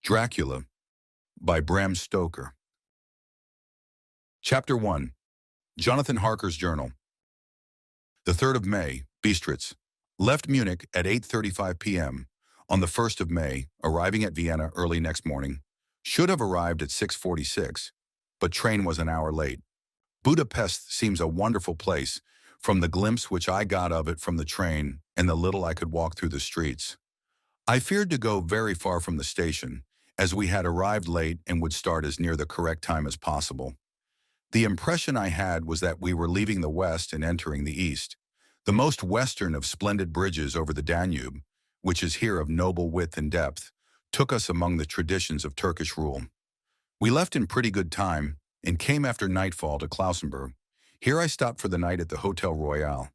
Dracula by Bram Stoker. Chapter 1. Jonathan Harker's Journal. The 3rd of May, Bistritz. Left Munich at 8:35 p.m. on the 1st of May, arriving at Vienna early next morning. Should have arrived at 6:46, but train was an hour late. Budapest seems a wonderful place, from the glimpse which I got of it from the train and the little I could walk through the streets. I feared to go very far from the station, as we had arrived late and would start as near the correct time as possible. The impression I had was that we were leaving the west and entering the east, the most western of splendid bridges over the Danube, which is here of noble width and depth, took us among the traditions of Turkish rule. We left in pretty good time and came after nightfall to Klausenburg. Here I stopped for the night at the Hotel Royal.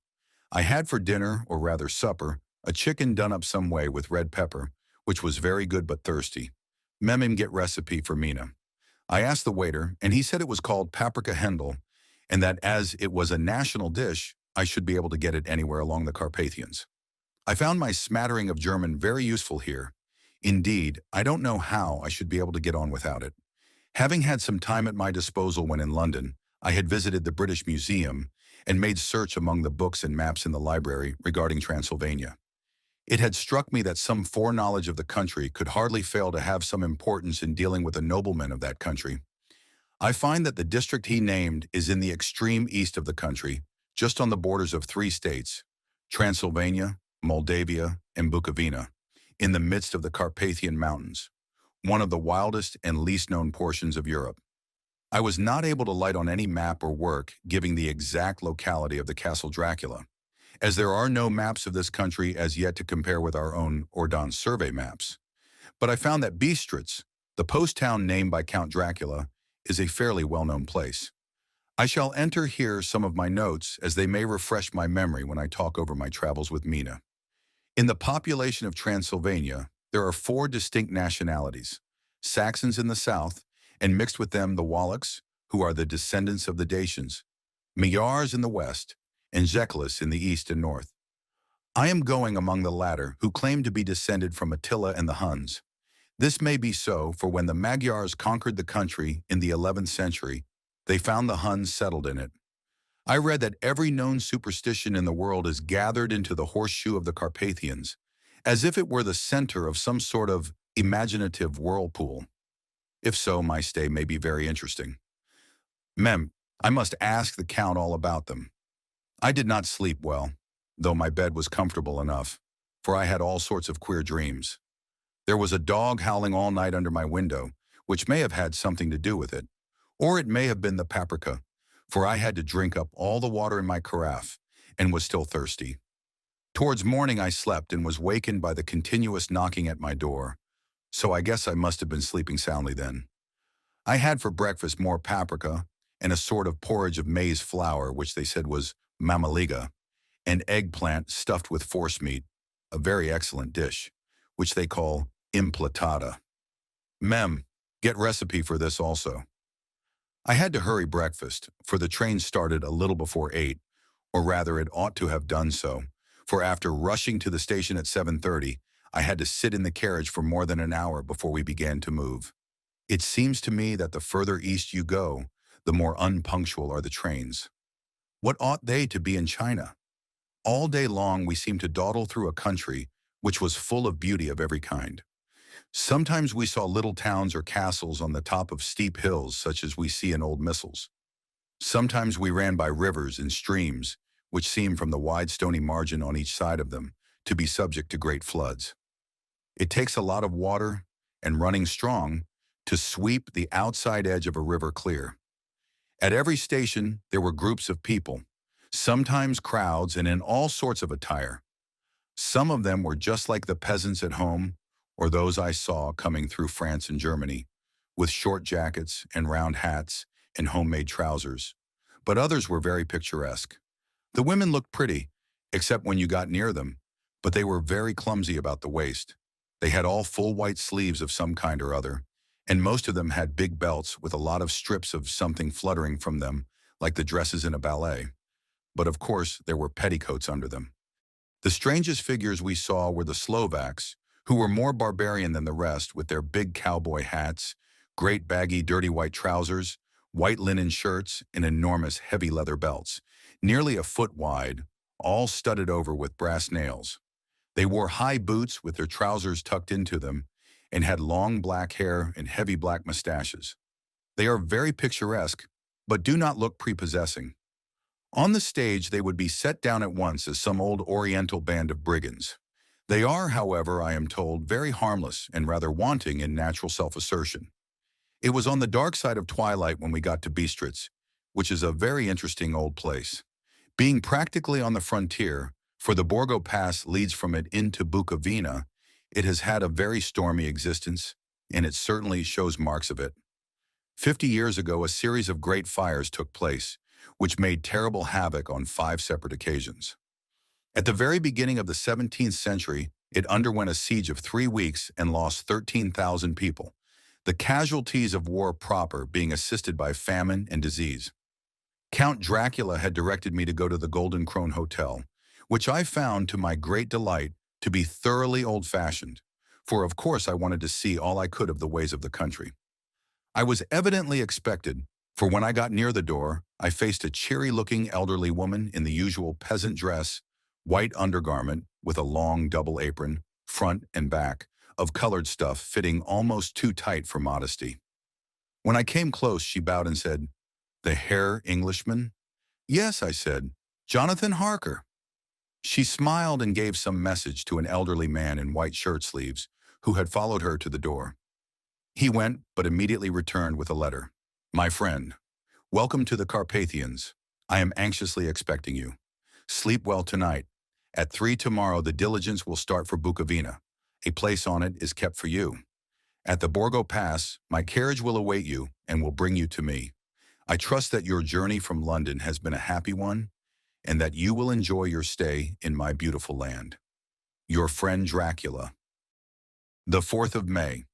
I had for dinner, or rather supper, a chicken done up some way with red pepper, which was very good but thirsty. Mem get recipe for Mina. I asked the waiter, and he said it was called paprika Hendel, and that as it was a national dish, I should be able to get it anywhere along the Carpathians. I found my smattering of German very useful here. Indeed, I don't know how I should be able to get on without it. Having had some time at my disposal when in London, I had visited the British Museum and made search among the books and maps in the library regarding Transylvania. It had struck me that some foreknowledge of the country could hardly fail to have some importance in dealing with the noblemen of that country. I find that the district he named is in the extreme east of the country, just on the borders of 3 states, Transylvania, Moldavia, and Bukovina, in the midst of the Carpathian Mountains, one of the wildest and least known portions of Europe. I was not able to light on any map or work giving the exact locality of the Castle Dracula, as there are no maps of this country as yet to compare with our own Ordeal survey maps. But I found that Bistritz, the post town named by Count Dracula, is a fairly well-known place. I shall enter here some of my notes, as they may refresh my memory when I talk over my travels with Mina. In the population of Transylvania, there are 4 distinct nationalities: Saxons in the south, and mixed with them the Wallachs, who are the descendants of the Dacians, Magyars in the west, and Zekilis in the east and north. I am going among the latter, who claim to be descended from Attila and the Huns. This may be so, for when the Magyars conquered the country in the 11th century, they found the Huns settled in it. I read that every known superstition in the world is gathered into the horseshoe of the Carpathians, as if it were the center of some sort of imaginative whirlpool. If so, my stay may be very interesting. I must ask the Count all about them. I did not sleep well, though my bed was comfortable enough, for I had all sorts of queer dreams. There was a dog howling all night under my window, which may have had something to do with it, or it may have been the paprika, for I had to drink up all the water in my carafe and was still thirsty. Towards morning I slept and was wakened by the continuous knocking at my door, so I guess I must have been sleeping soundly then. I had for breakfast more paprika and a sort of porridge of maize flour, which they said was mamaliga, and eggplant stuffed with forcemeat, a very excellent dish, which they call implatata. Get recipe for this also. I had to hurry breakfast, for the train started a little before 8, or rather it ought to have done so, for after rushing to the station at 7:30, I had to sit in the carriage for more than an hour before we began to move. It seems to me that the further east you go, the more unpunctual are the trains. What ought they to be in China? All day long we seemed to dawdle through a country which was full of beauty of every kind. Sometimes we saw little towns or castles on the top of steep hills such as we see in old missals. Sometimes we ran by rivers and streams, which seemed from the wide stony margin on each side of them to be subject to great floods. It takes a lot of water, and running strong, to sweep the outside edge of a river clear. At every station there were groups of people, sometimes crowds and in all sorts of attire. Some of them were just like the peasants at home, or those I saw coming through France and Germany, with short jackets and round hats and homemade trousers, but others were very picturesque. The women looked pretty, except when you got near them, but they were very clumsy about the waist. They had all full white sleeves of some kind or other, and most of them had big belts with a lot of strips of something fluttering from them, like the dresses in a ballet. But of course, there were petticoats under them. The strangest figures we saw were the Slovaks, who were more barbarian than the rest with their big cowboy hats, great baggy dirty white trousers, white linen shirts, and enormous heavy leather belts, nearly a foot wide, all studded over with brass nails. They wore high boots with their trousers tucked into them and had long black hair and heavy black mustaches. They are very picturesque, but do not look prepossessing. On the stage, they would be set down at once as some old Oriental band of brigands. They are, however, I am told, very harmless and rather wanting in natural self-assertion. It was on the dark side of twilight when we got to Bistritz, which is a very interesting old place. Being practically on the frontier, for the Borgo Pass leads from it into Bukovina, it has had a very stormy existence, and it certainly shows marks of it. 50 years ago, a series of great fires took place, which made terrible havoc on 5 separate occasions. At the very beginning of the 17th century, it underwent a siege of 3 weeks and lost 13,000 people, the casualties of war proper being assisted by famine and disease. Count Dracula had directed me to go to the Golden Krone Hotel, which I found, to my great delight, to be thoroughly old-fashioned, for of course I wanted to see all I could of the ways of the country. I was evidently expected, for when I got near the door, I faced a cheery-looking elderly woman in the usual peasant dress, white undergarment with a long double apron, front and back, of colored stuff fitting almost too tight for modesty. When I came close, she bowed and said, "The Herr Englishman?" "Yes," I said, "Jonathan Harker." She smiled and gave some message to an elderly man in white shirt sleeves who had followed her to the door. He went, but immediately returned with a letter. "My friend, welcome to the Carpathians. I am anxiously expecting you. Sleep well tonight. At 3 tomorrow the diligence will start for Bukovina. A place on it is kept for you. At the Borgo Pass, my carriage will await you and will bring you to me. I trust that your journey from London has been a happy one, and that you will enjoy your stay in my beautiful land. Your friend Dracula." The 4th of May.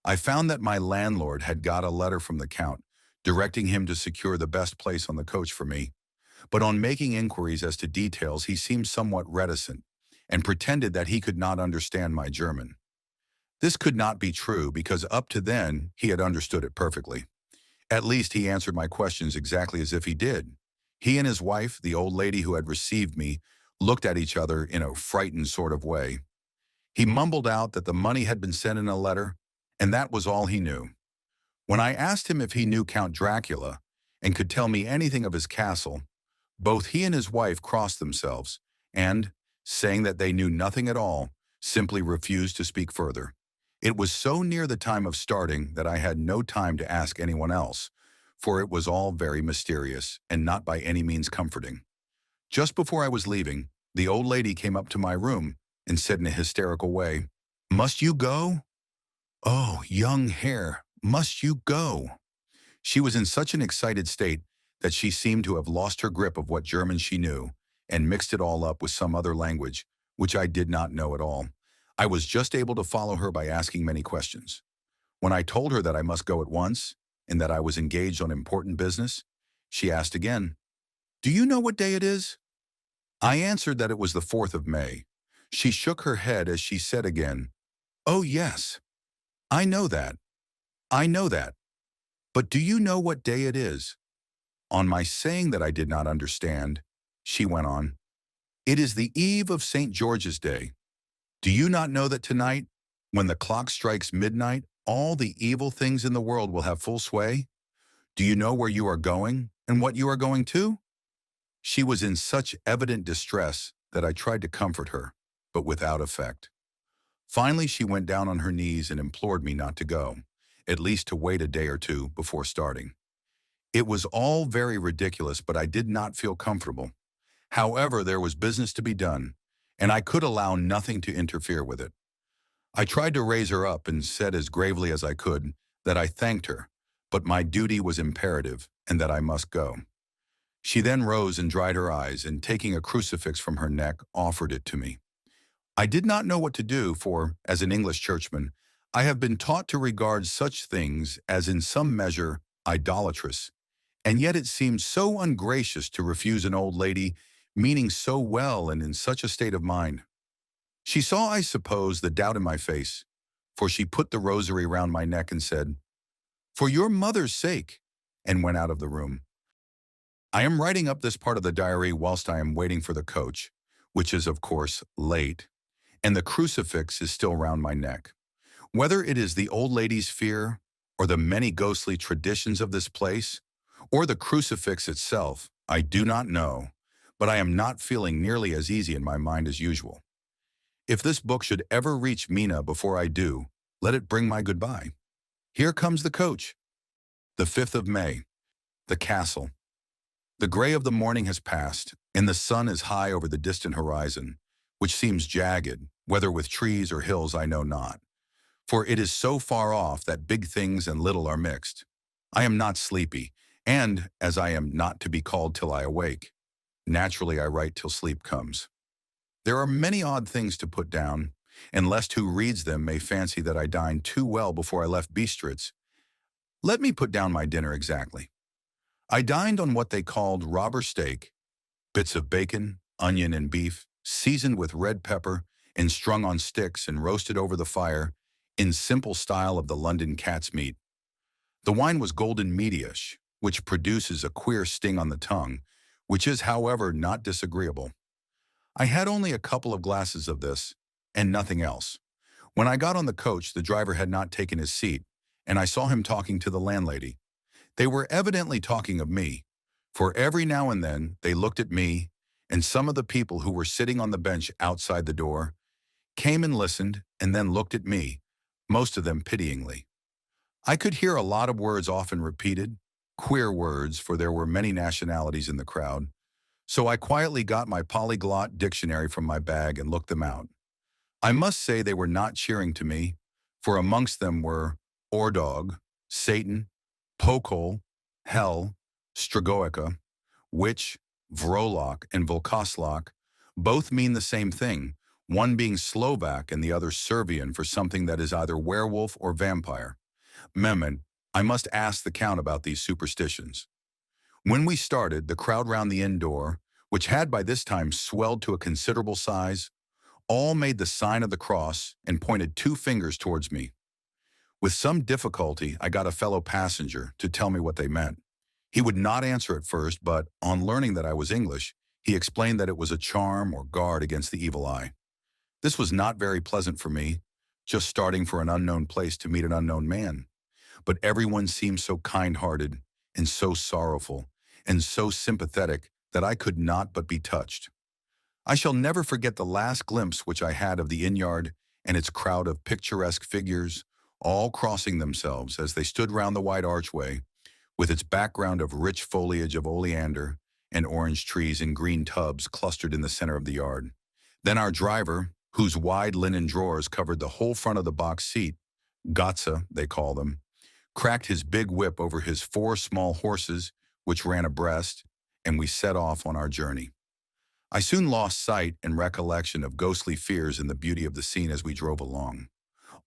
I found that my landlord had got a letter from the Count, directing him to secure the best place on the coach for me, but on making inquiries as to details he seemed somewhat reticent, and pretended that he could not understand my German. This could not be true, because up to then he had understood it perfectly. At least he answered my questions exactly as if he did. He and his wife, the old lady who had received me, looked at each other in a frightened sort of way. He mumbled out that the money had been sent in a letter, and that was all he knew. When I asked him if he knew Count Dracula and could tell me anything of his castle, both he and his wife crossed themselves and, saying that they knew nothing at all, simply refused to speak further. It was so near the time of starting that I had no time to ask anyone else, for it was all very mysterious and not by any means comforting. Just before I was leaving, the old lady came up to my room and said in a hysterical way, "Must you go? Oh, young Herr, must you go?" She was in such an excited state that she seemed to have lost her grip of what German she knew and mixed it all up with some other language, which I did not know at all. I was just able to follow her by asking many questions. When I told her that I must go at once and that I was engaged on important business, she asked again, "Do you know what day it is?" I answered that it was the 4th of May. She shook her head as she said again, "Oh yes, I know that. I know that. But do you know what day it is?" On my saying that I did not understand, she went on, "It is the eve of St. George's Day. Do you not know that tonight, when the clock strikes midnight, all the evil things in the world will have full sway? Do you know where you are going and what you are going to?" She was in such evident distress that I tried to comfort her, but without effect. Finally, she went down on her knees and implored me not to go, at least to wait a day or two before starting. It was all very ridiculous, but I did not feel comfortable. However, there was business to be done, and I could allow nothing to interfere with it. I tried to raise her up and said as gravely as I could that I thanked her, but my duty was imperative and that I must go. She then rose and dried her eyes, and taking a crucifix from her neck, offered it to me. I did not know what to do, for, as an English churchman, I have been taught to regard such things as in some measure idolatrous, and yet it seemed so ungracious to refuse an old lady meaning so well and in such a state of mind. She saw, I suppose, the doubt in my face, for she put the rosary round my neck and said, "For your mother's sake," and went out of the room. I am writing up this part of the diary whilst I am waiting for the coach, which is, of course, late, and the crucifix is still round my neck. Whether it is the old lady's fear, or the many ghostly traditions of this place, or the crucifix itself, I do not know, but I am not feeling nearly as easy in my mind as usual. If this book should ever reach Mina before I do, let it bring my goodbye. Here comes the coach. The 5th of May. The castle. The gray of the morning has passed, and the sun is high over the distant horizon, which seems jagged, whether with trees or hills I know not. For it is so far off that big things and little are mixed. I am not sleepy, and, as I am not to be called till I awake, naturally I write till sleep comes. There are many odd things to put down, and lest who reads them may fancy that I dined too well before I left Bistritz, let me put down my dinner exactly. I dined on what they called robber steak, bits of bacon, onion, and beef, seasoned with red pepper and strung on sticks and roasted over the fire in simple style of the London cat's meat. The wine was golden meatish, which produces a queer sting on the tongue, which is, however, not disagreeable. I had only a couple of glasses of this, and nothing else. When I got on the coach, the driver had not taken his seat, and I saw him talking to the landlady. They were evidently talking of me, for every now and then they looked at me, and some of the people who were sitting on the bench outside the door came and listened and then looked at me, most of them pityingly. I could hear a lot of words often repeated, queer words, for there were many nationalities in the crowd, so I quietly got my polyglot dictionary from my bag and looked them out. I must say they were not cheering to me, for amongst them were Ordog, Satan, Pokol, Hell, Stragoica, Witch, Vrolok, and Volkoslok. Both mean the same thing, one being Slovak and the other Servian for something that is either werewolf or vampire. Mehmet, I must ask the Count about these superstitions. When we started, the crowd round the inn door, which had by this time swelled to a considerable size, all made the sign of the cross and pointed 2 fingers towards me. With some difficulty, I got a fellow passenger to tell me what they meant. He would not answer at first, but on learning that I was English, he explained that it was a charm or guard against the evil eye. This was not very pleasant for me, just starting for an unknown place to meet an unknown man. But everyone seemed so kind-hearted and so sorrowful and so sympathetic that I could not but be touched. I shall never forget the last glimpse which I had of the inn-yard and its crowd of picturesque figures, all crossing themselves as they stood round the wide archway, with its background of rich foliage of oleander and orange trees in green tubs clustered in the center of the yard. Then our driver, whose wide linen drawers covered the whole front of the box seat, Gotza, they call them, cracked his big whip over his 4 small horses, which ran abreast, and we set off on our journey. I soon lost sight and recollection of ghostly fears in the beauty of the scene as we drove along.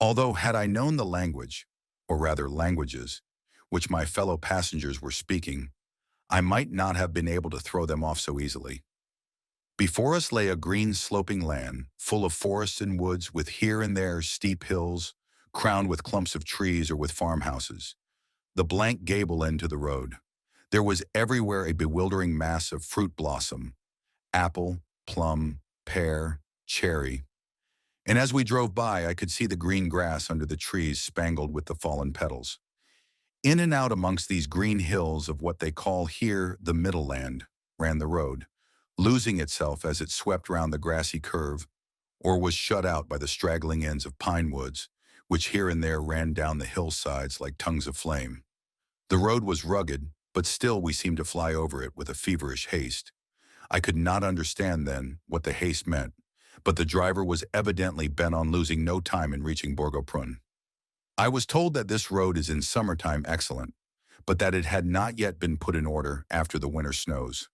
Although had I known the language, or rather languages, which my fellow passengers were speaking, I might not have been able to throw them off so easily. Before us lay a green sloping land, full of forests and woods, with here and there steep hills, crowned with clumps of trees or with farmhouses. The blank gable end to the road. There was everywhere a bewildering mass of fruit blossom, apple, plum, pear, cherry. And as we drove by, I could see the green grass under the trees spangled with the fallen petals. In and out amongst these green hills of what they call here the Middle Land ran the road, losing itself as it swept round the grassy curve, or was shut out by the straggling ends of pine woods, which here and there ran down the hillsides like tongues of flame. The road was rugged, but still we seemed to fly over it with a feverish haste. I could not understand then what the haste meant, but the driver was evidently bent on losing no time in reaching Borgoprund. I was told that this road is in summertime excellent, but that it had not yet been put in order after the winter snows.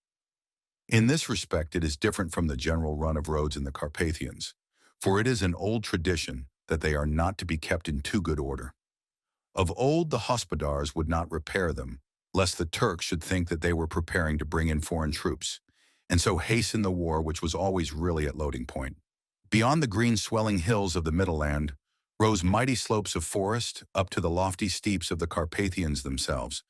In this respect, it is different from the general run of roads in the Carpathians, for it is an old tradition that they are not to be kept in too good order. Of old, the hospodars would not repair them, lest the Turks should think that they were preparing to bring in foreign troops, and so hasten the war which was always really at loading point. Beyond the green swelling hills of the Middleland rose mighty slopes of forest up to the lofty steeps of the Carpathians themselves.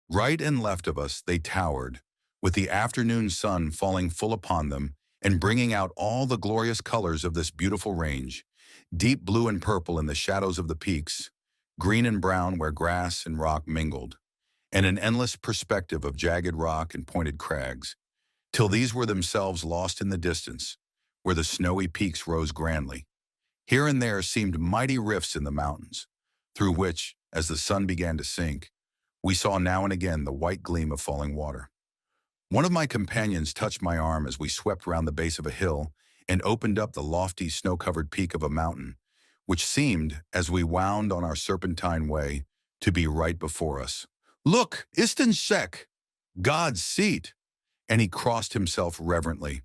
Right and left of us they towered, with the afternoon sun falling full upon them and bringing out all the glorious colors of this beautiful range, deep blue and purple in the shadows of the peaks, green and brown where grass and rock mingled, and an endless perspective of jagged rock and pointed crags, till these were themselves lost in the distance, where the snowy peaks rose grandly. Here and there seemed mighty rifts in the mountains, through which, as the sun began to sink, we saw now and again the white gleam of falling water. One of my companions touched my arm as we swept round the base of a hill and opened up the lofty snow-covered peak of a mountain, which seemed, as we wound on our serpentine way, to be right before us. "Look, eccentric, God's seat!" And he crossed himself reverently.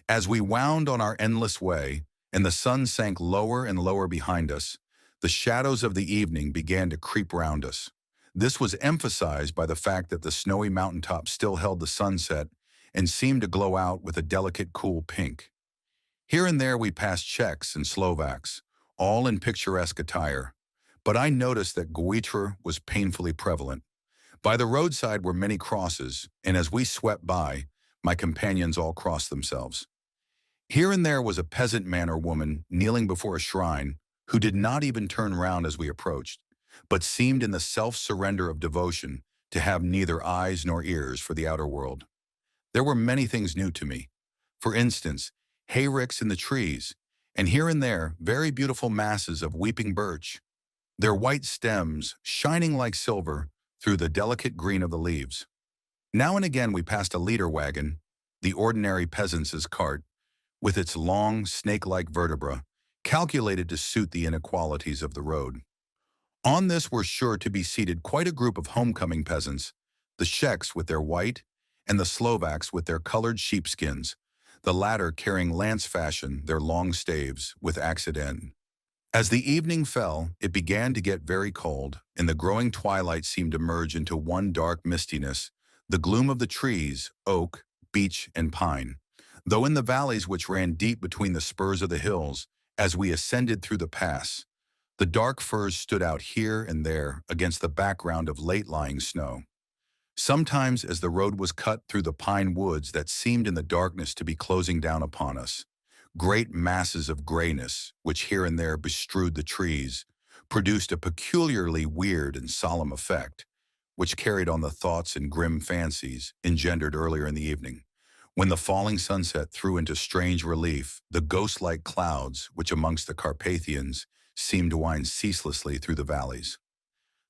As we wound on our endless way, and the sun sank lower and lower behind us, the shadows of the evening began to creep round us. This was emphasized by the fact that the snowy mountaintop still held the sunset and seemed to glow out with a delicate cool pink. Here and there we passed Czechs and Slovaks, all in picturesque attire, but I noticed that Goitra was painfully prevalent. By the roadside were many crosses, and as we swept by, my companions all crossed themselves. Here and there was a peasant man or woman kneeling before a shrine who did not even turn round as we approached, but seemed in the self-surrender of devotion to have neither eyes nor ears for the outer world. There were many things new to me. For instance, hayricks in the trees, and here and there very beautiful masses of weeping birch, their white stems shining like silver through the delicate green of the leaves. Now and again we passed a leader wagon, the ordinary peasant's cart, with its long, snake-like vertebra, calculated to suit the inequalities of the road. On this were sure to be seated quite a group of homecoming peasants, the Czechs with their white, and the Slovaks with their colored sheepskins, the latter carrying lance-fashion their long staves with axed end. As the evening fell, it began to get very cold, and the growing twilight seemed to merge into one dark mistiness, the gloom of the trees, oak, beech, and pine. Though in the valleys which ran deep between the spurs of the hills, as we ascended through the pass, the dark firs stood out here and there against the background of late-lying snow. Sometimes as the road was cut through the pine woods that seemed in the darkness to be closing down upon us, great masses of grayness, which here and there bestrewed the trees, produced a peculiarly weird and solemn effect, which carried on the thoughts and grim fancies engendered earlier in the evening, when the falling sunset threw into strange relief the ghost-like clouds which amongst the Carpathians seemed to wind ceaselessly through the valleys.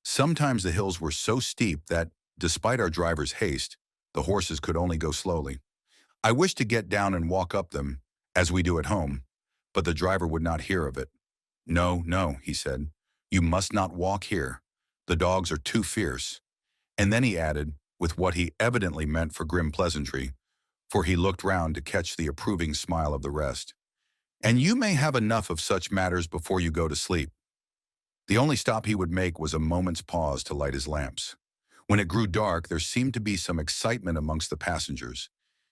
Sometimes the hills were so steep that, despite our driver's haste, the horses could only go slowly. I wished to get down and walk up them, as we do at home, but the driver would not hear of it. "No, no," he said, "you must not walk here. The dogs are too fierce." And then he added, with what he evidently meant for grim pleasantry, for he looked round to catch the approving smile of the rest, "And you may have enough of such matters before you go to sleep." The only stop he would make was a moment's pause to light his lamps. When it grew dark, there seemed to be some excitement amongst the passengers,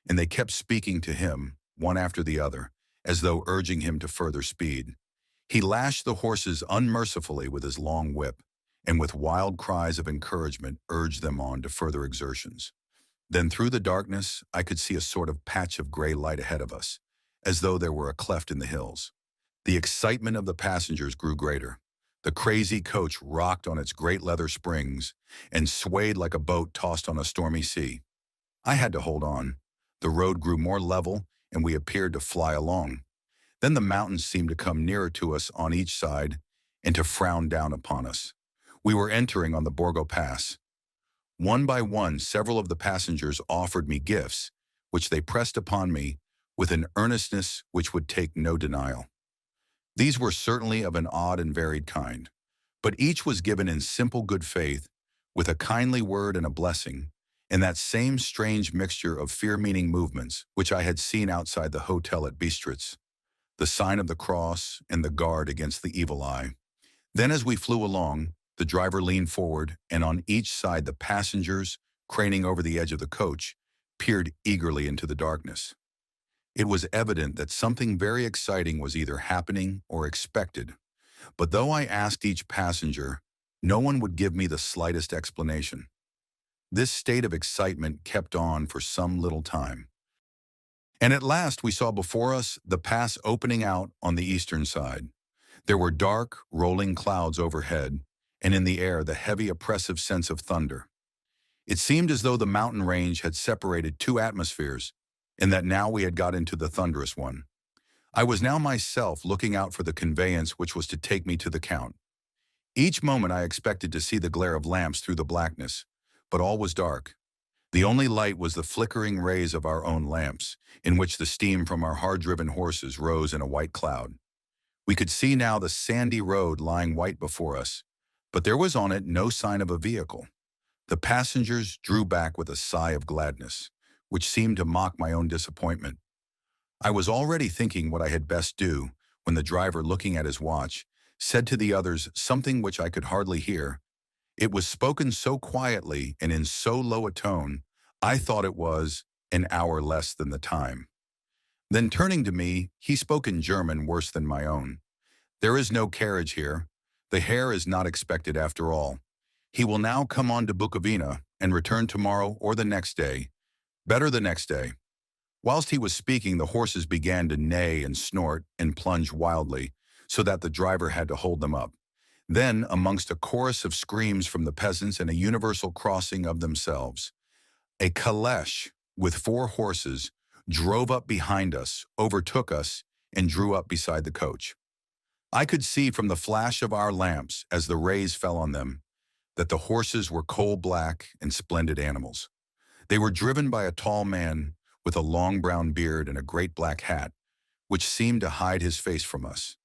and they kept speaking to him, one after the other, as though urging him to further speed. He lashed the horses unmercifully with his long whip, and with wild cries of encouragement urged them on to further exertions. Then through the darkness, I could see a sort of patch of gray light ahead of us, as though there were a cleft in the hills. The excitement of the passengers grew greater. The crazy coach rocked on its great leather springs and swayed like a boat tossed on a stormy sea. I had to hold on. The road grew more level, and we appeared to fly along. Then the mountains seemed to come nearer to us on each side and to frown down upon us. We were entering on the Borgo Pass. One by one, several of the passengers offered me gifts, which they pressed upon me with an earnestness which would take no denial. These were certainly of an odd and varied kind, but each was given in simple good faith, with a kindly word and a blessing, and that same strange mixture of fear-meaning movements which I had seen outside the hotel at Bistritz, the sign of the cross and the guard against the evil eye. Then as we flew along, the driver leaned forward, and on each side the passengers, craning over the edge of the coach, peered eagerly into the darkness. It was evident that something very exciting was either happening or expected, but though I asked each passenger, no one would give me the slightest explanation. This state of excitement kept on for some little time. And at last we saw before us the pass opening out on the eastern side. There were dark, rolling clouds overhead, and in the air the heavy, oppressive sense of thunder. It seemed as though the mountain range had separated two atmospheres, and that now we had got into the thunderous one. I was now myself looking out for the conveyance which was to take me to the Count. Each moment I expected to see the glare of lamps through the blackness, but all was dark. The only light was the flickering rays of our own lamps, in which the steam from our hard-driven horses rose in a white cloud. We could see now the sandy road lying white before us, but there was on it no sign of a vehicle. The passengers drew back with a sigh of gladness, which seemed to mock my own disappointment. I was already thinking what I had best do, when the driver, looking at his watch, said to the others something which I could hardly hear. It was spoken so quietly and in so low a tone, I thought it was an hour less than the time. Then turning to me, he spoke in German worse than my own. "There is no carriage here. The Herr is not expected after all. He will now come on to Bukovina and return tomorrow or the next day. Better the next day." Whilst he was speaking, the horses began to neigh and snort and plunge wildly, so that the driver had to hold them up. Then, amongst a chorus of screams from the peasants and a universal crossing of themselves, a caleche with 4 horses drove up behind us, overtook us, and drew up beside the coach. I could see from the flash of our lamps, as the rays fell on them, that the horses were coal-black and splendid animals. They were driven by a tall man with a long brown beard and a great black hat, which seemed to hide his face from us.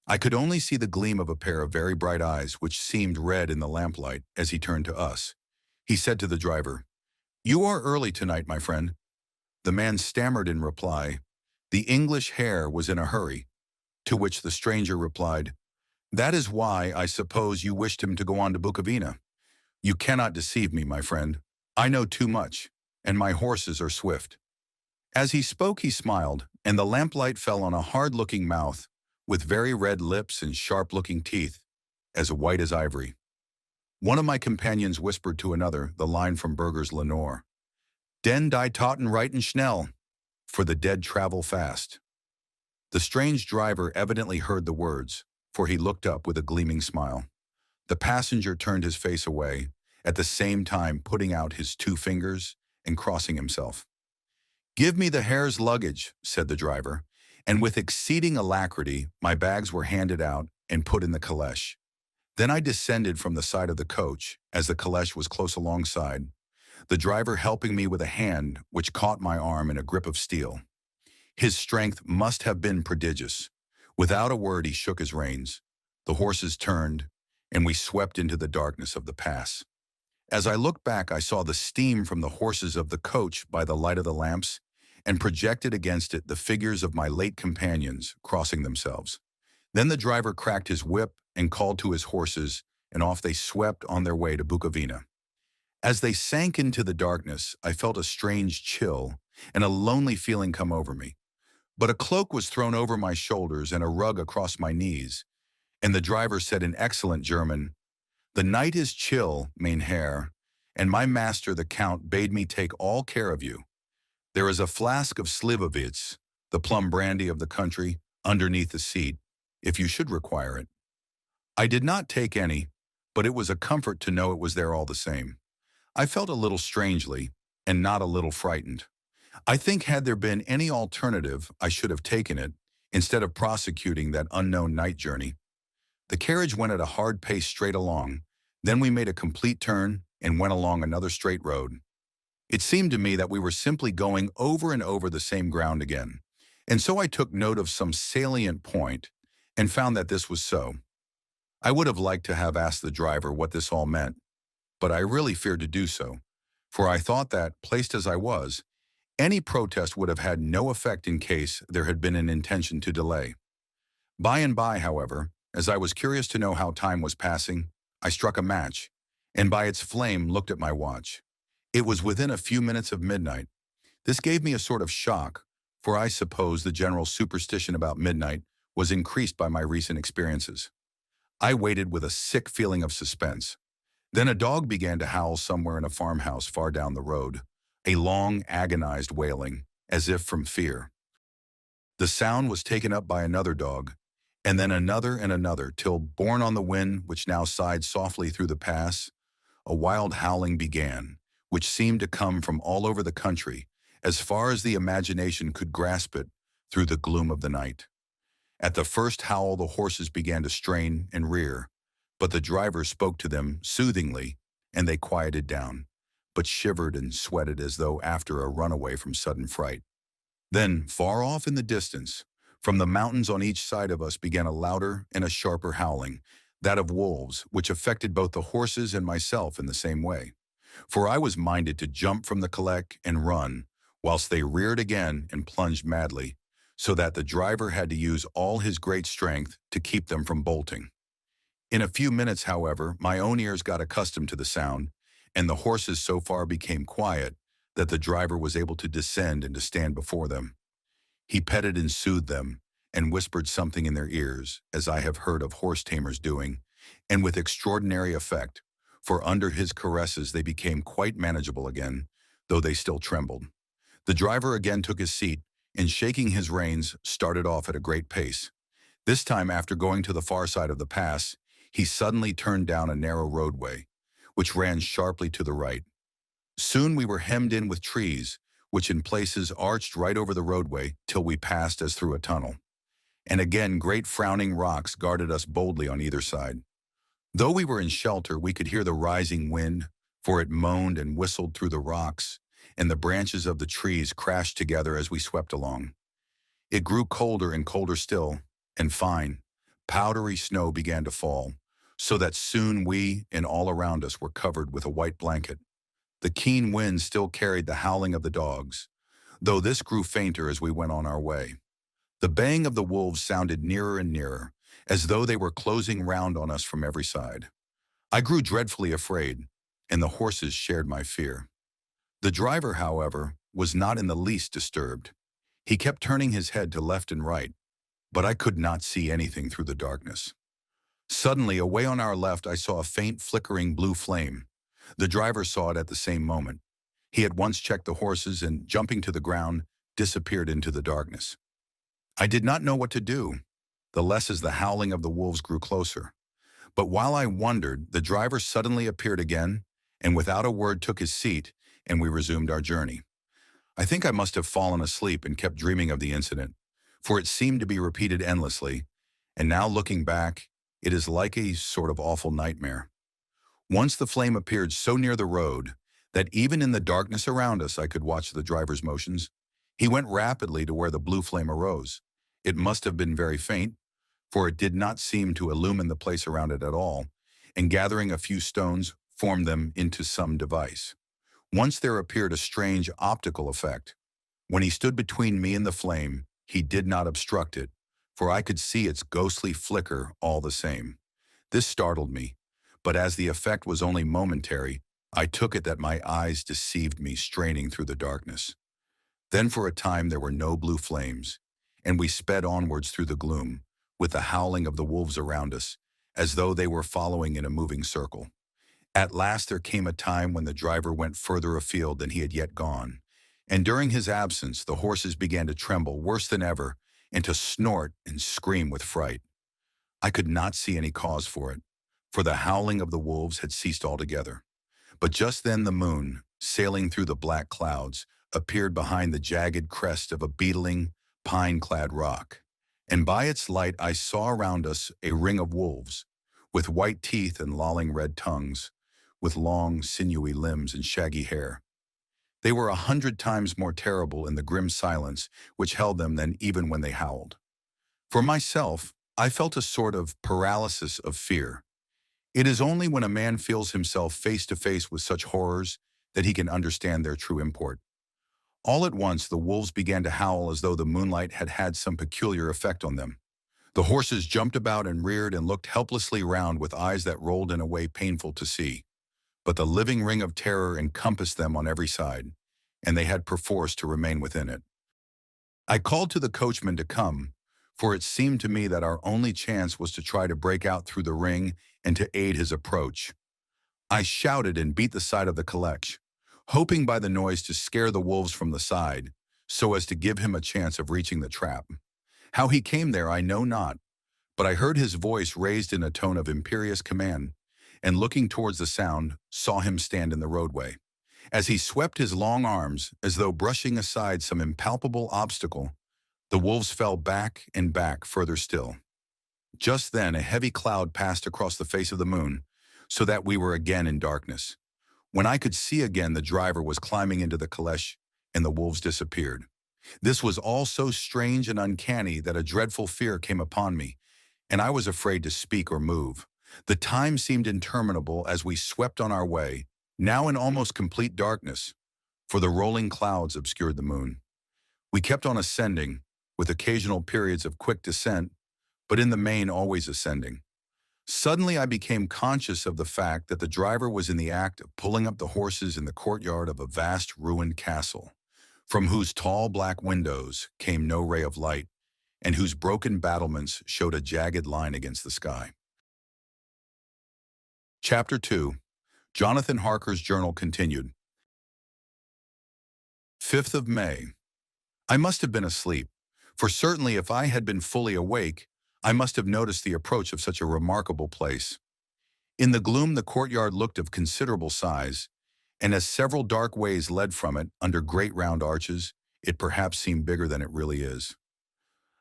I could only see the gleam of a pair of very bright eyes which seemed red in the lamplight as he turned to us. He said to the driver, "You are early tonight, my friend." The man stammered in reply, "The English Herr was in a hurry," to which the stranger replied, "That is why I suppose you wished him to go on to Bukovina. You cannot deceive me, my friend. I know too much, and my horses are swift." As he spoke he smiled, and the lamplight fell on a hard-looking mouth, with very red lips and sharp-looking teeth, as white as ivory. One of my companions whispered to another the line from Berger's Lenore, "Den die Toten reiten schnell," for the dead travel fast. The strange driver evidently heard the words, for he looked up with a gleaming smile. The passenger turned his face away, at the same time putting out his 2 fingers and crossing himself. "Give me the Herr's luggage," said the driver, and with exceeding alacrity my bags were handed out and put in the caleche. Then I descended from the side of the coach, as the caleche was close alongside, the driver helping me with a hand which caught my arm in a grip of steel. His strength must have been prodigious. Without a word he shook his reins. The horses turned, and we swept into the darkness of the pass. As I looked back I saw the steam from the horses of the coach by the light of the lamps, and projected against it the figures of my late companions crossing themselves. Then the driver cracked his whip and called to his horses, and off they swept on their way to Bukovina. As they sank into the darkness, I felt a strange chill and a lonely feeling come over me. But a cloak was thrown over my shoulders and a rug across my knees, and the driver said in excellent German, "The night is chill, mein Herr, and my master the Count bade me take all care of you. There is a flask of Slivovitz, the plum brandy of the country, underneath the seat, if you should require it." I did not take any, but it was a comfort to know it was there all the same. I felt a little strangely, and not a little frightened. I think had there been any alternative, I should have taken it, instead of prosecuting that unknown night journey. The carriage went at a hard pace straight along, then we made a complete turn and went along another straight road. It seemed to me that we were simply going over and over the same ground again, and so I took note of some salient point and found that this was so. I would have liked to have asked the driver what this all meant, but I really feared to do so, for I thought that, placed as I was, any protest would have had no effect in case there had been an intention to delay. By and by, however, as I was curious to know how time was passing, I struck a match, and by its flame looked at my watch. It was within a few minutes of midnight. This gave me a sort of shock, for I suppose the general superstition about midnight was increased by my recent experiences. I waited with a sick feeling of suspense. Then a dog began to howl somewhere in a farmhouse far down the road, a long, agonized wailing, as if from fear. The sound was taken up by another dog, and then another and another, till, borne on the wind which now sighed softly through the pass, a wild howling began, which seemed to come from all over the country, as far as the imagination could grasp it through the gloom of the night. At the first howl the horses began to strain and rear, but the driver spoke to them soothingly, and they quieted down, but shivered and sweated as though after a runaway from sudden fright. Then, far off in the distance, from the mountains on each side of us began a louder and a sharper howling, that of wolves, which affected both the horses and myself in the same way. For I was minded to jump from the colleck and run, whilst they reared again and plunged madly, so that the driver had to use all his great strength to keep them from bolting. In a few minutes, however, my own ears got accustomed to the sound, and the horses so far became quiet that the driver was able to descend and to stand before them. He petted and soothed them, and whispered something in their ears, as I have heard of horse tamers doing, and with extraordinary effect, for under his caresses they became quite manageable again, though they still trembled. The driver again took his seat, and shaking his reins, started off at a great pace. This time, after going to the far side of the pass, he suddenly turned down a narrow roadway, which ran sharply to the right. Soon we were hemmed in with trees, which in places arched right over the roadway till we passed as through a tunnel. And again great frowning rocks guarded us boldly on either side. Though we were in shelter, we could hear the rising wind, for it moaned and whistled through the rocks, and the branches of the trees crashed together as we swept along. It grew colder and colder still, and fine, powdery snow began to fall, so that soon we and all around us were covered with a white blanket. The keen wind still carried the howling of the dogs, though this grew fainter as we went on our way. The baying of the wolves sounded nearer and nearer, as though they were closing round on us from every side. I grew dreadfully afraid, and the horses shared my fear. The driver, however, was not in the least disturbed. He kept turning his head to left and right, but I could not see anything through the darkness. Suddenly, away on our left, I saw a faint flickering blue flame. The driver saw it at the same moment. He at once checked the horses and, jumping to the ground, disappeared into the darkness. I did not know what to do, the less as the howling of the wolves grew closer. But while I wondered, the driver suddenly appeared again, and without a word took his seat, and we resumed our journey. I think I must have fallen asleep and kept dreaming of the incident, for it seemed to be repeated endlessly, and now looking back, it is like a sort of awful nightmare. Once the flame appeared so near the road that even in the darkness around us I could watch the driver's motions. He went rapidly to where the blue flame arose. It must have been very faint, for it did not seem to illumine the place around it at all, and gathering a few stones, formed them into some device. Once there appeared a strange optical effect. When he stood between me and the flame, he did not obstruct it, for I could see its ghostly flicker all the same. This startled me, but as the effect was only momentary, I took it that my eyes deceived me straining through the darkness. Then for a time there were no blue flames, and we sped onwards through the gloom, with the howling of the wolves around us, as though they were following in a moving circle. At last there came a time when the driver went further afield than he had yet gone, and during his absence the horses began to tremble worse than ever, and to snort and scream with fright. I could not see any cause for it, for the howling of the wolves had ceased altogether. But just then the moon, sailing through the black clouds, appeared behind the jagged crest of a beetling, pine-clad rock, and by its light I saw around us a ring of wolves, with white teeth and lolling red tongues, with long, sinewy limbs and shaggy hair. They were 100 times more terrible in the grim silence which held them than even when they howled. For myself, I felt a sort of paralysis of fear. It is only when a man feels himself face to face with such horrors that he can understand their true import. All at once the wolves began to howl as though the moonlight had had some peculiar effect on them. The horses jumped about and reared and looked helplessly round with eyes that rolled in a way painful to see. But the living ring of terror encompassed them on every side, and they had perforce to remain within it. I called to the coachman to come, for it seemed to me that our only chance was to try to break out through the ring and to aid his approach. I shouted and beat the side of the caleche, hoping by the noise to scare the wolves from the side, so as to give him a chance of reaching the trap. How he came there I know not, but I heard his voice raised in a tone of imperious command, and looking towards the sound, saw him stand in the roadway. As he swept his long arms, as though brushing aside some impalpable obstacle, the wolves fell back and back further still. Just then a heavy cloud passed across the face of the moon, so that we were again in darkness. When I could see again, the driver was climbing into the caleche, and the wolves disappeared. This was all so strange and uncanny that a dreadful fear came upon me, and I was afraid to speak or move. The time seemed interminable as we swept on our way, now in almost complete darkness, for the rolling clouds obscured the moon. We kept on ascending, with occasional periods of quick descent, but in the main always ascending. Suddenly I became conscious of the fact that the driver was in the act of pulling up the horses in the courtyard of a vast ruined castle, from whose tall black windows came no ray of light, and whose broken battlements showed a jagged line against the sky. Chapter 2. Jonathan Harker's Journal continued. 5th of May. I must have been asleep, for certainly if I had been fully awake, I must have noticed the approach of such a remarkable place. In the gloom the courtyard looked of considerable size, and as several dark ways led from it under great round arches, it perhaps seemed bigger than it really is.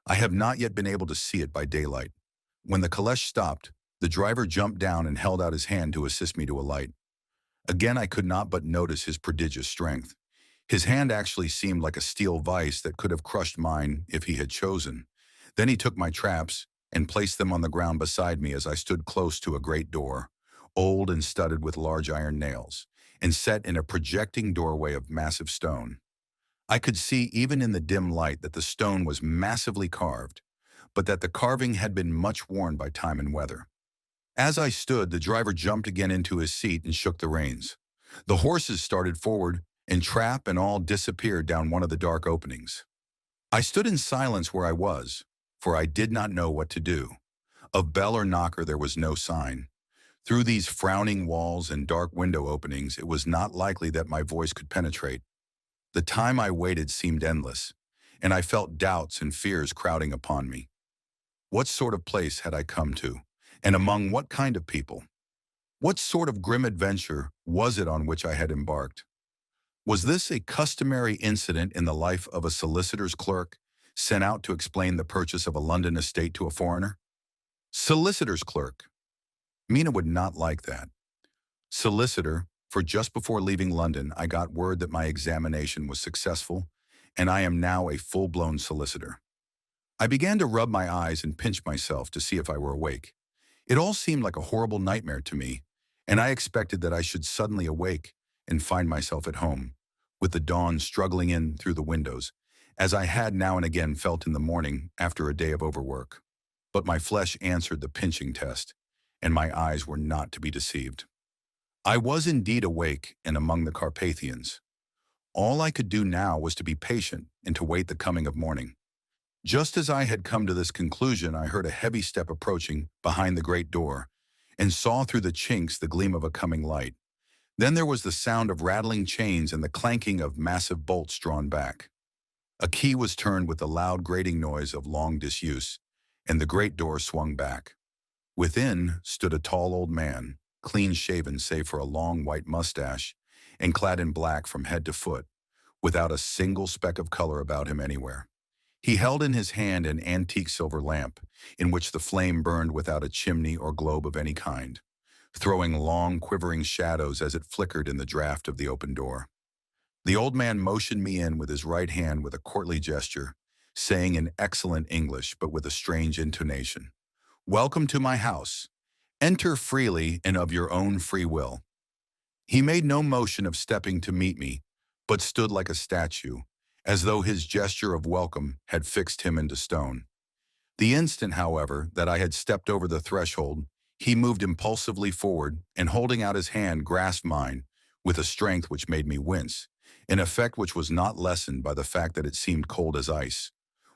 I have not yet been able to see it by daylight. When the caleche stopped, the driver jumped down and held out his hand to assist me to alight. Again I could not but notice his prodigious strength. His hand actually seemed like a steel vise that could have crushed mine if he had chosen. Then he took my traps and placed them on the ground beside me as I stood close to a great door, old and studded with large iron nails, and set in a projecting doorway of massive stone. I could see even in the dim light that the stone was massively carved, but that the carving had been much worn by time and weather. As I stood, the driver jumped again into his seat and shook the reins. The horses started forward, and trap and all disappeared down one of the dark openings. I stood in silence where I was, for I did not know what to do. Of bell or knocker there was no sign. Through these frowning walls and dark window openings it was not likely that my voice could penetrate. The time I waited seemed endless, and I felt doubts and fears crowding upon me. What sort of place had I come to, and among what kind of people? What sort of grim adventure was it on which I had embarked? Was this a customary incident in the life of a solicitor's clerk, sent out to explain the purchase of a London estate to a foreigner? Solicitor's clerk. Mina would not like that. Solicitor, for just before leaving London I got word that my examination was successful, and I am now a full-blown solicitor. I began to rub my eyes and pinch myself to see if I were awake. It all seemed like a horrible nightmare to me, and I expected that I should suddenly awake and find myself at home, with the dawn struggling in through the windows, as I had now and again felt in the morning after a day of overwork. But my flesh answered the pinching test, and my eyes were not to be deceived. I was indeed awake and among the Carpathians. All I could do now was to be patient and to wait the coming of morning. Just as I had come to this conclusion, I heard a heavy step approaching behind the great door, and saw through the chinks the gleam of a coming light. Then there was the sound of rattling chains and the clanking of massive bolts drawn back. A key was turned with the loud grating noise of long disuse, and the great door swung back. Within stood a tall old man, clean-shaven save for a long white mustache, and clad in black from head to foot, without a single speck of color about him anywhere. He held in his hand an antique silver lamp, in which the flame burned without a chimney or globe of any kind, throwing long quivering shadows as it flickered in the draught of the open door. The old man motioned me in with his right hand with a courtly gesture, saying in excellent English but with a strange intonation, "Welcome to my house. Enter freely and of your own free will." He made no motion of stepping to meet me, but stood like a statue, as though his gesture of welcome had fixed him into stone. The instant, however, that I had stepped over the threshold, he moved impulsively forward and holding out his hand grasped mine with a strength which made me wince, an effect which was not lessened by the fact that it seemed cold as ice,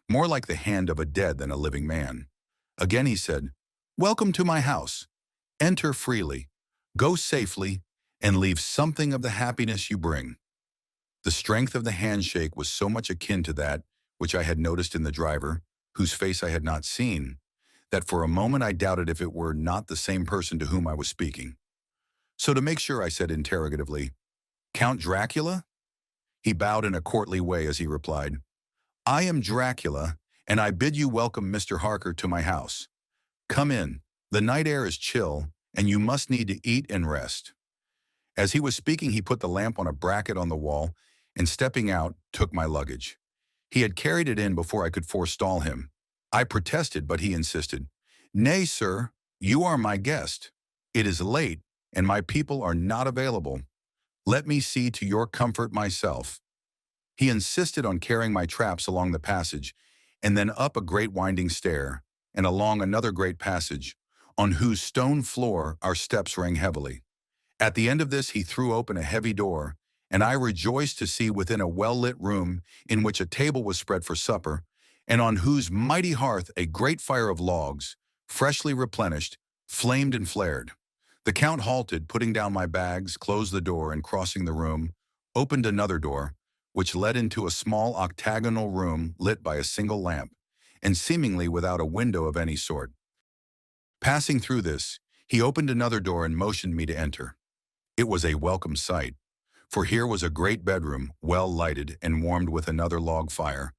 more like the hand of a dead than a living man. Again he said, "Welcome to my house. Enter freely, go safely, and leave something of the happiness you bring." The strength of the handshake was so much akin to that which I had noticed in the driver, whose face I had not seen, that for a moment I doubted if it were not the same person to whom I was speaking. So to make sure, I said interrogatively, "Count Dracula?" He bowed in a courtly way as he replied, "I am Dracula, and I bid you welcome Mr. Harker to my house. Come in. The night air is chill, and you must need to eat and rest." As he was speaking, he put the lamp on a bracket on the wall and, stepping out, took my luggage. He had carried it in before I could forestall him. I protested, but he insisted. "Nay, sir, you are my guest. It is late, and my people are not available. Let me see to your comfort myself." He insisted on carrying my traps along the passage, and then up a great winding stair, and along another great passage, on whose stone floor our steps rang heavily. At the end of this he threw open a heavy door, and I rejoiced to see within a well-lit room in which a table was spread for supper, and on whose mighty hearth a great fire of logs, freshly replenished, flamed and flared. The Count halted, putting down my bags, closed the door, and crossing the room, opened another door, which led into a small octagonal room lit by a single lamp, and seemingly without a window of any sort. Passing through this, he opened another door and motioned me to enter. It was a welcome sight, for here was a great bedroom, well lighted and warmed with another log fire,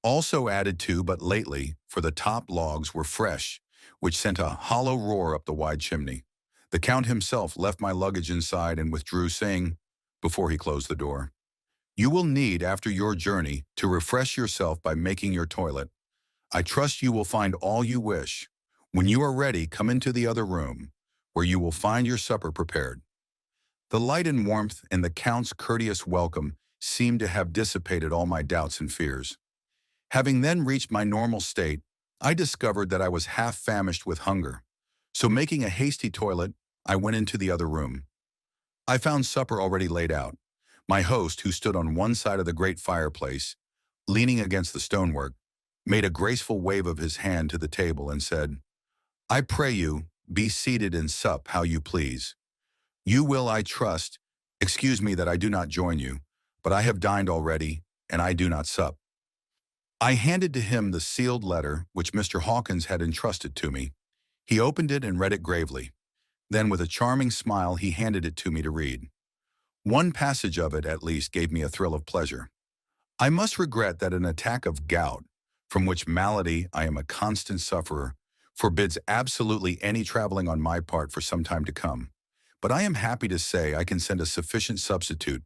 also added to but lately, for the top logs were fresh, which sent a hollow roar up the wide chimney. The Count himself left my luggage inside and withdrew, saying, before he closed the door, "You will need, after your journey, to refresh yourself by making your toilet. I trust you will find all you wish. When you are ready, come into the other room, where you will find your supper prepared." The light and warmth and the Count's courteous welcome seemed to have dissipated all my doubts and fears. Having then reached my normal state, I discovered that I was half famished with hunger. So making a hasty toilet, I went into the other room. I found supper already laid out. My host, who stood on one side of the great fireplace, leaning against the stonework, made a graceful wave of his hand to the table and said, "I pray you, be seated and sup how you please. You will, I trust, excuse me that I do not join you, but I have dined already, and I do not sup." I handed to him the sealed letter which Mr. Hawkins had entrusted to me. He opened it and read it gravely. Then, with a charming smile, he handed it to me to read. One passage of it, at least, gave me a thrill of pleasure. "I must regret that an attack of gout, from which malady I am a constant sufferer, forbids absolutely any traveling on my part for some time to come. But I am happy to say I can send a sufficient substitute,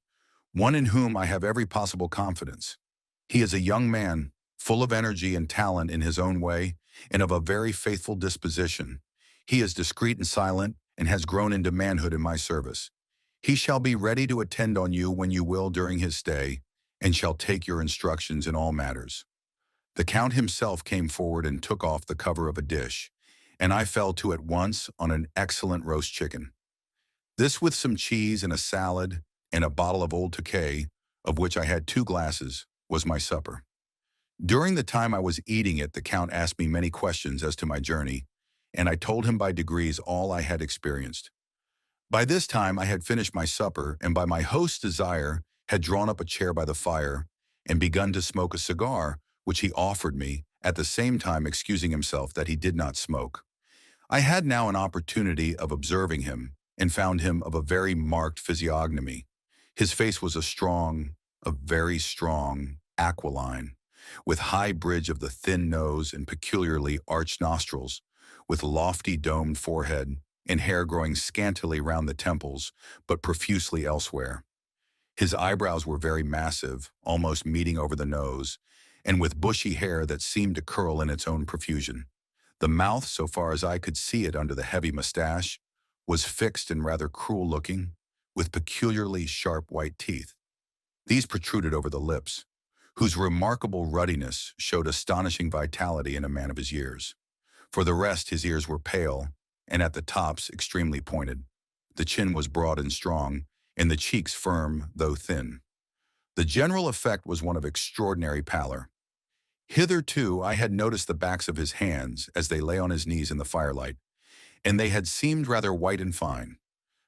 one in whom I have every possible confidence. He is a young man, full of energy and talent in his own way, and of a very faithful disposition. He is discreet and silent, and has grown into manhood in my service. He shall be ready to attend on you when you will during his stay, and shall take your instructions in all matters." The Count himself came forward and took off the cover of a dish, and I fell to at once on an excellent roast chicken. This, with some cheese and a salad, and a bottle of Old Tokay, of which I had 2 glasses, was my supper. During the time I was eating it, the Count asked me many questions as to my journey, and I told him by degrees all I had experienced. By this time I had finished my supper, and by my host's desire had drawn up a chair by the fire, and begun to smoke a cigar, which he offered me, at the same time excusing himself that he did not smoke. I had now an opportunity of observing him, and found him of a very marked physiognomy. His face was a very strong, aquiline, with high bridge of the thin nose and peculiarly arched nostrils, with lofty domed forehead, and hair growing scantily round the temples, but profusely elsewhere. His eyebrows were very massive, almost meeting over the nose, and with bushy hair that seemed to curl in its own profusion. The mouth, so far as I could see it under the heavy mustache, was fixed and rather cruel-looking, with peculiarly sharp white teeth. These protruded over the lips, whose remarkable ruddiness showed astonishing vitality in a man of his years. For the rest, his ears were pale, and at the tops extremely pointed. The chin was broad and strong, and the cheeks firm, though thin. The general effect was one of extraordinary pallor. Hitherto I had noticed the backs of his hands as they lay on his knees in the firelight, and they had seemed rather white and fine.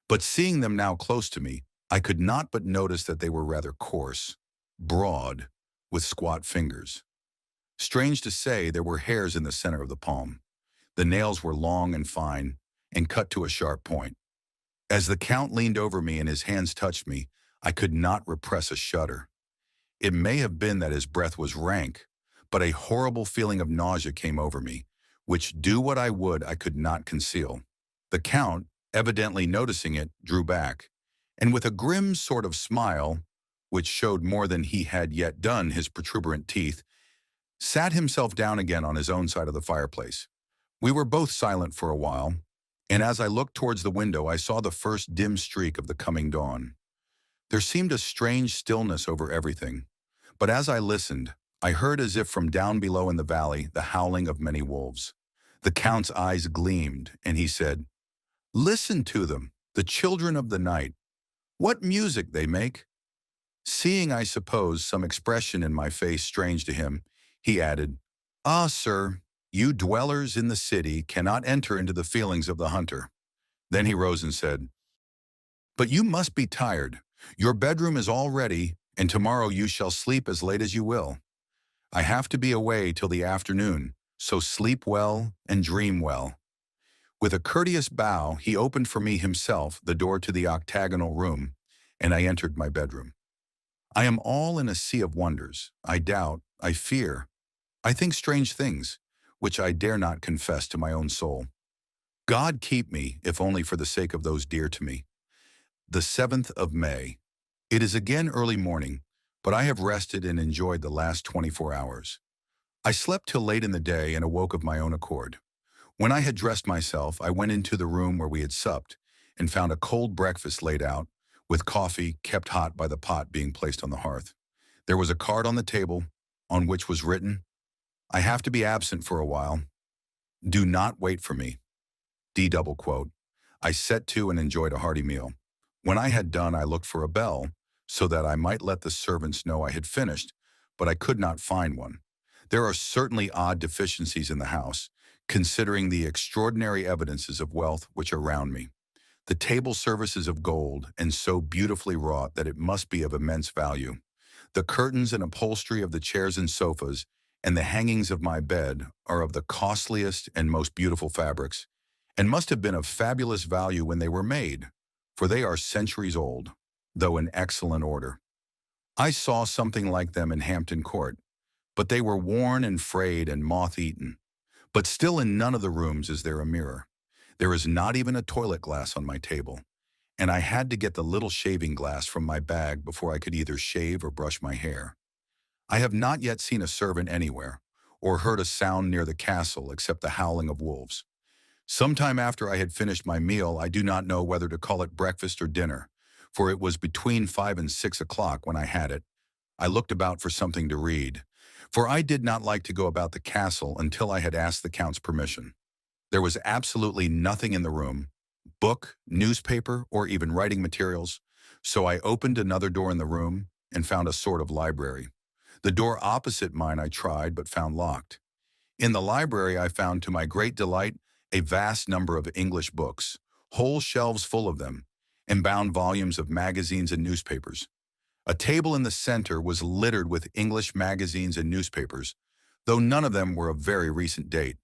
But seeing them now close to me, I could not but notice that they were rather coarse, broad, with squat fingers. Strange to say, there were hairs in the center of the palm. The nails were long and fine, and cut to a sharp point. As the Count leaned over me and his hands touched me, I could not repress a shudder. It may have been that his breath was rank, but a horrible feeling of nausea came over me, which, do what I would, I could not conceal. The Count, evidently noticing it, drew back, and with a grim sort of smile, which showed more than he had yet done his protuberant teeth, sat himself down again on his own side of the fireplace. We were both silent for a while, and as I looked towards the window, I saw the first dim streak of the coming dawn. There seemed a strange stillness over everything, but as I listened, I heard as if from down below in the valley the howling of many wolves. The Count's eyes gleamed, and he said, "Listen to them, the children of the night. What music they make!" Seeing, I suppose, some expression in my face strange to him, he added, "Ah, sir, you dwellers in the city cannot enter into the feelings of the hunter." Then he rose and said, "But you must be tired. Your bedroom is all ready, and tomorrow you shall sleep as late as you will. I have to be away till the afternoon, so sleep well and dream well." With a courteous bow, he opened for me himself the door to the octagonal room, and I entered my bedroom. I am all in a sea of wonders. I doubt, I fear, I think strange things, which I dare not confess to my own soul. God keep me, if only for the sake of those dear to me. The 7th of May. It is again early morning, but I have rested and enjoyed the last 24 hours. I slept till late in the day and awoke of my own accord. When I had dressed myself, I went into the room where we had supped and found a cold breakfast laid out, with coffee kept hot by the pot being placed on the hearth. There was a card on the table on which was written, "I have to be absent for a while. Do not wait for me." D double quote. I set to and enjoyed a hearty meal. When I had done, I looked for a bell so that I might let the servants know I had finished, but I could not find one. There are certainly odd deficiencies in the house, considering the extraordinary evidences of wealth which are round me. The table service is of gold and so beautifully wrought that it must be of immense value. The curtains and upholstery of the chairs and sofas and the hangings of my bed are of the costliest and most beautiful fabrics, and must have been of fabulous value when they were made, for they are centuries old, though in excellent order. I saw something like them in Hampton Court, but they were worn and frayed and moth-eaten. But still in none of the rooms is there a mirror. There is not even a toilet glass on my table, and I had to get the little shaving glass from my bag before I could either shave or brush my hair. I have not yet seen a servant anywhere, or heard a sound near the castle except the howling of wolves. Sometime after I had finished my meal, I do not know whether to call it breakfast or dinner, for it was between 5 and 6 o'clock when I had it. I looked about for something to read, for I did not like to go about the castle until I had asked the Count's permission. There was absolutely nothing in the room, book, newspaper, or even writing materials, so I opened another door in the room and found a sort of library. The door opposite mine I tried but found locked. In the library I found, to my great delight, a vast number of English books, whole shelves full of them, and bound volumes of magazines and newspapers. A table in the center was littered with English magazines and newspapers, though none of them were of very recent date.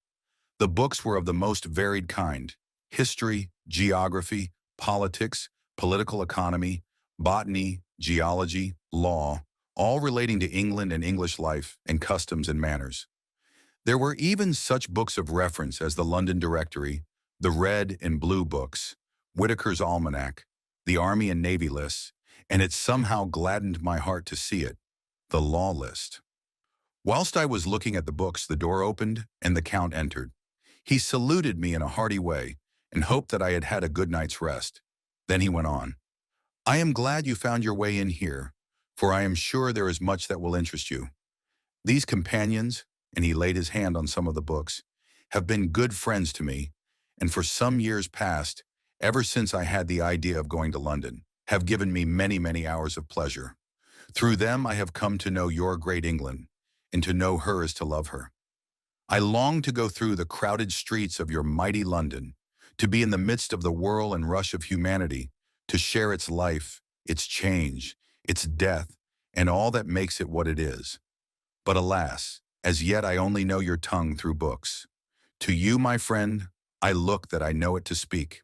The books were of the most varied kind: history, geography, politics, political economy, botany, geology, law, all relating to England and English life and customs and manners. There were even such books of reference as the London Directory, the Red and Blue books, Whitaker's Almanac, the Army and Navy lists, and it somehow gladdened my heart to see it, the Law List. Whilst I was looking at the books, the door opened and the Count entered. He saluted me in a hearty way and hoped that I had had a good night's rest. Then he went on, "I am glad you found your way in here, for I am sure there is much that will interest you. These companions," and he laid his hand on some of the books, "have been good friends to me, and for some years past, ever since I had the idea of going to London, have given me many, many hours of pleasure. Through them I have come to know your great England, and to know her is to love her. I long to go through the crowded streets of your mighty London, to be in the midst of the whirl and rush of humanity, to share its life, its change, its death, and all that makes it what it is. But alas, as yet I only know your tongue through books. To you, my friend, I look that I know it to speak.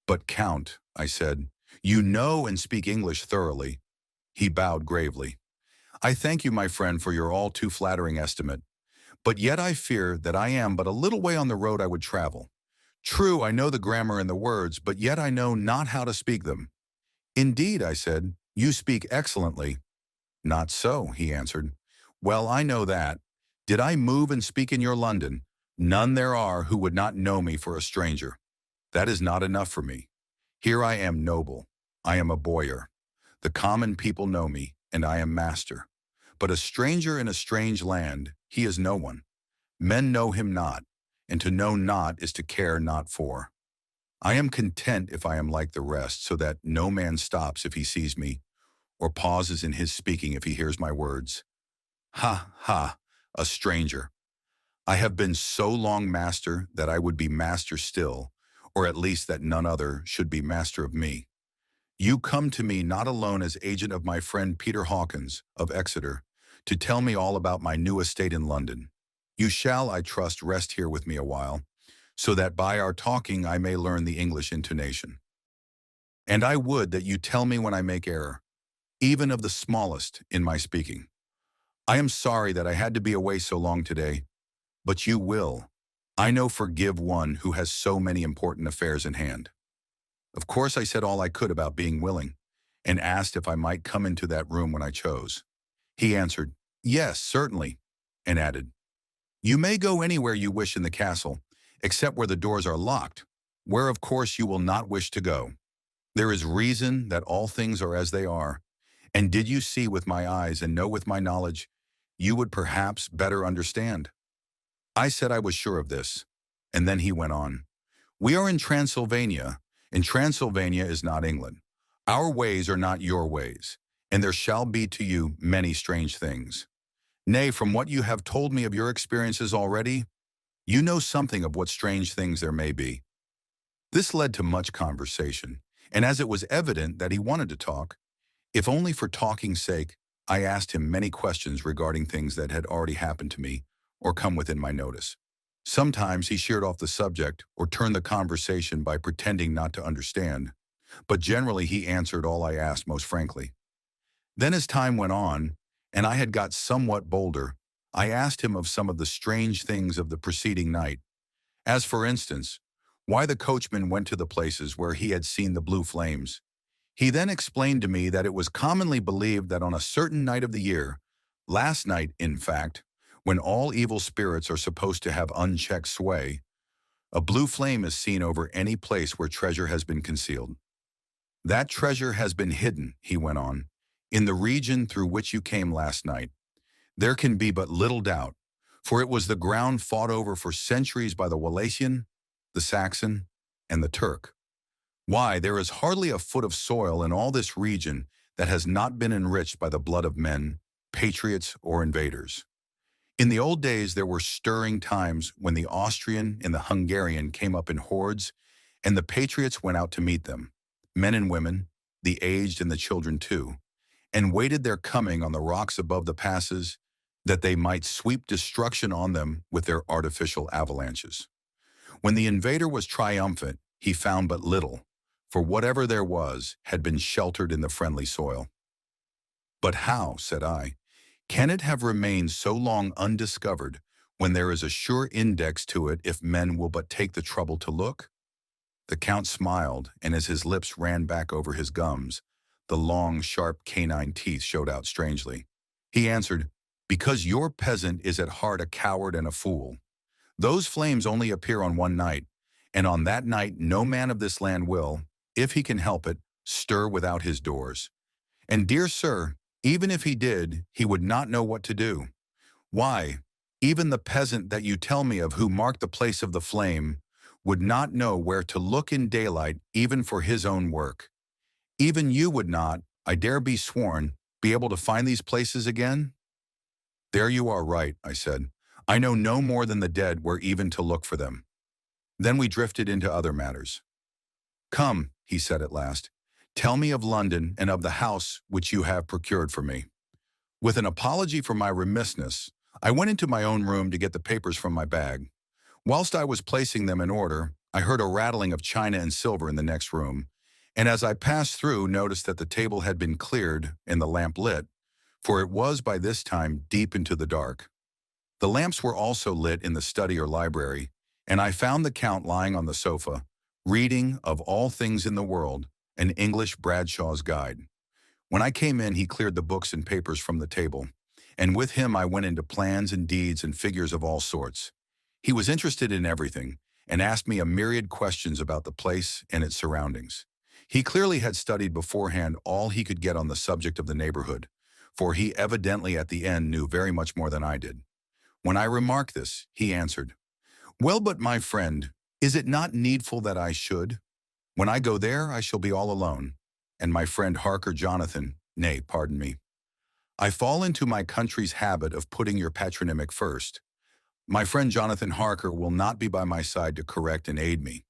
But Count, I said, you know and speak English thoroughly. He bowed gravely. I thank you, my friend, for your all too flattering estimate. But yet I fear that I am but a little way on the road I would travel. True, I know the grammar and the words, but yet I know not how to speak them. Indeed, I said, you speak excellently. Not so, he answered. Well, I know that. Did I move and speak in your London, none there are who would not know me for a stranger. That is not enough for me. Here I am noble. I am a boyar. The common people know me, and I am master. But a stranger in a strange land, he is no one. Men know him not, and to know not is to care not for. I am content if I am like the rest, so that no man stops if he sees me, or pauses in his speaking if he hears my words. Ha, ha, a stranger. I have been so long master that I would be master still, or at least that none other should be master of me. You come to me not alone as agent of my friend Peter Hawkins of Exeter, to tell me all about my new estate in London. You shall, I trust, rest here with me a while, so that by our talking I may learn the English intonation. And I would that you tell me when I make error, even of the smallest, in my speaking. I am sorry that I had to be away so long today, but you will, I know, forgive one who has so many important affairs in hand. Of course I said all I could about being willing, and asked if I might come into that room when I chose. He answered, yes, certainly, and added, you may go anywhere you wish in the castle, except where the doors are locked, where of course you will not wish to go. There is reason that all things are as they are, and did you see with my eyes and know with my knowledge, you would perhaps better understand. I said I was sure of this, and then he went on. We are in Transylvania, and Transylvania is not England. Our ways are not your ways, and there shall be to you many strange things. Nay, from what you have told me of your experiences already, you know something of what strange things there may be. This led to much conversation, and as it was evident that he wanted to talk, if only for talking's sake, I asked him many questions regarding things that had already happened to me or come within my notice. Sometimes he sheered off the subject or turned the conversation by pretending not to understand, but generally he answered all I asked most frankly. Then as time went on, and I had got somewhat bolder, I asked him of some of the strange things of the preceding night, as for instance, why the coachman went to the places where he had seen the blue flames. He then explained to me that it was commonly believed that on a certain night of the year, last night in fact, when all evil spirits are supposed to have unchecked sway, a blue flame is seen over any place where treasure has been concealed. That treasure has been hidden, he went on, in the region through which you came last night. There can be but little doubt, for it was the ground fought over for centuries by the Wallachian, the Saxon, and the Turk. Why, there is hardly a foot of soil in all this region that has not been enriched by the blood of men, patriots, or invaders. In the old days there were stirring times when the Austrian and the Hungarian came up in hordes, and the patriots went out to meet them, men and women, the aged and the children too, and waited their coming on the rocks above the passes, that they might sweep destruction on them with their artificial avalanches. When the invader was triumphant, he found but little, for whatever there was had been sheltered in the friendly soil. But how, said I, can it have remained so long undiscovered when there is a sure index to it if men will but take the trouble to look? The Count smiled, and as his lips ran back over his gums, the long, sharp canine teeth showed out strangely. He answered, because your peasant is at heart a coward and a fool. Those flames only appear on one night, and on that night no man of this land will, if he can help it, stir without his doors. And dear sir, even if he did, he would not know what to do. Why, even the peasant that you tell me of who marked the place of the flame would not know where to look in daylight even for his own work. Even you would not, I dare be sworn, Be able to find these places again? There you are right, I said. I know no more than the dead where even to look for them. Then we drifted into other matters. Come, he said at last, tell me of London and of the house which you have procured for me. With an apology for my remissness, I went into my own room to get the papers from my bag. Whilst I was placing them in order, I heard a rattling of china and silver in the next room, and as I passed through, noticed that the table had been cleared and the lamp lit, for it was by this time deep into the dark. The lamps were also lit in the study or library, and I found the Count lying on the sofa, reading, of all things in the world, an English Bradshaw's Guide. When I came in, he cleared the books and papers from the table, and with him I went into plans and deeds and figures of all sorts. He was interested in everything, and asked me a myriad questions about the place and its surroundings. He clearly had studied beforehand all he could get on the subject of the neighborhood, for he evidently at the end knew very much more than I did. When I remarked this, he answered, "Well, but my friend, is it not needful that I should? When I go there, I shall be all alone, and my friend Harker pardon me. I fall into my country's habit of putting your patronymic first. My friend Jonathan Harker will not be by my side to correct and aid me.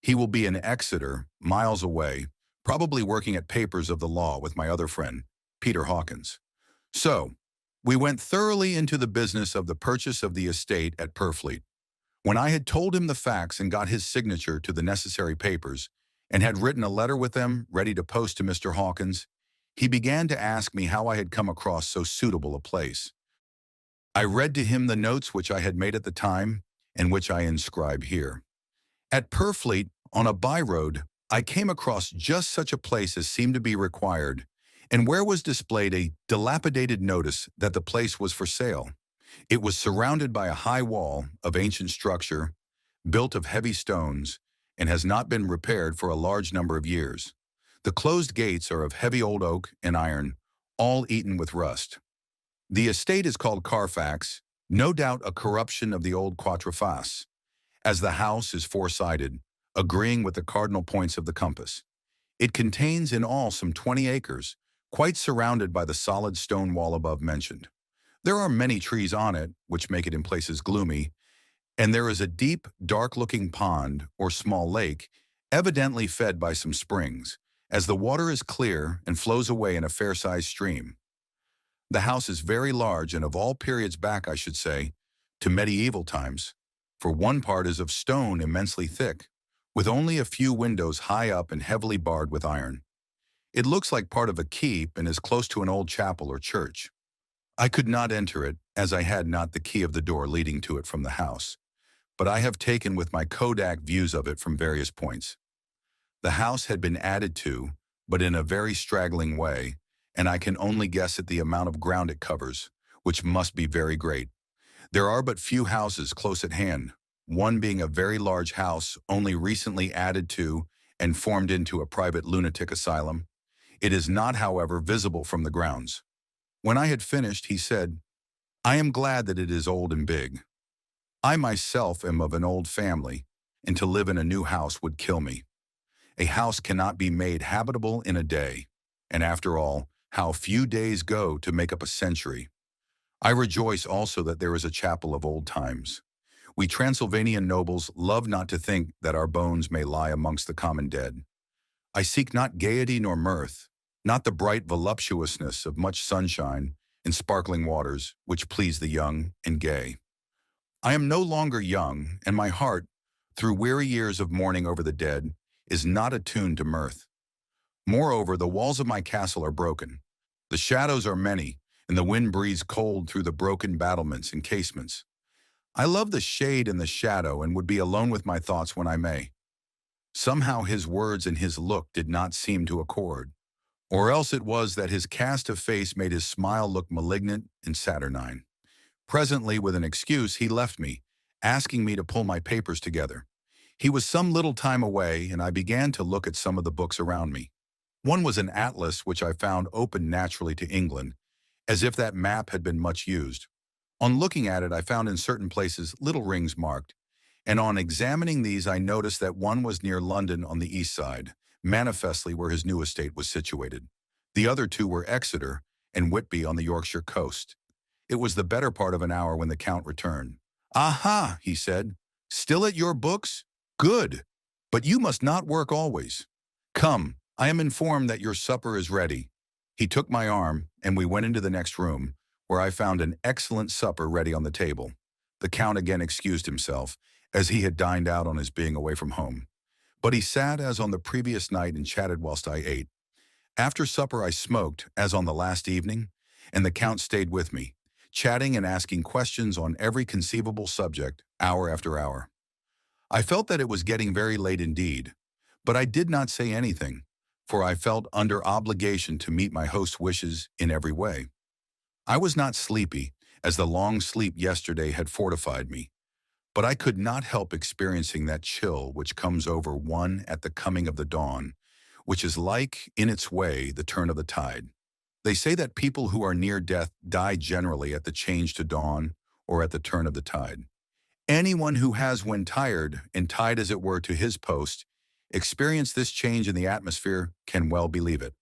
He will be in Exeter, miles away, probably working at papers of the law with my other friend, Peter Hawkins. So, we went thoroughly into the business of the purchase of the estate at Purfleet. When I had told him the facts and got his signature to the necessary papers, and had written a letter with them ready to post to Mr. Hawkins, he began to ask me how I had come across so suitable a place. I read to him the notes which I had made at the time, and which I inscribe here. At Purfleet, on a by-road, I came across just such a place as seemed to be required, and where was displayed a dilapidated notice that the place was for sale. It was surrounded by a high wall of ancient structure, built of heavy stones, and has not been repaired for a large number of years. The closed gates are of heavy old oak and iron, all eaten with rust. The estate is called Carfax, no doubt a corruption of the old Quatreface, as the house is four-sided, agreeing with the cardinal points of the compass. It contains in all some 20 acres, quite surrounded by the solid stone wall above mentioned. There are many trees on it, which make it in places gloomy, and there is a deep, dark-looking pond or small lake, evidently fed by some springs, as the water is clear and flows away in a fair-sized stream. The house is very large and of all periods back, I should say, to medieval times, for one part is of stone immensely thick, with only a few windows high up and heavily barred with iron. It looks like part of a keep and is close to an old chapel or church. I could not enter it, as I had not the key of the door leading to it from the house, but I have taken with my Kodak views of it from various points. The house had been added to, but in a very straggling way, and I can only guess at the amount of ground it covers, which must be very great. There are but few houses close at hand, one being a very large house only recently added to and formed into a private lunatic asylum. It is not, however, visible from the grounds. When I had finished, he said, "I am glad that it is old and big. I myself am of an old family, and to live in a new house would kill me. A house cannot be made habitable in a day, and after all, how few days go to make up a century. I rejoice also that there is a chapel of old times. We Transylvanian nobles love not to think that our bones may lie amongst the common dead. I seek not gaiety nor mirth, not the bright voluptuousness of much sunshine and sparkling waters, which please the young and gay. I am no longer young, and my heart, through weary years of mourning over the dead, is not attuned to mirth. Moreover, the walls of my castle are broken. The shadows are many, and the wind breathes cold through the broken battlements and casements. I love the shade and the shadow and would be alone with my thoughts when I may." Somehow his words and his look did not seem to accord, or else it was that his cast of face made his smile look malignant and saturnine. Presently, with an excuse, he left me, asking me to pull my papers together. He was some little time away, and I began to look at some of the books around me. One was an atlas which I found open naturally to England, as if that map had been much used. On looking at it, I found in certain places little rings marked, and on examining these I noticed that one was near London on the east side, manifestly where his new estate was situated. The other two were Exeter, and Whitby on the Yorkshire coast. It was the better part of an hour when the Count returned. "Aha," he said. "Still at your books? Good. But you must not work always. Come, I am informed that your supper is ready." He took my arm, and we went into the next room, where I found an excellent supper ready on the table. The Count again excused himself, as he had dined out on his being away from home. But he sat as on the previous night and chatted whilst I ate. After supper I smoked, as on the last evening, and the Count stayed with me, chatting and asking questions on every conceivable subject, hour after hour. I felt that it was getting very late indeed, but I did not say anything, for I felt under obligation to meet my host's wishes in every way. I was not sleepy, as the long sleep yesterday had fortified me, but I could not help experiencing that chill which comes over one at the coming of the dawn, which is like, in its way, the turn of the tide. They say that people who are near death die generally at the change to dawn or at the turn of the tide. Anyone who has, when tired, and tied as it were to his post, experienced this change in the atmosphere can well believe it.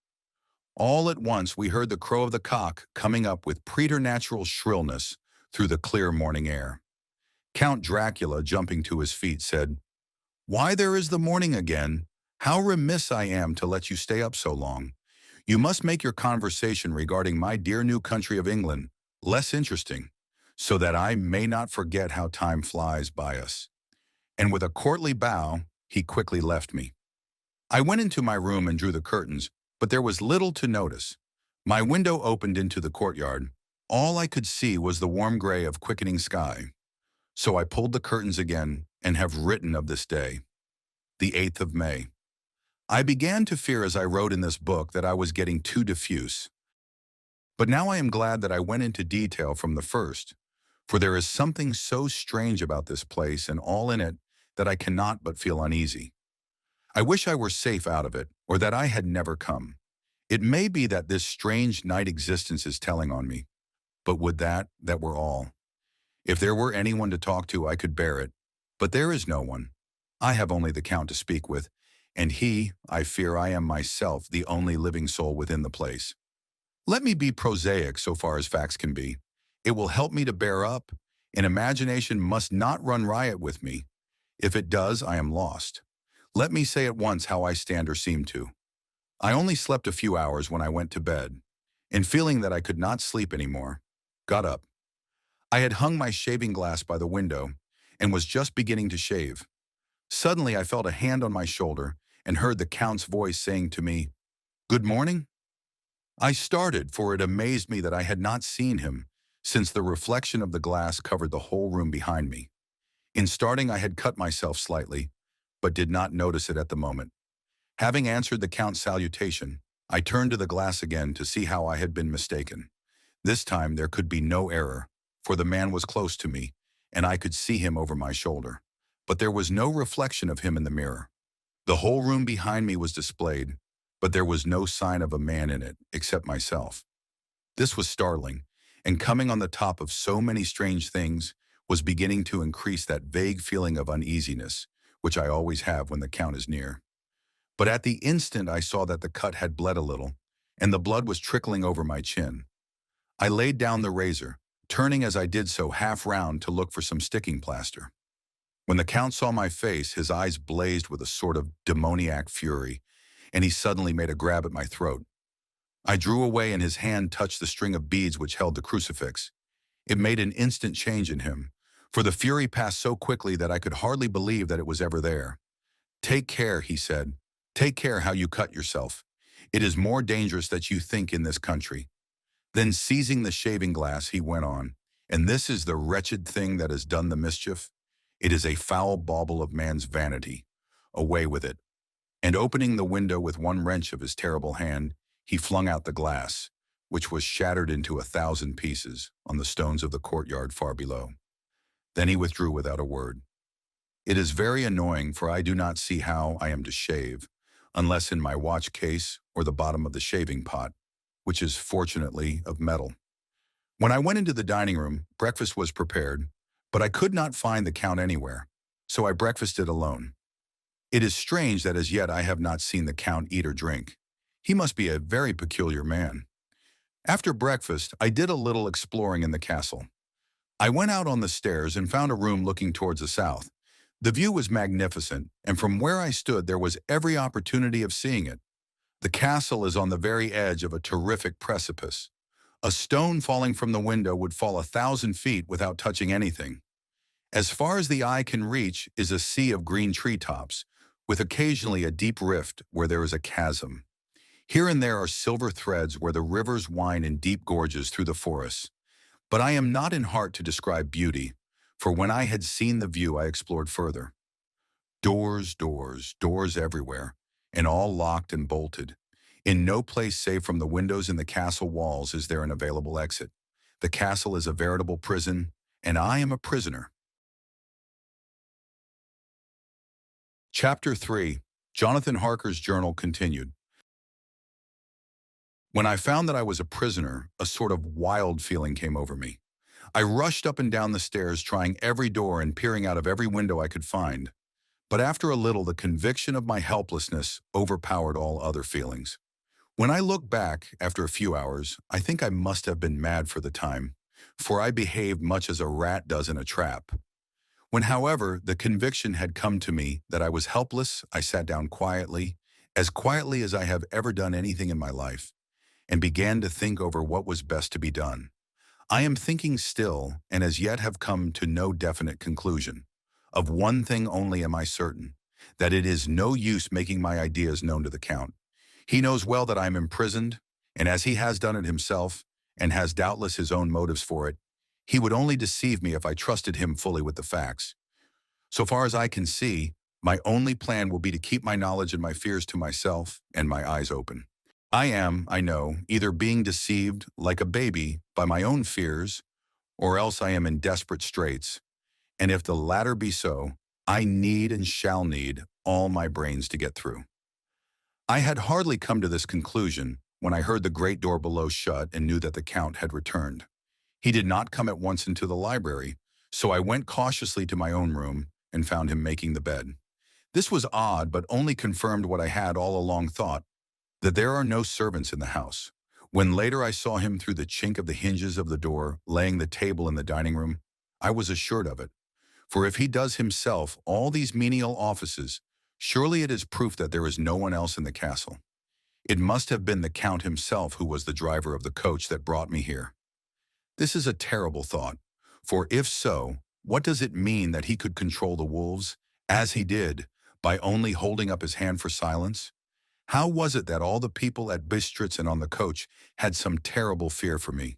All at once we heard the crow of the cock coming up with preternatural shrillness through the clear morning air. Count Dracula, jumping to his feet, said, "Why, there is the morning again. How remiss I am to let you stay up so long. You must make your conversation regarding my dear new country of England less interesting, so that I may not forget how time flies by us." And with a courtly bow, he quickly left me. I went into my room and drew the curtains, but there was little to notice. My window opened into the courtyard. All I could see was the warm gray of quickening sky. So I pulled the curtains again and have written of this day, the 8th of May. I began to fear as I wrote in this book that I was getting too diffuse. But now I am glad that I went into detail from the first, for there is something so strange about this place and all in it that I cannot but feel uneasy. I wish I were safe out of it, or that I had never come. It may be that this strange night existence is telling on me, but would that were all. If there were anyone to talk to, I could bear it, but there is no one. I have only the Count to speak with, and I fear I am myself the only living soul within the place. Let me be prosaic so far as facts can be. It will help me to bear up, and imagination must not run riot with me. If it does, I am lost. Let me say at once how I stand or seem to. I only slept a few hours when I went to bed, and feeling that I could not sleep any more, got up. I had hung my shaving glass by the window and was just beginning to shave. Suddenly I felt a hand on my shoulder and heard the Count's voice saying to me, "Good morning." I started, for it amazed me that I had not seen him, since the reflection of the glass covered the whole room behind me. In starting I had cut myself slightly, but did not notice it at the moment. Having answered the Count's salutation, I turned to the glass again to see how I had been mistaken. This time there could be no error, for the man was close to me, and I could see him over my shoulder. But there was no reflection of him in the mirror. The whole room behind me was displayed, but there was no sign of a man in it, except myself. This was startling, and coming on the top of so many strange things, was beginning to increase that vague feeling of uneasiness, which I always have when the Count is near. But at the instant I saw that the cut had bled a little, and the blood was trickling over my chin. I laid down the razor, turning as I did so half round to look for some sticking plaster. When the Count saw my face, his eyes blazed with a sort of demoniac fury, and he suddenly made a grab at my throat. I drew away, and his hand touched the string of beads which held the crucifix. It made an instant change in him, for the fury passed so quickly that I could hardly believe that it was ever there. "Take care," he said. "Take care how you cut yourself. It is more dangerous than you think in this country." Then seizing the shaving glass, he went on, "And this is the wretched thing that has done the mischief. It is a foul bauble of man's vanity. Away with it." And opening the window with one wrench of his terrible hand, he flung out the glass, which was shattered into 1,000 pieces on the stones of the courtyard far below. Then he withdrew without a word. It is very annoying, for I do not see how I am to shave, unless in my watch case or the bottom of the shaving pot, which is fortunately of metal. When I went into the dining room, breakfast was prepared, but I could not find the Count anywhere, so I breakfasted alone. It is strange that as yet I have not seen the Count eat or drink. He must be a very peculiar man. After breakfast, I did a little exploring in the castle. I went out on the stairs and found a room looking towards the south. The view was magnificent, and from where I stood there was every opportunity of seeing it. The castle is on the very edge of a terrific precipice. A stone falling from the window would fall 1,000 feet without touching anything. As far as the eye can reach is a sea of green treetops, with occasionally a deep rift where there is a chasm. Here and there are silver threads where the rivers wind in deep gorges through the forests. But I am not in heart to describe beauty, for when I had seen the view I explored further. Doors, doors, doors everywhere, and all locked and bolted. In no place save from the windows in the castle walls is there an available exit. The castle is a veritable prison, and I am a prisoner. Chapter 3. Jonathan Harker's journal continued. When I found that I was a prisoner, a sort of wild feeling came over me. I rushed up and down the stairs, trying every door and peering out of every window I could find. But after a little, the conviction of my helplessness overpowered all other feelings. When I look back, after a few hours, I think I must have been mad for the time, for I behaved much as a rat does in a trap. When, however, the conviction had come to me that I was helpless, I sat down quietly as I have ever done anything in my life, and began to think over what was best to be done. I am thinking still, and as yet have come to no definite conclusion. Of one thing only am I certain, that it is no use making my ideas known to the Count. He knows well that I am imprisoned, and as he has done it himself, and has doubtless his own motives for it, he would only deceive me if I trusted him fully with the facts. So far as I can see, my only plan will be to keep my knowledge and my fears to myself and my eyes open. I am, I know, either being deceived, like a baby, by my own fears, or else I am in desperate straits. And if the latter be so, I need and shall need all my brains to get through. I had hardly come to this conclusion when I heard the great door below shut and knew that the Count had returned. He did not come at once into the library, so I went cautiously to my own room and found him making the bed. This was odd, but only confirmed what I had all along thought, that there are no servants in the house. When later I saw him through the chink of the hinges of the door, laying the table in the dining room, I was assured of it. For if he does himself all these menial offices, surely it is proof that there is no one else in the castle. It must have been the Count himself who was the driver of the coach that brought me here. This is a terrible thought, for if so, what does it mean that he could control the wolves, as he did, by only holding up his hand for silence? How was it that all the people at Bistritz and on the coach had some terrible fear for me?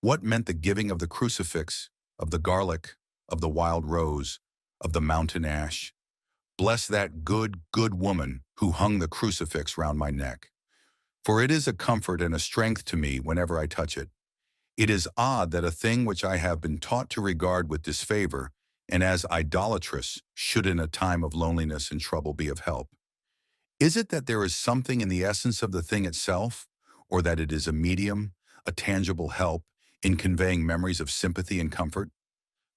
What meant the giving of the crucifix, of the garlic, of the wild rose, of the mountain ash? Bless that good, good woman who hung the crucifix round my neck. For it is a comfort and a strength to me whenever I touch it. It is odd that a thing which I have been taught to regard with disfavor and as idolatrous should in a time of loneliness and trouble be of help. Is it that there is something in the essence of the thing itself, or that it is a medium, a tangible help, in conveying memories of sympathy and comfort?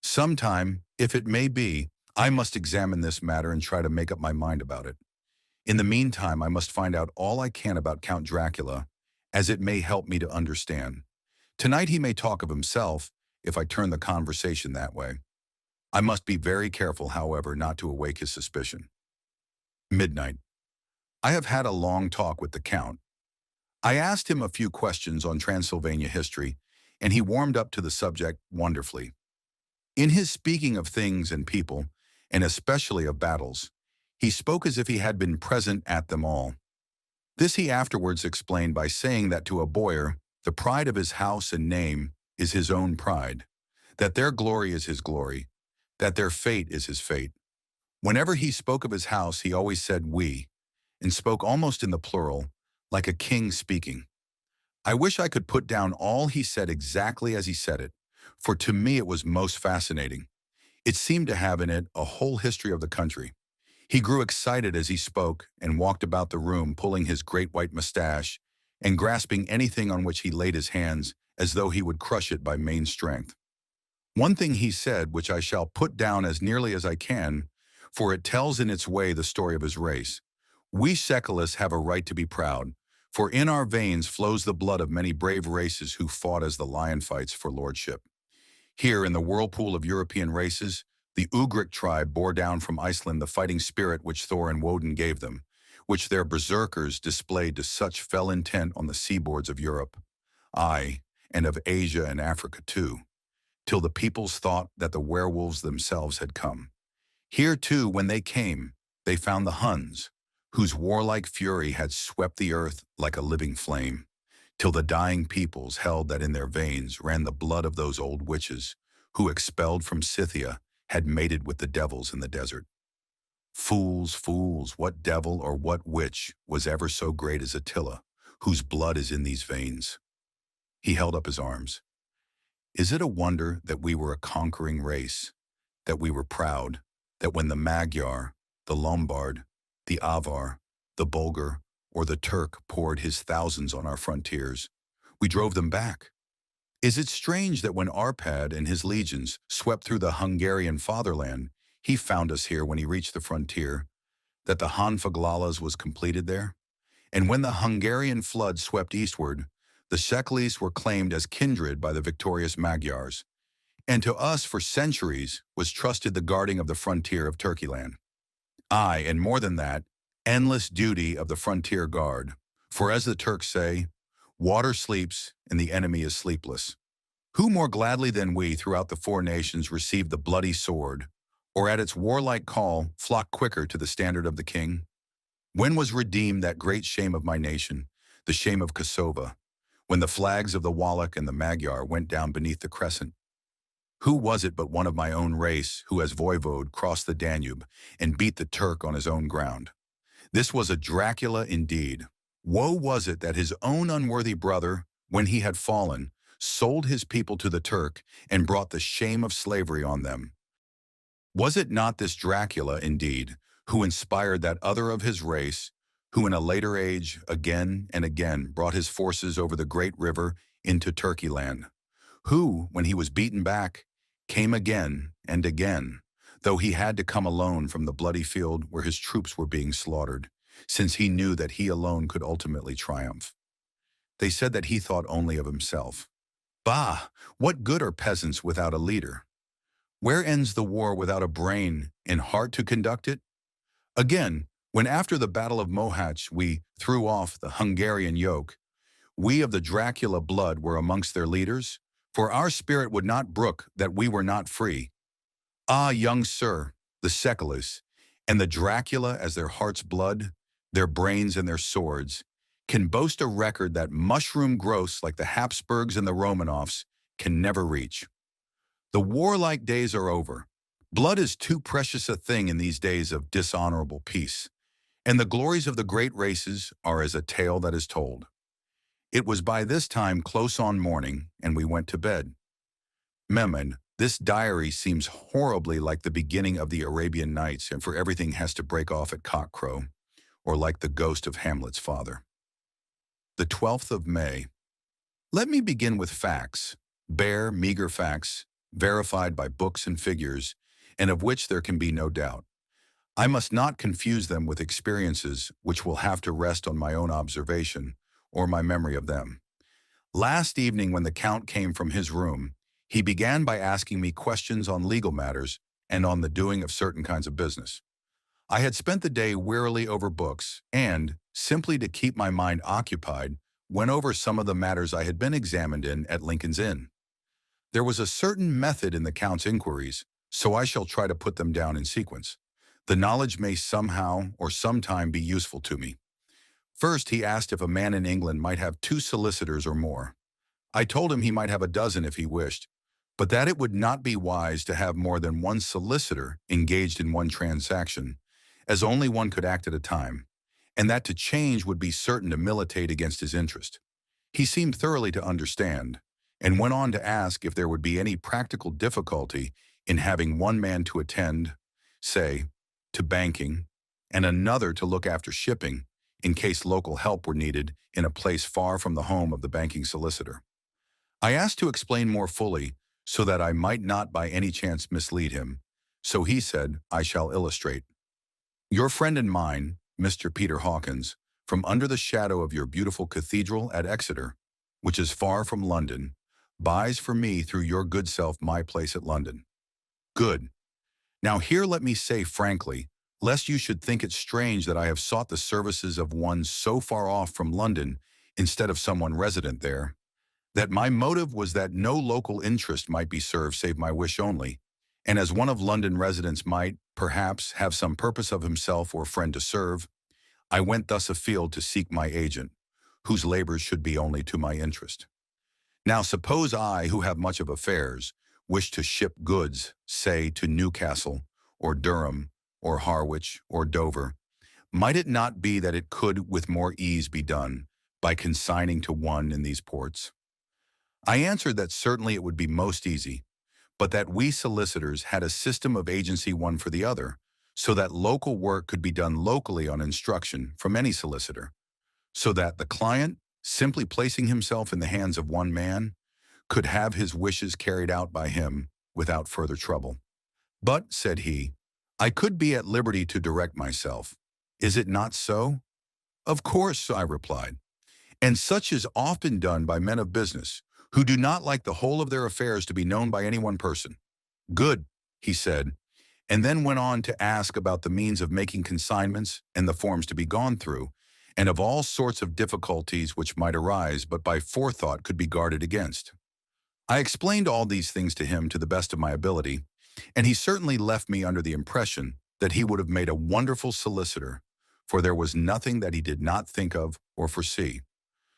Sometime, if it may be, I must examine this matter and try to make up my mind about it. In the meantime, I must find out all I can about Count Dracula, as it may help me to understand. Tonight he may talk of himself, if I turn the conversation that way. I must be very careful, however, not to awake his suspicion. Midnight. I have had a long talk with the Count. I asked him a few questions on Transylvania history, and he warmed up to the subject wonderfully. In his speaking of things and people, and especially of battles, he spoke as if he had been present at them all. This he afterwards explained by saying that to a boyar, the pride of his house and name is his own pride, that their glory is his glory, that their fate is his fate. Whenever he spoke of his house, he always said we, and spoke almost in the plural, like a king speaking. I wish I could put down all he said exactly as he said it, for to me it was most fascinating. It seemed to have in it a whole history of the country. He grew excited as he spoke and walked about the room pulling his great white mustache and grasping anything on which he laid his hands as though he would crush it by main strength. One thing he said, which I shall put down as nearly as I can, for it tells in its way the story of his race. We Seculists have a right to be proud, For in our veins flows the blood of many brave races who fought as the lion fights for lordship. Here, in the whirlpool of European races, the Ugric tribe bore down from Iceland the fighting spirit which Thor and Woden gave them, which their berserkers displayed to such fell intent on the seaboards of Europe, aye, and of Asia and Africa too, till the peoples thought that the werewolves themselves had come. Here too, when they came, they found the Huns, whose warlike fury had swept the earth like a living flame, till the dying peoples held that in their veins ran the blood of those old witches, who expelled from Scythia had mated with the devils in the desert. Fools, fools, what devil or what witch was ever so great as Attila, whose blood is in these veins? He held up his arms. Is it a wonder that we were a conquering race, that we were proud, that when the Magyar, the Lombard, the Avar, the Bulgar, or the Turk poured his thousands on our frontiers, we drove them back? Is it strange that when Arpad and his legions swept through the Hungarian fatherland, he found us here when he reached the frontier, that the Hanfaglalas was completed there? And when the Hungarian flood swept eastward, the Szeklis were claimed as kindred by the victorious Magyars, and to us for centuries was trusted the guarding of the frontier of Turkeyland. Aye, and more than that, endless duty of the frontier guard, for as the Turks say, water sleeps and the enemy is sleepless. Who more gladly than we throughout the four nations received the bloody sword, or at its warlike call flocked quicker to the standard of the king? When was redeemed that great shame of my nation, the shame of Kosovo, when the flags of the Wallach and the Magyar went down beneath the crescent? Who was it but one of my own race who as voivode crossed the Danube and beat the Turk on his own ground? This was a Dracula indeed. Woe was it that his own unworthy brother, when he had fallen, sold his people to the Turk and brought the shame of slavery on them. Was it not this Dracula, indeed, who inspired that other of his race, who in a later age again and again brought his forces over the great river into Turkeyland, who, when he was beaten back, came again and again, though he had to come alone from the bloody field where his troops were being slaughtered, since he knew that he alone could ultimately triumph? They said that he thought only of himself. Bah! What good are peasants without a leader? Where ends the war without a brain and heart to conduct it? Again, when after the Battle of Mohacs we threw off the Hungarian yoke, we of the Dracula blood were amongst their leaders, for our spirit would not brook that we were not free. Ah, young sir, the Szeklis, and the Dracula as their heart's blood, their brains and their swords, can boast a record that mushroom growths like the Habsburgs and the Romanovs can never reach. The warlike days are over. Blood is too precious a thing in these days of dishonorable peace, and the glories of the great races are as a tale that is told. It was by this time close on morning, and we went to bed. Mehmed, this diary seems horribly like the beginning of the Arabian Nights, and for everything has to break off at cockcrow, or like the ghost of Hamlet's father. The 12th of May. Let me begin with facts, bare, meager facts, verified by books and figures, and of which there can be no doubt. I must not confuse them with experiences which will have to rest on my own observation or my memory of them. Last evening when the Count came from his room, he began by asking me questions on legal matters and on the doing of certain kinds of business. I had spent the day wearily over books and, simply to keep my mind occupied, went over some of the matters I had been examined in at Lincoln's Inn. There was a certain method in the Count's inquiries, so I shall try to put them down in sequence. The knowledge may somehow or sometime be useful to me. First, he asked if a man in England might have 2 solicitors or more. I told him he might have a dozen if he wished, but that it would not be wise to have more than 1 solicitor engaged in one transaction, as only one could act at a time, and that to change would be certain to militate against his interest. He seemed thoroughly to understand, and went on to ask if there would be any practical difficulty in having one man to attend, say, to banking, and another to look after shipping, in case local help were needed in a place far from the home of the banking solicitor. I asked to explain more fully, so that I might not by any chance mislead him, so he said, I shall illustrate. Your friend and mine, Mr. Peter Hawkins, from under the shadow of your beautiful cathedral at Exeter, which is far from London, buys for me through your good self my place at London. Good. Now here let me say frankly, lest you should think it strange that I have sought the services of one so far off from London instead of someone resident there, that my motive was that no local interest might be served save my wish only, and as one of London residents might, perhaps, have some purpose of himself or friend to serve, I went thus afield to seek my agent, whose labors should be only to my interest. Now suppose I, who have much of affairs, wish to ship goods, say, to Newcastle, or Durham, or Harwich, or Dover, might it not be that it could with more ease be done by consigning to one in these ports? I answered that certainly it would be most easy, but that we solicitors had a system of agency one for the other, so that local work could be done locally on instruction from any solicitor, so that the client, simply placing himself in the hands of one man, could have his wishes carried out by him without further trouble. But, said he, I could be at liberty to direct myself. Is it not so? Of course, I replied, and such is often done by men of business, who do not like the whole of their affairs to be known by any one person. Good, he said, and then went on to ask about the means of making consignments and the forms to be gone through, and of all sorts of difficulties which might arise but by forethought could be guarded against. I explained all these things to him to the best of my ability, and he certainly left me under the impression that he would have made a wonderful solicitor, for there was nothing that he did not think of or foresee.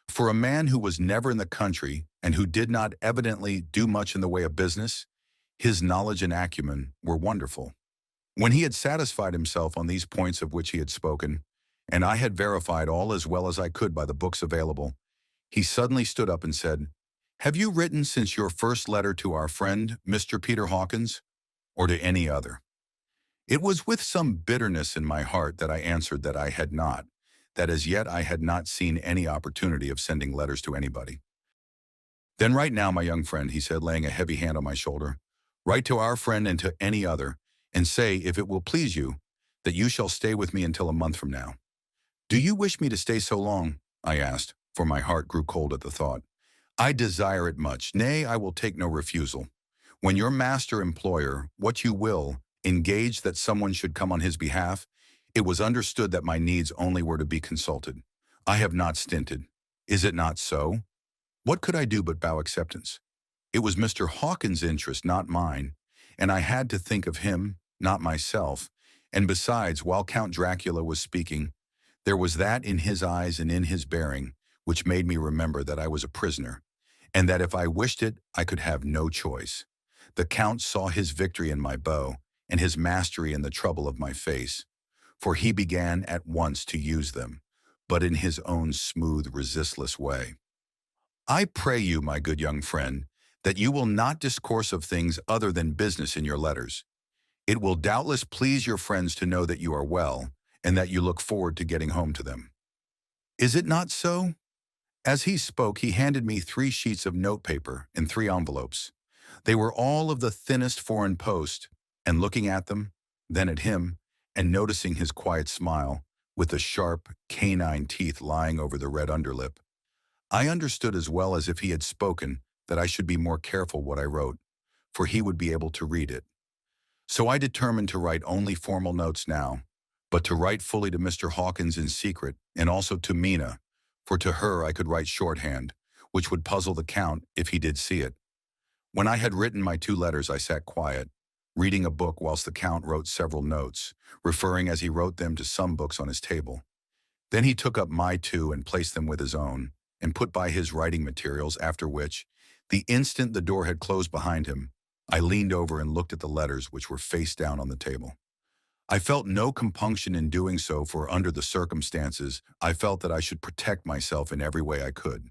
For a man who was never in the country and who did not evidently do much in the way of business, his knowledge and acumen were wonderful. When he had satisfied himself on these points of which he had spoken, and I had verified all as well as I could by the books available, he suddenly stood up and said, Have you written since your first letter to our friend, Mr. Peter Hawkins, or to any other? It was with some bitterness in my heart that I answered that I had not, that as yet I had not seen any opportunity of sending letters to anybody. Then write now, my young friend, he said, laying a heavy hand on my shoulder. Write to our friend and to any other, and say, if it will please you, that you shall stay with me until a month from now. Do you wish me to stay so long? I asked, for my heart grew cold at the thought. I desire it much. Nay, I will take no refusal. When your master-employer, what you will, engaged that someone should come on his behalf, it was understood that my needs only were to be consulted. I have not stinted. Is it not so? What could I do but bow acceptance? It was Mr. Hawkins' interest, not mine, and I had to think of him, not myself, and besides, while Count Dracula was speaking, there was that in his eyes and in his bearing which made me remember that I was a prisoner, and that if I wished it, I could have no choice. The Count saw his victory in my bow, and his mastery in the trouble of my face, for he began at once to use them, but in his own smooth, resistless way. I pray you, my good young friend, that you will not discourse of things other than business in your letters. It will doubtless please your friends to know that you are well, and that you look forward to getting home to them. Is it not so? As he spoke, he handed me 3 sheets of notepaper in 3 envelopes. They were all of the thinnest foreign post, and looking at them, then at him, and noticing his quiet smile, with the sharp, canine teeth lying over the red underlip, I understood as well as if he had spoken that I should be more careful what I wrote, for he would be able to read it. So I determined to write only formal notes now, but to write fully to Mr. Hawkins in secret, and also to Mina, for to her I could write shorthand, which would puzzle the Count if he did see it. When I had written my 2 letters, I sat quiet, reading a book whilst the Count wrote several notes, referring as he wrote them to some books on his table. Then he took up my 2 and placed them with his own, and put by his writing materials, after which, the instant the door had closed behind him, I leaned over and looked at the letters which were face down on the table. I felt no compunction in doing so, for under the circumstances, I felt that I should protect myself in every way I could.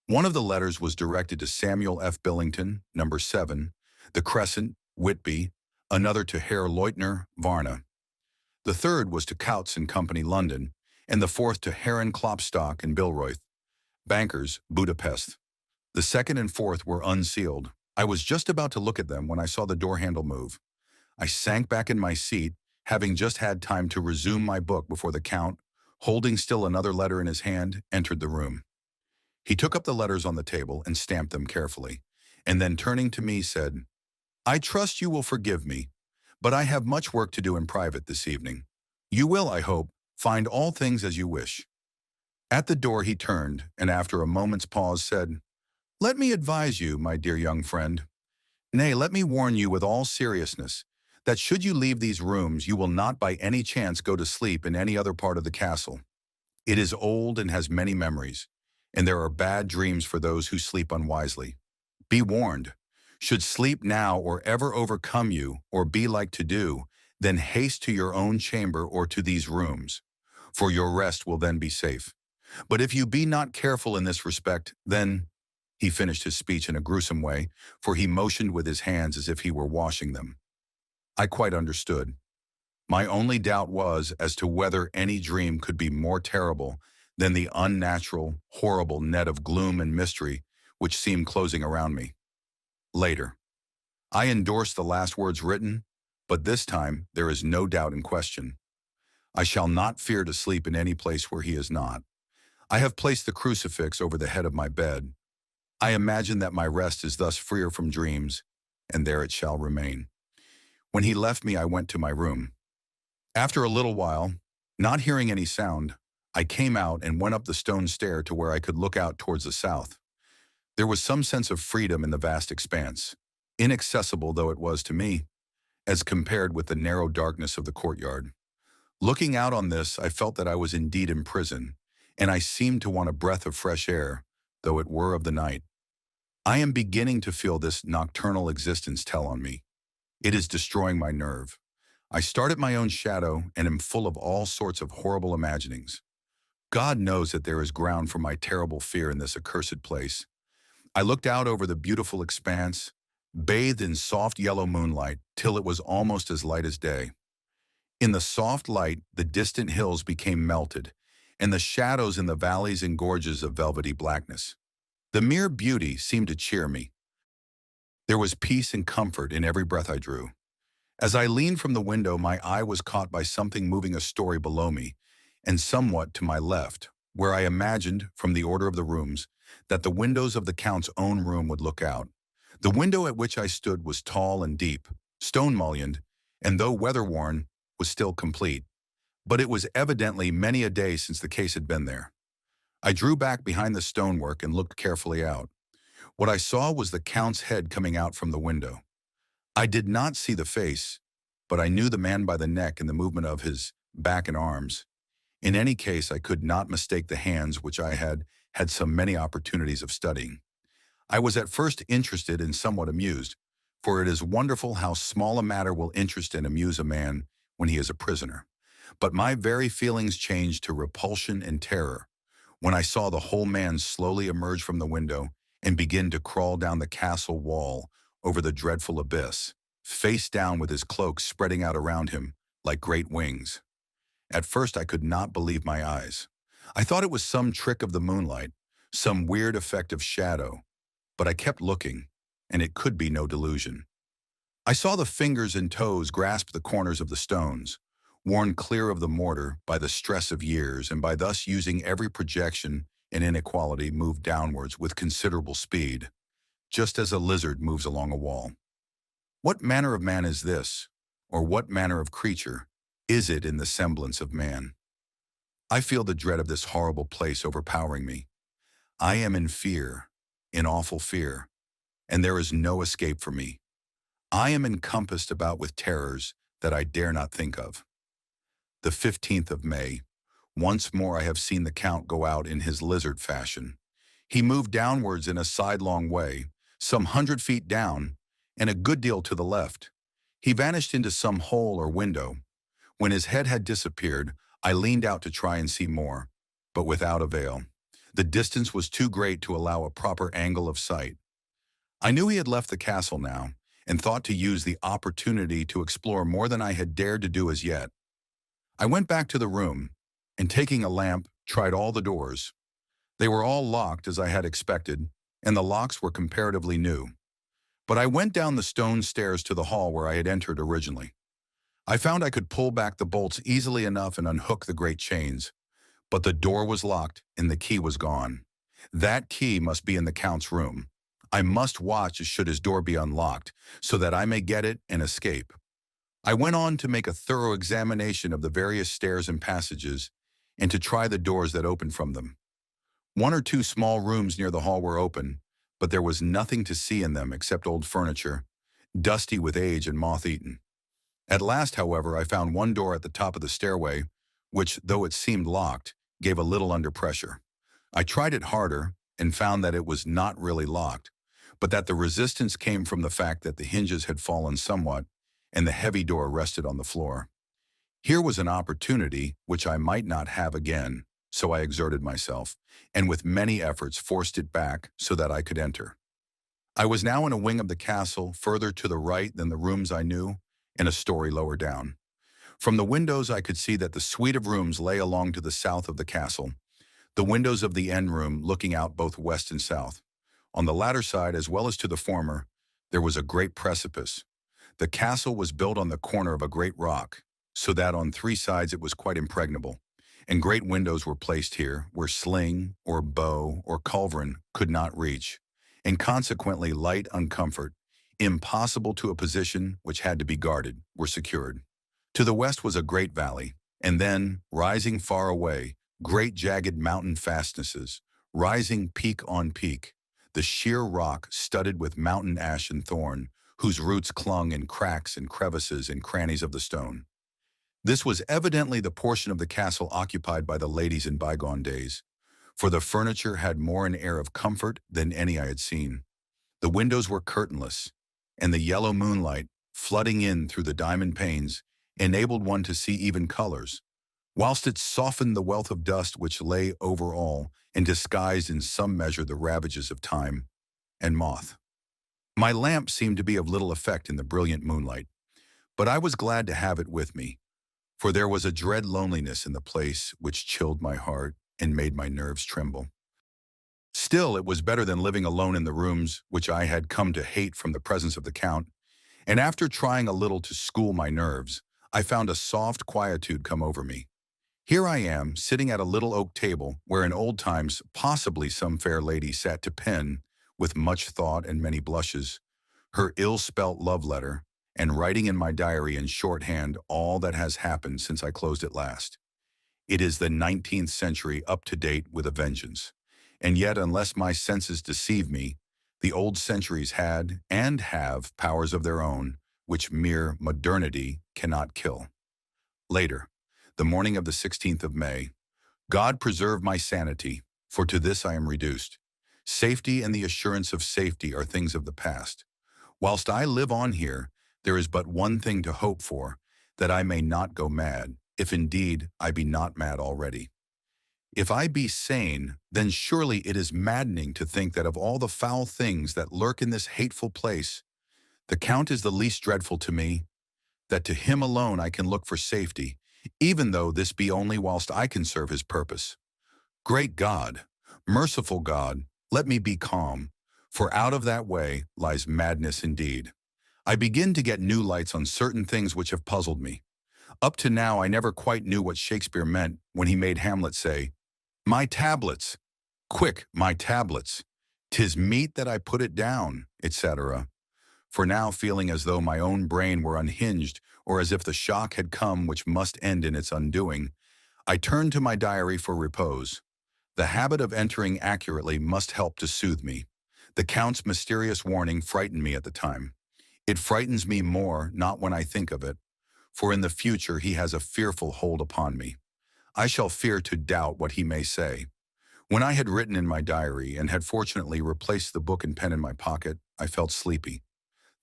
One of the letters was directed to Samuel F. Billington, number 7, The Crescent, Whitby, another to Herr Leutner, Varna. The third was to Coutts and Company, London, and the fourth to Herren Klopstock and Bilroyth, bankers, Budapest. The second and fourth were unsealed. I was just about to look at them when I saw the door handle move. I sank back in my seat, having just had time to resume my book before the Count, holding still another letter in his hand, entered the room. He took up the letters on the table and stamped them carefully, and then turning to me said, "I trust you will forgive me, but I have much work to do in private this evening. You will, I hope, find all things as you wish." At the door he turned, and after a moment's pause said, "Let me advise you, my dear young friend, nay, let me warn you with all seriousness, that should you leave these rooms, you will not by any chance go to sleep in any other part of the castle. It is old and has many memories, and there are bad dreams for those who sleep unwisely. Be warned. Should sleep now or ever overcome you, or be like to do, then haste to your own chamber or to these rooms, for your rest will then be safe. But if you be not careful in this respect, then—" He finished his speech in a gruesome way, for he motioned with his hands as if he were washing them. I quite understood. My only doubt was as to whether any dream could be more terrible than the unnatural, horrible net of gloom and mystery which seemed closing around me. Later. I endorsed the last words written, but this time there is no doubt in question. I shall not fear to sleep in any place where he is not. I have placed the crucifix over the head of my bed. I imagine that my rest is thus freer from dreams, and there it shall remain. When he left me, I went to my room. After a little while, not hearing any sound, I came out and went up the stone stair to where I could look out towards the south. There was some sense of freedom in the vast expanse, inaccessible though it was to me, as compared with the narrow darkness of the courtyard. Looking out on this, I felt that I was indeed in prison, and I seemed to want a breath of fresh air, though it were of the night. I am beginning to feel this nocturnal existence tell on me. It is destroying my nerve. I start at my own shadow and am full of all sorts of horrible imaginings. God knows that there is ground for my terrible fear in this accursed place. I looked out over the beautiful expanse, bathed in soft yellow moonlight, till it was almost as light as day. In the soft light, the distant hills became melted, and the shadows in the valleys and gorges of velvety blackness. The mere beauty seemed to cheer me. There was peace and comfort in every breath I drew. As I leaned from the window, my eye was caught by something moving a story below me, and somewhat to my left, where I imagined, from the order of the rooms, that the windows of the Count's own room would look out. The window at which I stood was tall and deep, stone-mullioned, and though weather-worn, was still complete. But it was evidently many a day since the case had been there. I drew back behind the stonework and looked carefully out. What I saw was the Count's head coming out from the window. I did not see the face, but I knew the man by the neck and the movement of his back and arms. In any case, I could not mistake the hands which I had had so many opportunities of studying. I was at first interested and somewhat amused, for it is wonderful how small a matter will interest and amuse a man when he is a prisoner. But my very feelings changed to repulsion and terror when I saw the whole man slowly emerge from the window and begin to crawl down the castle wall over the dreadful abyss, face down with his cloak spreading out around him like great wings. At first I could not believe my eyes. I thought it was some trick of the moonlight, some weird effect of shadow, but I kept looking, and it could be no delusion. I saw the fingers and toes grasp the corners of the stones, worn clear of the mortar by the stress of years, and by thus using every projection and inequality move downwards with considerable speed, just as a lizard moves along a wall. What manner of man is this, or what manner of creature is it in the semblance of man? I feel the dread of this horrible place overpowering me. I am in fear, in awful fear, and there is no escape for me. I am encompassed about with terrors that I dare not think of. The 15th of May. Once more I have seen the Count go out in his lizard fashion. He moved downwards in a sidelong way, some 100 feet down, and a good deal to the left. He vanished into some hole or window. When his head had disappeared, I leaned out to try and see more, but without avail. The distance was too great to allow a proper angle of sight. I knew he had left the castle now, and thought to use the opportunity to explore more than I had dared to do as yet. I went back to the room, and taking a lamp, tried all the doors. They were all locked as I had expected, and the locks were comparatively new. But I went down the stone stairs to the hall where I had entered originally. I found I could pull back the bolts easily enough and unhook the great chains, But the door was locked and the key was gone. That key must be in the Count's room. I must watch should his door be unlocked, so that I may get it and escape. I went on to make a thorough examination of the various stairs and passages, and to try the doors that opened from them. One or two small rooms near the hall were open, but there was nothing to see in them except old furniture, dusty with age and moth-eaten. At last, however, I found one door at the top of the stairway, which, though it seemed locked, gave a little under pressure. I tried it harder and found that it was not really locked, but that the resistance came from the fact that the hinges had fallen somewhat and the heavy door rested on the floor. Here was an opportunity which I might not have again, so I exerted myself, and with many efforts forced it back so that I could enter. I was now in a wing of the castle, further to the right than the rooms I knew, and a story lower down. From the windows I could see that the suite of rooms lay along to the south of the castle, the windows of the end room looking out both west and south. On the latter side, as well as to the former, there was a great precipice. The castle was built on the corner of a great rock, so that on three sides it was quite impregnable, and great windows were placed here where sling or bow or culverin could not reach, and consequently light and comfort, impossible to a position which had to be guarded, were secured. To the west was a great valley, and then, rising far away, great jagged mountain fastnesses, rising peak on peak, the sheer rock studded with mountain ash and thorn, whose roots clung in cracks and crevices and crannies of the stone. This was evidently the portion of the castle occupied by the ladies in bygone days, for the furniture had more an air of comfort than any I had seen. The windows were curtainless, and the yellow moonlight, flooding in through the diamond panes, enabled one to see even colors, whilst it softened the wealth of dust which lay over all and disguised in some measure the ravages of time and moth. My lamp seemed to be of little effect in the brilliant moonlight, but I was glad to have it with me, for there was a dread loneliness in the place which chilled my heart and made my nerves tremble. Still, it was better than living alone in the rooms which I had come to hate from the presence of the Count, and after trying a little to school my nerves, I found a soft quietude come over me. Here I am, sitting at a little oak table where in old times possibly some fair lady sat to pen, with much thought and many blushes, her ill-spelt love letter, and writing in my diary in shorthand all that has happened since I closed it last. It is the 19th century up to date with a vengeance, and yet unless my senses deceive me, the old centuries had and have powers of their own which mere modernity cannot kill. Later, the morning of the 16th of May, God preserve my sanity, for to this I am reduced. Safety and the assurance of safety are things of the past. Whilst I live on here, there is but one thing to hope for, that I may not go mad, if indeed I be not mad already. If I be sane, then surely it is maddening to think that of all the foul things that lurk in this hateful place, the Count is the least dreadful to me, that to him alone I can look for safety, even though this be only whilst I can serve his purpose. Great God, merciful God, let me be calm, for out of that way lies madness indeed. I begin to get new lights on certain things which have puzzled me. Up to now I never quite knew what Shakespeare meant when he made Hamlet say, "My tablets, quick, my tablets, 'tis meet that I put it down," etc. For now, feeling as though my own brain were unhinged, or as if the shock had come which must end in its undoing, I turned to my diary for repose. The habit of entering accurately must help to soothe me. The Count's mysterious warning frightened me at the time. It frightens me more not when I think of it, for in the future he has a fearful hold upon me. I shall fear to doubt what he may say. When I had written in my diary and had fortunately replaced the book and pen in my pocket, I felt sleepy.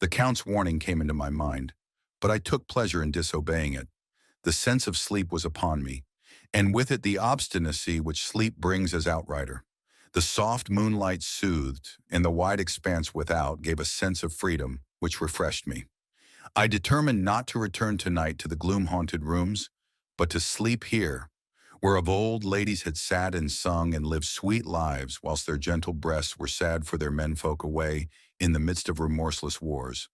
The Count's warning came into my mind, but I took pleasure in disobeying it. The sense of sleep was upon me, and with it the obstinacy which sleep brings as outrider. The soft moonlight soothed, and the wide expanse without gave a sense of freedom which refreshed me. I determined not to return tonight to the gloom-haunted rooms, but to sleep here, where of old ladies had sat and sung and lived sweet lives whilst their gentle breasts were sad for their menfolk away in the midst of remorseless wars.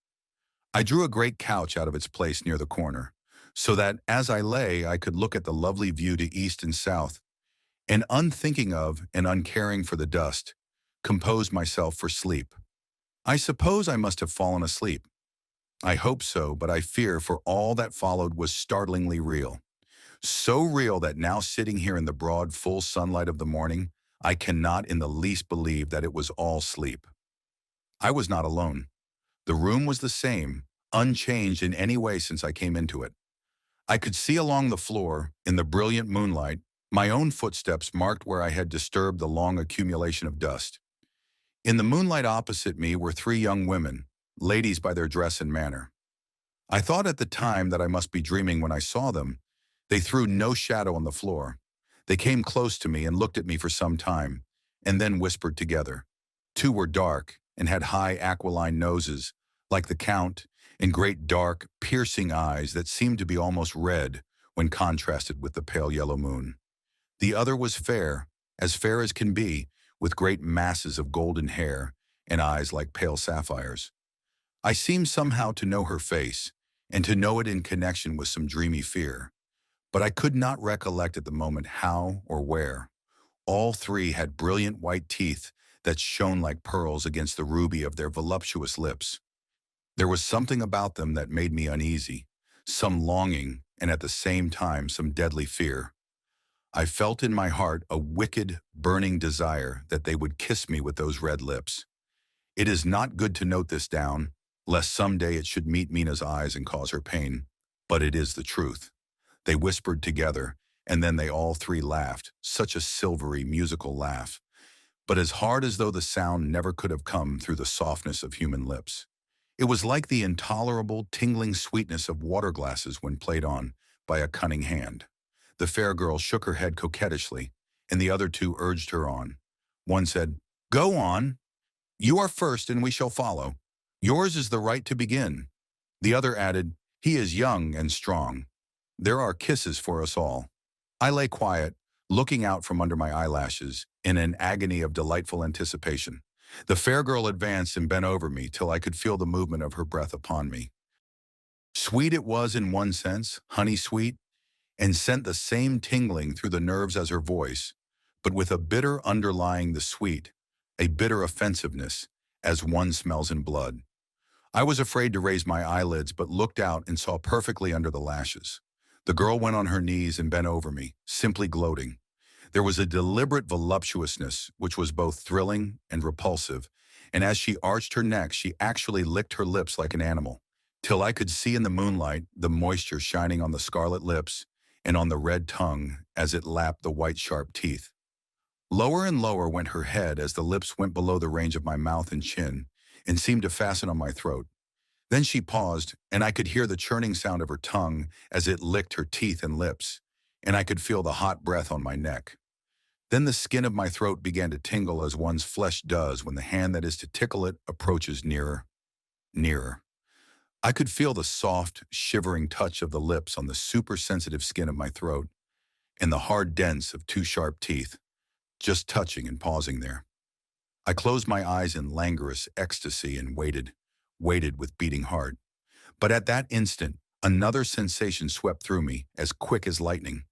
I drew a great couch out of its place near the corner, so that as I lay I could look at the lovely view to east and south, and unthinking of and uncaring for the dust, composed myself for sleep. I suppose I must have fallen asleep. I hope so, but I fear for all that followed was startlingly real. So real that now sitting here in the broad, full sunlight of the morning, I cannot in the least believe that it was all sleep. I was not alone. The room was the same, unchanged in any way since I came into it. I could see along the floor, in the brilliant moonlight, my own footsteps marked where I had disturbed the long accumulation of dust. In the moonlight opposite me were three young women, ladies by their dress and manner. I thought at the time that I must be dreaming when I saw them. They threw no shadow on the floor. They came close to me and looked at me for some time, and then whispered together. Two were dark and had high aquiline noses, like the Count, and great dark, piercing eyes that seemed to be almost red when contrasted with the pale yellow moon. The other was fair as can be, with great masses of golden hair and eyes like pale sapphires. I seemed somehow to know her face, and to know it in connection with some dreamy fear. But I could not recollect at the moment how or where. All three had brilliant white teeth that shone like pearls against the ruby of their voluptuous lips. There was something about them that made me uneasy, some longing, and at the same time some deadly fear. I felt in my heart a wicked, burning desire that they would kiss me with those red lips. It is not good to note this down, lest someday it should meet Mina's eyes and cause her pain, but it is the truth. They whispered together, and then they all three laughed, such a silvery, musical laugh, but as hard as though the sound never could have come through the softness of human lips. It was like the intolerable, tingling sweetness of water glasses when played on by a cunning hand. The fair girl shook her head coquettishly, and the other two urged her on. One said, "Go on. You are first and we shall follow. Yours is the right to begin." The other added, "He is young and strong. There are kisses for us all." I lay quiet, looking out from under my eyelashes, in an agony of delightful anticipation. The fair girl advanced and bent over me till I could feel the movement of her breath upon me. Sweet it was in one sense, honey sweet, and sent the same tingling through the nerves as her voice, but with a bitter underlying the sweet, a bitter offensiveness, as one smells in blood. I was afraid to raise my eyelids, but looked out and saw perfectly under the lashes. The girl went on her knees and bent over me, simply gloating. There was a deliberate voluptuousness which was both thrilling and repulsive, and as she arched her neck, she actually licked her lips like an animal, till I could see in the moonlight the moisture shining on the scarlet lips and on the red tongue as it lapped the white sharp teeth. Lower and lower went her head as the lips went below the range of my mouth and chin, and seemed to fasten on my throat. Then she paused, and I could hear the churning sound of her tongue as it licked her teeth and lips, and I could feel the hot breath on my neck. Then the skin of my throat began to tingle as one's flesh does when the hand that is to tickle it approaches nearer, nearer. I could feel the soft, shivering touch of the lips on the super-sensitive skin of my throat, and the hard dents of two sharp teeth, just touching and pausing there. I closed my eyes in languorous ecstasy and waited with beating heart. But at that instant, another sensation swept through me, as quick as lightning.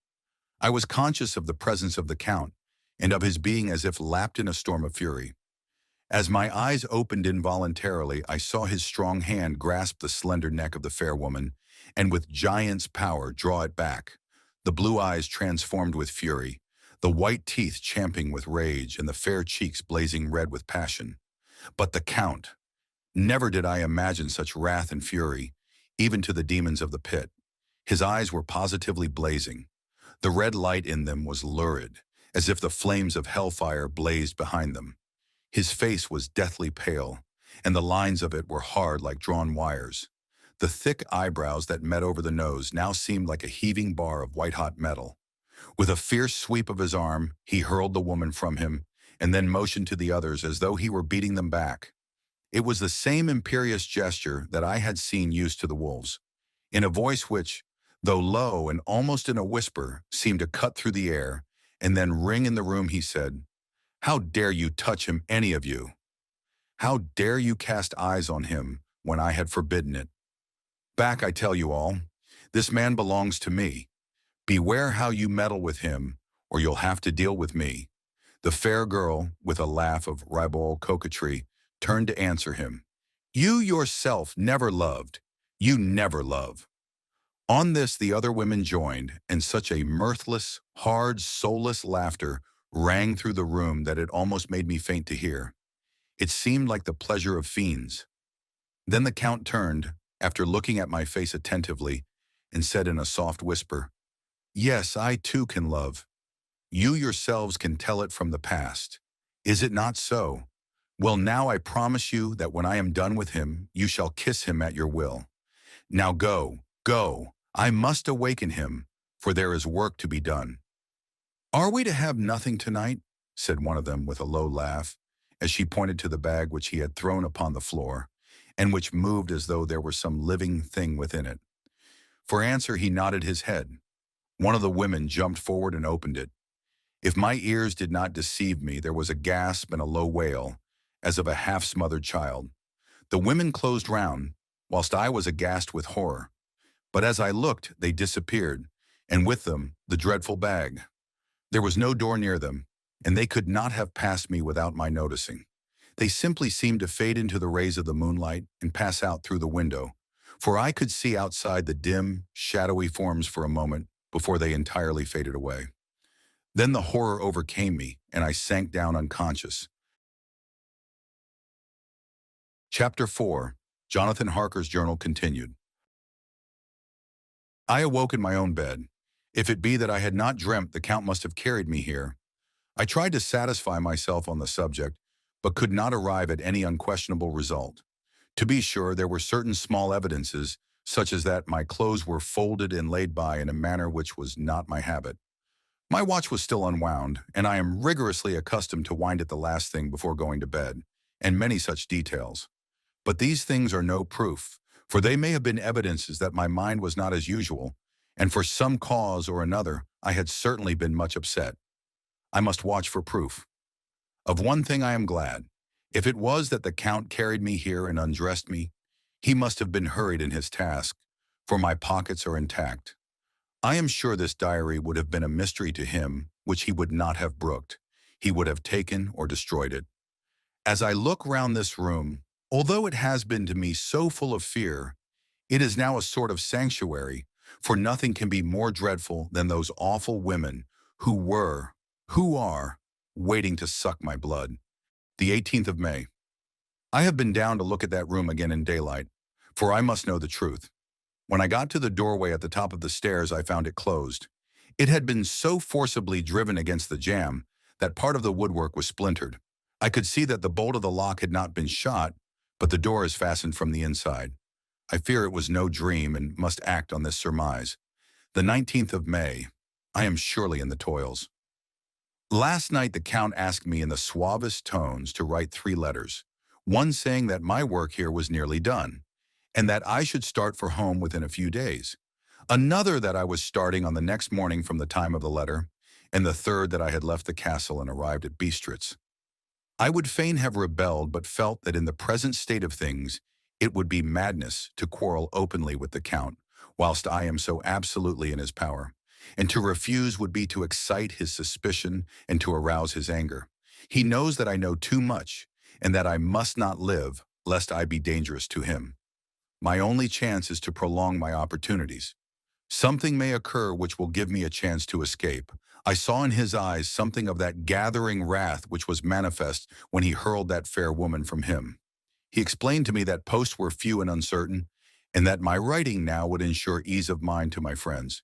I was conscious of the presence of the Count, and of his being as if lapped in a storm of fury. As my eyes opened involuntarily, I saw his strong hand grasp the slender neck of the fair woman, and with giant's power draw it back, the blue eyes transformed with fury, the white teeth champing with rage, and the fair cheeks blazing red with passion. But the Count! Never did I imagine such wrath and fury, even to the demons of the pit. His eyes were positively blazing. The red light in them was lurid, as if the flames of hellfire blazed behind them. His face was deathly pale, and the lines of it were hard like drawn wires. The thick eyebrows that met over the nose now seemed like a heaving bar of white-hot metal. With a fierce sweep of his arm, he hurled the woman from him, and then motioned to the others as though he were beating them back. It was the same imperious gesture that I had seen used to the wolves. In a voice which, though low and almost in a whisper, seemed to cut through the air, and then ring in the room, he said, "How dare you touch him, any of you? How dare you cast eyes on him when I had forbidden it? Back, I tell you all. This man belongs to me. Beware how you meddle with him, or you'll have to deal with me." The fair girl, with a laugh of ribald coquetry, turned to answer him. "You yourself never loved. You never love." On this the other women joined, and such a mirthless, hard, soulless laughter rang through the room that it almost made me faint to hear. It seemed like the pleasure of fiends. Then the Count turned, after looking at my face attentively, and said in a soft whisper, "Yes, I too can love. You yourselves can tell it from the past. Is it not so? Well, now I promise you that when I am done with him, you shall kiss him at your will. Now go, go. I must awaken him, for there is work to be done." "Are we to have nothing tonight?" said one of them with a low laugh, as she pointed to the bag which he had thrown upon the floor, and which moved as though there were some living thing within it. For answer he nodded his head. One of the women jumped forward and opened it. If my ears did not deceive me, there was a gasp and a low wail, as of a half-smothered child. The women closed round, whilst I was aghast with horror. But as I looked, they disappeared, and with them the dreadful bag. There was no door near them, and they could not have passed me without my noticing. They simply seemed to fade into the rays of the moonlight and pass out through the window, for I could see outside the dim, shadowy forms for a moment before they entirely faded away. Then the horror overcame me, and I sank down unconscious. Chapter 4. Jonathan Harker's Journal continued. I awoke in my own bed. If it be that I had not dreamt, the Count must have carried me here. I tried to satisfy myself on the subject, but could not arrive at any unquestionable result. To be sure, there were certain small evidences, such as that my clothes were folded and laid by in a manner which was not my habit. My watch was still unwound, and I am rigorously accustomed to wind it the last thing before going to bed, and many such details. But these things are no proof, for they may have been evidences that my mind was not as usual, and for some cause or another I had certainly been much upset. I must watch for proof. Of one thing I am glad. If it was that the Count carried me here and undressed me, he must have been hurried in his task, for my pockets are intact. I am sure this diary would have been a mystery to him which he would not have brooked. He would have taken or destroyed it. As I look round this room, although it has been to me so full of fear, it is now a sort of sanctuary, for nothing can be more dreadful than those awful women who are, waiting to suck my blood. The 18th of May. I have been down to look at that room again in daylight, for I must know the truth. When I got to the doorway at the top of the stairs, I found it closed. It had been so forcibly driven against the jamb that part of the woodwork was splintered. I could see that the bolt of the lock had not been shot, but the door is fastened from the inside. I fear it was no dream and must act on this surmise. The 19th of May. I am surely in the toils. Last night the Count asked me in the suavest tones to write 3 letters, one saying that my work here was nearly done, and that I should start for home within a few days. Another that I was starting on the next morning from the time of the letter, and the third that I had left the castle and arrived at Bistritz. I would fain have rebelled, but felt that in the present state of things it would be madness to quarrel openly with the Count, whilst I am so absolutely in his power. And to refuse would be to excite his suspicion and to arouse his anger. He knows that I know too much, and that I must not live, lest I be dangerous to him. My only chance is to prolong my opportunities. Something may occur which will give me a chance to escape. I saw in his eyes something of that gathering wrath which was manifest when he hurled that fair woman from him. He explained to me that posts were few and uncertain, and that my writing now would ensure ease of mind to my friends.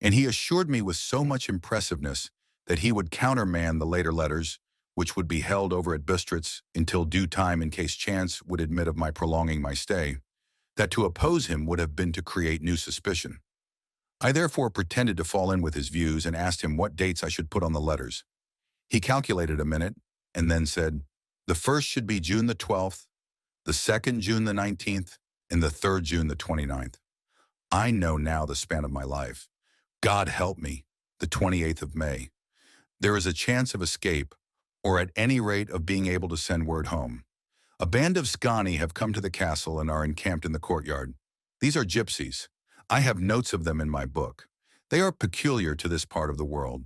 And he assured me with so much impressiveness that he would countermand the later letters, which would be held over at Bistritz until due time in case chance would admit of my prolonging my stay, that to oppose him would have been to create new suspicion. I therefore pretended to fall in with his views and asked him what dates I should put on the letters. He calculated a minute and then said, "The first should be June the 12th, the second June the 19th, and the third June the 29th. I know now the span of my life. God help me, the 28th of May. There is a chance of escape, or at any rate of being able to send word home. A band of Scani have come to the castle and are encamped in the courtyard. These are gypsies. I have notes of them in my book. They are peculiar to this part of the world.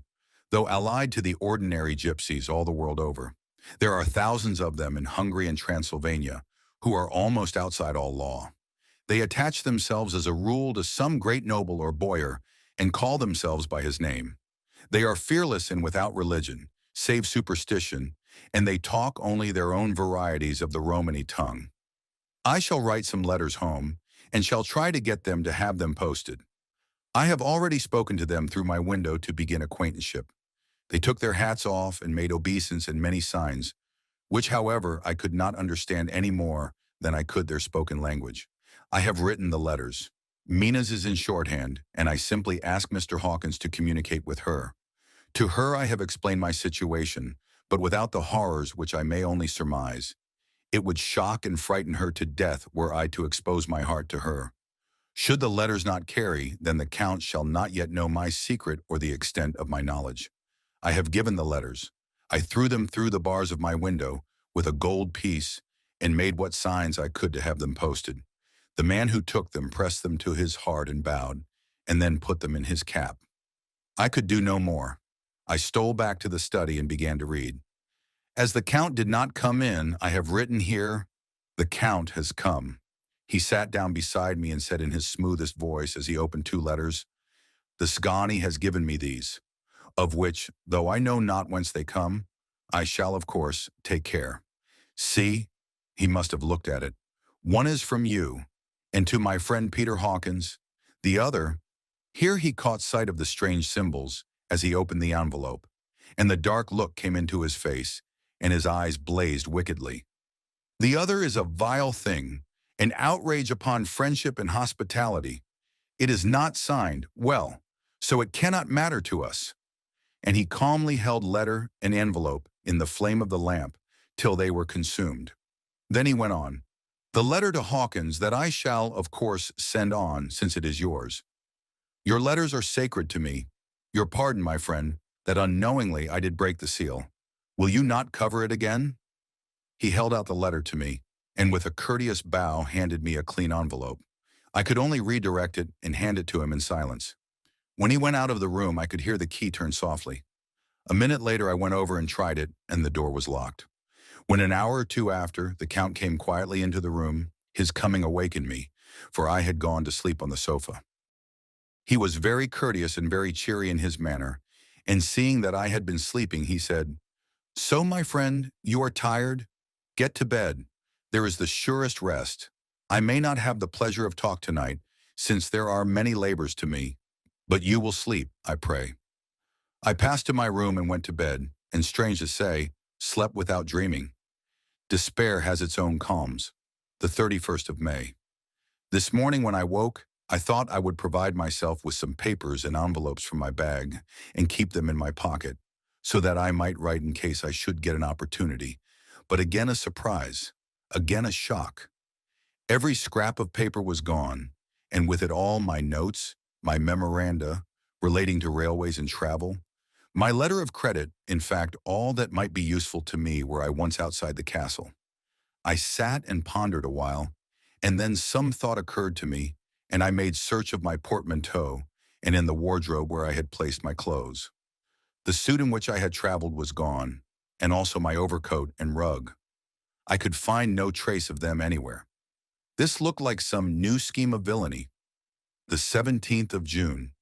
though allied to the ordinary gypsies all the world over. There are thousands of them in Hungary and Transylvania who are almost outside all law. They attach themselves as a rule to some great noble or boyar and call themselves by his name. They are fearless and without religion, save superstition, and they talk only their own varieties of the Romany tongue. I shall write some letters home, and shall try to get them to have them posted. I have already spoken to them through my window to begin acquaintanceship. They took their hats off and made obeisance and many signs, which, however, I could not understand any more than I could their spoken language. I have written the letters. Mina's is in shorthand, and I simply ask Mr. Hawkins to communicate with her. To her I have explained my situation, but without the horrors which I may only surmise. It would shock and frighten her to death were I to expose my heart to her. Should the letters not carry, then the Count shall not yet know my secret or the extent of my knowledge. I have given the letters. I threw them through the bars of my window with a gold piece and made what signs I could to have them posted. The man who took them pressed them to his heart and bowed, and then put them in his cap. I could do no more. I stole back to the study and began to read. As the Count did not come in, I have written here, "The Count has come." He sat down beside me and said in his smoothest voice as he opened two letters, "The Sgani has given me these, of which, though I know not whence they come, I shall, of course, take care. See," he must have looked at it, "one is from you, and to my friend Peter Hawkins. The other," here he caught sight of the strange symbols as he opened the envelope, and the dark look came into his face, and his eyes blazed wickedly. "The other is a vile thing, an outrage upon friendship and hospitality. It is not signed, well, so it cannot matter to us." And he calmly held letter and envelope in the flame of the lamp till they were consumed. Then he went on, "The letter to Hawkins that I shall, of course, send on, since it is yours. Your letters are sacred to me. Your pardon, my friend, that unknowingly I did break the seal. Will you not cover it again?" He held out the letter to me, and with a courteous bow handed me a clean envelope. I could only redirect it and hand it to him in silence. When he went out of the room, I could hear the key turn softly. A minute later I went over and tried it, and the door was locked. When an hour or two after, the Count came quietly into the room, his coming awakened me, for I had gone to sleep on the sofa. He was very courteous and very cheery in his manner, and seeing that I had been sleeping, he said, "So, my friend, you are tired? Get to bed. There is the surest rest. I may not have the pleasure of talk tonight, since there are many labors to me, but you will sleep, I pray." I passed to my room and went to bed, and strange to say, slept without dreaming. Despair has its own calms. The 31st of May. This morning when I woke, I thought I would provide myself with some papers and envelopes from my bag and keep them in my pocket, so that I might write in case I should get an opportunity. But again a surprise, again a shock. Every scrap of paper was gone, and with it all my notes, my memoranda relating to railways and travel, my letter of credit, in fact, all that might be useful to me were I once outside the castle. I sat and pondered a while, and then some thought occurred to me, and I made search of my portmanteau and in the wardrobe where I had placed my clothes. The suit in which I had traveled was gone, and also my overcoat and rug. I could find no trace of them anywhere. This looked like some new scheme of villainy. The 17th of June.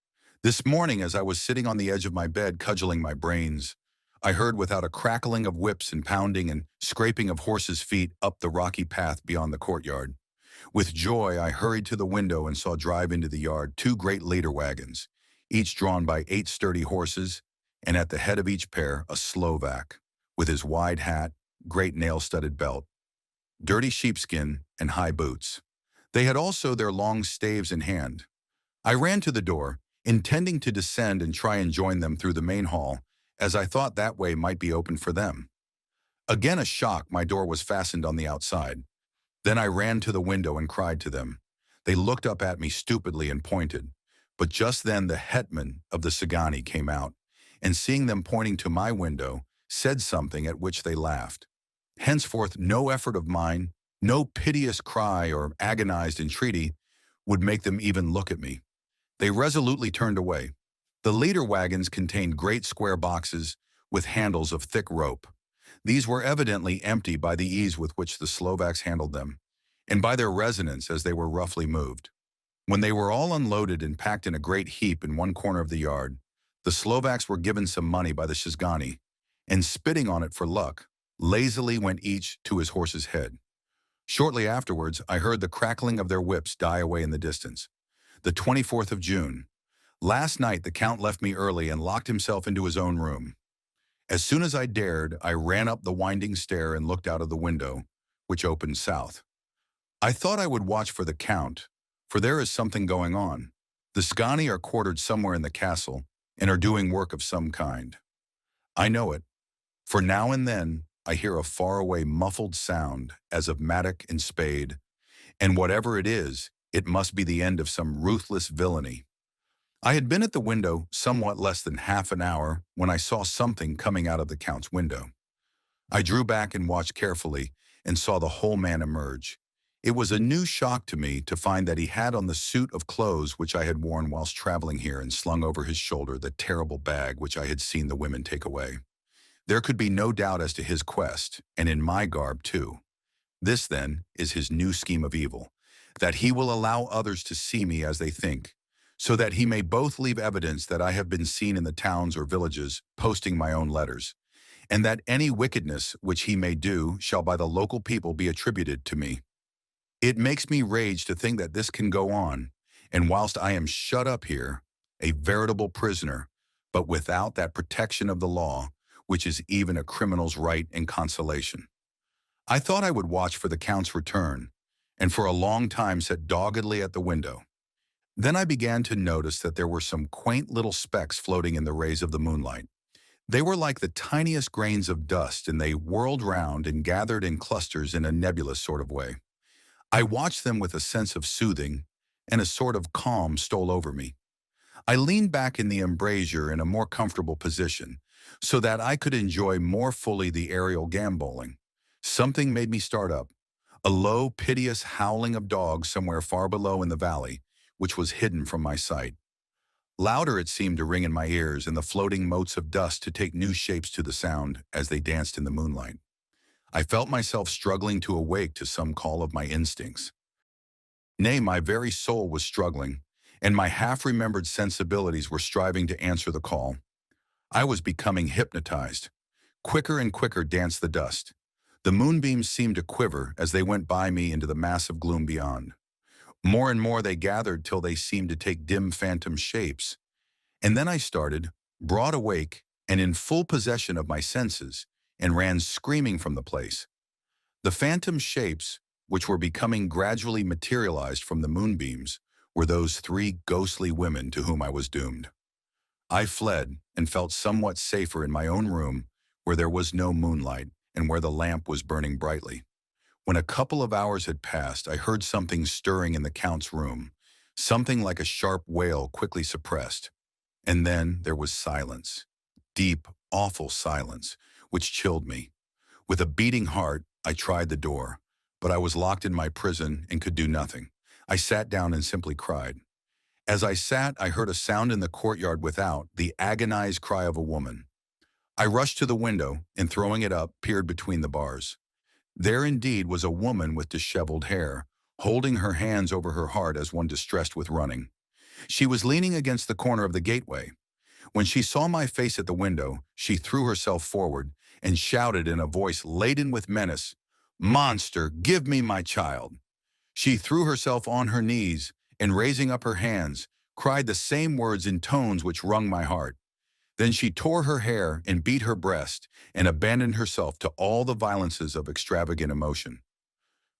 This morning, as I was sitting on the edge of my bed cudgeling my brains, I heard without a crackling of whips and pounding and scraping of horses' feet up the rocky path beyond the courtyard. With joy, I hurried to the window and saw drive into the yard two great leader wagons, each drawn by 8 sturdy horses, and at the head of each pair a Slovak, with his wide hat, great nail-studded belt, dirty sheepskin, and high boots. They had also their long staves in hand. I ran to the door, intending to descend and try and join them through the main hall, as I thought that way might be open for them. Again a shock, my door was fastened on the outside. Then I ran to the window and cried to them. They looked up at me stupidly and pointed, but just then the hetman of the Sgani came out, and seeing them pointing to my window, said something at which they laughed. Henceforth no effort of mine, no piteous cry or agonized entreaty would make them even look at me. They resolutely turned away. The leader wagons contained great square boxes with handles of thick rope. These were evidently empty by the ease with which the Slovaks handled them, and by their resonance as they were roughly moved. When they were all unloaded and packed in a great heap in one corner of the yard, the Slovaks were given some money by the Shizgani, and spitting on it for luck, lazily went each to his horse's head. Shortly afterwards, I heard the crackling of their whips die away in the distance. The 24th of June. Last night the Count left me early and locked himself into his own room. As soon as I dared, I ran up the winding stair and looked out of the window, which opened south. I thought I would watch for the Count, for there is something going on. The Shizgani are quartered somewhere in the castle and are doing work of some kind. I know it, for now and then I hear a faraway muffled sound as of mattock and spade, and whatever it is, it must be the end of some ruthless villainy. I had been at the window somewhat less than half an hour when I saw something coming out of the Count's window. I drew back and watched carefully and saw the whole man emerge. It was a new shock to me to find that he had on the suit of clothes which I had worn whilst traveling here and slung over his shoulder the terrible bag which I had seen the women take away. There could be no doubt as to his quest, and in my garb too. This, then, is his new scheme of evil, that he will allow others to see me as they think, so that he may both leave evidence that I have been seen in the towns or villages posting my own letters, and that any wickedness which he may do shall by the local people be attributed to me. It makes me rage to think that this can go on, and whilst I am shut up here, a veritable prisoner, but without that protection of the law, which is even a criminal's right and consolation. I thought I would watch for the Count's return, and for a long time sat doggedly at the window. Then I began to notice that there were some quaint little specks floating in the rays of the moonlight. They were like the tiniest grains of dust, and they whirled round and gathered in clusters in a nebulous sort of way. I watched them with a sense of soothing, and a sort of calm stole over me. I leaned back in the embrasure in a more comfortable position, so that I could enjoy more fully the aerial gambolling. Something made me start up, a low, piteous howling of dogs somewhere far below in the valley, which was hidden from my sight. Louder it seemed to ring in my ears, and the floating motes of dust to take new shapes to the sound as they danced in the moonlight. I felt myself struggling to awake to some call of my instincts. Nay, my very soul was struggling, and my half-remembered sensibilities were striving to answer the call. I was becoming hypnotized. Quicker and quicker danced the dust. The moonbeams seemed to quiver as they went by me into the massive gloom beyond. More and more they gathered till they seemed to take dim phantom shapes. And then I started, broad awake and in full possession of my senses, and ran screaming from the place. The phantom shapes, which were becoming gradually materialized from the moonbeams, were those three ghostly women to whom I was doomed. I fled and felt somewhat safer in my own room, where there was no moonlight and where the lamp was burning brightly. When a couple of hours had passed, I heard something stirring in the Count's room, something like a sharp wail quickly suppressed. And then there was silence, deep, awful silence, which chilled me. With a beating heart, I tried the door, but I was locked in my prison and could do nothing. I sat down and simply cried. As I sat, I heard a sound in the courtyard without, the agonized cry of a woman. I rushed to the window and, throwing it up, peered between the bars. There indeed was a woman with disheveled hair, holding her hands over her heart as one distressed with running. She was leaning against the corner of the gateway. When she saw my face at the window, she threw herself forward and shouted in a voice laden with menace, "Monster, give me my child!" She threw herself on her knees and, raising up her hands, cried the same words in tones which wrung my heart. Then she tore her hair and beat her breast and abandoned herself to all the violences of extravagant emotion.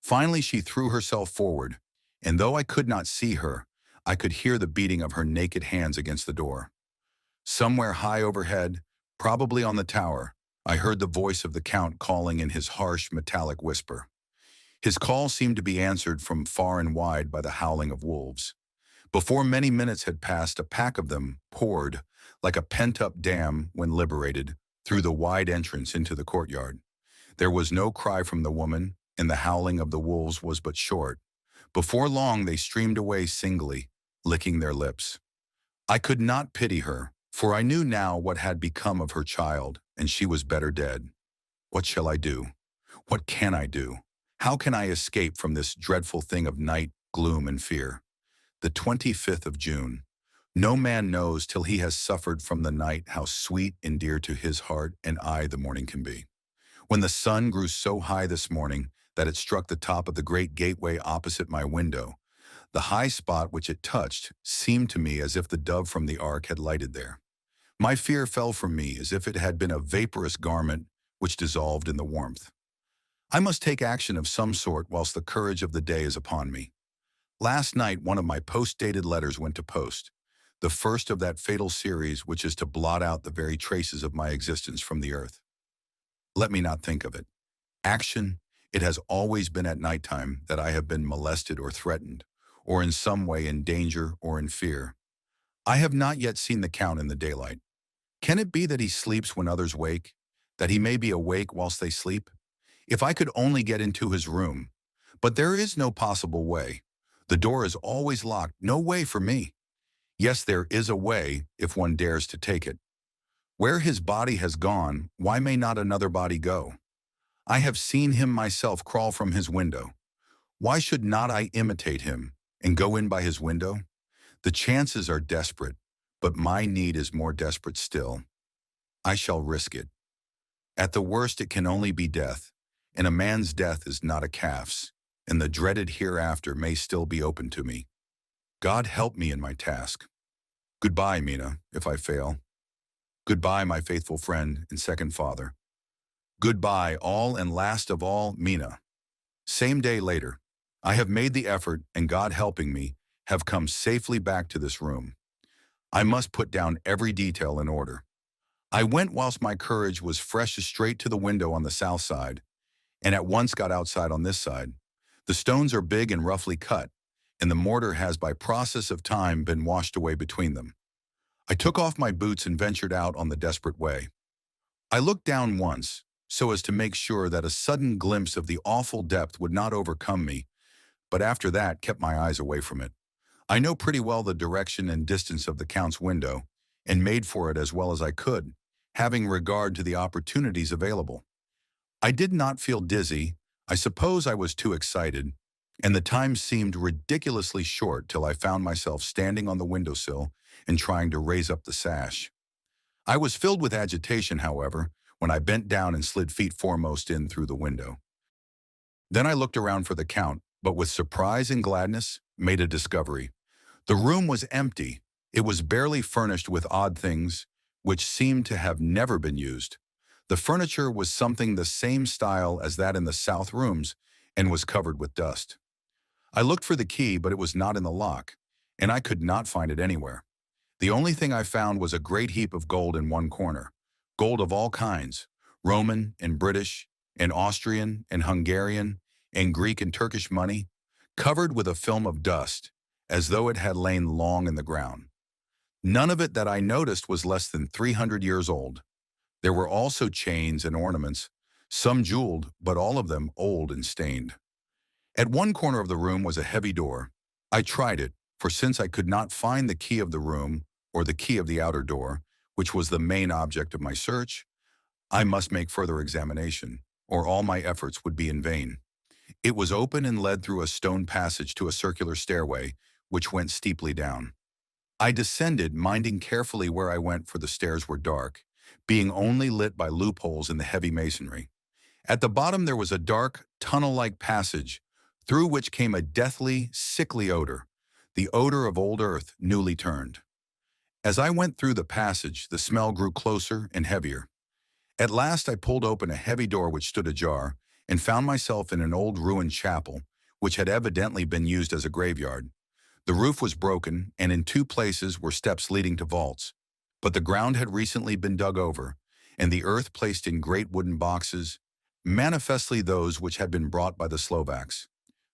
Finally, she threw herself forward, and though I could not see her, I could hear the beating of her naked hands against the door. Somewhere high overhead, probably on the tower, I heard the voice of the Count calling in his harsh, metallic whisper. His call seemed to be answered from far and wide by the howling of wolves. Before many minutes had passed, a pack of them poured, like a pent-up dam when liberated, through the wide entrance into the courtyard. There was no cry from the woman, and the howling of the wolves was but short. Before long they streamed away singly, licking their lips. I could not pity her, for I knew now what had become of her child, and she was better dead. What shall I do? What can I do? How can I escape from this dreadful thing of night, gloom, and fear? The 25th of June. No man knows till he has suffered from the night how sweet and dear to his heart and eye the morning can be. When the sun grew so high this morning that it struck the top of the great gateway opposite my window, the high spot which it touched seemed to me as if the dove from the ark had lighted there. My fear fell from me as if it had been a vaporous garment which dissolved in the warmth. I must take action of some sort whilst the courage of the day is upon me. Last night one of my post-dated letters went to post, the first of that fatal series which is to blot out the very traces of my existence from the earth. Let me not think of it. Action, it has always been at nighttime that I have been molested or threatened, or in some way in danger or in fear. I have not yet seen the Count in the daylight. Can it be that he sleeps when others wake, that he may be awake whilst they sleep? If I could only get into his room. But there is no possible way. The door is always locked, no way for me. Yes, there is a way if one dares to take it. Where his body has gone, why may not another body go? I have seen him myself crawl from his window. Why should not I imitate him and go in by his window? The chances are desperate, but my need is more desperate still. I shall risk it. At the worst it can only be death, and a man's death is not a calf's, and the dreaded hereafter may still be open to me. God help me in my task. Goodbye, Mina, if I fail. Goodbye, my faithful friend and second father. Goodbye, all and last of all, Mina. Same day later. I have made the effort, and God helping me, have come safely back to this room. I must put down every detail in order. I went whilst my courage was fresh straight to the window on the south side, and at once got outside on this side. The stones are big and roughly cut, and the mortar has by process of time been washed away between them. I took off my boots and ventured out on the desperate way. I looked down once, so as to make sure that a sudden glimpse of the awful depth would not overcome me, but after that kept my eyes away from it. I know pretty well the direction and distance of the Count's window, and made for it as well as I could, having regard to the opportunities available. I did not feel dizzy. I suppose I was too excited, and the time seemed ridiculously short till I found myself standing on the windowsill and trying to raise up the sash. I was filled with agitation, however, when I bent down and slid feet foremost in through the window. Then I looked around for the Count, but with surprise and gladness, made a discovery. The room was empty. It was barely furnished with odd things, which seemed to have never been used. The furniture was something the same style as that in the south rooms, and was covered with dust. I looked for the key, but it was not in the lock, and I could not find it anywhere. The only thing I found was a great heap of gold in one corner, gold of all kinds, Roman and British and Austrian and Hungarian and Greek and Turkish money, covered with a film of dust, as though it had lain long in the ground. None of it that I noticed was less than 300 years old. There were also chains and ornaments, some jeweled, but all of them old and stained. At one corner of the room was a heavy door. I tried it, for since I could not find the key of the room or the key of the outer door, which was the main object of my search, I must make further examination, or all my efforts would be in vain. It was open and led through a stone passage to a circular stairway, which went steeply down. I descended, minding carefully where I went, for the stairs were dark, being only lit by loopholes in the heavy masonry. At the bottom there was a dark, tunnel-like passage, through which came a deathly, sickly odor, the odor of old earth newly turned. As I went through the passage, the smell grew closer and heavier. At last I pulled open a heavy door which stood ajar, and found myself in an old ruined chapel, which had evidently been used as a graveyard. The roof was broken, and in two places were steps leading to vaults, but the ground had recently been dug over, and the earth placed in great wooden boxes, manifestly those which had been brought by the Slovaks.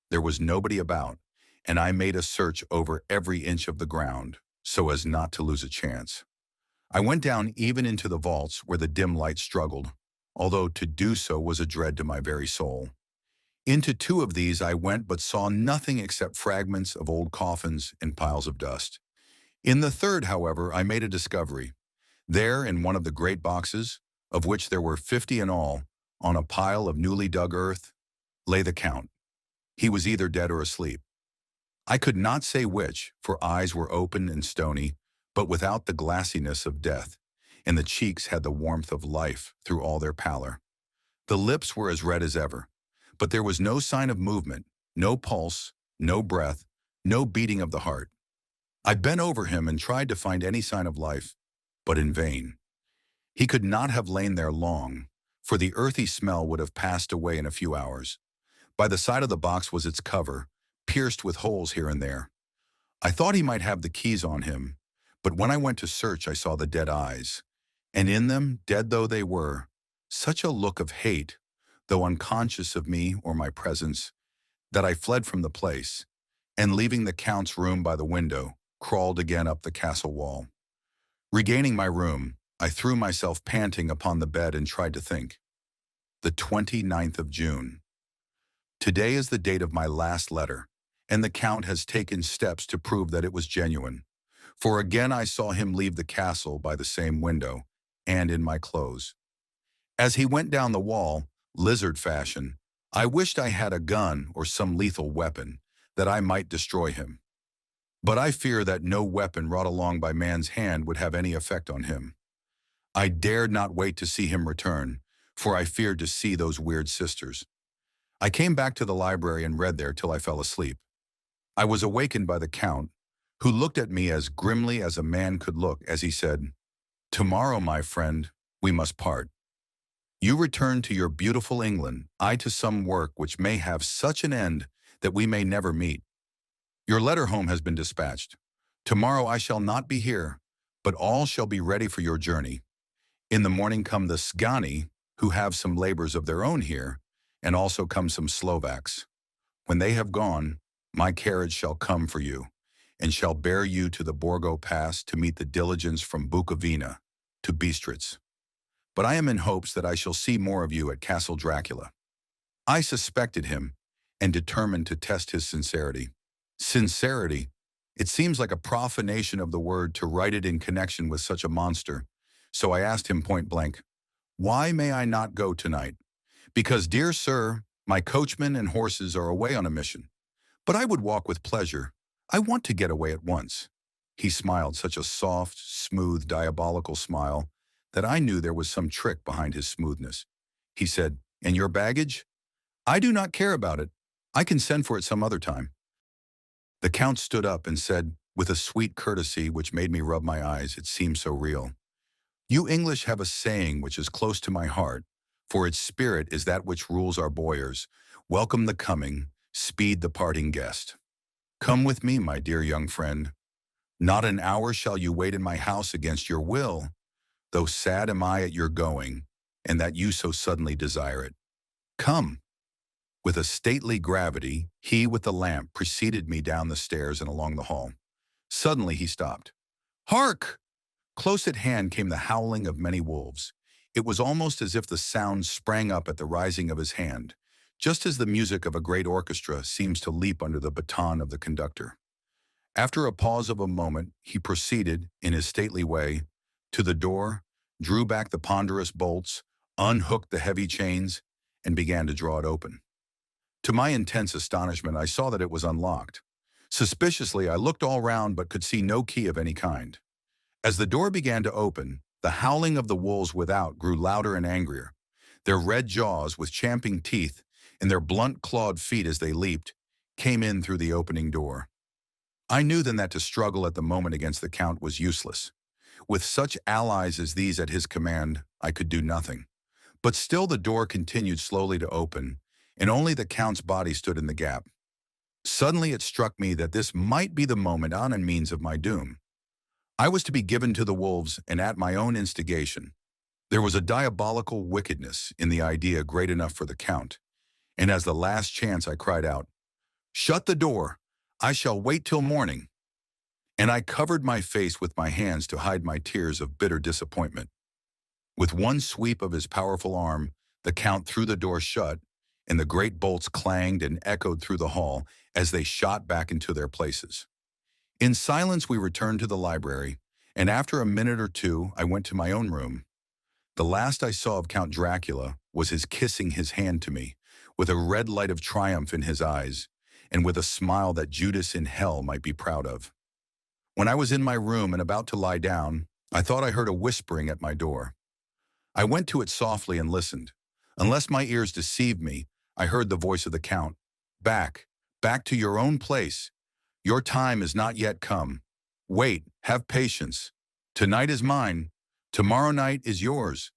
There was nobody about, and I made a search over every inch of the ground, so as not to lose a chance. I went down even into the vaults where the dim light struggled, although to do so was a dread to my very soul. Into two of these I went, but saw nothing except fragments of old coffins and piles of dust. In the third, however, I made a discovery. There, in one of the great boxes, of which there were 50 in all, on a pile of newly dug earth, lay the Count. He was either dead or asleep. I could not say which, for eyes were open and stony, but without the glassiness of death, and the cheeks had the warmth of life through all their pallor. The lips were as red as ever, but there was no sign of movement, no pulse, no breath, no beating of the heart. I bent over him and tried to find any sign of life, but in vain. He could not have lain there long, for the earthy smell would have passed away in a few hours. By the side of the box was its cover, pierced with holes here and there. I thought he might have the keys on him, but when I went to search I saw the dead eyes, and in them, dead though they were, such a look of hate, though unconscious of me or my presence, that I fled from the place, and leaving the Count's room by the window, crawled again up the castle wall. Regaining my room, I threw myself panting upon the bed and tried to think. The 29th of June. Today is the date of my last letter, and the Count has taken steps to prove that it was genuine. For again I saw him leave the castle by the same window, and in my clothes. As he went down the wall, lizard fashion, I wished I had a gun or some lethal weapon, that I might destroy him. But I fear that no weapon wrought along by man's hand would have any effect on him. I dared not wait to see him return, for I feared to see those weird sisters. I came back to the library and read there till I fell asleep. I was awakened by the Count, who looked at me as grimly as a man could look as he said, "Tomorrow, my friend, we must part. You return to your beautiful England, I to some work which may have such an end that we may never meet. Your letter home has been dispatched. Tomorrow I shall not be here, but all shall be ready for your journey. In the morning come the Sgani, who have some labors of their own here, and also come some Slovaks. When they have gone, my carriage shall come for you, and shall bear you to the Borgo Pass to meet the diligence from Bukovina to Bistritz. But I am in hopes that I shall see more of you at Castle Dracula." I suspected him, and determined to test his sincerity. Sincerity? It seems like a profanation of the word to write it in connection with such a monster, so I asked him point blank, "Why may I not go tonight?" "Because, dear sir, my coachman and horses are away on a mission. But I would walk with pleasure. I want to get away at once." He smiled such a soft, smooth, diabolical smile that I knew there was some trick behind his smoothness. He said, "And your baggage?" "I do not care about it. I can send for it some other time." The Count stood up and said, with a sweet courtesy which made me rub my eyes, it seemed so real, "You English have a saying which is close to my heart, for its spirit is that which rules our boyars. Welcome the coming, speed the parting guest. Come with me, my dear young friend. Not an hour shall you wait in my house against your will, though sad am I at your going, and that you so suddenly desire it. Come." With a stately gravity, he with the lamp preceded me down the stairs and along the hall. Suddenly he stopped. "Hark!" Close at hand came the howling of many wolves. It was almost as if the sound sprang up at the rising of his hand, just as the music of a great orchestra seems to leap under the baton of the conductor. After a pause of a moment, he proceeded, in his stately way, to the door, drew back the ponderous bolts, unhooked the heavy chains, and began to draw it open. To my intense astonishment, I saw that it was unlocked. Suspiciously, I looked all round but could see no key of any kind. As the door began to open, the howling of the wolves without grew louder and angrier. Their red jaws, with champing teeth, and their blunt clawed feet as they leaped, came in through the opening door. I knew then that to struggle at the moment against the Count was useless. With such allies as these at his command, I could do nothing. But still the door continued slowly to open, and only the Count's body stood in the gap. Suddenly it struck me that this might be the moment on and means of my doom. I was to be given to the wolves, and at my own instigation. There was a diabolical wickedness in the idea great enough for the Count, and as the last chance I cried out, "Shut the door! I shall wait till morning!" And I covered my face with my hands to hide my tears of bitter disappointment. With one sweep of his powerful arm, the Count threw the door shut, and the great bolts clanged and echoed through the hall as they shot back into their places. In silence, we returned to the library, and after a minute or two, I went to my own room. The last I saw of Count Dracula was his kissing his hand to me, with a red light of triumph in his eyes, and with a smile that Judas in hell might be proud of. When I was in my room and about to lie down, I thought I heard a whispering at my door. I went to it softly and listened. Unless my ears deceived me, I heard the voice of the Count. Back, back to your own place. Your time is not yet come. Wait, have patience. Tonight is mine. Tomorrow night is yours.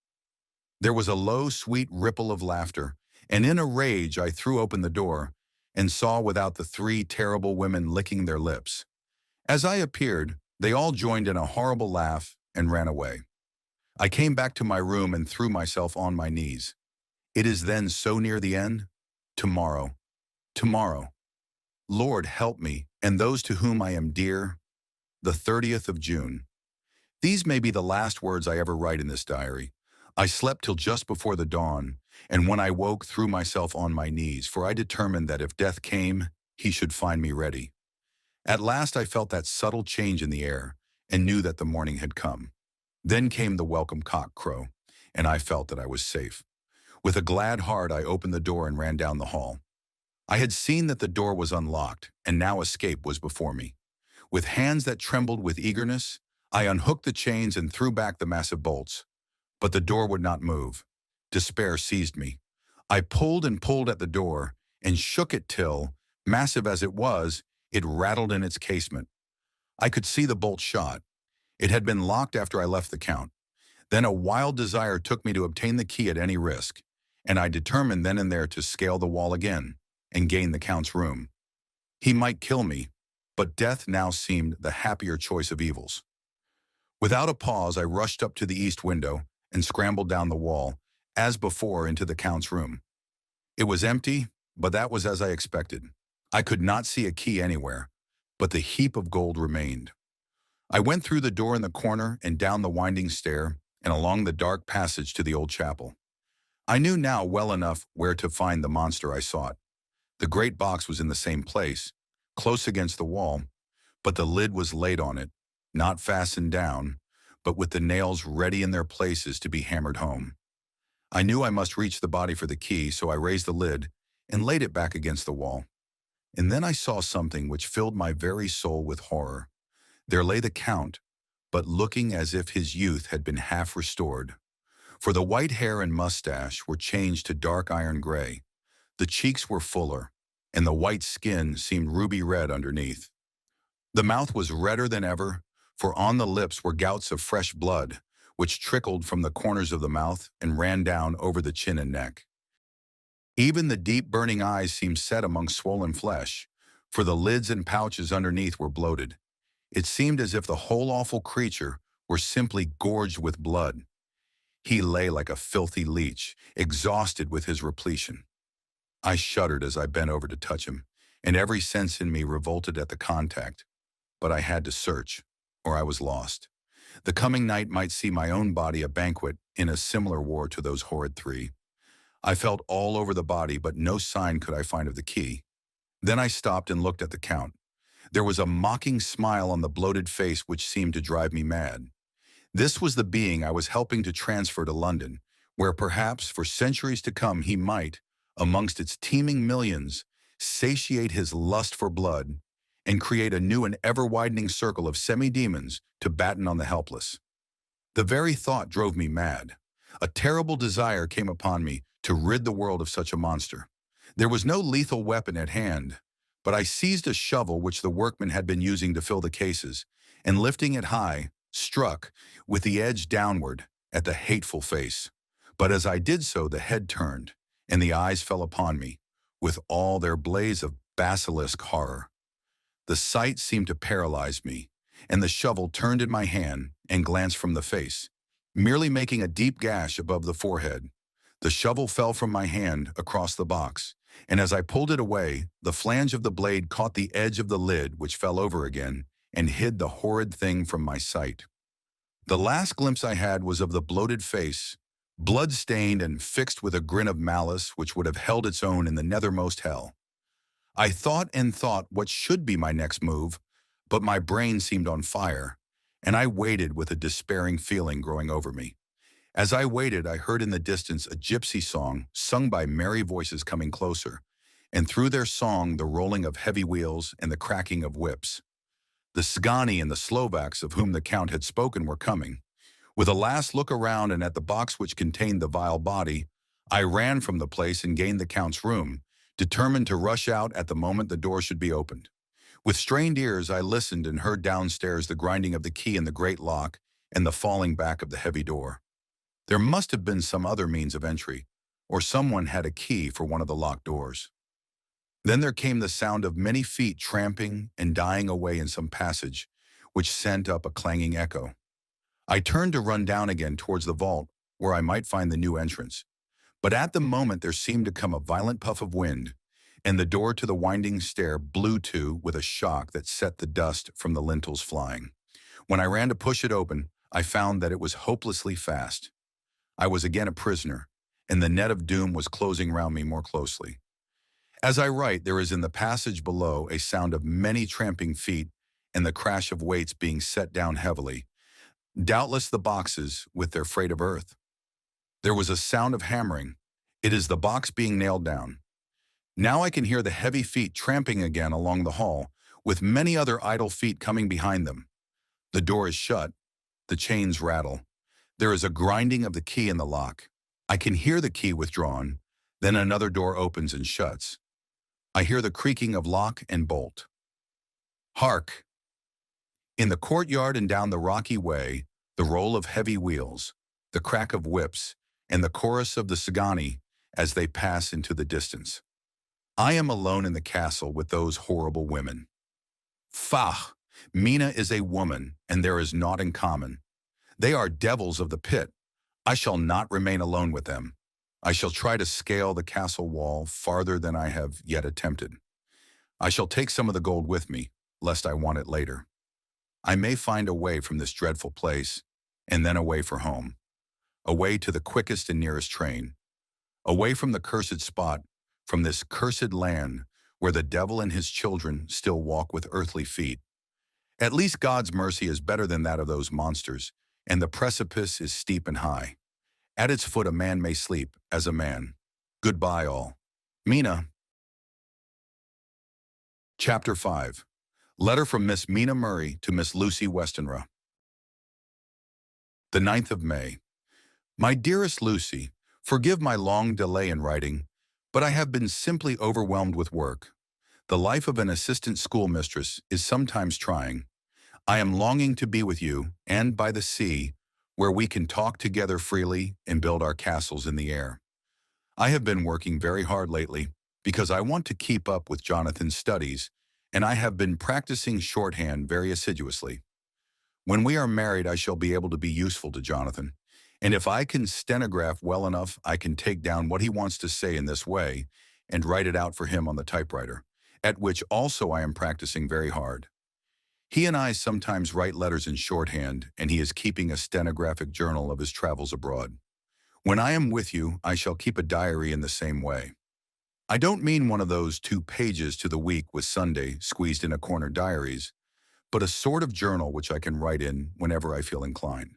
There was a low, sweet ripple of laughter, and in a rage I threw open the door and saw without the three terrible women licking their lips. As I appeared, they all joined in a horrible laugh and ran away. I came back to my room and threw myself on my knees. It is then so near the end? Tomorrow. Tomorrow. Lord, help me, and those to whom I am dear. The 30th of June. These may be the last words I ever write in this diary. I slept till just before the dawn, and when I woke, threw myself on my knees, for I determined that if death came, he should find me ready. At last I felt that subtle change in the air, and knew that the morning had come. Then came the welcome cock crow, and I felt that I was safe. With a glad heart I opened the door and ran down the hall. I had seen that the door was unlocked, and now escape was before me. With hands that trembled with eagerness, I unhooked the chains and threw back the massive bolts. But the door would not move. Despair seized me. I pulled and pulled at the door, and shook it till, massive as it was, it rattled in its casement. I could see the bolt shot. It had been locked after I left the Count. Then a wild desire took me to obtain the key at any risk, and I determined then and there to scale the wall again and gain the Count's room. He might kill me, but death now seemed the happier choice of evils. Without a pause, I rushed up to the east window and scrambled down the wall, as before, into the Count's room. It was empty, but that was as I expected. I could not see a key anywhere, but the heap of gold remained. I went through the door in the corner and down the winding stair and along the dark passage to the old chapel. I knew now well enough where to find the monster I sought. The great box was in the same place, close against the wall, but the lid was laid on it, not fastened down, but with the nails ready in their places to be hammered home. I knew I must reach the body for the key, so I raised the lid and laid it back against the wall. And then I saw something which filled my very soul with horror. There lay the Count, but looking as if his youth had been half restored. For the white hair and mustache were changed to dark iron gray. The cheeks were fuller, and the white skin seemed ruby red underneath. The mouth was redder than ever, for on the lips were gouts of fresh blood, which trickled from the corners of the mouth and ran down over the chin and neck. Even the deep burning eyes seemed set among swollen flesh, for the lids and pouches underneath were bloated. It seemed as if the whole awful creature were simply gorged with blood. He lay like a filthy leech, exhausted with his repletion. I shuddered as I bent over to touch him, and every sense in me revolted at the contact. But I had to search, or I was lost. The coming night might see my own body a banquet in a similar war to those horrid three. I felt all over the body, but no sign could I find of the key. Then I stopped and looked at the Count. There was a mocking smile on the bloated face which seemed to drive me mad. This was the being I was helping to transfer to London, where perhaps for centuries to come he might, amongst its teeming millions, satiate his lust for blood and create a new and ever-widening circle of semi-demons to batten on the helpless. The very thought drove me mad. A terrible desire came upon me to rid the world of such a monster. There was no lethal weapon at hand, but I seized a shovel which the workmen had been using to fill the cases, and lifting it high, struck, with the edge downward, at the hateful face. But as I did so, the head turned, and the eyes fell upon me, with all their blaze of basilisk horror. The sight seemed to paralyze me, and the shovel turned in my hand and glanced from the face, merely making a deep gash above the forehead. The shovel fell from my hand across the box, and as I pulled it away, the flange of the blade caught the edge of the lid, which fell over again, and hid the horrid thing from my sight. The last glimpse I had was of the bloated face, blood-stained and fixed with a grin of malice which would have held its own in the nethermost hell. I thought and thought what should be my next move, but my brain seemed on fire, and I waited with a despairing feeling growing over me. As I waited, I heard in the distance a gypsy song sung by merry voices coming closer, and through their song the rolling of heavy wheels and the cracking of whips. The Cigani and the Slovaks of whom the Count had spoken were coming. With a last look around and at the box which contained the vile body, I ran from the place and gained the Count's room, determined to rush out at the moment the door should be opened. With strained ears I listened and heard downstairs the grinding of the key in the great lock and the falling back of the heavy door. There must have been some other means of entry, or someone had a key for one of the locked doors. Then there came the sound of many feet tramping and dying away in some passage, which sent up a clanging echo. I turned to run down again towards the vault, where I might find the new entrance. But at the moment there seemed to come a violent puff of wind, and the door to the winding stair blew to with a shock that set the dust from the lintels flying. When I ran to push it open, I found that it was hopelessly fast. I was again a prisoner, and the net of doom was closing round me more closely. As I write, there is in the passage below a sound of many tramping feet and the crash of weights being set down heavily, doubtless the boxes with their freight of earth. There was a sound of hammering. It is the box being nailed down. Now I can hear the heavy feet tramping again along the hall, with many other idle feet coming behind them. The door is shut. The chains rattle. There is a grinding of the key in the lock. I can hear the key withdrawn. Then another door opens and shuts. I hear the creaking of lock and bolt. Hark! In the courtyard and down the rocky way, the roll of heavy wheels, the crack of whips, and the chorus of the Cigani as they pass into the distance. I am alone in the castle with those horrible women. Faugh! Mina is a woman, and there is naught in common. They are devils of the pit. I shall not remain alone with them. I shall try to scale the castle wall farther than I have yet attempted. I shall take some of the gold with me, lest I want it later. I may find a way from this dreadful place, and then away for home. Away to the quickest and nearest train. Away from the cursed spot, from this cursed land, where the devil and his children still walk with earthly feet. At least God's mercy is better than that of those monsters, and the precipice is steep and high. At its foot a man may sleep, as a man. Goodbye all. Mina. Chapter 5. Letter from Miss Mina Murray to Miss Lucy Westenra. The 9th of May. My dearest Lucy, forgive my long delay in writing, but I have been simply overwhelmed with work. The life of an assistant schoolmistress is sometimes trying. I am longing to be with you, and by the sea, where we can talk together freely and build our castles in the air. I have been working very hard lately because I want to keep up with Jonathan's studies, and I have been practicing shorthand very assiduously. When we are married, I shall be able to be useful to Jonathan, and if I can stenograph well enough, I can take down what he wants to say in this way and write it out for him on the typewriter, at which also I am practicing very hard. He and I sometimes write letters in shorthand, and he is keeping a stenographic journal of his travels abroad. When I am with you, I shall keep a diary in the same way. I don't mean one of those 2 pages to the week with Sunday squeezed in a corner diaries, but a sort of journal which I can write in whenever I feel inclined.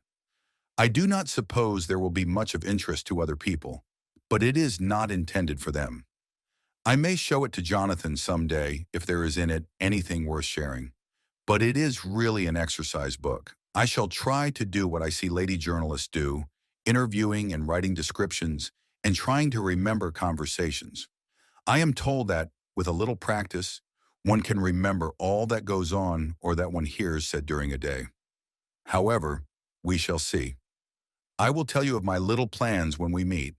I do not suppose there will be much of interest to other people, but it is not intended for them. I may show it to Jonathan some day if there is in it anything worth sharing. But it is really an exercise book. I shall try to do what I see lady journalists do, interviewing and writing descriptions, and trying to remember conversations. I am told that, with a little practice, one can remember all that goes on or that one hears said during a day. However, we shall see. I will tell you of my little plans when we meet.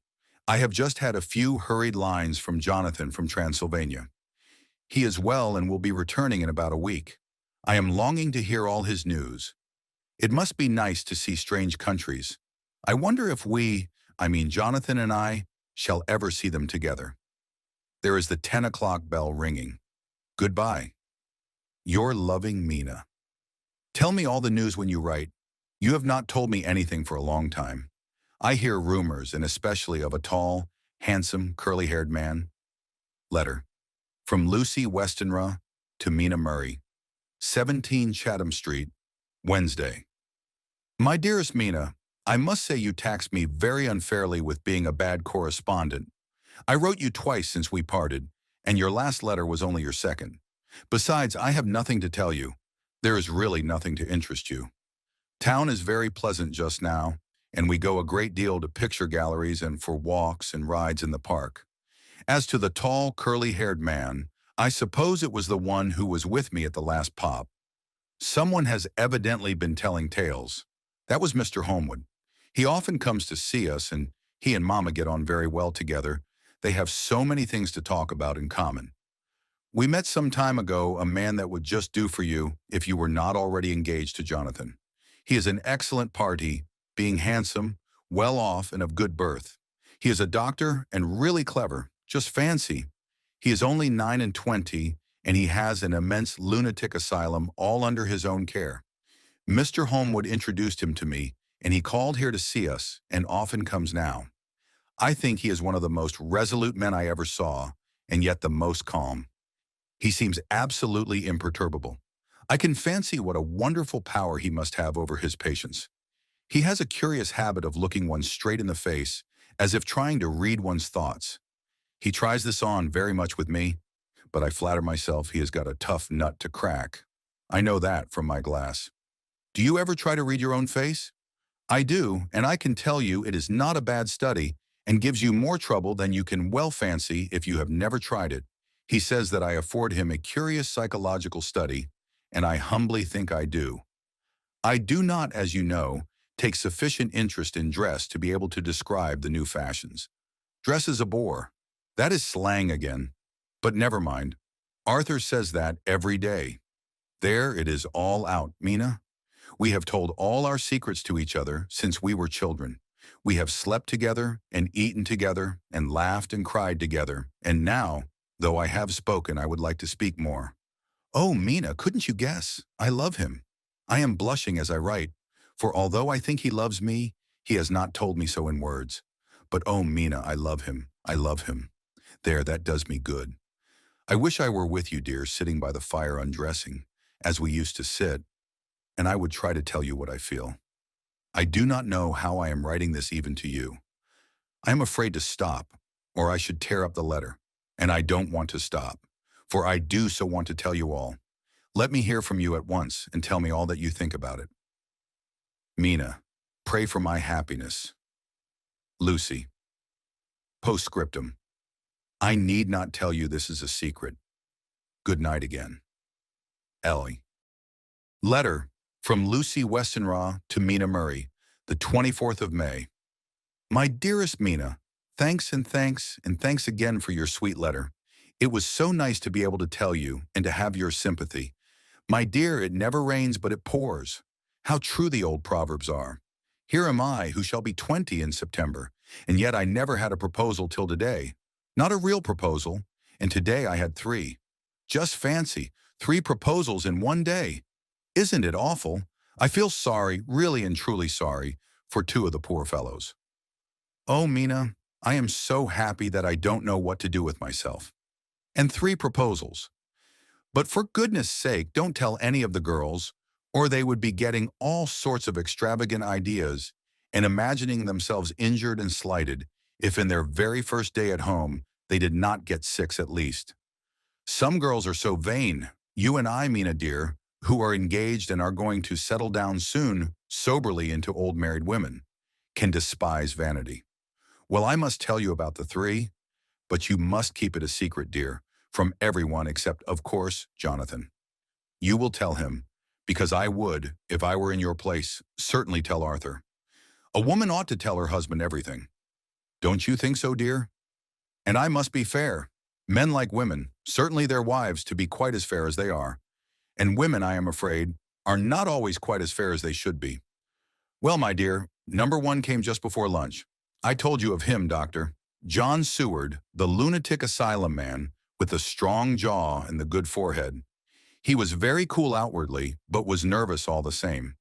I have just had a few hurried lines from Jonathan from Transylvania. He is well and will be returning in about a week. I am longing to hear all his news. It must be nice to see strange countries. I wonder if Jonathan and I, shall ever see them together. There is the 10 o'clock bell ringing. Goodbye. Your loving Mina. Tell me all the news when you write. You have not told me anything for a long time. I hear rumors, and especially of a tall, handsome, curly-haired man. Letter. From Lucy Westenra to Mina Murray. 17 Chatham Street, Wednesday. My dearest Mina, I must say you taxed me very unfairly with being a bad correspondent. I wrote you twice since we parted, and your last letter was only your second. Besides, I have nothing to tell you. There is really nothing to interest you. Town is very pleasant just now, and we go a great deal to picture galleries and for walks and rides in the park. As to the tall, curly-haired man, I suppose it was the one who was with me at the last pop. Someone has evidently been telling tales. That was Mr. Homewood. He often comes to see us, and he and Mama get on very well together. They have so many things to talk about in common. We met some time ago a man that would just do for you if you were not already engaged to Jonathan. He is an excellent parti, being handsome, well off, and of good birth. He is a doctor and really clever. Just fancy. He is only 9 and 20, and he has an immense lunatic asylum all under his own care. Mr. Homewood introduced him to me, and he called here to see us, and often comes now. I think he is one of the most resolute men I ever saw, and yet the most calm. He seems absolutely imperturbable. I can fancy what a wonderful power he must have over his patients. He has a curious habit of looking one straight in the face, as if trying to read one's thoughts. He tries this on very much with me, but I flatter myself he has got a tough nut to crack. I know that from my glass. Do you ever try to read your own face? I do, and I can tell you it is not a bad study and gives you more trouble than you can well fancy if you have never tried it. He says that I afford him a curious psychological study, and I humbly think I do. I do not, as you know, take sufficient interest in dress to be able to describe the new fashions. Dress is a bore. That is slang again. But never mind. Arthur says that every day. There it is all out, Mina. We have told all our secrets to each other since we were children. We have slept together and eaten together and laughed and cried together. And now, though I have spoken, I would like to speak more. Oh, Mina, couldn't you guess? I love him. I am blushing as I write, for although I think he loves me, he has not told me so in words. But oh, Mina, I love him. I love him. There, that does me good. I wish I were with you, dear, sitting by the fire undressing, as we used to sit, and I would try to tell you what I feel. I do not know how I am writing this even to you. I am afraid to stop, or I should tear up the letter, and I don't want to stop, for I do so want to tell you all. Let me hear from you at once and tell me all that you think about it. Mina, pray for my happiness. Lucy. Postscriptum. I need not tell you this is a secret. Good night again. Ellie. Letter from Lucy Westenra to Mina Murray, the 24th of May. My dearest Mina, thanks and thanks and thanks again for your sweet letter. It was so nice to be able to tell you and to have your sympathy. My dear, it never rains but it pours. How true the old proverbs are. Here am I, who shall be 20 in September, and yet I never had a proposal till today. Not a real proposal, and today I had 3. Just fancy, 3 proposals in one day. Isn't it awful? I feel sorry, really and truly sorry, for 2 of the poor fellows. Oh, Mina, I am so happy that I don't know what to do with myself. And 3 proposals. But for goodness sake, don't tell any of the girls, or they would be getting all sorts of extravagant ideas and imagining themselves injured and slighted if in their very first day at home they did not get 6 at least. Some girls are so vain. You and I, Mina dear, who are engaged and are going to settle down soon soberly into old married women, can despise vanity. Well, I must tell you about the 3, but you must keep it a secret, dear, from everyone except, of course, Jonathan. You will tell him, because I would, if I were in your place, certainly tell Arthur. A woman ought to tell her husband everything. Don't you think so, dear? And I must be fair. Men like women, certainly their wives, to be quite as fair as they are. And women, I am afraid, are not always quite as fair as they should be. Well, my dear, number 1 came just before lunch. I told you of him, Doctor. John Seward, the lunatic asylum man, with the strong jaw and the good forehead. He was very cool outwardly, but was nervous all the same.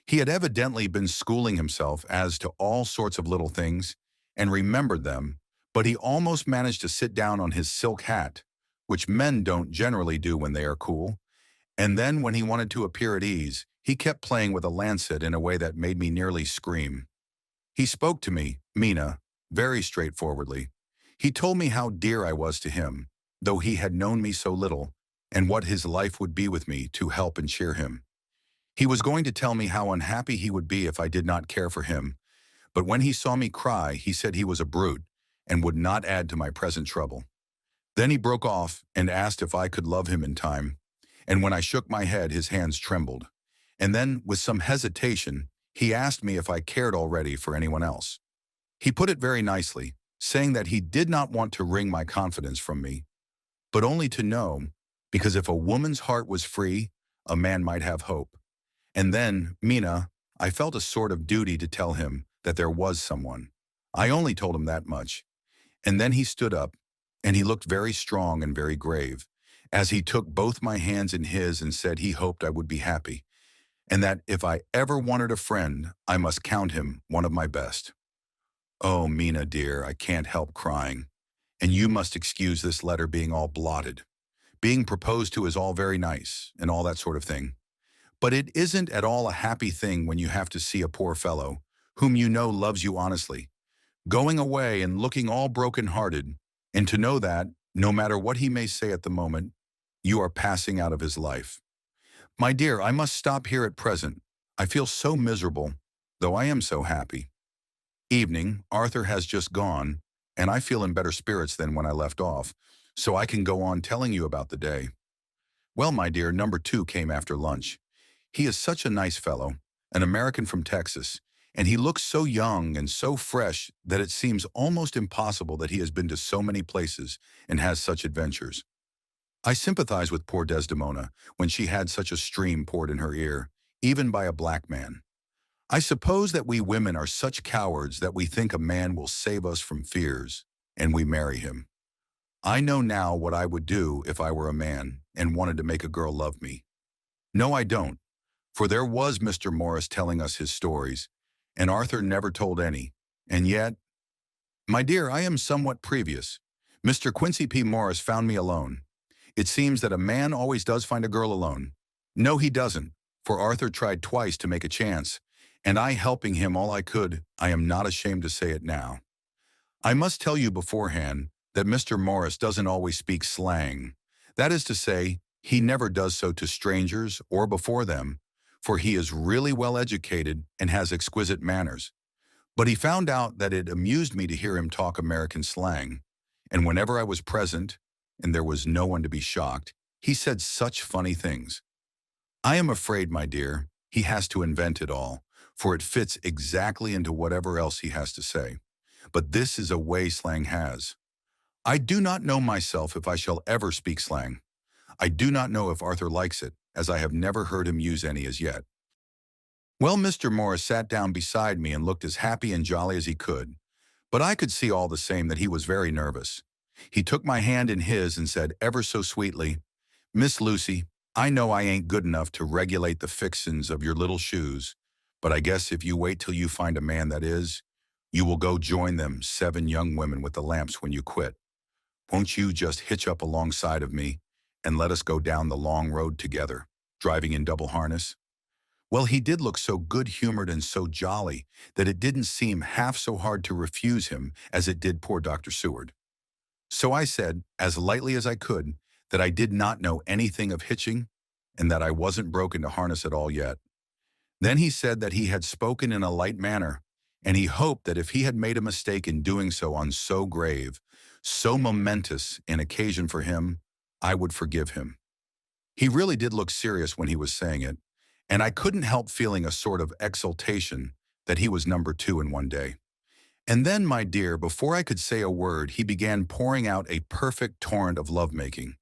He had evidently been schooling himself as to all sorts of little things, and remembered them, but he almost managed to sit down on his silk hat, which men don't generally do when they are cool, And then when he wanted to appear at ease, he kept playing with a lancet in a way that made me nearly scream. He spoke to me, Mina, very straightforwardly. He told me how dear I was to him, though he had known me so little, and what his life would be with me to help and cheer him. He was going to tell me how unhappy he would be if I did not care for him, but when he saw me cry, he said he was a brute and would not add to my present trouble. Then he broke off and asked if I could love him in time, and when I shook my head, his hands trembled. And then, with some hesitation, he asked me if I cared already for anyone else. He put it very nicely, saying that he did not want to wring my confidence from me, but only to know, because if a woman's heart was free, a man might have hope. And then, Mina, I felt a sort of duty to tell him that there was someone. I only told him that much. And then he stood up, and he looked very strong and very grave, as he took both my hands in his and said he hoped I would be happy, and that if I ever wanted a friend, I must count him one of my best. Oh, Mina dear, I can't help crying, and you must excuse this letter being all blotted. Being proposed to is all very nice, and all that sort of thing. But it isn't at all a happy thing when you have to see a poor fellow, whom you know loves you honestly, going away and looking all broken-hearted, and to know that, no matter what he may say at the moment, you are passing out of his life. My dear, I must stop here at present. I feel so miserable, though I am so happy. Evening, Arthur has just gone, and I feel in better spirits than when I left off, so I can go on telling you about the day. Well, my dear, number 2 came after lunch. He is such a nice fellow, an American from Texas, and he looks so young and so fresh that it seems almost impossible that he has been to so many places and has such adventures. I sympathize with poor Desdemona when she had such a stream poured in her ear, even by a black man. I suppose that we women are such cowards that we think a man will save us from fears, and we marry him. I know now what I would do if I were a man and wanted to make a girl love me. No, I don't, for there was Mr. Morris telling us his stories, and Arthur never told any, and yet, my dear, I am somewhat previous. Mr. Quincy P. Morris found me alone. It seems that a man always does find a girl alone. No, he doesn't, for Arthur tried twice to make a chance, and I helping him all I could, I am not ashamed to say it now. I must tell you beforehand that Mr. Morris doesn't always speak slang. That is to say, he never does so to strangers or before them, for he is really well educated and has exquisite manners. But he found out that it amused me to hear him talk American slang, and whenever I was present, and there was no one to be shocked, he said such funny things. I am afraid, my dear, he has to invent it all, for it fits exactly into whatever else he has to say. But this is a way slang has. I do not know myself if I shall ever speak slang. I do not know if Arthur likes it, as I have never heard him use any as yet. Well, Mr. Morris sat down beside me and looked as happy and jolly as he could, but I could see all the same that he was very nervous. He took my hand in his and said ever so sweetly, "Miss Lucy, I know I ain't good enough to regulate the fixins of your little shoes, but I guess if you wait till you find a man that is, you will go join them 7 young women with the lamps when you quit. Won't you just hitch up alongside of me and let us go down the long road together, driving in double harness?" Well, he did look so good-humored and so jolly that it didn't seem half so hard to refuse him as it did poor Dr. Seward. So I said, as lightly as I could, that I did not know anything of hitching and that I wasn't broken to harness at all yet. Then he said that he had spoken in a light manner, and he hoped that if he had made a mistake in doing so on so grave, so momentous an occasion for him, I would forgive him. He really did look serious when he was saying it, and I couldn't help feeling a sort of exultation that he was number 2 in one day. And then, my dear, before I could say a word, he began pouring out a perfect torrent of lovemaking,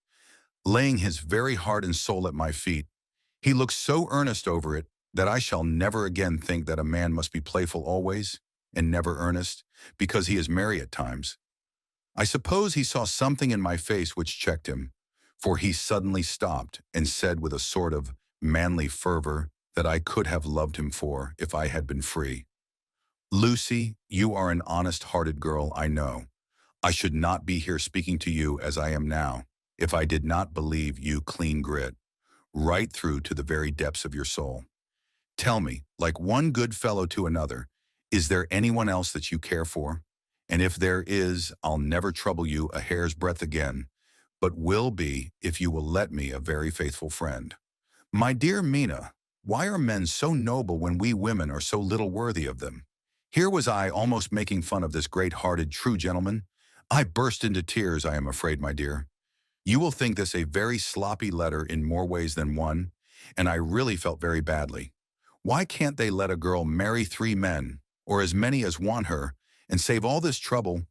laying his very heart and soul at my feet. He looked so earnest over it that I shall never again think that a man must be playful always and never earnest, because he is merry at times. I suppose he saw something in my face which checked him, for he suddenly stopped and said with a sort of manly fervor that I could have loved him for if I had been free, "Lucy, you are an honest-hearted girl, I know. I should not be here speaking to you as I am now if I did not believe you clean grit. right through to the very depths of your soul. Tell me, like one good fellow to another, is there anyone else that you care for? And if there is, I'll never trouble you a hair's breadth again, but will be, if you will let me, a very faithful friend. My dear Mina, why are men so noble when we women are so little worthy of them? Here was I almost making fun of this great-hearted true gentleman. I burst into tears, I am afraid, my dear. You will think this a very sloppy letter in more ways than one, and I really felt very badly. Why can't they let a girl marry 3 men, or as many as want her, and save all this trouble?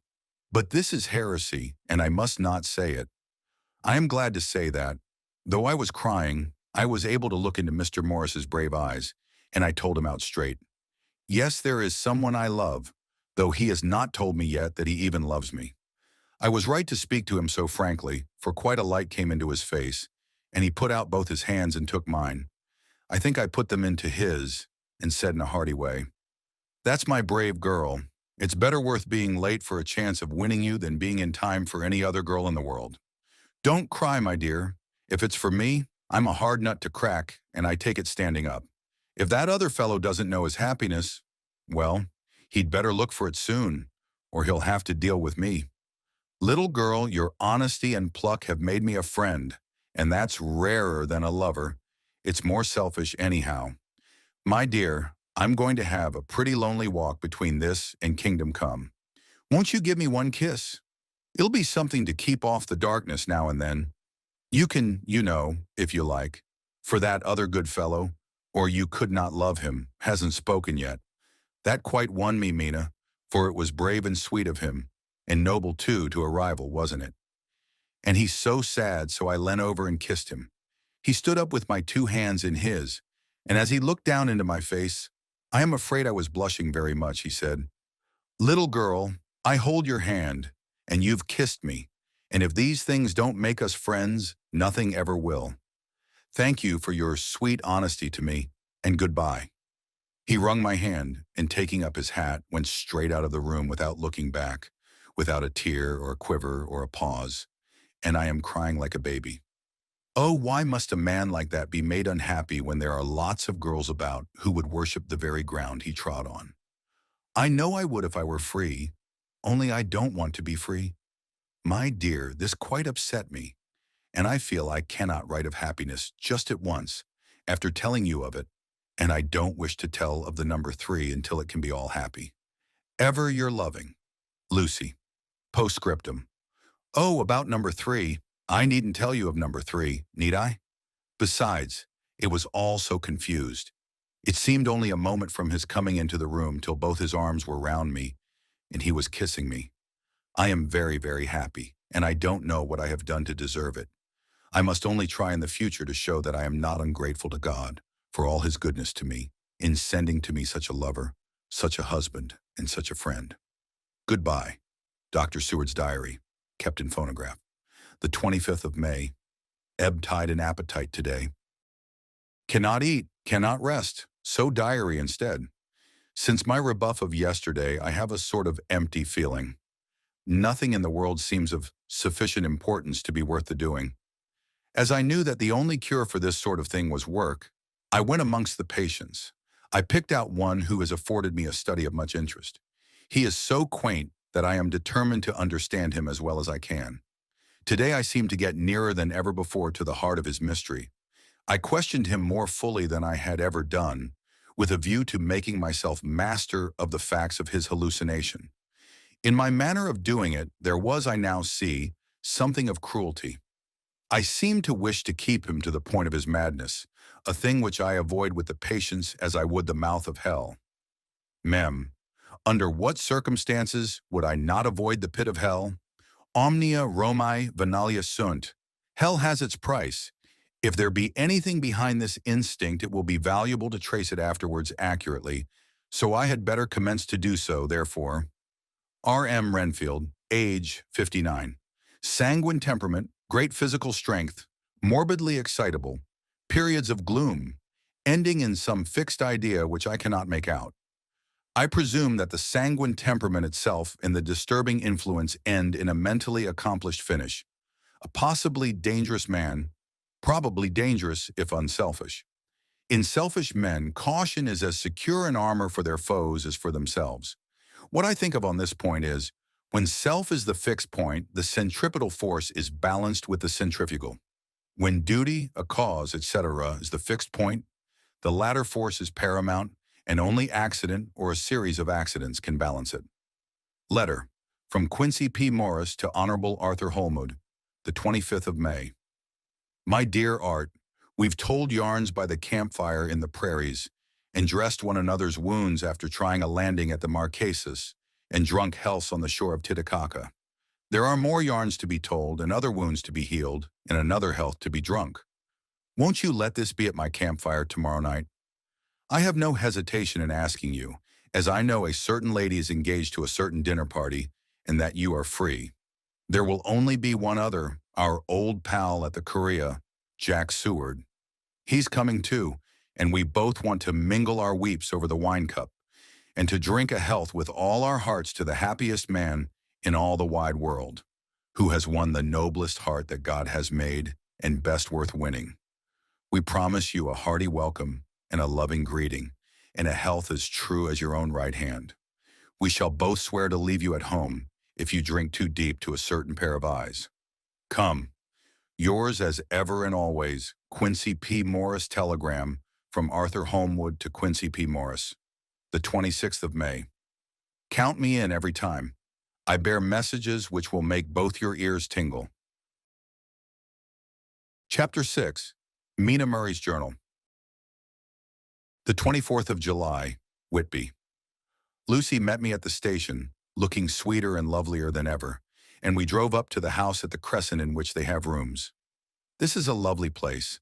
But this is heresy, and I must not say it. I am glad to say that, though I was crying, I was able to look into Mr. Morris's brave eyes, and I told him out straight. Yes, there is someone I love, though he has not told me yet that he even loves me. I was right to speak to him so frankly, for quite a light came into his face, and he put out both his hands and took mine. I think I put them into his, and said in a hearty way, "That's my brave girl. It's better worth being late for a chance of winning you than being in time for any other girl in the world. Don't cry, my dear. If it's for me, I'm a hard nut to crack, and I take it standing up. If that other fellow doesn't know his happiness, well, he'd better look for it soon, or he'll have to deal with me. Little girl, your honesty and pluck have made me a friend, and that's rarer than a lover. It's more selfish anyhow. My dear, I'm going to have a pretty lonely walk between this and Kingdom Come. Won't you give me one kiss? It'll be something to keep off the darkness now and then. You can, if you like, for that other good fellow, or you could not love him, hasn't spoken yet. That quite won me, Mina, for it was brave and sweet of him, and noble too to a rival, wasn't it? And he's so sad, so I leant over and kissed him. He stood up with my 2 hands in his, and as he looked down into my face, I am afraid I was blushing very much, he said, "Little girl, I hold your hand, and you've kissed me, and if these things don't make us friends, nothing ever will. Thank you for your sweet honesty to me, and goodbye." He wrung my hand, and taking up his hat, went straight out of the room without looking back, without a tear or a quiver or a pause, and I am crying like a baby. Oh, why must a man like that be made unhappy when there are lots of girls about who would worship the very ground he trod on? I know I would if I were free, only I don't want to be free. My dear, this quite upset me, and I feel I cannot write of happiness just at once, after telling you of it, and I don't wish to tell of the number 3 until it can be all happy. Ever your loving, Lucy. Postscriptum. Oh, about number 3, I needn't tell you of number 3, need I? Besides, it was all so confused. It seemed only a moment from his coming into the room till both his arms were round me, and he was kissing me. I am very, very happy, and I don't know what I have done to deserve it. I must only try in the future to show that I am not ungrateful to God for all his goodness to me, in sending to me such a lover, such a husband, and such a friend. Goodbye. Dr. Seward's diary, kept in phonograph. The 25th of May. Ebb tide and appetite today. Cannot eat, cannot rest, so diary instead. Since my rebuff of yesterday, I have a sort of empty feeling. Nothing in the world seems of sufficient importance to be worth the doing. As I knew that the only cure for this sort of thing was work, I went amongst the patients. I picked out one who has afforded me a study of much interest. He is so quaint that I am determined to understand him as well as I can. Today I seem to get nearer than ever before to the heart of his mystery. I questioned him more fully than I had ever done, with a view to making myself master of the facts of his hallucination. In my manner of doing it, there was, I now see, something of cruelty. I seemed to wish to keep him to the point of his madness, a thing which I avoid with the patience as I would the mouth of hell. Mem. Under what circumstances would I not avoid the pit of hell? Omnia Romae Venalia sunt. Hell has its price. If there be anything behind this instinct, it will be valuable to trace it afterwards accurately, so I had better commence to do so, therefore. R.M. Renfield, age 59. Sanguine temperament, great physical strength, morbidly excitable, periods of gloom, ending in some fixed idea which I cannot make out. I presume that the sanguine temperament itself and the disturbing influence end in a mentally accomplished finish. A possibly dangerous man, Probably dangerous if unselfish. In selfish men, caution is as secure an armor for their foes as for themselves. What I think of on this point is, when self is the fixed point, the centripetal force is balanced with the centrifugal. When duty, a cause, etc. is the fixed point, the latter force is paramount, and only accident or a series of accidents can balance it. Letter from Quincy P. Morris to Honorable Arthur Holmwood, the 25th of May. My dear Art, we've told yarns by the campfire in the prairies, and dressed one another's wounds after trying a landing at the Marquesas, and drunk healths on the shore of Titicaca. There are more yarns to be told, and other wounds to be healed, and another health to be drunk. Won't you let this be at my campfire tomorrow night? I have no hesitation in asking you, as I know a certain lady is engaged to a certain dinner party, and that you are free. There will only be one other, our old pal at the Korea, Jack Seward. He's coming too, and we both want to mingle our weeps over the wine cup, and to drink a health with all our hearts to the happiest man in all the wide world, who has won the noblest heart that God has made and best worth winning. We promise you a hearty welcome and a loving greeting, and a health as true as your own right hand. We shall both swear to leave you at home if you drink too deep to a certain pair of eyes. Come. Yours as ever and always, Quincy P. Morris. Telegram from Arthur Holmwood to Quincy P. Morris, the 26th of May. Count me in every time. I bear messages which will make both your ears tingle. Chapter 6. Mina Murray's Journal. The 24th of July, Whitby. Lucy met me at the station, looking sweeter and lovelier than ever, and we drove up to the house at the Crescent in which they have rooms. This is a lovely place.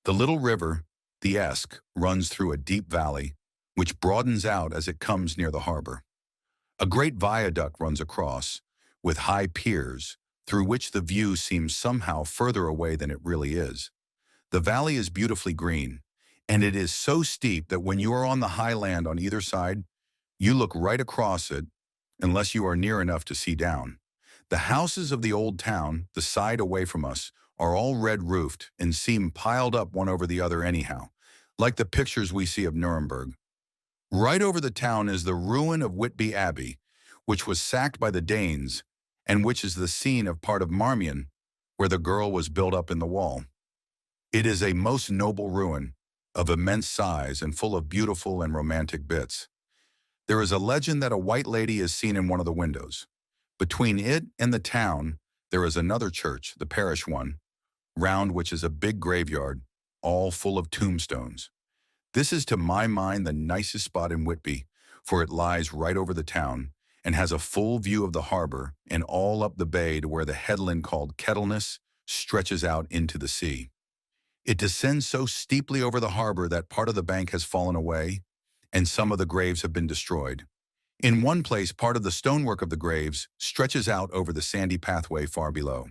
The little river, the Esk, runs through a deep valley, which broadens out as it comes near the harbor. A great viaduct runs across, with high piers, through which the view seems somehow further away than it really is. The valley is beautifully green, and it is so steep that when you are on the high land on either side, you look right across it, unless you are near enough to see down. The houses of the old town, the side away from us, are all red-roofed and seem piled up one over the other anyhow, like the pictures we see of Nuremberg. Right over the town is the ruin of Whitby Abbey, which was sacked by the Danes, and which is the scene of part of Marmion, where the girl was built up in the wall. It is a most noble ruin, of immense size and full of beautiful and romantic bits. There is a legend that a white lady is seen in one of the windows. Between it and the town, there is another church, the parish one, round which is a big graveyard, all full of tombstones. This is to my mind the nicest spot in Whitby, for it lies right over the town, and has a full view of the harbor and all up the bay to where the headland called Kettleness stretches out into the sea. It descends so steeply over the harbor that part of the bank has fallen away, and some of the graves have been destroyed. In one place, part of the stonework of the graves stretches out over the sandy pathway far below.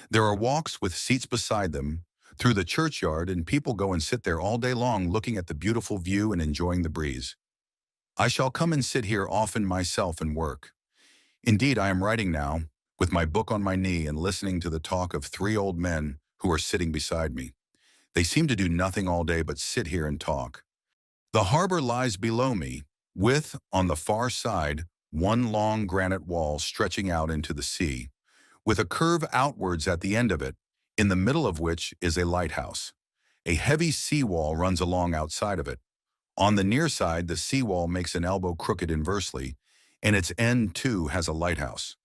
There are walks with seats beside them through the churchyard, and people go and sit there all day long looking at the beautiful view and enjoying the breeze. I shall come and sit here often myself and work. Indeed, I am writing now, with my book on my knee and listening to the talk of three old men who are sitting beside me. They seem to do nothing all day but sit here and talk. The harbor lies below me, with, on the far side, one long granite wall stretching out into the sea, with a curve outwards at the end of it, in the middle of which is a lighthouse. A heavy seawall runs along outside of it. On the near side, the seawall makes an elbow crooked inversely, and its end, too, has a lighthouse.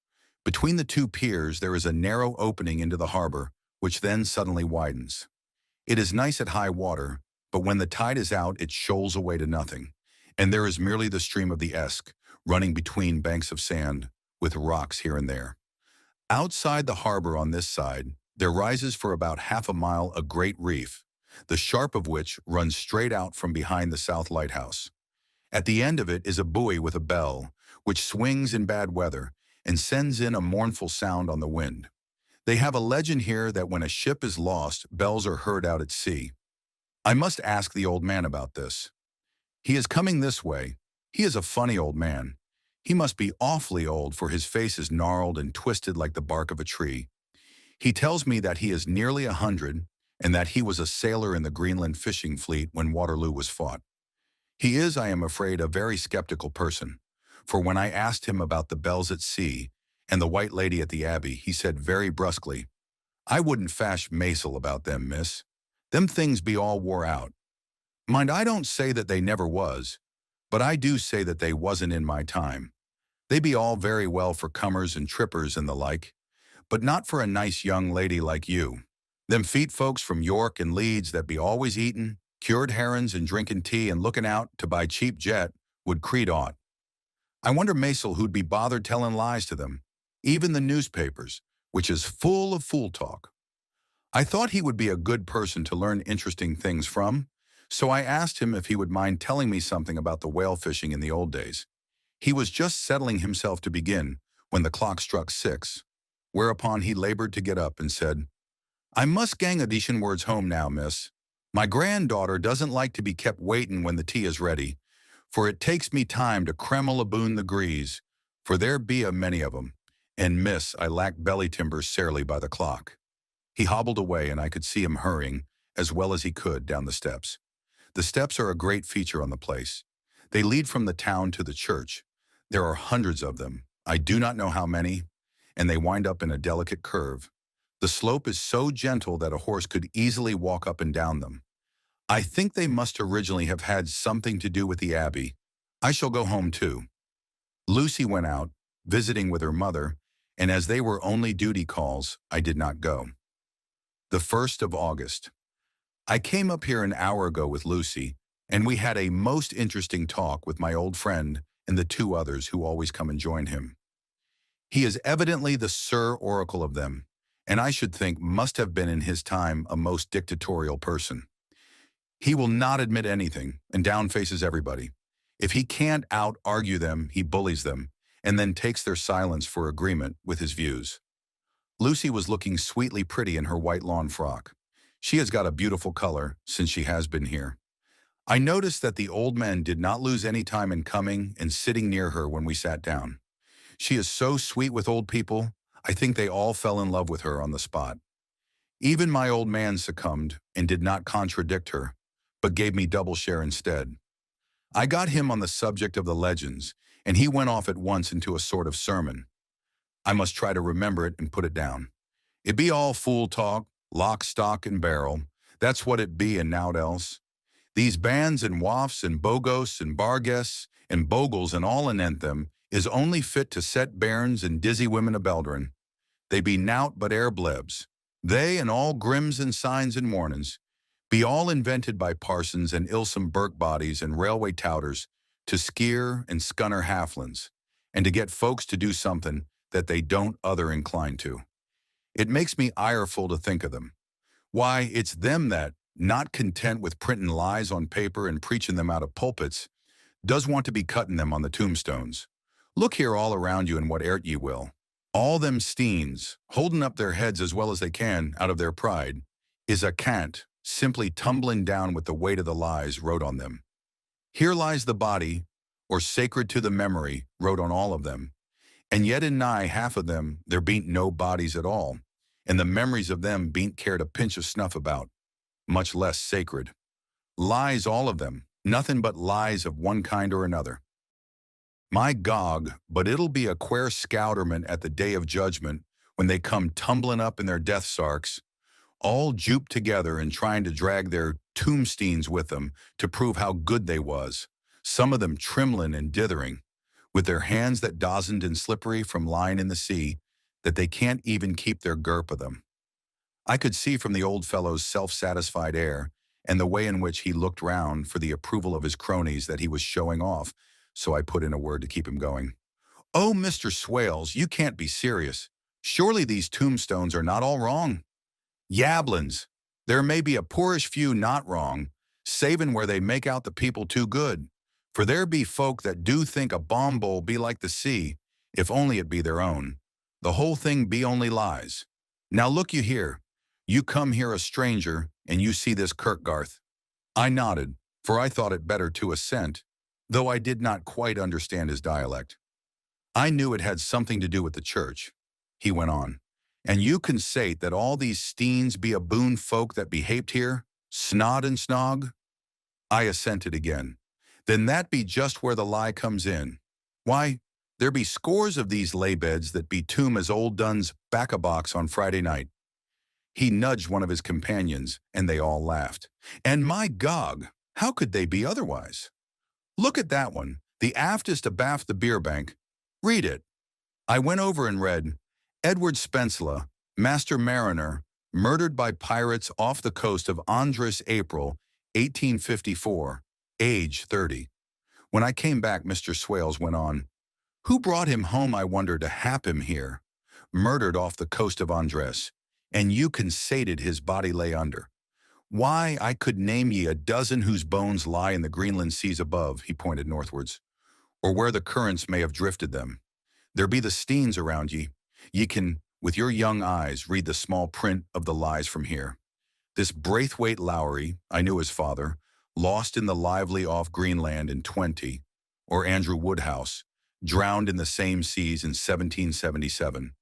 Between the two piers, there is a narrow opening into the harbor, which then suddenly widens. It is nice at high water, but when the tide is out, it shoals away to nothing, and there is merely the stream of the Esk, running between banks of sand, with rocks here and there. Outside the harbor on this side, there rises for about half a mile a great reef, the sharp of which runs straight out from behind the south lighthouse. At the end of it is a buoy with a bell, which swings in bad weather and sends in a mournful sound on the wind. They have a legend here that when a ship is lost, bells are heard out at sea. I must ask the old man about this. He is coming this way. He is a funny old man. He must be awfully old, for his face is gnarled and twisted like the bark of a tree. He tells me that he is nearly 100, and that he was a sailor in the Greenland fishing fleet when Waterloo was fought. He is, I am afraid, a very skeptical person, for when I asked him about the bells at sea and the White Lady at the Abbey, he said very brusquely, "I wouldn't fash maisel about them, miss. Them things be all wore out. Mind, I don't say that they never was, but I do say that they wasn't in my time. They be all very well for comers and trippers and the like, but not for a nice young lady like you. Them feet folks from York and Leeds that be always eatin' cured herrins and drinking tea and looking out to buy cheap jet would creed aught. I wonder, Maisel, who'd be bothered telling lies to them, even the newspapers, which is full of fool talk." I thought he would be a good person to learn interesting things from, so I asked him if he would mind telling me something about the whale fishing in the old days. He was just settling himself to begin when the clock struck 6, whereupon he labored to get up and said, "I must gang a decent words home now, miss. My granddaughter doesn't like to be kept waitin' when the tea is ready, for it takes me time to kremel aboon the grease, for there be a many of 'em, and miss, I lack belly timber sarely by the clock." He hobbled away, and I could see him hurrying, as well as he could, down the steps. The steps are a great feature on the place. They lead from the town to the church. There are hundreds of them, I do not know how many, and they wind up in a delicate curve. The slope is so gentle that a horse could easily walk up and down them. I think they must originally have had something to do with the Abbey. I shall go home too. Lucy went out, visiting with her mother, and as they were only duty calls, I did not go. The 1st of August. I came up here an hour ago with Lucy, and we had a most interesting talk with my old friend and the 2 others who always come and join him. He is evidently the Sir Oracle of them, and I should think must have been in his time a most dictatorial person. He will not admit anything and downfaces everybody. If he can't out-argue them, he bullies them, and then takes their silence for agreement with his views. Lucy was looking sweetly pretty in her white lawn frock. She has got a beautiful color since she has been here. I noticed that the old man did not lose any time in coming and sitting near her when we sat down. She is so sweet with old people, I think they all fell in love with her on the spot. Even my old man succumbed and did not contradict her, but gave me double share instead. I got him on the subject of the legends, and he went off at once into a sort of sermon. I must try to remember it and put it down. It be all fool talk, lock, stock, and barrel. That's what it be and nowt else. These bands and wafts and bogos and barguests and bogles and all anent them is only fit to set bairns and dizzy women a beldrin. They be nowt but air blebs. They and all grims and signs and warnin's be all invented by parsons and ilsome burk bodies and railway touters to skeer and scunner halflins, and to get folks to do something that they don't other incline to. It makes me ireful to think of them. Why, it's them that, not content with printing lies on paper and preaching them out of pulpits, does want to be cutting them on the tombstones. Look here all around you and whate'er ye will. All them steens, holding up their heads as well as they can out of their pride, is a cant, simply tumbling down with the weight of the lies wrote on them. Here lies the body, or sacred to the memory, wrote on all of them, and yet in nigh half of them there bean't no bodies at all, and the memories of them bean't cared a pinch of snuff about, much less sacred. Lies all of them, nothing but lies of one kind or another. My Gog, but it'll be a quare scouterment at the day of judgment when they come tumbling up in their death sarks, all juped together and trying to drag their tombsteins with them to prove how good they was, some of them trimlin' and dithering, with their hands that dozened and slippery from lying in the sea, that they can't even keep their gerp of them. I could see from the old fellow's self-satisfied air and the way in which he looked round for the approval of his cronies that he was showing off, so I put in a word to keep him going. "Oh, Mr. Swales, you can't be serious. Surely these tombstones are not all wrong." "Yablins, there may be a poorish few not wrong, savin' where they make out the people too good. For there be folk that do think a bomb bowl be like the sea, if only it be their own. The whole thing be only lies. Now look you here. You come here a stranger, and you see this Kirkgarth." I nodded, for I thought it better to assent, though I did not quite understand his dialect. "I knew it had something to do with the church," he went on, And you consait that all these steens be a boon folk that behaped here, snod and snog? I assented again. Then that be just where the lie comes in. Why, there be scores of these laybeds that be tomb as old Dunn's back-a-box on Friday night. He nudged one of his companions, and they all laughed. And my gog, how could they be otherwise? Look at that one, the aftest abaft the beer bank. Read it. I went over and read, Edward Spensla, Master Mariner, murdered by pirates off the coast of Andres, April, 1854, age 30. When I came back, Mr. Swales went on, who brought him home, I wonder, to hap him here? Murdered off the coast of Andres, and you consated his body lay under. Why, I could name ye a dozen whose bones lie in the Greenland seas above, he pointed northwards, or where the currents may have drifted them. There be the steens around ye. Ye can, with your young eyes, read the small print of the lies from here. This Braithwaite Lowry, I knew his father, lost in the lively off Greenland in 20, or Andrew Woodhouse, drowned in the same seas in 1777,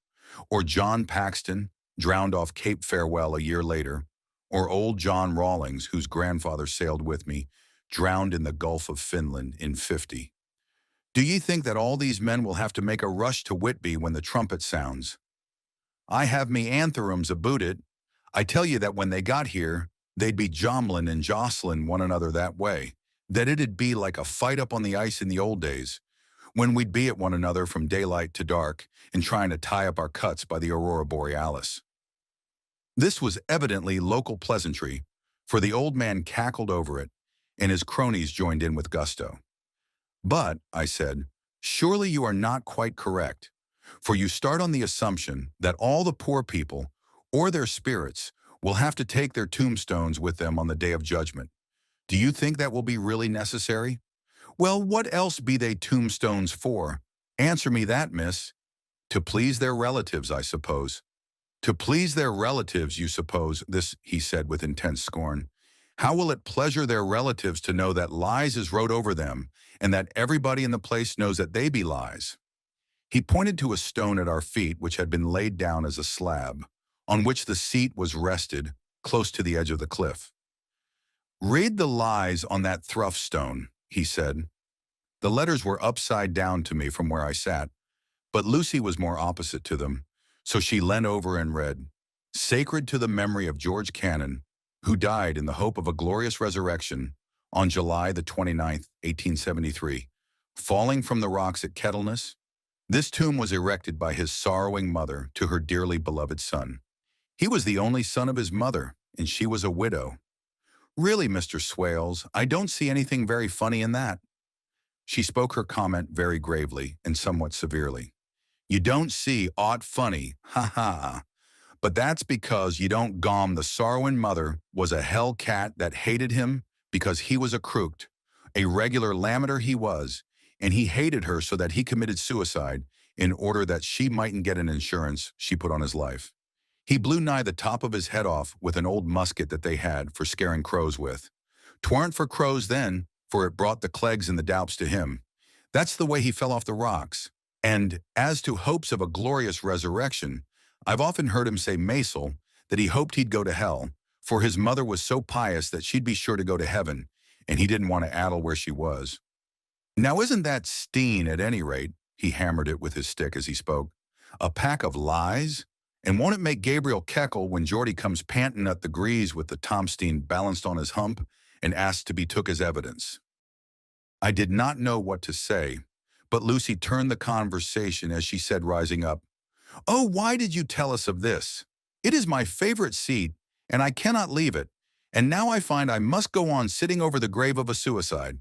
or John Paxton, drowned off Cape Farewell a year later, or old John Rawlings, whose grandfather sailed with me, drowned in the Gulf of Finland in 50. Do ye think that all these men will have to make a rush to Whitby when the trumpet sounds? I have me antherums aboot it. I tell you that when they got here, they'd be jomlin' and jostlin' one another that way, that it'd be like a fight up on the ice in the old days, when we'd be at one another from daylight to dark and trying to tie up our cuts by the aurora borealis. This was evidently local pleasantry, for the old man cackled over it, and his cronies joined in with gusto. But, I said, surely you are not quite correct, for you start on the assumption that all the poor people, or their spirits, will have to take their tombstones with them on the day of judgment. Do you think that will be really necessary? Well, what else be they tombstones for? Answer me that, miss. To please their relatives, I suppose. To please their relatives, you suppose, this, he said with intense scorn. How will it pleasure their relatives to know that lies is wrote over them, and that everybody in the place knows that they be lies? He pointed to a stone at our feet which had been laid down as a slab, on which the seat was rested, close to the edge of the cliff. Read the lies on that thruff stone, he said. The letters were upside down to me from where I sat, but Lucy was more opposite to them, so she leant over and read, Sacred to the memory of George Cannon, who died in the hope of a glorious resurrection on July the 29th, 1873, falling from the rocks at Kettleness. This tomb was erected by his sorrowing mother to her dearly beloved son. He was the only son of his mother, and she was a widow. Really, Mr. Swales, I don't see anything very funny in that. She spoke her comment very gravely and somewhat severely. You don't see aught funny, ha. But that's because you don't gom the sorrowing mother was a hell cat that hated him because he was a crooked, a regular lammeter he was, and he hated her so that he committed suicide in order that she mightn't get an insurance she put on his life. He blew nigh the top of his head off with an old musket that they had for scaring crows with. 'Twarn't for crows then, for it brought the clegs and the doups to him. That's the way he fell off the rocks. And as to hopes of a glorious resurrection, I've often heard him say Maisel that he hoped he'd go to hell, for his mother was so pious that she'd be sure to go to heaven, and he didn't want to addle where she was. Now isn't that Steen, at any rate, he hammered it with his stick as he spoke, a pack of lies? And won't it make Gabriel keckle when Geordie comes panting at the grease with the Tomstein balanced on his hump and asks to be took as evidence? I did not know what to say, but Lucy turned the conversation as she said, rising up, Oh, why did you tell us of this? It is my favorite seat, and I cannot leave it, and now I find I must go on sitting over the grave of a suicide.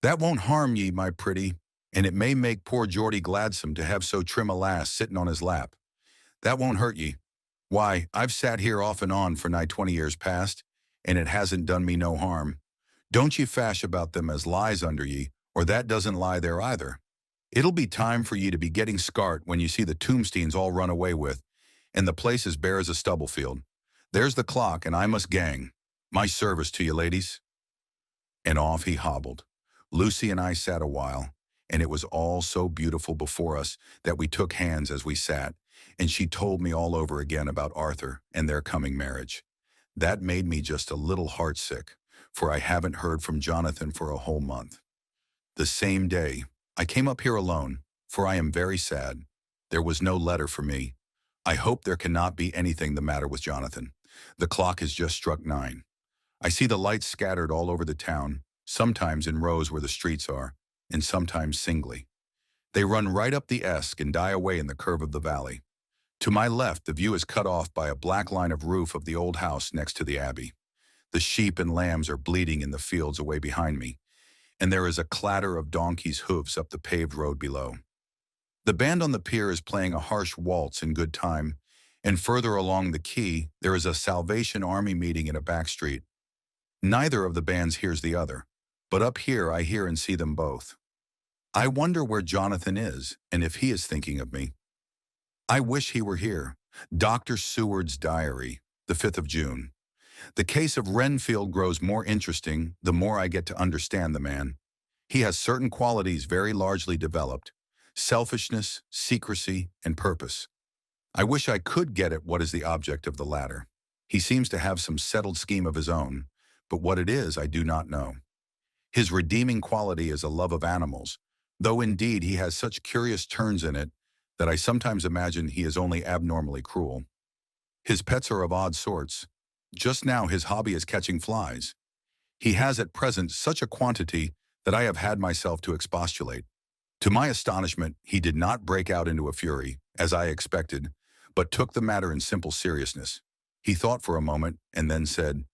That won't harm ye, my pretty, and it may make poor Geordie gladsome to have so trim a lass sitting on his lap. That won't hurt ye. Why, I've sat here off and on for nigh 20 years past, and it hasn't done me no harm. Don't ye fash about them as lies under ye, or that doesn't lie there either. It'll be time for ye to be getting scart when you see the tombsteins all run away with, and the place as bare as a stubble field. There's the clock, and I must gang. My service to you, ladies. And off he hobbled. Lucy and I sat a while, and it was all so beautiful before us that we took hands as we sat, and she told me all over again about Arthur and their coming marriage. That made me just a little heartsick, for I haven't heard from Jonathan for a whole month. The same day, I came up here alone, for I am very sad. There was no letter for me. I hope there cannot be anything the matter with Jonathan. The clock has just struck 9. I see the lights scattered all over the town, sometimes in rows where the streets are, and sometimes singly. They run right up the Esk and die away in the curve of the valley. To my left, the view is cut off by a black line of roof of the old house next to the abbey. The sheep and lambs are bleating in the fields away behind me, and there is a clatter of donkeys' hoofs up the paved road below. The band on the pier is playing a harsh waltz in good time, and further along the quay, there is a Salvation Army meeting in a back street. Neither of the bands hears the other, but up here I hear and see them both. I wonder where Jonathan is, and if he is thinking of me. I wish he were here. Dr. Seward's diary, the 5th of June. The case of Renfield grows more interesting the more I get to understand the man. He has certain qualities very largely developed: selfishness, secrecy, and purpose. I wish I could get at what is the object of the latter. He seems to have some settled scheme of his own, but what it is I do not know. His redeeming quality is a love of animals, though indeed he has such curious turns in it that I sometimes imagine he is only abnormally cruel. His pets are of odd sorts. Just now his hobby is catching flies. He has at present such a quantity that I have had myself to expostulate. To my astonishment, he did not break out into a fury, as I expected, but took the matter in simple seriousness. He thought for a moment and then said,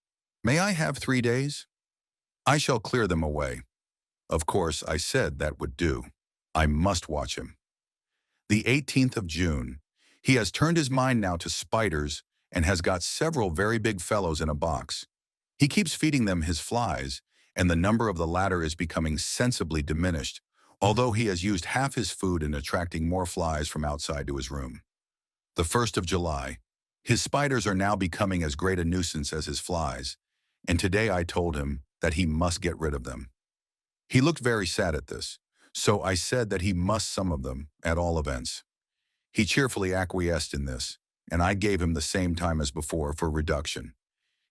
"May I have 3 days? I shall clear them away." Of course, I said that would do. I must watch him. The 18th of June. He has turned his mind now to spiders and has got several very big fellows in a box. He keeps feeding them his flies, and the number of the latter is becoming sensibly diminished, although he has used half his food in attracting more flies from outside to his room. The 1st of July. His spiders are now becoming as great a nuisance as his flies, and today I told him that he must get rid of them. He looked very sad at this, so I said that he must some of them, at all events. He cheerfully acquiesced in this, and I gave him the same time as before for reduction.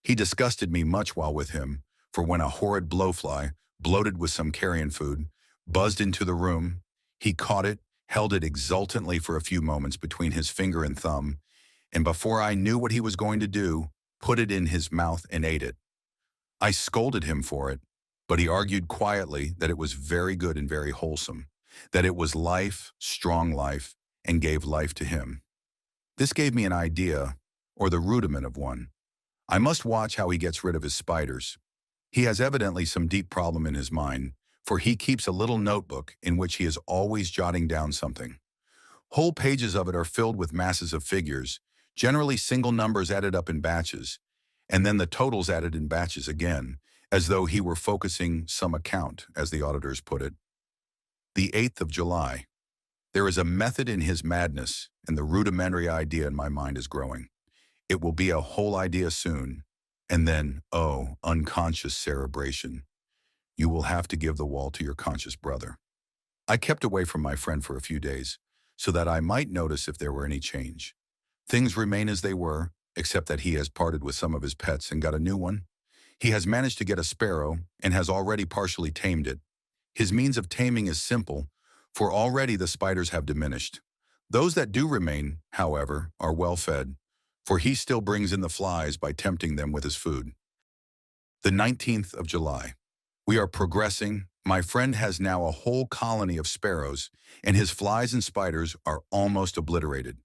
He disgusted me much while with him, for when a horrid blowfly, bloated with some carrion food, buzzed into the room, he caught it, held it exultantly for a few moments between his finger and thumb, and before I knew what he was going to do, put it in his mouth and ate it. I scolded him for it, but he argued quietly that it was very good and very wholesome, that it was life, strong life, and gave life to him. This gave me an idea, or the rudiment of one. I must watch how he gets rid of his spiders. He has evidently some deep problem in his mind, for he keeps a little notebook in which he is always jotting down something. Whole pages of it are filled with masses of figures, generally single numbers added up in batches, and then the totals added in batches again, as though he were focusing some account, as the auditors put it. The 8th of July. There is a method in his madness, and the rudimentary idea in my mind is growing. It will be a whole idea soon, and then, oh, unconscious cerebration. You will have to give the wall to your conscious brother. I kept away from my friend for a few days, so that I might notice if there were any change. Things remain as they were, except that he has parted with some of his pets and got a new one. He has managed to get a sparrow and has already partially tamed it. His means of taming is simple, for already the spiders have diminished. Those that do remain, however, are well fed, for he still brings in the flies by tempting them with his food. The 19th of July. We are progressing. My friend has now a whole colony of sparrows, and his flies and spiders are almost obliterated.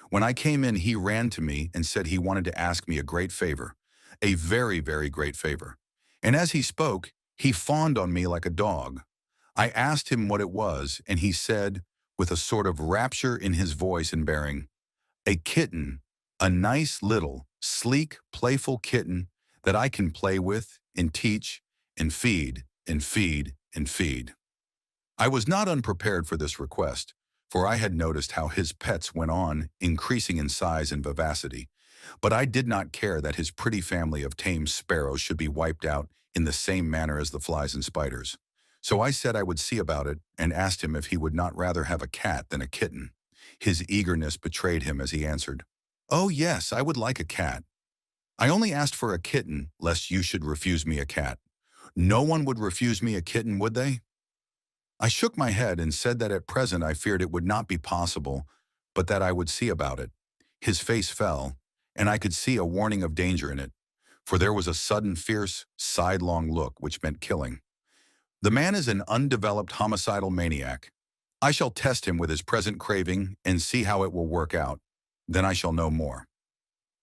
When I came in, he ran to me and said he wanted to ask me a great favor, a very, very great favor. And as he spoke, he fawned on me like a dog. I asked him what it was, and he said, with a sort of rapture in his voice and bearing, "A kitten, a nice little, sleek, playful kitten that I can play with and teach and feed and feed and feed." I was not unprepared for this request, for I had noticed how his pets went on increasing in size and vivacity, but I did not care that his pretty family of tame sparrows should be wiped out in the same manner as the flies and spiders. So I said I would see about it and asked him if he would not rather have a cat than a kitten. His eagerness betrayed him as he answered, "Oh yes, I would like a cat. I only asked for a kitten, lest you should refuse me a cat." "No one would refuse me a kitten, would they?" I shook my head and said that at present I feared it would not be possible, but that I would see about it. His face fell, and I could see a warning of danger in it, for there was a sudden fierce, sidelong look which meant killing. The man is an undeveloped homicidal maniac. I shall test him with his present craving and see how it will work out. Then I shall know more.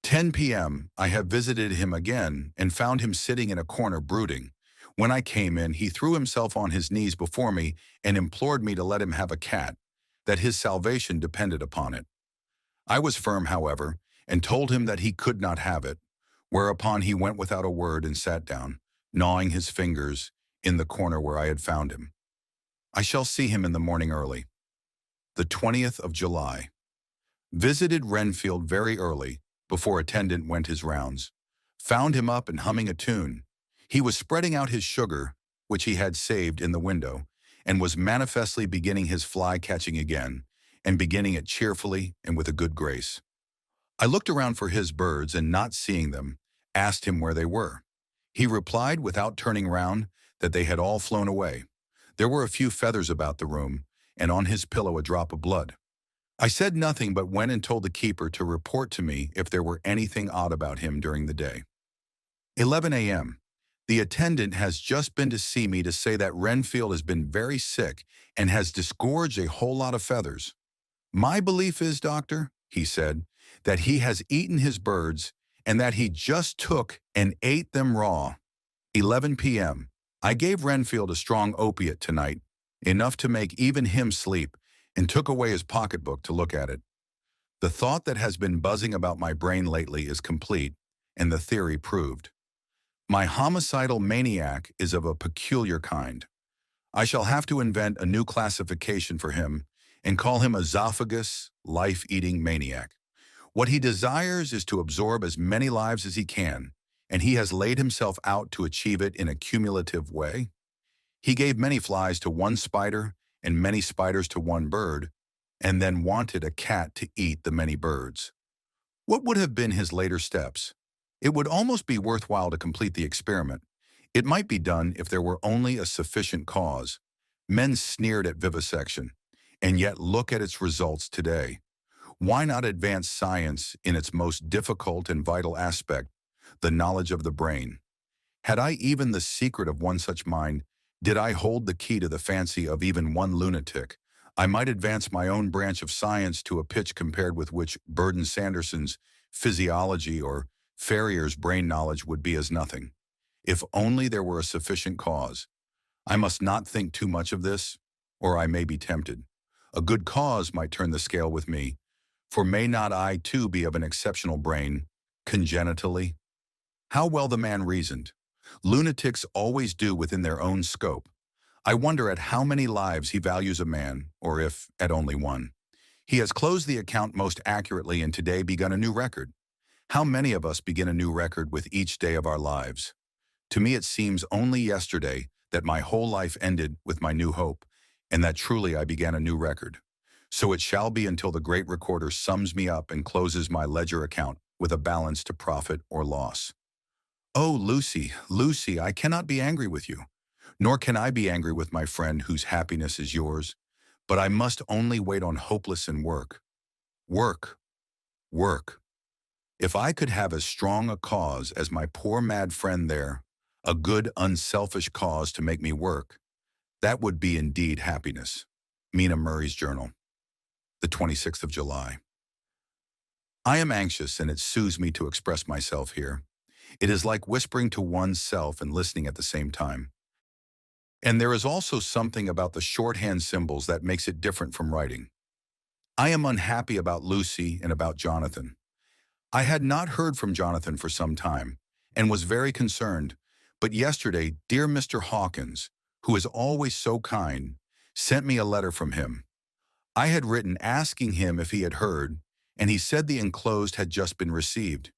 10 p.m. I have visited him again and found him sitting in a corner brooding. When I came in, he threw himself on his knees before me and implored me to let him have a cat, that his salvation depended upon it. I was firm, however, and told him that he could not have it, whereupon he went without a word and sat down, gnawing his fingers in the corner where I had found him. I shall see him in the morning early. The 20th of July. Visited Renfield very early, before attendant went his rounds. Found him up and humming a tune. He was spreading out his sugar, which he had saved in the window, and was manifestly beginning his fly-catching again, and beginning it cheerfully and with a good grace. I looked around for his birds, and not seeing them, asked him where they were. He replied, without turning round, that they had all flown away. There were a few feathers about the room, and on his pillow a drop of blood. I said nothing, but went and told the keeper to report to me if there were anything odd about him during the day. 11 a.m. The attendant has just been to see me to say that Renfield has been very sick and has disgorged a whole lot of feathers. "My belief is, doctor," he said, "that he has eaten his birds and that he just took and ate them raw." 11 p.m. I gave Renfield a strong opiate tonight, enough to make even him sleep, and took away his pocketbook to look at it. The thought that has been buzzing about my brain lately is complete, and the theory proved. My homicidal maniac is of a peculiar kind. I shall have to invent a new classification for him and call him esophagus life-eating maniac. What he desires is to absorb as many lives as he can, and he has laid himself out to achieve it in a cumulative way. He gave many flies to one spider and many spiders to one bird, and then wanted a cat to eat the many birds. What would have been his later steps? It would almost be worthwhile to complete the experiment. It might be done if there were only a sufficient cause. Men sneered at vivisection, and yet look at its results today. Why not advance science in its most difficult and vital aspect, the knowledge of the brain? Had I even the secret of one such mind, did I hold the key to the fancy of even one lunatic, I might advance my own branch of science to a pitch compared with which Burden Sanderson's physiology or Ferrier's brain knowledge would be as nothing. If only there were a sufficient cause. I must not think too much of this, or I may be tempted. A good cause might turn the scale with me, for may not I too be of an exceptional brain, congenitally? How well the man reasoned. Lunatics always do within their own scope. I wonder at how many lives he values a man, or if at only one. He has closed the account most accurately and today begun a new record. How many of us begin a new record with each day of our lives? To me it seems only yesterday that my whole life ended with my new hope, and that truly I began a new record. So it shall be until the great recorder sums me up and closes my ledger account with a balance to profit or loss. Oh, Lucy, Lucy, I cannot be angry with you, nor can I be angry with my friend whose happiness is yours, but I must only wait on hopeless and work. Work, work. If I could have as strong a cause as my poor mad friend there, a good unselfish cause to make me work, that would be indeed happiness. Mina Murray's Journal, the 26th of July. I am anxious, and it soothes me to express myself here. It is like whispering to one's self and listening at the same time. And there is also something about the shorthand symbols that makes it different from writing. I am unhappy about Lucy and about Jonathan. I had not heard from Jonathan for some time, and was very concerned, but yesterday dear Mr. Hawkins, who is always so kind, sent me a letter from him. I had written asking him if he had heard, and he said the enclosed had just been received.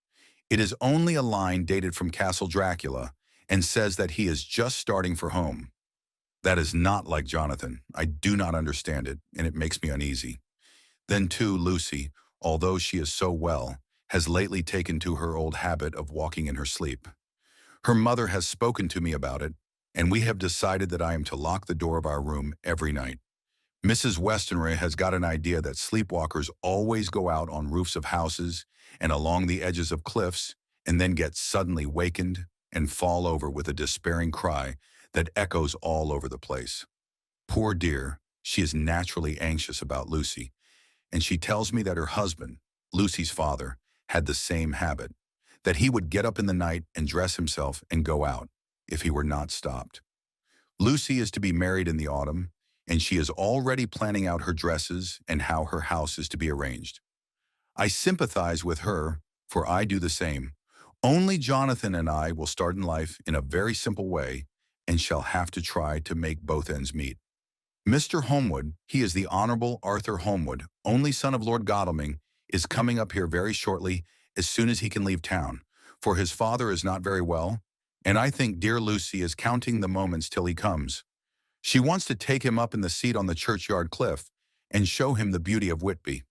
It is only a line dated from Count Dracula, and says that he is just starting for home. That is not like Jonathan. I do not understand it, and it makes me uneasy. Then too, Lucy, although she is so well, has lately taken to her old habit of walking in her sleep. Her mother has spoken to me about it, and we have decided that I am to lock the door of our room every night. Mrs. Westenra has got an idea that sleepwalkers always go out on roofs of houses and along the edges of cliffs and then get suddenly wakened and fall over with a despairing cry that echoes all over the place. Poor dear, she is naturally anxious about Lucy, and she tells me that her husband, Lucy's father, had the same habit, that he would get up in the night and dress himself and go out, if he were not stopped. Lucy is to be married in the autumn, and she is already planning out her dresses and how her house is to be arranged. I sympathize with her, for I do the same. Only Jonathan and I will start in life in a very simple way and shall have to try to make both ends meet. Mr. Holmwood, he is the Honorable Arthur Holmwood, only son of Lord Godalming, is coming up here very shortly as soon as he can leave town, for his father is not very well, and I think dear Lucy is counting the moments till he comes. She wants to take him up in the seat on the churchyard cliff and show him the beauty of Whitby.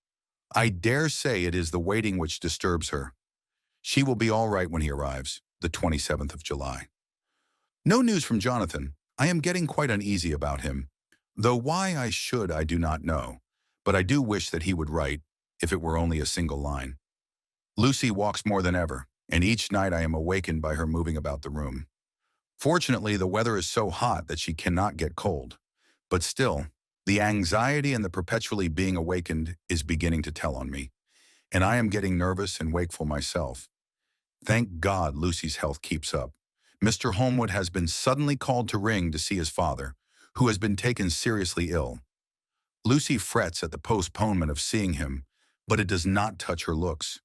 I dare say it is the waiting which disturbs her. She will be all right when he arrives, the 27th of July. No news from Jonathan. I am getting quite uneasy about him, though why I should I do not know, but I do wish that he would write, if it were only a single line. Lucy walks more than ever, and each night I am awakened by her moving about the room. Fortunately, the weather is so hot that she cannot get cold, but still, the anxiety and the perpetually being awakened is beginning to tell on me, and I am getting nervous and wakeful myself. Thank God Lucy's health keeps up. Mr. Holmwood has been suddenly called to Ring to see his father, who has been taken seriously ill. Lucy frets at the postponement of seeing him, but it does not touch her looks.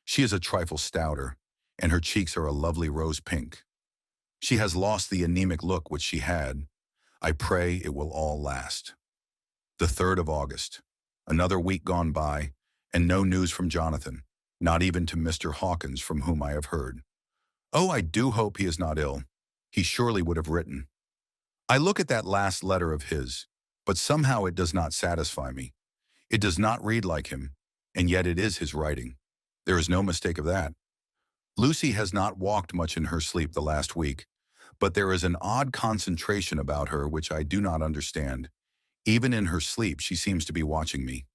She is a trifle stouter, and her cheeks are a lovely rose pink. She has lost the anemic look which she had. I pray it will all last. The 3rd of August. Another week gone by, and no news from Jonathan, not even to Mr. Hawkins, from whom I have heard. Oh, I do hope he is not ill. He surely would have written. I look at that last letter of his, but somehow it does not satisfy me. It does not read like him, and yet it is his writing. There is no mistake of that. Lucy has not walked much in her sleep the last week, but there is an odd concentration about her which I do not understand. Even in her sleep, she seems to be watching me.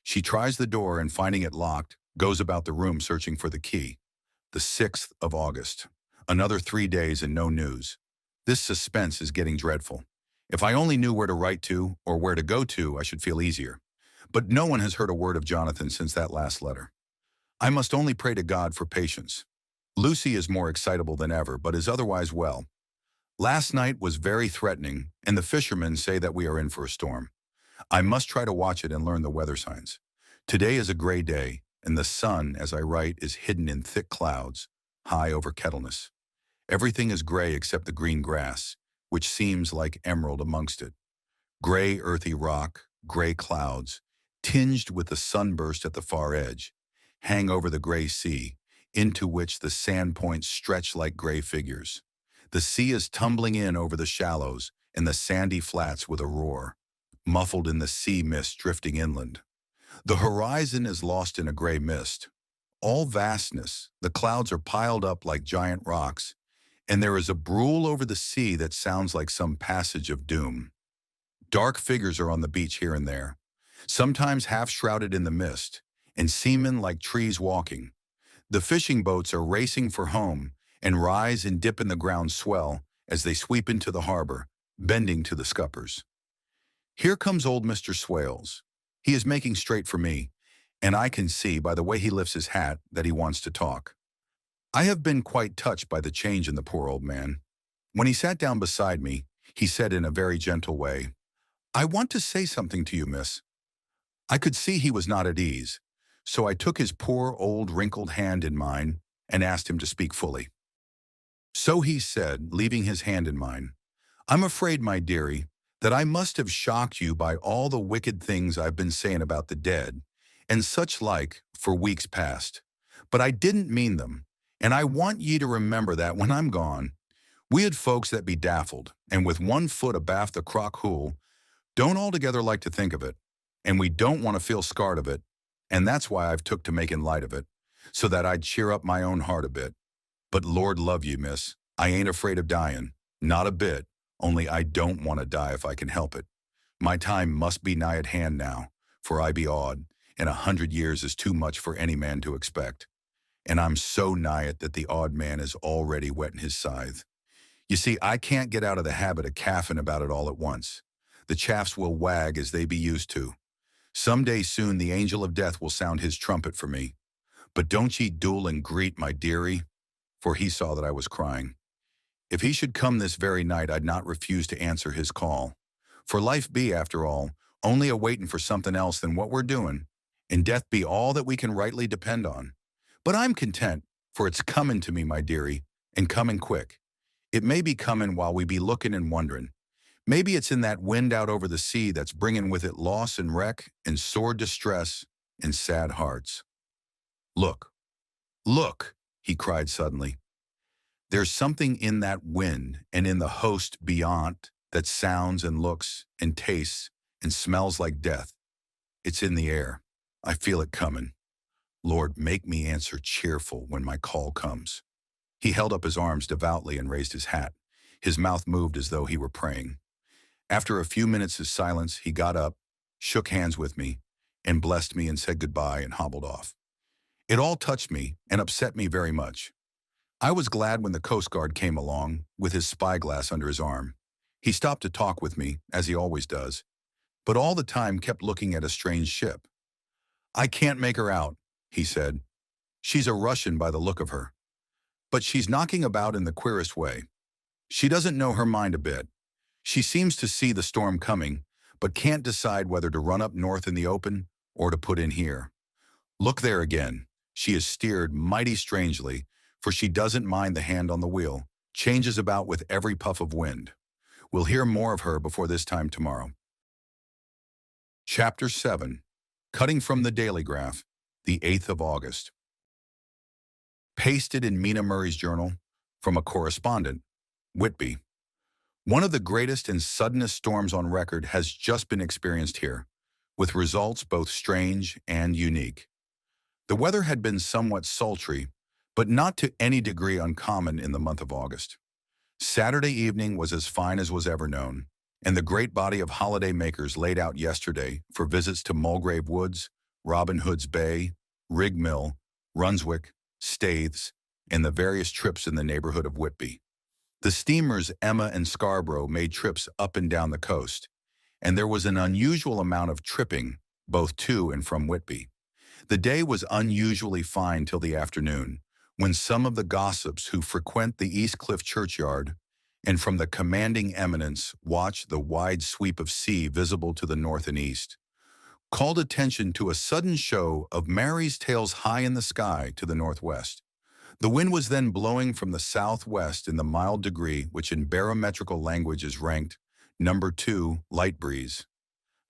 She tries the door and, finding it locked, goes about the room searching for the key. The 6th of August. Another 3 days and no news. This suspense is getting dreadful. If I only knew where to write to or where to go to, I should feel easier. But no one has heard a word of Jonathan since that last letter. I must only pray to God for patience. Lucy is more excitable than ever, but is otherwise well. Last night was very threatening, and the fishermen say that we are in for a storm. I must try to watch it and learn the weather signs. Today is a gray day, and the sun, as I write, is hidden in thick clouds, high over Kettleness. Everything is gray except the green grass, which seems like emerald amongst it. Gray earthy rock, gray clouds, tinged with the sunburst at the far edge, hang over the gray sea, into which the sand points stretch like gray figures. The sea is tumbling in over the shallows and the sandy flats with a roar, muffled in the sea mist drifting inland. The horizon is lost in a gray mist. All vastness, the clouds are piled up like giant rocks, and there is a brool over the sea that sounds like some passage of doom. Dark figures are on the beach here and there, sometimes half shrouded in the mist, and seamen like trees walking. The fishing boats are racing for home and rise and dip in the ground swell as they sweep into the harbor, bending to the scuppers. Here comes old Mr. Swales. He is making straight for me, and I can see by the way he lifts his hat that he wants to talk. I have been quite touched by the change in the poor old man. When he sat down beside me, he said in a very gentle way, "I want to say something to you, miss." I could see he was not at ease, so I took his poor old wrinkled hand in mine and asked him to speak fully. So he said, leaving his hand in mine, "I'm afraid, my dearie, that I must have shocked you by all the wicked things I've been saying about the dead, and such like, for weeks past. But I didn't mean them, and I want ye to remember that when I'm gone, we had folks that be daffled, and with one foot abaft the crock hool, don't altogether like to think of it. and we don't want to feel scarred of it, and that's why I've took to making light of it, so that I'd cheer up my own heart a bit. But Lord love you, miss, I ain't afraid of dying, not a bit, only I don't want to die if I can help it. My time must be nigh at hand now, for I be odd, and 100 years is too much for any man to expect. And I'm so nigh it that the odd man is already whetting his scythe. You see, I can't get out of the habit of caffing about it all at once. The chaffs will wag as they be used to. Some day soon the angel of death will sound his trumpet for me. But don't ye duel and greet, my dearie, for he saw that I was crying. If he should come this very night, I'd not refuse to answer his call. For life be, after all, only a-waitin' for something else than what we're doing, and death be all that we can rightly depend on. But I'm content, for it's comin' to me, my dearie, and comin' quick. It may be comin' while we be lookin' and wonderin'. Maybe it's in that wind out over the sea that's bringin' with it loss and wreck and sore distress and sad hearts. Look, look, he cried suddenly. There's something in that wind and in the host beyond that sounds and looks and tastes and smells like death. It's in the air. I feel it comin'. Lord, make me answer cheerful when my call comes. He held up his arms devoutly and raised his hat. His mouth moved as though he were praying. After a few minutes of silence, he got up, shook hands with me, and blessed me and said goodbye and hobbled off. It all touched me and upset me very much. I was glad when the Coast Guard came along, with his spyglass under his arm. He stopped to talk with me, as he always does, but all the time kept looking at a strange ship. I can't make her out, he said. She's a Russian by the look of her. But she's knocking about in the queerest way. She doesn't know her mind a bit. She seems to see the storm coming, but can't decide whether to run up north in the open or to put in here. Look there again. She is steered mighty strangely, for she doesn't mind the hand on the wheel, changes about with every puff of wind. We'll hear more of her before this time tomorrow. Chapter 7. Cutting from the Daily Graph, the 8th of August. Pasted in Mina Murray's journal, from a correspondent, Whitby. One of the greatest and suddenest storms on record has just been experienced here, with results both strange and unique. The weather had been somewhat sultry, but not to any degree uncommon in the month of August. Saturday evening was as fine as was ever known, and the great body of holiday makers laid out yesterday for visits to Mulgrave Woods, Robin Hood's Bay, Rig Mill, Runswick, Staithes, and the various trips in the neighborhood of Whitby. The steamers Emma and Scarborough made trips up and down the coast, and there was an unusual amount of tripping, both to and from Whitby. The day was unusually fine till the afternoon, when some of the gossips who frequent the East Cliff churchyard and from the commanding eminence watch the wide sweep of sea visible to the north and east, called attention to a sudden show of Mary's tails high in the sky to the northwest. The wind was then blowing from the southwest in the mild degree which in barometrical language is ranked number 2 light breeze.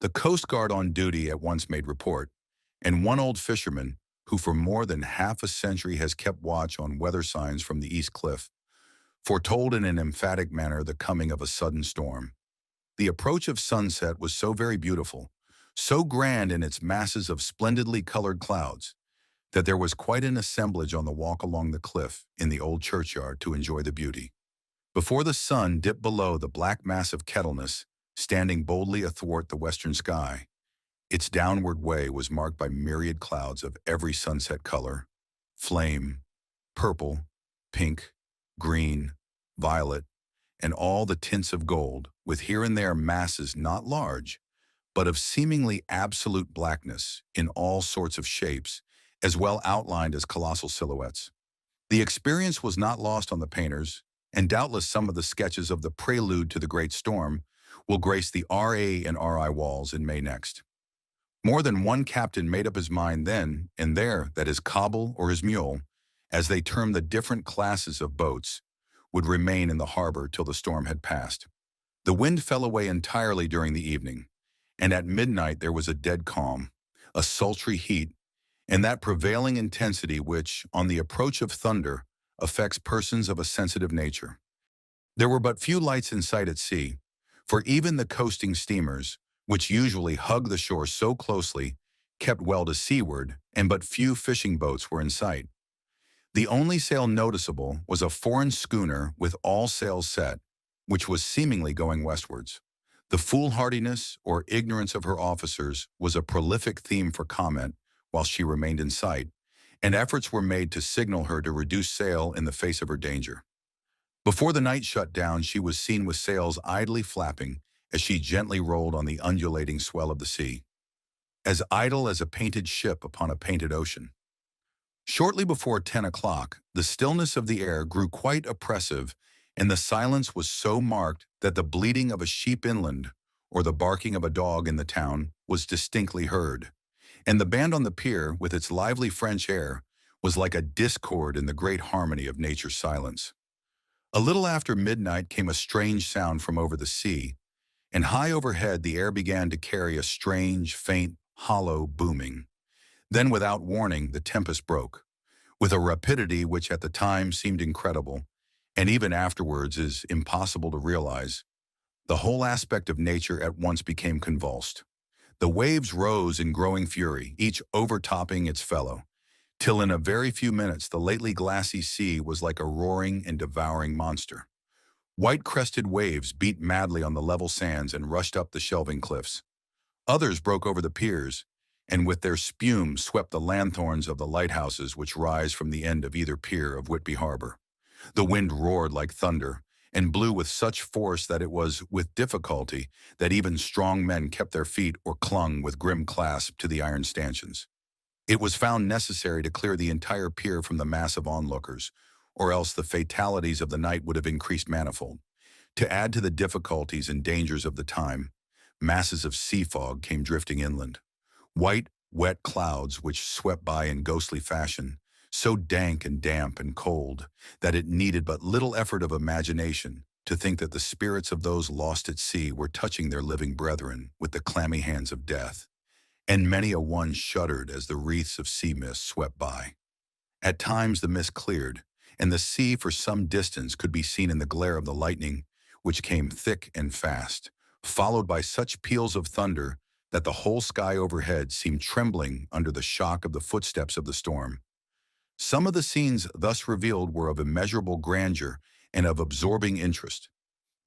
The Coast Guard on duty at once made report, and one old fisherman, who for more than half a century has kept watch on weather signs from the East Cliff, foretold in an emphatic manner the coming of a sudden storm. The approach of sunset was so very beautiful, so grand in its masses of splendidly colored clouds, that there was quite an assemblage on the walk along the cliff in the old churchyard to enjoy the beauty. Before the sun dipped below the black mass of Kettleness, standing boldly athwart the western sky, its downward way was marked by myriad clouds of every sunset color, flame, purple, pink, green, violet, and all the tints of gold, with here and there masses not large, but of seemingly absolute blackness in all sorts of shapes, as well outlined as colossal silhouettes. The experience was not lost on the painters, and doubtless some of the sketches of the prelude to the great storm will grace the RA and RI walls in May next. More than one captain made up his mind then and there that his cobble or his mule, as they termed the different classes of boats, would remain in the harbor till the storm had passed. The wind fell away entirely during the evening, and at midnight there was a dead calm, a sultry heat, and that prevailing intensity which, on the approach of thunder, affects persons of a sensitive nature. There were but few lights in sight at sea, for even the coasting steamers, which usually hug the shore so closely, kept well to seaward, and but few fishing boats were in sight. The only sail noticeable was a foreign schooner with all sails set, which was seemingly going westwards. The foolhardiness or ignorance of her officers was a prolific theme for comment while she remained in sight, and efforts were made to signal her to reduce sail in the face of her danger. Before the night shut down, she was seen with sails idly flapping as she gently rolled on the undulating swell of the sea, as idle as a painted ship upon a painted ocean. Shortly before 10 o'clock, the stillness of the air grew quite oppressive, and the silence was so marked that the bleating of a sheep inland or the barking of a dog in the town was distinctly heard, and the band on the pier, with its lively French air, was like a discord in the great harmony of nature's silence. A little after midnight came a strange sound from over the sea, and high overhead the air began to carry a strange, faint, hollow booming. Then, without warning, the tempest broke, with a rapidity which at the time seemed incredible, and even afterwards is impossible to realize. The whole aspect of nature at once became convulsed. The waves rose in growing fury, each overtopping its fellow, till in a very few minutes the lately glassy sea was like a roaring and devouring monster. White-crested waves beat madly on the level sands and rushed up the shelving cliffs. Others broke over the piers, and with their spume swept the lanthorns of the lighthouses which rise from the end of either pier of Whitby Harbor. The wind roared like thunder, and blew with such force that it was with difficulty that even strong men kept their feet or clung with grim clasp to the iron stanchions. It was found necessary to clear the entire pier from the mass of onlookers, or else the fatalities of the night would have increased manifold. To add to the difficulties and dangers of the time, masses of sea fog came drifting inland. White, wet clouds which swept by in ghostly fashion, so dank and damp and cold that it needed but little effort of imagination to think that the spirits of those lost at sea were touching their living brethren with the clammy hands of death, and many a one shuddered as the wreaths of sea mist swept by. At times the mist cleared, and the sea for some distance could be seen in the glare of the lightning, which came thick and fast, followed by such peals of thunder that the whole sky overhead seemed trembling under the shock of the footsteps of the storm. Some of the scenes thus revealed were of immeasurable grandeur and of absorbing interest.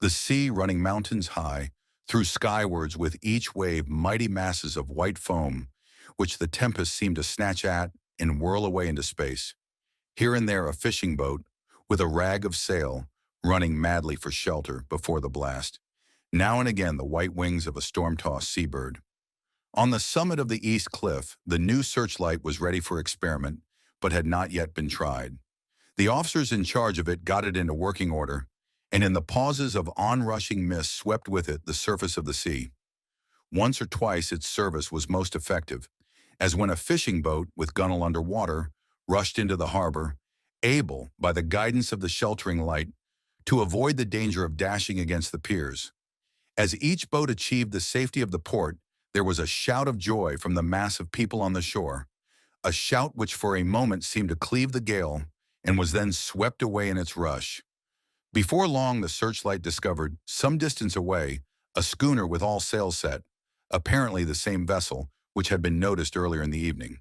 The sea running mountains high, threw skywards with each wave mighty masses of white foam, which the tempest seemed to snatch at and whirl away into space. Here and there a fishing boat, with a rag of sail, running madly for shelter before the blast. Now and again the white wings of a storm-tossed seabird. On the summit of the east cliff, the new searchlight was ready for experiment, but had not yet been tried. The officers in charge of it got it into working order, and in the pauses of onrushing mist swept with it the surface of the sea. Once or twice its service was most effective, as when a fishing boat, with gunwale under water, rushed into the harbor, able, by the guidance of the sheltering light, to avoid the danger of dashing against the piers. As each boat achieved the safety of the port, there was a shout of joy from the mass of people on the shore, a shout which for a moment seemed to cleave the gale and was then swept away in its rush. Before long the searchlight discovered, some distance away, a schooner with all sails set, apparently the same vessel which had been noticed earlier in the evening.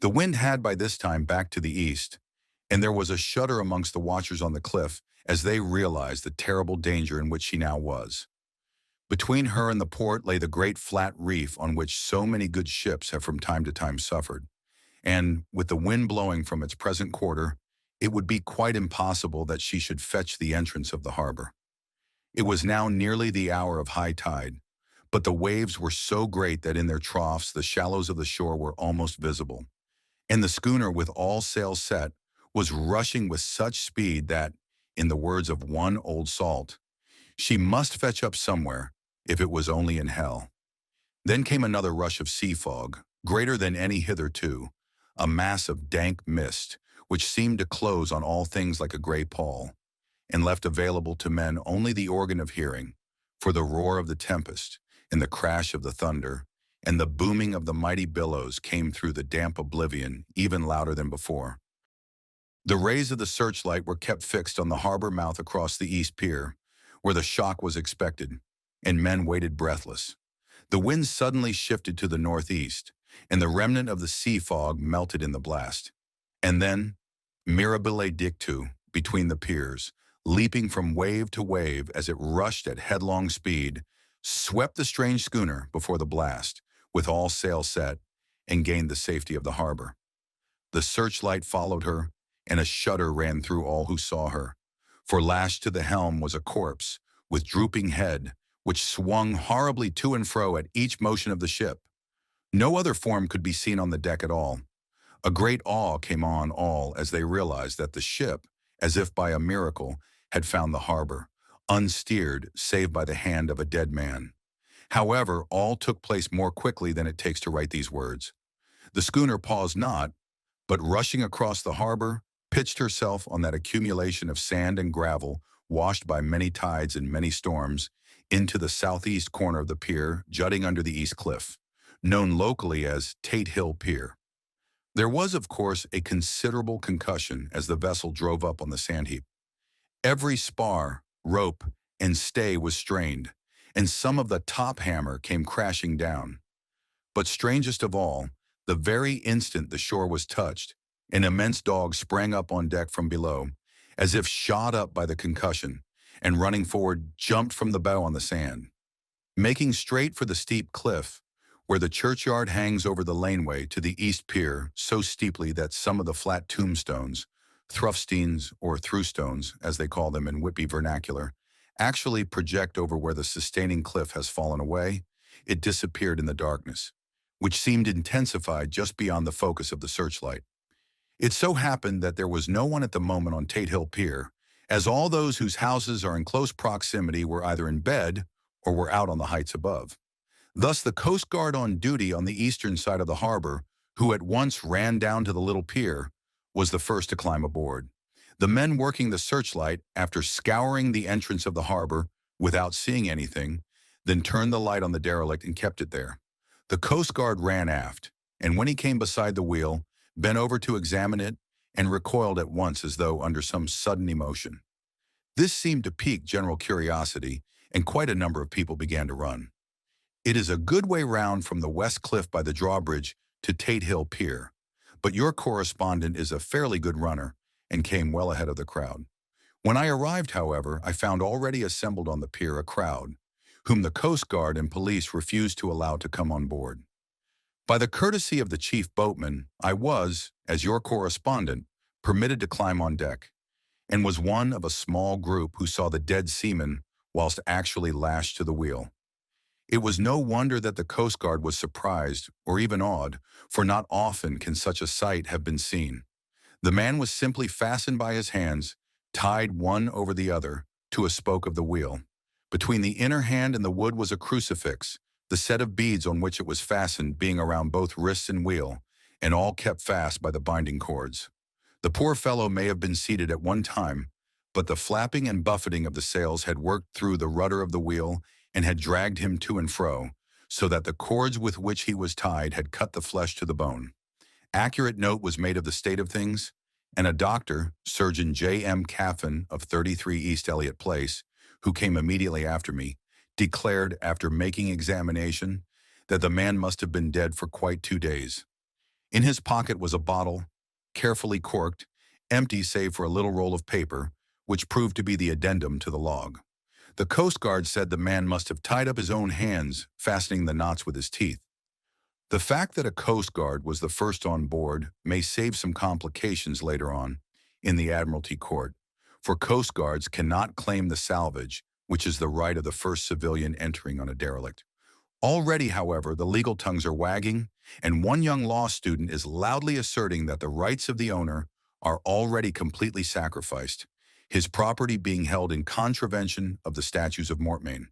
The wind had by this time backed to the east, and there was a shudder amongst the watchers on the cliff as they realized the terrible danger in which she now was. Between her and the port lay the great flat reef on which so many good ships have from time to time suffered, and, with the wind blowing from its present quarter, it would be quite impossible that she should fetch the entrance of the harbor. It was now nearly the hour of high tide, but the waves were so great that in their troughs the shallows of the shore were almost visible, and the schooner with all sails set was rushing with such speed that, in the words of one old salt, she must fetch up somewhere, if it was only in hell. Then came another rush of sea fog, greater than any hitherto, a mass of dank mist, which seemed to close on all things like a gray pall, and left available to men only the organ of hearing, for the roar of the tempest, and the crash of the thunder, and the booming of the mighty billows came through the damp oblivion even louder than before. The rays of the searchlight were kept fixed on the harbor mouth across the east pier, where the shock was expected, and men waited breathless. The wind suddenly shifted to the northeast, and the remnant of the sea fog melted in the blast. And then, mirabile dictu, between the piers, leaping from wave to wave as it rushed at headlong speed, swept the strange schooner before the blast, with all sail set, and gained the safety of the harbor. The searchlight followed her, and a shudder ran through all who saw her. For lashed to the helm was a corpse, with drooping head, which swung horribly to and fro at each motion of the ship. No other form could be seen on the deck at all. A great awe came on all as they realized that the ship, as if by a miracle, had found the harbor, unsteered save by the hand of a dead man. However, all took place more quickly than it takes to write these words. The schooner paused not, but rushing across the harbor, pitched herself on that accumulation of sand and gravel, washed by many tides and many storms, into the southeast corner of the pier, jutting under the east cliff, known locally as Tate Hill Pier. There was, of course, a considerable concussion as the vessel drove up on the sand heap. Every spar, rope, and stay was strained, and some of the top hammer came crashing down. But strangest of all, the very instant the shore was touched, an immense dog sprang up on deck from below, as if shot up by the concussion, and running forward jumped from the bow on the sand. Making straight for the steep cliff, where the churchyard hangs over the laneway to the east pier so steeply that some of the flat tombstones, thruffsteins or throughstones, as they call them in Whitby vernacular, actually project over where the sustaining cliff has fallen away, it disappeared in the darkness, which seemed intensified just beyond the focus of the searchlight. It so happened that there was no one at the moment on Tate Hill Pier, as all those whose houses are in close proximity were either in bed or were out on the heights above. Thus the Coast Guard on duty on the eastern side of the harbor, who at once ran down to the little pier, was the first to climb aboard. The men working the searchlight, after scouring the entrance of the harbor without seeing anything, then turned the light on the derelict and kept it there. The Coast Guard ran aft, and when he came beside the wheel, bent over to examine it and recoiled at once as though under some sudden emotion. This seemed to pique general curiosity, and quite a number of people began to run. It is a good way round from the west cliff by the drawbridge to Tate Hill Pier, but your correspondent is a fairly good runner and came well ahead of the crowd. When I arrived, however, I found already assembled on the pier a crowd, whom the Coast Guard and police refused to allow to come on board. By the courtesy of the chief boatman, I was, as your correspondent, permitted to climb on deck, and was one of a small group who saw the dead seaman whilst actually lashed to the wheel. It was no wonder that the Coast Guard was surprised, or even awed, for not often can such a sight have been seen. The man was simply fastened by his hands, tied one over the other, to a spoke of the wheel. Between the inner hand and the wood was a crucifix, the set of beads on which it was fastened being around both wrists and wheel, and all kept fast by the binding cords. The poor fellow may have been seated at one time, but the flapping and buffeting of the sails had worked through the rudder of the wheel and had dragged him to and fro, so that the cords with which he was tied had cut the flesh to the bone. Accurate note was made of the state of things, and a doctor, Surgeon J.M. Caffin of 33 East Elliott Place, who came immediately after me, declared, after making examination, that the man must have been dead for quite 2 days. In his pocket was a bottle, carefully corked, empty save for a little roll of paper, which proved to be the addendum to the log. The Coast Guard said the man must have tied up his own hands, fastening the knots with his teeth. The fact that a Coast Guard was the first on board may save some complications later on in the Admiralty Court, for Coast Guards cannot claim the salvage, which is the right of the first civilian entering on a derelict. Already, however, the legal tongues are wagging, and one young law student is loudly asserting that the rights of the owner are already completely sacrificed, his property being held in contravention of the statutes of mortmain,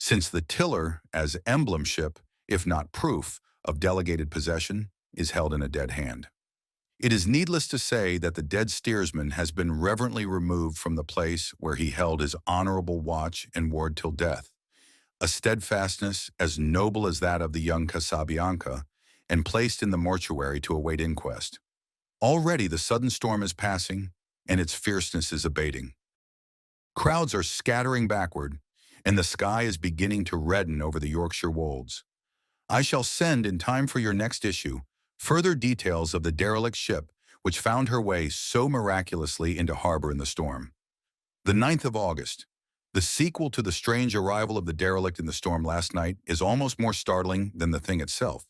since the tiller, as emblem ship, if not proof, of delegated possession, is held in a dead hand. It is needless to say that the dead steersman has been reverently removed from the place where he held his honorable watch and ward till death, a steadfastness as noble as that of the young Casabianca, and placed in the mortuary to await inquest. Already the sudden storm is passing, and its fierceness is abating. Crowds are scattering backward, and the sky is beginning to redden over the Yorkshire wolds. I shall send in time for your next issue further details of the derelict ship which found her way so miraculously into harbor in the storm. The 9th of August. The sequel to the strange arrival of the derelict in the storm last night is almost more startling than the thing itself.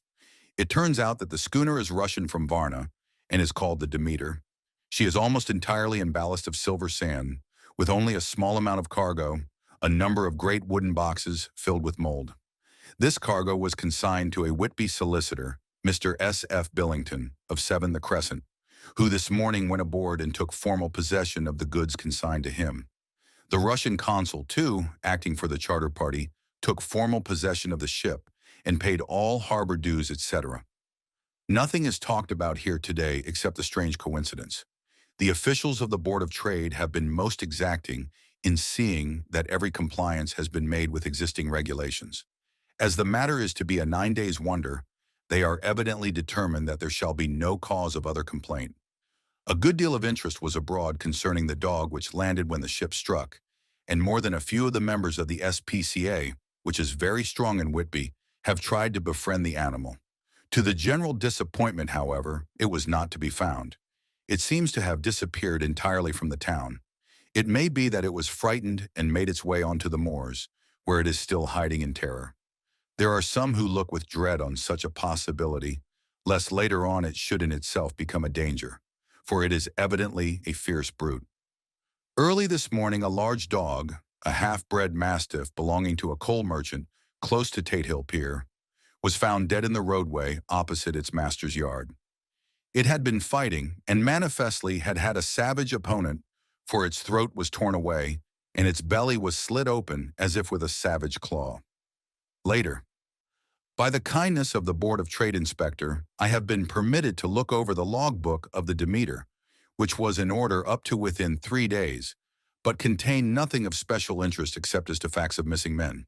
It turns out that the schooner is Russian from Varna and is called the Demeter. She is almost entirely in ballast of silver sand, with only a small amount of cargo, a number of great wooden boxes filled with mold. This cargo was consigned to a Whitby solicitor, Mr. S.F. Billington, of 7 the Crescent, who this morning went aboard and took formal possession of the goods consigned to him. The Russian consul, too, acting for the charter party, took formal possession of the ship and paid all harbor dues, etc. Nothing is talked about here today except the strange coincidence. The officials of the Board of Trade have been most exacting in seeing that every compliance has been made with existing regulations. As the matter is to be a 9 days' wonder, they are evidently determined that there shall be no cause of other complaint. A good deal of interest was abroad concerning the dog which landed when the ship struck, and more than a few of the members of the SPCA, which is very strong in Whitby, have tried to befriend the animal. To the general disappointment, however, it was not to be found. It seems to have disappeared entirely from the town. It may be that it was frightened and made its way onto the moors, where it is still hiding in terror. There are some who look with dread on such a possibility, lest later on it should in itself become a danger, for it is evidently a fierce brute. Early this morning, a large dog, a half-bred mastiff belonging to a coal merchant close to Tate Hill Pier, was found dead in the roadway opposite its master's yard. It had been fighting and manifestly had had a savage opponent, for its throat was torn away and its belly was slit open as if with a savage claw. Later, by the kindness of the Board of Trade Inspector, I have been permitted to look over the logbook of the Demeter, which was in order up to within 3 days, but contained nothing of special interest except as to facts of missing men.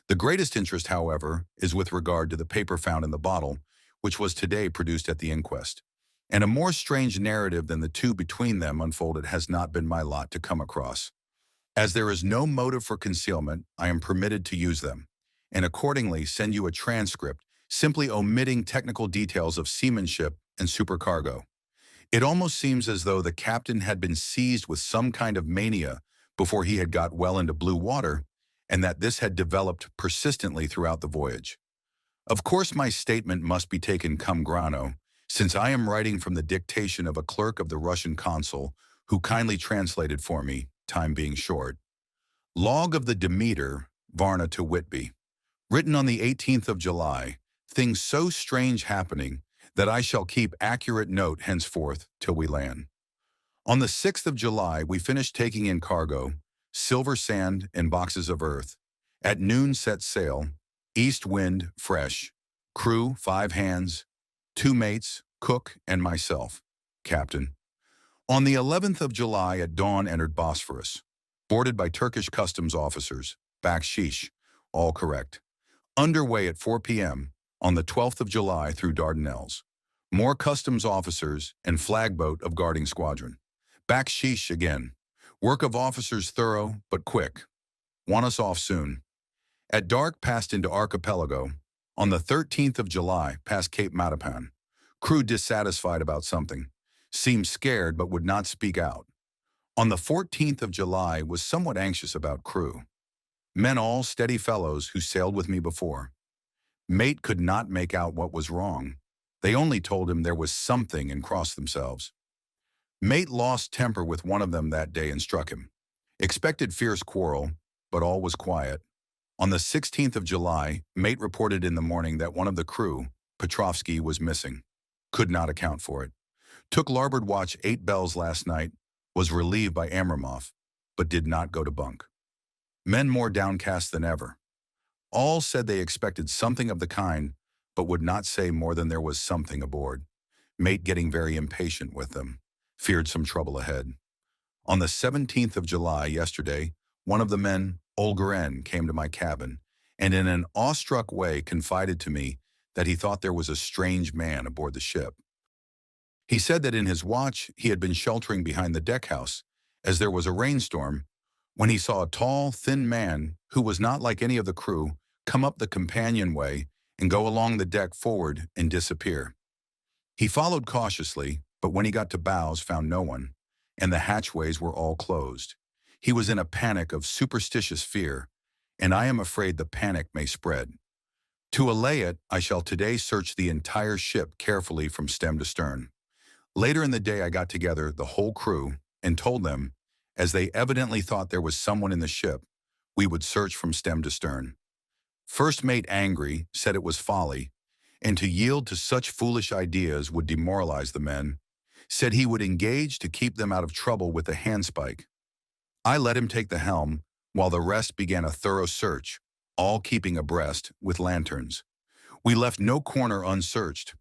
The greatest interest, however, is with regard to the paper found in the bottle, which was today produced at the inquest. And a more strange narrative than the two between them unfolded has not been my lot to come across. As there is no motive for concealment, I am permitted to use them, and accordingly send you a transcript, simply omitting technical details of seamanship and supercargo. It almost seems as though the captain had been seized with some kind of mania before he had got well into blue water, and that this had developed persistently throughout the voyage. Of course, my statement must be taken cum grano, since I am writing from the dictation of a clerk of the Russian consul, who kindly translated for me, time being short. Log of the Demeter, Varna to Whitby. Written on the 18th of July, things so strange happening that I shall keep accurate note henceforth till we land. On the 6th of July, we finished taking in cargo, silver sand and boxes of earth. At noon set sail, east wind, fresh. Crew, 5 hands, 2 mates, cook, and myself, captain. On the 11th of July at dawn entered Bosphorus, boarded by Turkish customs officers, baksheesh, all correct. Underway at 4 p.m. on the 12th of July through Dardanelles. More customs officers and flagboat of guarding squadron. Baksheesh again. Work of officers thorough but quick. Want us off soon. At dark passed into Archipelago. On the 13th of July past Cape Matapan. Crew dissatisfied about something. Seemed scared but would not speak out. On the 14th of July was somewhat anxious about crew. Men all steady fellows who sailed with me before. Mate could not make out what was wrong. They only told him there was something and crossed themselves. Mate lost temper with one of them that day and struck him. Expected fierce quarrel, but all was quiet. On the 16th of July, mate reported in the morning that one of the crew, Petrovsky, was missing. Could not account for it. Took larboard watch 8 bells last night, was relieved by Amramov, but did not go to bunk. Men more downcast than ever. All said they expected something of the kind, but would not say more than there was something aboard. Mate getting very impatient with them. Feared some trouble ahead. On the 17th of July, yesterday, one of the men, Olgaren, came to my cabin, and in an awestruck way confided to me that he thought there was a strange man aboard the ship. He said that in his watch he had been sheltering behind the deckhouse, as there was a rainstorm, when he saw a tall, thin man, who was not like any of the crew, come up the companionway and go along the deck forward and disappear. He followed cautiously, but when he got to bows found no one, and the hatchways were all closed. He was in a panic of superstitious fear, and I am afraid the panic may spread. To allay it, I shall today search the entire ship carefully from stem to stern. Later in the day I got together the whole crew and told them, as they evidently thought there was someone in the ship, we would search from stem to stern. First mate, angry, said it was folly, and to yield to such foolish ideas would demoralize the men, said he would engage to keep them out of trouble with the handspike. I let him take the helm, while the rest began a thorough search, all keeping abreast with lanterns. We left no corner unsearched.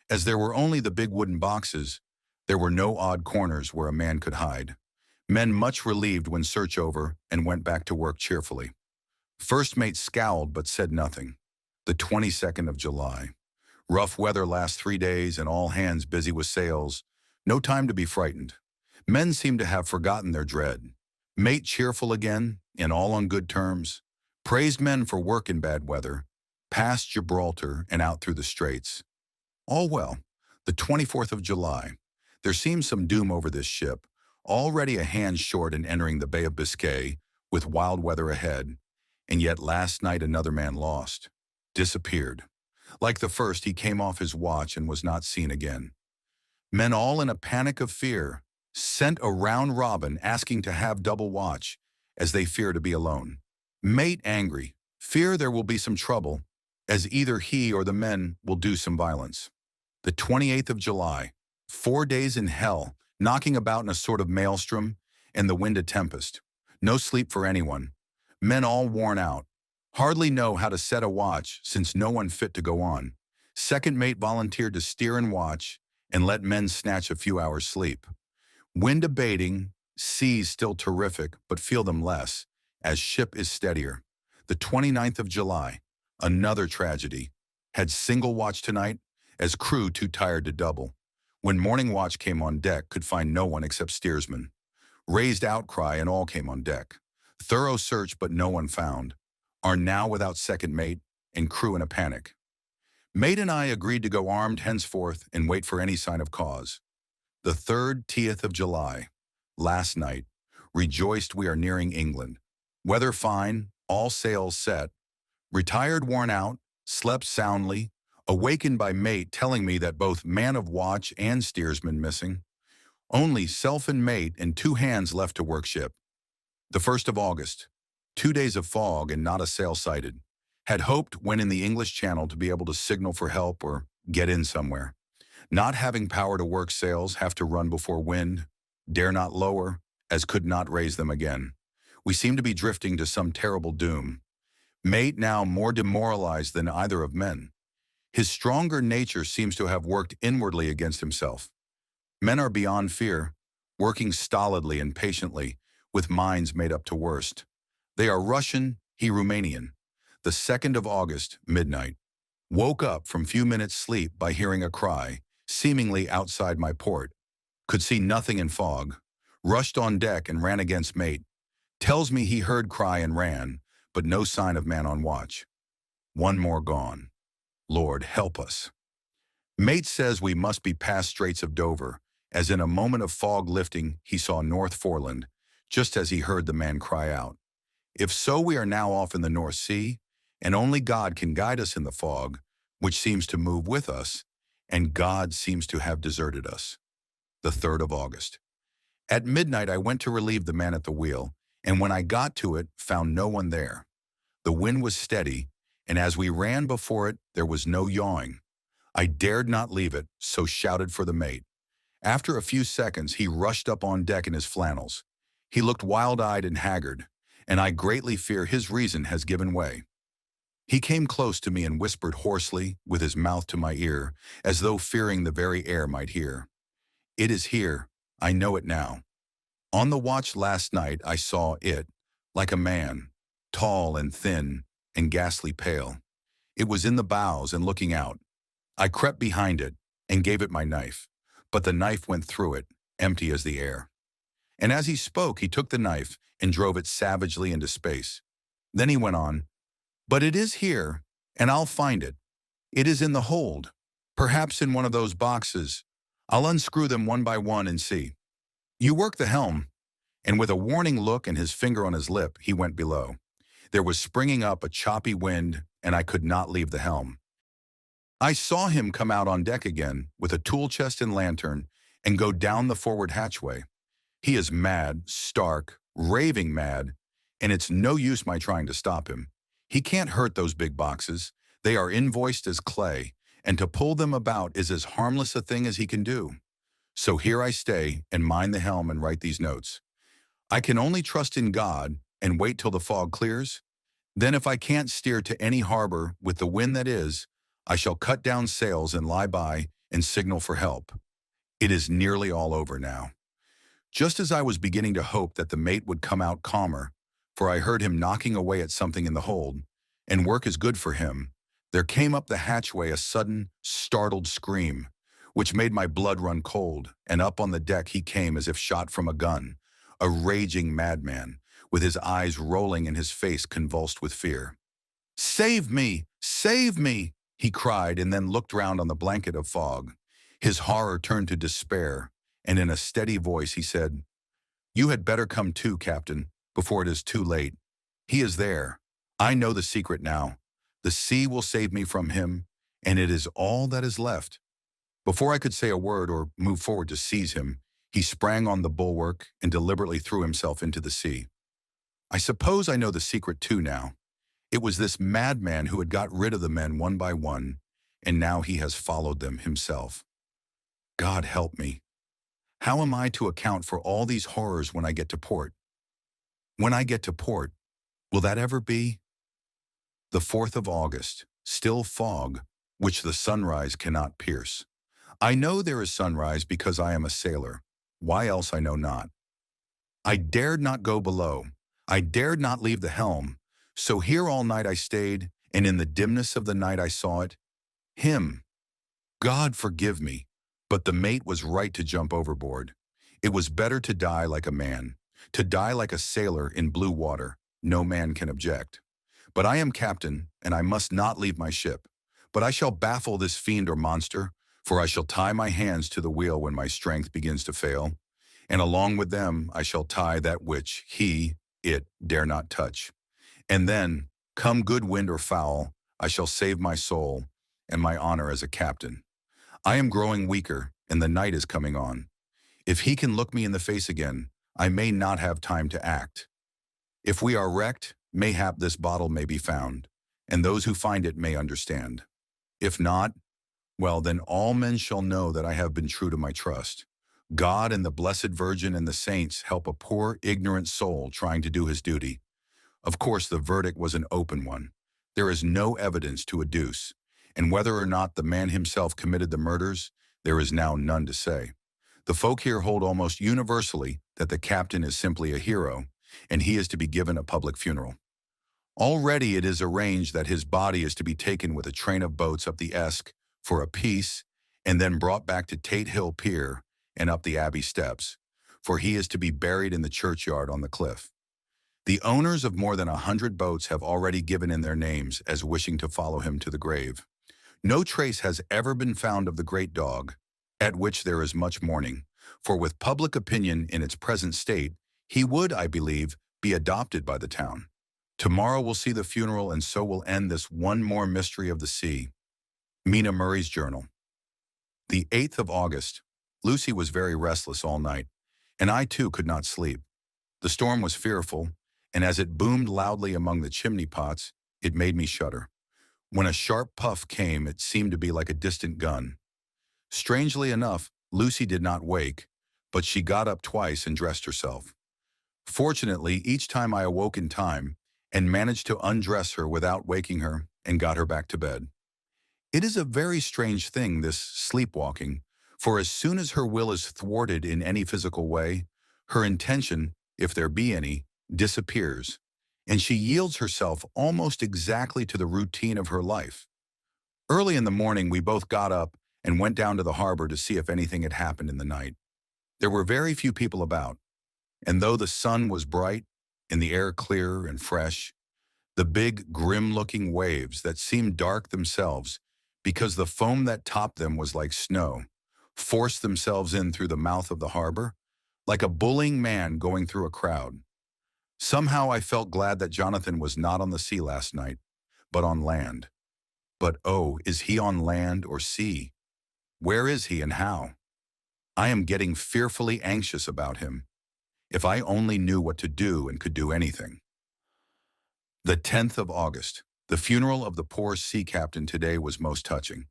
As there were only the big wooden boxes, there were no odd corners where a man could hide. Men much relieved when search over and went back to work cheerfully. First mate scowled but said nothing. The 22nd of July. Rough weather last 3 days and all hands busy with sails. No time to be frightened. Men seem to have forgotten their dread. Mate cheerful again, and all on good terms. Praised men for work in bad weather. Past Gibraltar and out through the Straits. All well. The 24th of July. There seems some doom over this ship. Already a hand short in entering the Bay of Biscay, with wild weather ahead. And yet last night another man lost. Disappeared. Like the first, he came off his watch and was not seen again. Men all in a panic of fear sent a round robin asking to have double watch, as they fear to be alone. Mate angry, fear there will be some trouble, as either he or the men will do some violence. The 28th of July, 4 days in hell, knocking about in a sort of maelstrom, and the wind a tempest. No sleep for anyone. Men all worn out. Hardly know how to set a watch, since no one fit to go on. Second mate volunteered to steer and watch, and let men snatch a few hours' sleep. Wind abating, seas still terrific, but feel them less, as ship is steadier. The 29th of July, another tragedy. Had single watch tonight, as crew too tired to double. When morning watch came on deck, could find no one except steersman. Raised outcry and all came on deck. Thorough search but no one found. Are now without second mate and crew in a panic. Mate and I agreed to go armed henceforth and wait for any sign of cause. The 30th of July, last night, rejoiced we are nearing England. Weather fine, all sails set. Retired worn out, slept soundly, awakened by mate telling me that both man of watch and steersman missing. Only self and mate and 2 hands left to work ship. The 1st of August, 2 days of fog and not a sail sighted. Had hoped when in the English Channel to be able to signal for help or get in somewhere. Not having power to work sails, have to run before wind. Dare not lower, as could not raise them again. We seem to be drifting to some terrible doom. Mate now more demoralized than either of men. His stronger nature seems to have worked inwardly against himself. Men are beyond fear, working stolidly and patiently, with minds made up to worst. They are Russian, he Romanian. The 2nd of August, midnight. Woke up from few minutes' sleep by hearing a cry, seemingly outside my port. Could see nothing in fog. Rushed on deck and ran against mate. Tells me he heard cry and ran, but no sign of man on watch. One more gone. Lord, help us. Mate says we must be past Straits of Dover, as in a moment of fog lifting he saw North Foreland, just as he heard the man cry out. If so, we are now off in the North Sea, and only God can guide us in the fog, which seems to move with us, and God seems to have deserted us. The 3rd of August. At midnight I went to relieve the man at the wheel, and when I got to it, found no one there. The wind was steady, and as we ran before it, there was no yawing. I dared not leave it, so shouted for the mate. After a few seconds, he rushed up on deck in his flannels. He looked wild-eyed and haggard, and I greatly fear his reason has given way. He came close to me and whispered hoarsely, with his mouth to my ear, as though fearing the very air might hear. It is here, I know it now. On the watch last night I saw it, like a man, tall and thin and ghastly pale. It was in the bows and looking out. I crept behind it and gave it my knife, but the knife went through it, empty as the air. And as he spoke, he took the knife and drove it savagely into space. Then he went on, "But it is here, and I'll find it. It is in the hold, perhaps in one of those boxes. I'll unscrew them one by one and see. You work the helm." And with a warning look and his finger on his lip, he went below. There was springing up a choppy wind, and I could not leave the helm. I saw him come out on deck again with a tool chest and lantern and go down the forward hatchway. He is mad, stark, raving mad, and it's no use my trying to stop him. He can't hurt those big boxes. They are invoiced as clay, and to pull them about is as harmless a thing as he can do. So here I stay and mind the helm and write these notes. I can only trust in God and wait till the fog clears. Then if I can't steer to any harbor with the wind that is, I shall cut down sails and lie by and signal for help. It is nearly all over now. Just as I was beginning to hope that the mate would come out calmer, for I heard him knocking away at something in the hold, and work is good for him, there came up the hatchway a sudden, startled scream, which made my blood run cold, and up on the deck he came as if shot from a gun, a raging madman, with his eyes rolling and his face convulsed with fear. "Save me! Save me!" he cried, and then looked round on the blanket of fog. His horror turned to despair, and in a steady voice he said, "You had better come too, Captain, before it is too late. He is there. I know the secret now. The sea will save me from him, and it is all that is left." Before I could say a word or move forward to seize him, he sprang on the bulwark and deliberately threw himself into the sea. I suppose I know the secret too now. It was this madman who had got rid of the men one by one, and now he has followed them himself. God help me. How am I to account for all these horrors when I get to port? When I get to port, will that ever be? The 4th of August, still fog, which the sunrise cannot pierce. I know there is sunrise because I am a sailor. Why else I know not. I dared not go below. I dared not leave the helm. So here all night I stayed, and in the dimness of the night I saw it. Him. God forgive me. But the mate was right to jump overboard. It was better to die like a man. To die like a sailor in blue water. No man can object. But I am captain, and I must not leave my ship. But I shall baffle this fiend or monster, for I shall tie my hands to the wheel when my strength begins to fail, and along with them I shall tie that which it dare not touch. And then, come good wind or foul, I shall save my soul and my honor as a captain. I am growing weaker, and the night is coming on. If he can look me in the face again, I may not have time to act. If we are wrecked, mayhap this bottle may be found, and those who find it may understand. If not, well, then all men shall know that I have been true to my trust. God and the Blessed Virgin and the saints help a poor, ignorant soul trying to do his duty. Of course, the verdict was an open one. There is no evidence to adduce, and whether or not the man himself committed the murders, there is now none to say. The folk here hold almost universally that the captain is simply a hero, and he is to be given a public funeral. Already it is arranged that his body is to be taken with a train of boats up the Esk for a peace, and then brought back to Tate Hill Pier and up the Abbey steps, for he is to be buried in the churchyard on the cliff. The owners of more than 100 boats have already given in their names as wishing to follow him to the grave. No trace has ever been found of the great dog, at which there is much mourning, for with public opinion in its present state, he would, I believe, be adopted by the town. Tomorrow will see the funeral, and so will end this one more mystery of the sea. Mina Murray's Journal. The 8th of August. Lucy was very restless all night, and I too could not sleep. The storm was fearful, and as it boomed loudly among the chimney pots, it made me shudder. When a sharp puff came, it seemed to be like a distant gun. Strangely enough, Lucy did not wake, but she got up twice and dressed herself. Fortunately, each time I awoke in time and managed to undress her without waking her and got her back to bed. It is a very strange thing, this sleepwalking, for as soon as her will is thwarted in any physical way, her intention, if there be any, disappears, and she yields herself almost exactly to the routine of her life. Early in the morning, we both got up and went down to the harbor to see if anything had happened in the night. There were very few people about, and though the sun was bright and the air clear and fresh, the big, grim-looking waves that seemed dark themselves because the foam that topped them was like snow, forced themselves in through the mouth of the harbor, like a bullying man going through a crowd. Somehow I felt glad that Jonathan was not on the sea last night, but on land. But oh, is he on land or sea? Where is he and how? I am getting fearfully anxious about him. If I only knew what to do and could do anything. The 10th of August. The funeral of the poor sea captain today was most touching.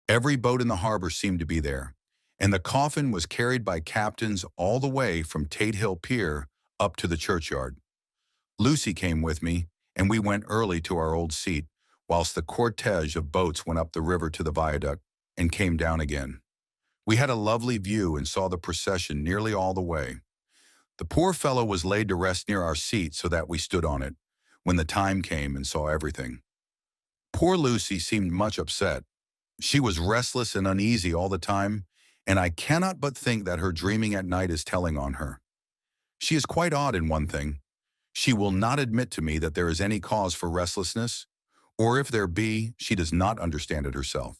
Every boat in the harbor seemed to be there, and the coffin was carried by captains all the way from Tate Hill Pier up to the churchyard. Lucy came with me, and we went early to our old seat, whilst the cortege of boats went up the river to the viaduct and came down again. We had a lovely view and saw the procession nearly all the way. The poor fellow was laid to rest near our seat so that we stood on it, when the time came and saw everything. Poor Lucy seemed much upset. She was restless and uneasy all the time, and I cannot but think that her dreaming at night is telling on her. She is quite odd in one thing. She will not admit to me that there is any cause for restlessness, or if there be, she does not understand it herself.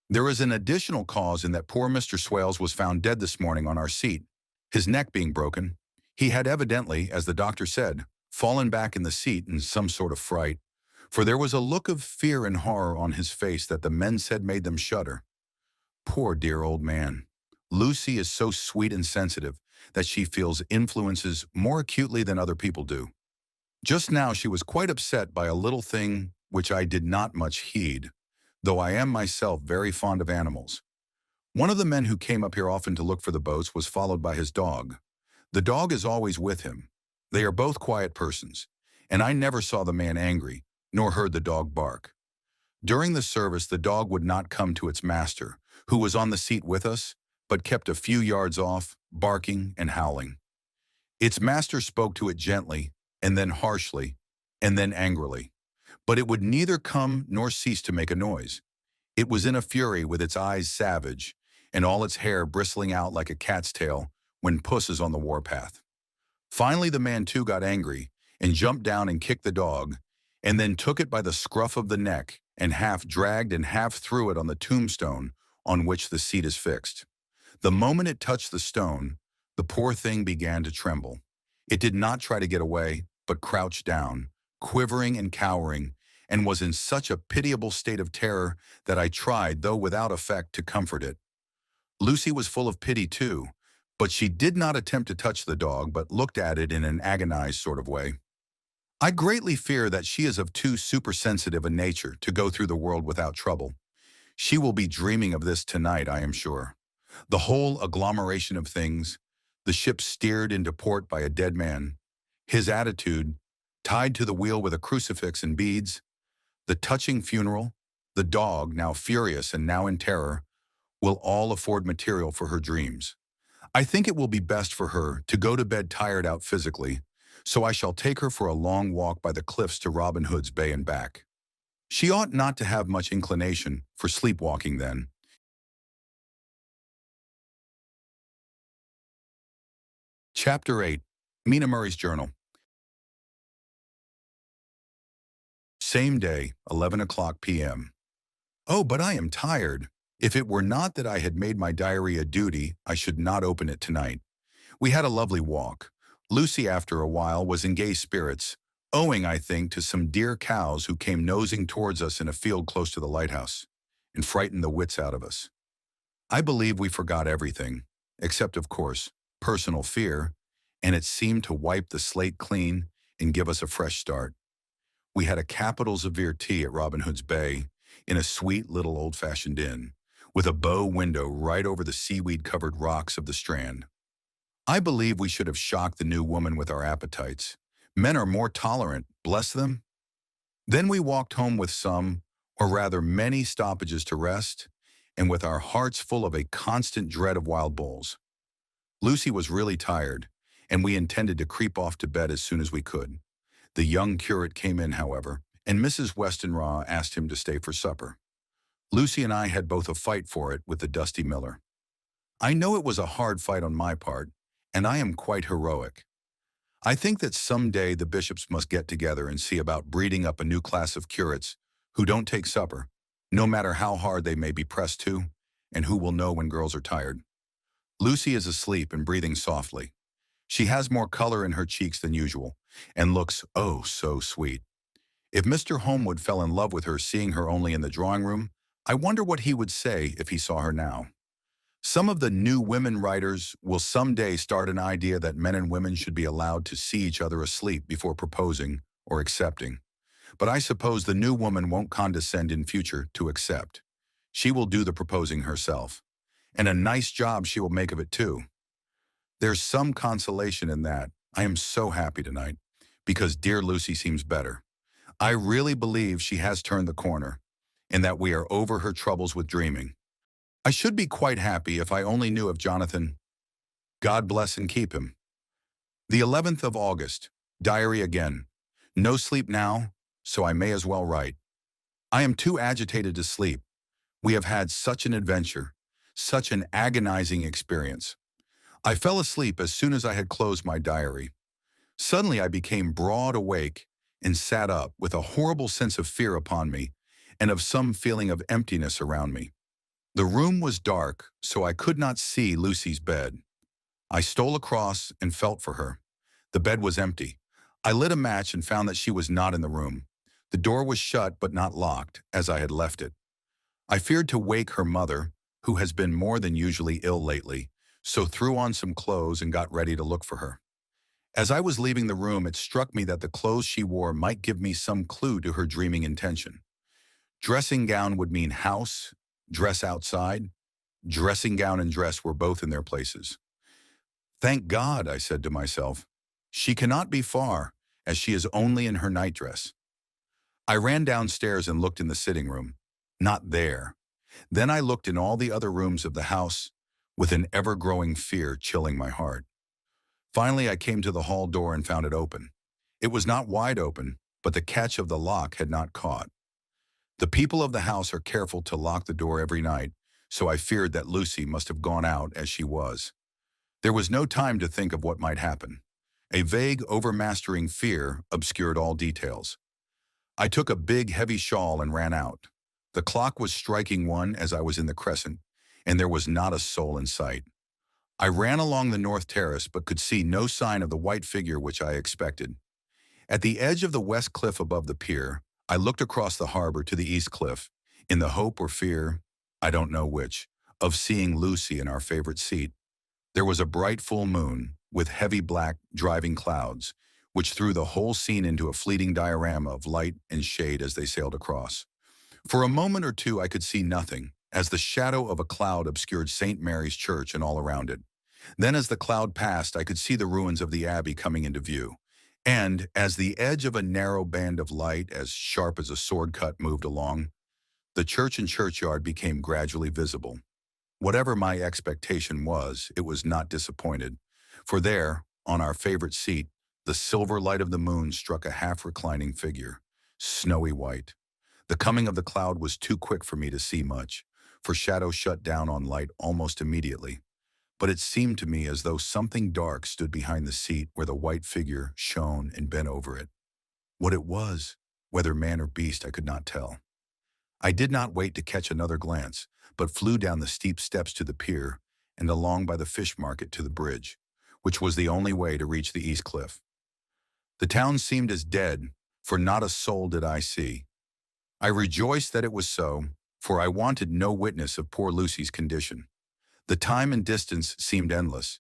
There is an additional cause in that poor Mr. Swales was found dead this morning on our seat, his neck being broken. He had evidently, as the doctor said, fallen back in the seat in some sort of fright, for there was a look of fear and horror on his face that the men said made them shudder. Poor dear old man. Lucy is so sweet and sensitive that she feels influences more acutely than other people do. Just now she was quite upset by a little thing which I did not much heed, though I am myself very fond of animals. One of the men who came up here often to look for the boats was followed by his dog. The dog is always with him. They are both quiet persons, and I never saw the man angry, nor heard the dog bark. During the service, the dog would not come to its master, who was on the seat with us, but kept a few yards off, barking and howling. Its master spoke to it gently, and then harshly, and then angrily. But it would neither come nor cease to make a noise. It was in a fury, with its eyes savage, and all its hair bristling out like a cat's tail when puss is on the warpath. Finally the man too got angry, and jumped down and kicked the dog, and then took it by the scruff of the neck, and half dragged and half threw it on the tombstone on which the seat is fixed. The moment it touched the stone, the poor thing began to tremble. It did not try to get away, but crouched down, quivering and cowering, and was in such a pitiable state of terror that I tried, though without effect, to comfort it. Lucy was full of pity too, but she did not attempt to touch the dog, but looked at it in an agonized sort of way. I greatly fear that she is of too supersensitive a nature to go through the world without trouble. She will be dreaming of this tonight, I am sure. The whole agglomeration of things, the ship steered into port by a dead man, his attitude, tied to the wheel with a crucifix and beads, the touching funeral, the dog, now furious and now in terror, will all afford material for her dreams. I think it will be best for her to go to bed tired out physically, so I shall take her for a long walk by the cliffs to Robin Hood's Bay and back. She ought not to have much inclination for sleepwalking then. Chapter 8. Mina Murray's Journal. Same day, 11 o'clock p.m. Oh, but I am tired. If it were not that I had made my diary a duty, I should not open it tonight. We had a lovely walk. Lucy, after a while, was in gay spirits, owing, I think, to some dear cows who came nosing towards us in a field close to the lighthouse, and frightened the wits out of us. I believe we forgot everything, except, of course, personal fear, and it seemed to wipe the slate clean and give us a fresh start. We had a capital severe tea at Robin Hood's Bay, in a sweet little old-fashioned inn, with a bow window right over the seaweed-covered rocks of the Strand. I believe we should have shocked the new woman with our appetites. Men are more tolerant, bless them. Then we walked home with some, or rather many, stoppages to rest, and with our hearts full of a constant dread of wild bulls. Lucy was really tired, and we intended to creep off to bed as soon as we could. The young curate came in, however, and Mrs. Westenra asked him to stay for supper. Lucy and I had both a fight for it with the dusty miller. I know it was a hard fight on my part, and I am quite heroic. I think that some day the bishops must get together and see about breeding up a new class of curates who don't take supper, no matter how hard they may be pressed to, and who will know when girls are tired. Lucy is asleep and breathing softly. She has more color in her cheeks than usual, and looks, oh, so sweet. If Mr. Homewood fell in love with her seeing her only in the drawing room, I wonder what he would say if he saw her now. Some of the new women writers will someday start an idea that men and women should be allowed to see each other asleep before proposing or accepting. But I suppose the new woman won't condescend in future to accept. She will do the proposing herself. And a nice job she will make of it too. There's some consolation in that. I am so happy tonight, because dear Lucy seems better. I really believe she has turned the corner, and that we are over her troubles with dreaming. I should be quite happy if I only knew of Jonathan. God bless and keep him. The 11th of August. Diary again. No sleep now, so I may as well write. I am too agitated to sleep. We have had such an adventure, such an agonizing experience. I fell asleep as soon as I had closed my diary. Suddenly I became broad awake and sat up with a horrible sense of fear upon me and of some feeling of emptiness around me. The room was dark, so I could not see Lucy's bed. I stole across and felt for her. The bed was empty. I lit a match and found that she was not in the room. The door was shut but not locked, as I had left it. I feared to wake her mother, who has been more than usually ill lately, so threw on some clothes and got ready to look for her. As I was leaving the room, it struck me that the clothes she wore might give me some clue to her dreaming intention. Dressing gown would mean house, dress outside. Dressing gown and dress were both in their places. Thank God, I said to myself. She cannot be far, as she is only in her nightdress. I ran downstairs and looked in the sitting room. Not there. Then I looked in all the other rooms of the house, with an ever-growing fear chilling my heart. Finally, I came to the hall door and found it open. It was not wide open, but the catch of the lock had not caught. The people of the house are careful to lock the door every night, so I feared that Lucy must have gone out as she was. There was no time to think of what might happen. A vague, overmastering fear obscured all details. I took a big, heavy shawl and ran out. The clock was striking 1 as I was in the crescent, and there was not a soul in sight. I ran along the north terrace but could see no sign of the white figure which I expected. At the edge of the west cliff above the pier, I looked across the harbor to the east cliff, in the hope or fear, I don't know which, of seeing Lucy in our favorite seat. There was a bright full moon, with heavy black, driving clouds, which threw the whole scene into a fleeting diorama of light and shade as they sailed across. For a moment or two I could see nothing, as the shadow of a cloud obscured St. Mary's Church and all around it. Then as the cloud passed, I could see the ruins of the abbey coming into view. And, as the edge of a narrow band of light, as sharp as a sword cut, moved along, the church and churchyard became gradually visible. Whatever my expectation was, it was not disappointed, for there, on our favorite seat, the silver light of the moon struck a half-reclining figure, snowy white. The coming of the cloud was too quick for me to see much, for shadow shut down on light almost immediately. But it seemed to me as though something dark stood behind the seat where the white figure shone and bent over it. What it was, whether man or beast, I could not tell. I did not wait to catch another glance, but flew down the steep steps to the pier and along by the fish market to the bridge, which was the only way to reach the east cliff. The town seemed as dead, for not a soul did I see. I rejoiced that it was so, for I wanted no witness of poor Lucy's condition. The time and distance seemed endless,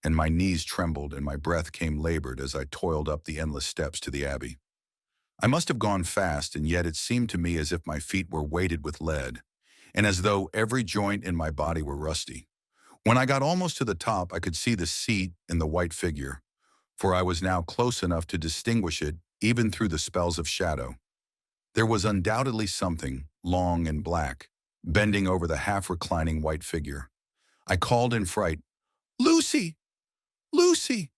and my knees trembled and my breath came labored as I toiled up the endless steps to the abbey. I must have gone fast, and yet it seemed to me as if my feet were weighted with lead, and as though every joint in my body were rusty. When I got almost to the top, I could see the seat and the white figure, for I was now close enough to distinguish it even through the spells of shadow. There was undoubtedly something, long and black, bending over the half-reclining white figure. I called in fright, "Lucy! Lucy!"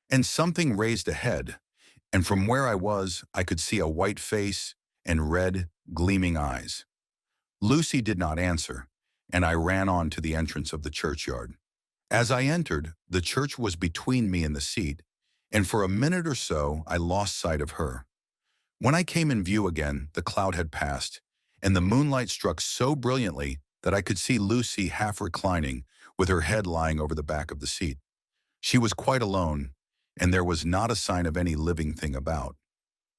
And something raised a head, and from where I was, I could see a white face and red, gleaming eyes. Lucy did not answer, and I ran on to the entrance of the churchyard. As I entered, the church was between me and the seat, and for a minute or so I lost sight of her. When I came in view again, the cloud had passed, and the moonlight struck so brilliantly that I could see Lucy half reclining, with her head lying over the back of the seat. She was quite alone, and there was not a sign of any living thing about.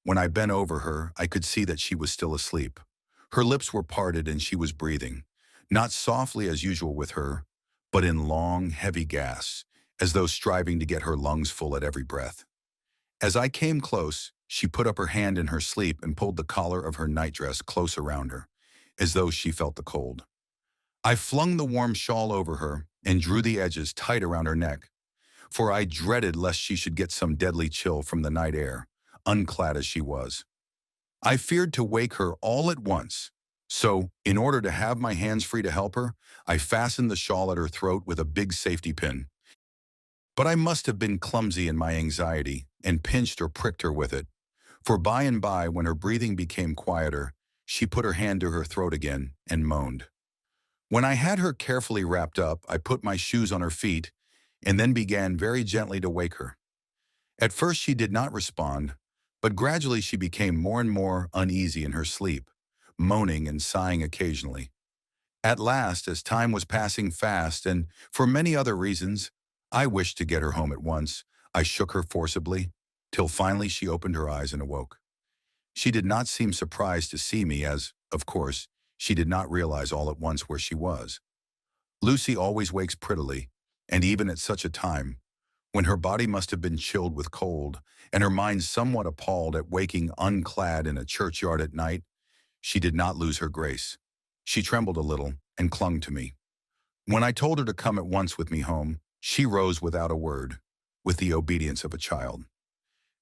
When I bent over her, I could see that she was still asleep. Her lips were parted and she was breathing, not softly as usual with her, but in long, heavy gasps, as though striving to get her lungs full at every breath. As I came close, she put up her hand in her sleep and pulled the collar of her nightdress close around her, as though she felt the cold. I flung the warm shawl over her and drew the edges tight around her neck, for I dreaded lest she should get some deadly chill from the night air, unclad as she was. I feared to wake her all at once, so, in order to have my hands free to help her, I fastened the shawl at her throat with a big safety pin. But I must have been clumsy in my anxiety and pinched or pricked her with it, for by and by, when her breathing became quieter, she put her hand to her throat again and moaned. When I had her carefully wrapped up, I put my shoes on her feet and then began very gently to wake her. At first she did not respond, but gradually she became more and more uneasy in her sleep, moaning and sighing occasionally. At last, as time was passing fast and for many other reasons, I wished to get her home at once, I shook her forcibly, till finally she opened her eyes and awoke. She did not seem surprised to see me as, of course, she did not realize all at once where she was. Lucy always wakes prettily, and even at such a time, when her body must have been chilled with cold, and her mind somewhat appalled at waking unclad in a churchyard at night, she did not lose her grace. She trembled a little and clung to me. When I told her to come at once with me home, she rose without a word, with the obedience of a child.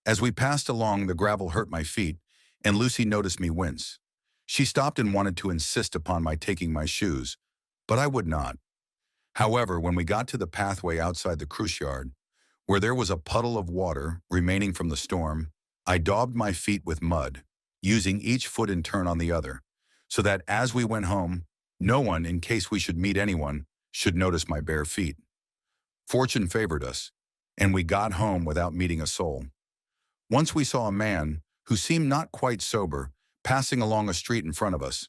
As we passed along, the gravel hurt my feet, and Lucy noticed me wince. She stopped and wanted to insist upon my taking my shoes, but I would not. However, when we got to the pathway outside the cruise yard, where there was a puddle of water remaining from the storm, I daubed my feet with mud, using each foot in turn on the other, so that as we went home, no one, in case we should meet anyone, should notice my bare feet. Fortune favored us, and we got home without meeting a soul. Once we saw a man, who seemed not quite sober, passing along a street in front of us,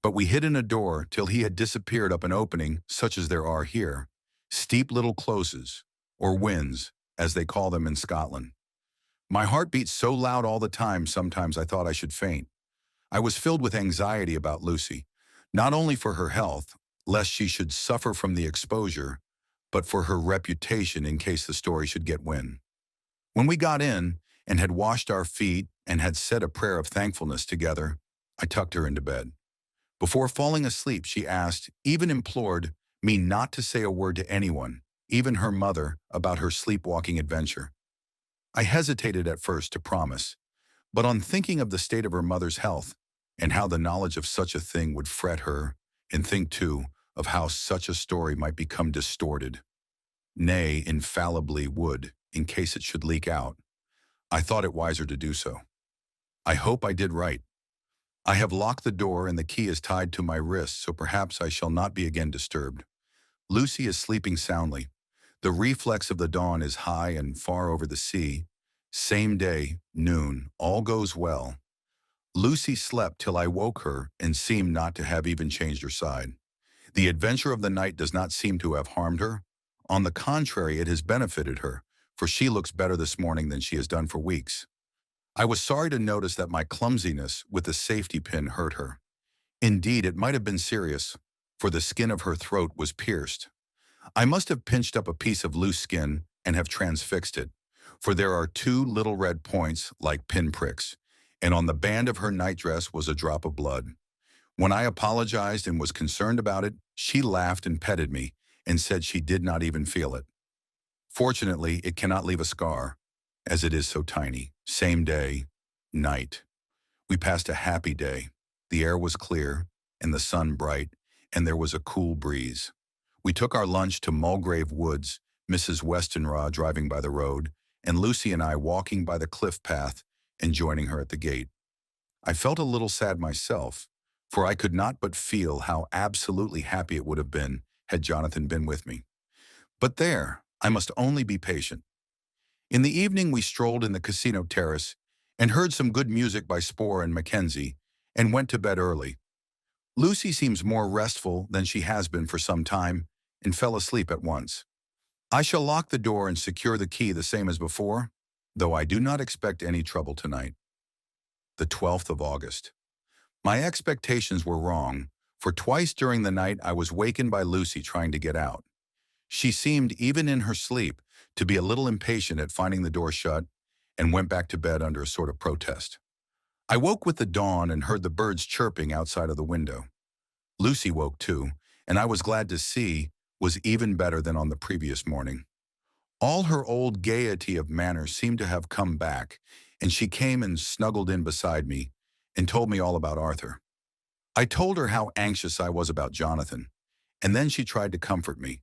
but we hid in a door till he had disappeared up an opening such as there are here, steep little closes, or wynds, as they call them in Scotland. My heart beat so loud all the time sometimes I thought I should faint. I was filled with anxiety about Lucy, not only for her health, lest she should suffer from the exposure, but for her reputation in case the story should get wind. When we got in and had washed our feet and had said a prayer of thankfulness together, I tucked her into bed. Before falling asleep, she asked, even implored, me not to say a word to anyone, even her mother, about her sleepwalking adventure. I hesitated at first to promise, but on thinking of the state of her mother's health and how the knowledge of such a thing would fret her, and think, too, of how such a story might become distorted, nay, infallibly would, in case it should leak out, I thought it wiser to do so. I hope I did right. I have locked the door and the key is tied to my wrist, so perhaps I shall not be again disturbed. Lucy is sleeping soundly. The reflex of the dawn is high and far over the sea. Same day, noon, all goes well. Lucy slept till I woke her and seemed not to have even changed her side. The adventure of the night does not seem to have harmed her. On the contrary, it has benefited her, for she looks better this morning than she has done for weeks. I was sorry to notice that my clumsiness with the safety pin hurt her. Indeed, it might have been serious, for the skin of her throat was pierced. I must have pinched up a piece of loose skin and have transfixed it, for there are two little red points like pinpricks, and on the band of her nightdress was a drop of blood. When I apologized and was concerned about it, she laughed and petted me and said she did not even feel it. Fortunately, it cannot leave a scar, as it is so tiny. Same day, night. We passed a happy day. The air was clear and the sun bright, and there was a cool breeze. We took our lunch to Mulgrave Woods, Mrs. Westenra driving by the road, and Lucy and I walking by the cliff path and joining her at the gate. I felt a little sad myself, for I could not but feel how absolutely happy it would have been had Jonathan been with me. But there, I must only be patient. In the evening we strolled in the casino terrace and heard some good music by Spohr and Mackenzie and went to bed early. Lucy seems more restful than she has been for some time and fell asleep at once. I shall lock the door and secure the key the same as before, though I do not expect any trouble tonight. The 12th of August. My expectations were wrong, for twice during the night I was wakened by Lucy trying to get out. She seemed, even in her sleep, to be a little impatient at finding the door shut and went back to bed under a sort of protest. I woke with the dawn and heard the birds chirping outside of the window. Lucy woke too, and I was glad to see was even better than on the previous morning. All her old gaiety of manner seemed to have come back, and she came and snuggled in beside me and told me all about Arthur. I told her how anxious I was about Jonathan, and then she tried to comfort me.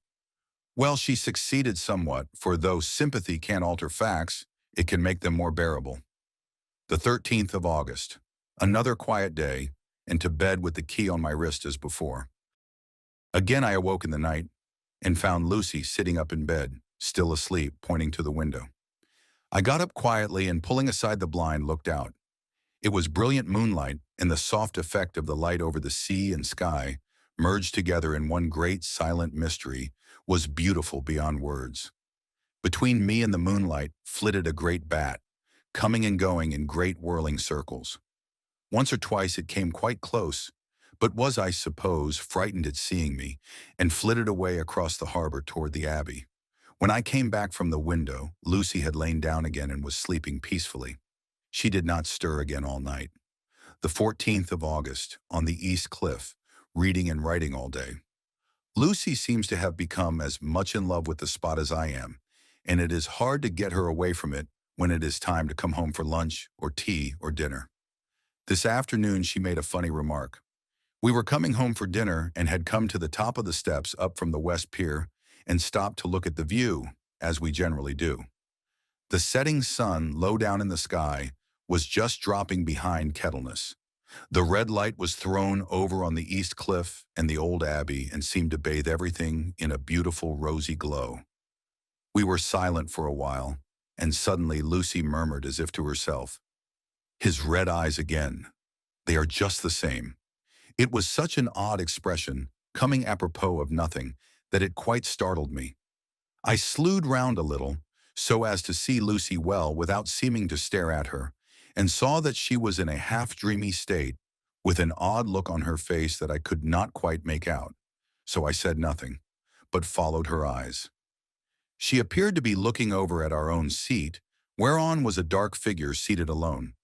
Well, she succeeded somewhat, for though sympathy can't alter facts, it can make them more bearable. The 13th of August. Another quiet day, and to bed with the key on my wrist as before. Again I awoke in the night and found Lucy sitting up in bed, still asleep, pointing to the window. I got up quietly and, pulling aside the blind, looked out. It was brilliant moonlight, and the soft effect of the light over the sea and sky, merged together in one great silent mystery, was beautiful beyond words. Between me and the moonlight flitted a great bat, coming and going in great whirling circles. Once or twice it came quite close, but was, I suppose, frightened at seeing me, and flitted away across the harbor toward the abbey. When I came back from the window, Lucy had lain down again and was sleeping peacefully. She did not stir again all night. The 14th of August, on the East Cliff, reading and writing all day. Lucy seems to have become as much in love with the spot as I am, and it is hard to get her away from it when it is time to come home for lunch or tea or dinner. This afternoon she made a funny remark. We were coming home for dinner and had come to the top of the steps up from the West Pier and stopped to look at the view, as we generally do. The setting sun, low down in the sky, was just dropping behind Kettleness. The red light was thrown over on the East Cliff and the old abbey and seemed to bathe everything in a beautiful rosy glow. We were silent for a while, and suddenly Lucy murmured as if to herself, "His red eyes again. They are just the same." It was such an odd expression, coming apropos of nothing, that it quite startled me. I slewed round a little, so as to see Lucy well without seeming to stare at her, and saw that she was in a half-dreamy state, with an odd look on her face that I could not quite make out. So I said nothing, but followed her eyes. She appeared to be looking over at our own seat, whereon was a dark figure seated alone.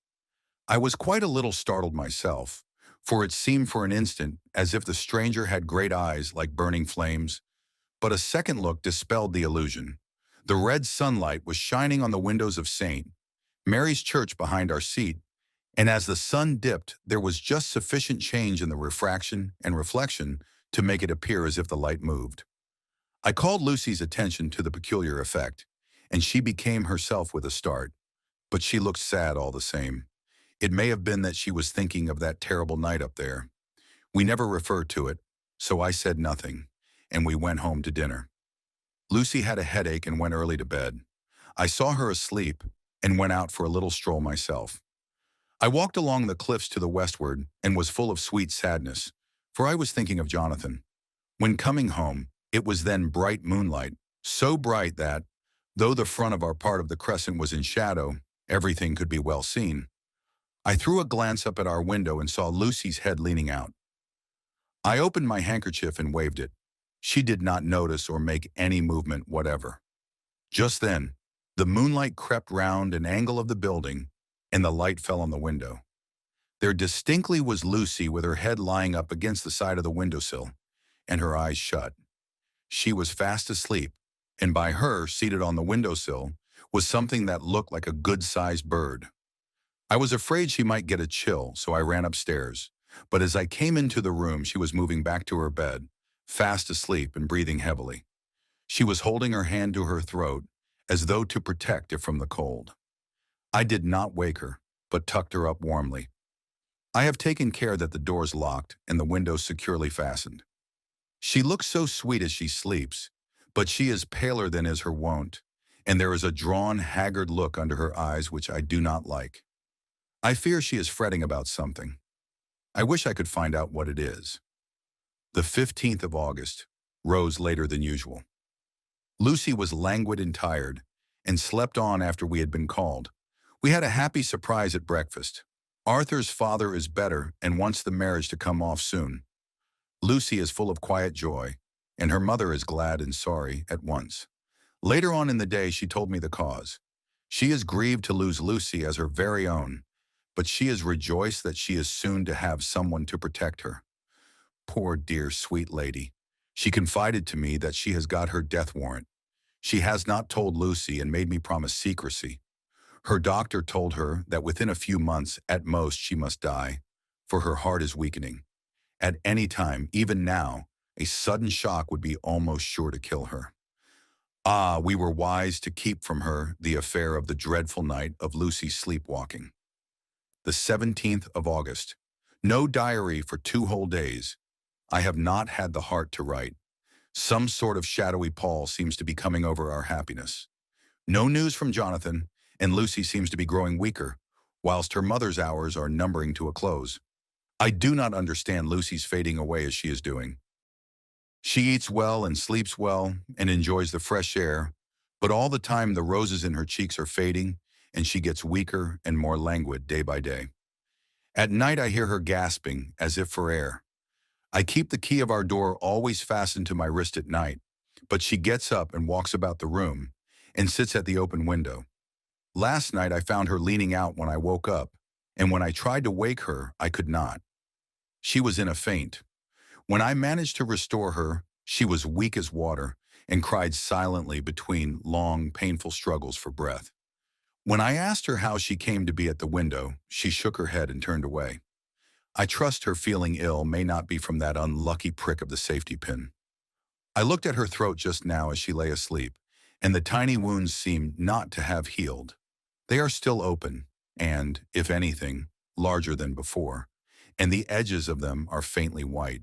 I was quite a little startled myself, for it seemed for an instant as if the stranger had great eyes like burning flames, but a second look dispelled the illusion. The red sunlight was shining on the windows of St. Mary's Church behind our seat, and as the sun dipped, there was just sufficient change in the refraction and reflection to make it appear as if the light moved. I called Lucy's attention to the peculiar effect, and she became herself with a start, but she looked sad all the same. It may have been that she was thinking of that terrible night up there. We never referred to it, so I said nothing, and we went home to dinner. Lucy had a headache and went early to bed. I saw her asleep and went out for a little stroll myself. I walked along the cliffs to the westward and was full of sweet sadness, for I was thinking of Jonathan. When coming home, it was then bright moonlight, so bright that, though the front of our part of the crescent was in shadow, everything could be well seen. I threw a glance up at our window and saw Lucy's head leaning out. I opened my handkerchief and waved it. She did not notice or make any movement whatever. Just then, the moonlight crept round an angle of the building, and the light fell on the window. There distinctly was Lucy with her head lying up against the side of the windowsill, and her eyes shut. She was fast asleep, and by her, seated on the windowsill, was something that looked like a good-sized bird. I was afraid she might get a chill, so I ran upstairs, but as I came into the room, she was moving back to her bed, fast asleep and breathing heavily. She was holding her hand to her throat, as though to protect it from the cold. I did not wake her, but tucked her up warmly. I have taken care that the door's locked and the windows securely fastened. She looks so sweet as she sleeps, but she is paler than is her wont, and there is a drawn, haggard look under her eyes which I do not like. I fear she is fretting about something. I wish I could find out what it is. The 15th of August rose later than usual. Lucy was languid and tired, and slept on after we had been called. We had a happy surprise at breakfast. Arthur's father is better and wants the marriage to come off soon. Lucy is full of quiet joy, and her mother is glad and sorry at once. Later on in the day, she told me the cause. She is grieved to lose Lucy as her very own, but she is rejoiced that she is soon to have someone to protect her. Poor dear sweet lady. She confided to me that she has got her death warrant. She has not told Lucy and made me promise secrecy. Her doctor told her that within a few months at most she must die, for her heart is weakening. At any time, even now, a sudden shock would be almost sure to kill her. Ah, we were wise to keep from her the affair of the dreadful night of Lucy's sleepwalking. The 17th of August. No diary for 2 whole days. I have not had the heart to write. Some sort of shadowy pall seems to be coming over our happiness. No news from Jonathan, and Lucy seems to be growing weaker, whilst her mother's hours are numbering to a close. I do not understand Lucy's fading away as she is doing. She eats well and sleeps well and enjoys the fresh air, but all the time the roses in her cheeks are fading, and she gets weaker and more languid day by day. At night I hear her gasping, as if for air. I keep the key of our door always fastened to my wrist at night, but she gets up and walks about the room and sits at the open window. Last night I found her leaning out when I woke up, and when I tried to wake her, I could not. She was in a faint. When I managed to restore her, she was weak as water and cried silently between long, painful struggles for breath. When I asked her how she came to be at the window, she shook her head and turned away. I trust her feeling ill may not be from that unlucky prick of the safety pin. I looked at her throat just now as she lay asleep, and the tiny wounds seem not to have healed. They are still open, and, if anything, larger than before, and the edges of them are faintly white.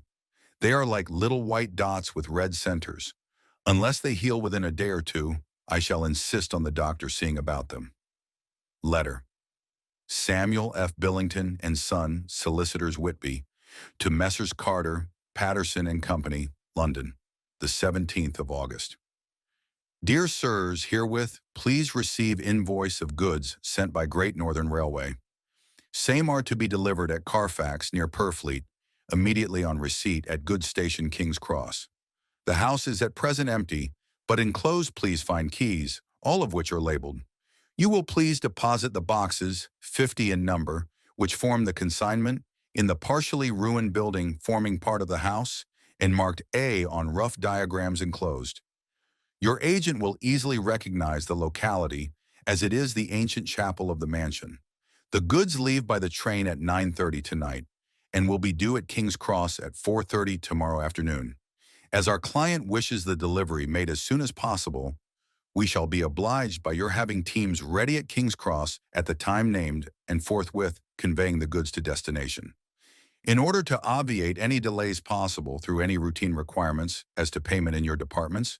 They are like little white dots with red centers. Unless they heal within a day or two, I shall insist on the doctor seeing about them. Letter. Samuel F. Billington and Son, Solicitors, Whitby, to Messrs. Carter, Patterson and Company, London, the 17th of August. Dear Sirs, herewith please receive invoice of goods sent by Great Northern Railway. Same are to be delivered at Carfax near Purfleet, immediately on receipt at Goods Station, King's Cross. The house is at present empty, but enclosed please find keys, all of which are labeled. You will please deposit the boxes, 50 in number, which form the consignment, in the partially ruined building forming part of the house, and marked A on rough diagrams enclosed. Your agent will easily recognize the locality, as it is the ancient chapel of the mansion. The goods leave by the train at 9:30 tonight, and will be due at King's Cross at 4:30 tomorrow afternoon. As our client wishes the delivery made as soon as possible, we shall be obliged by your having teams ready at King's Cross at the time named and forthwith conveying the goods to destination. In order to obviate any delays possible through any routine requirements as to payment in your departments,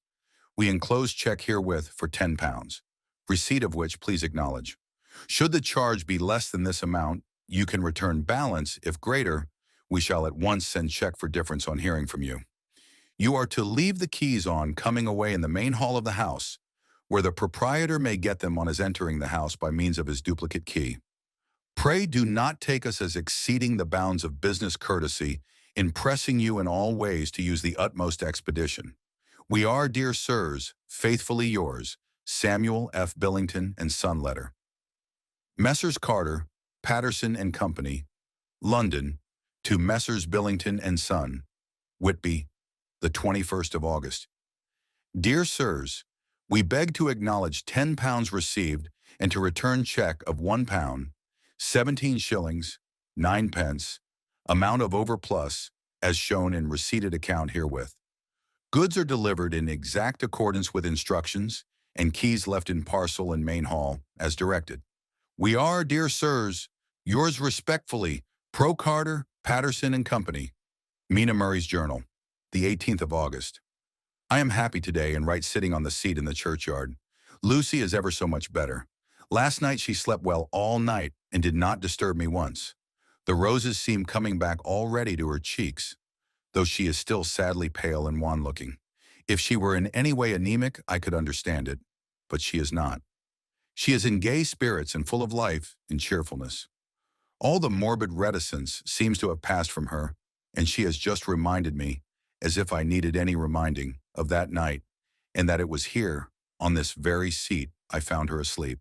we enclose check herewith for £10, receipt of which please acknowledge. Should the charge be less than this amount, you can return balance. If greater, we shall at once send check for difference on hearing from you. You are to leave the keys on coming away in the main hall of the house, where the proprietor may get them on his entering the house by means of his duplicate key. Pray do not take us as exceeding the bounds of business courtesy in pressing you in all ways to use the utmost expedition. We are, dear sirs, faithfully yours, Samuel F. Billington and Son. Letter. Messrs. Carter, Patterson and Company, London, to Messrs. Billington and Son, Whitby, the 21st of August. Dear sirs, we beg to acknowledge £10 received and to return check of £1, 17 shillings, 9 pence, amount of overplus, as shown in receipted account herewith. Goods are delivered in exact accordance with instructions, and keys left in parcel in main hall, as directed. We are, dear sirs, yours respectfully, Pro Carter, Patterson and Company. Mina Murray's Journal, the 18th of August. I am happy today and right sitting on the seat in the churchyard. Lucy is ever so much better. Last night she slept well all night and did not disturb me once. The roses seem coming back already to her cheeks, though she is still sadly pale and wan-looking. If she were in any way anemic, I could understand it, but she is not. She is in gay spirits and full of life and cheerfulness. All the morbid reticence seems to have passed from her, and she has just reminded me, as if I needed any reminding, of that night, and that it was here, on this very seat, I found her asleep.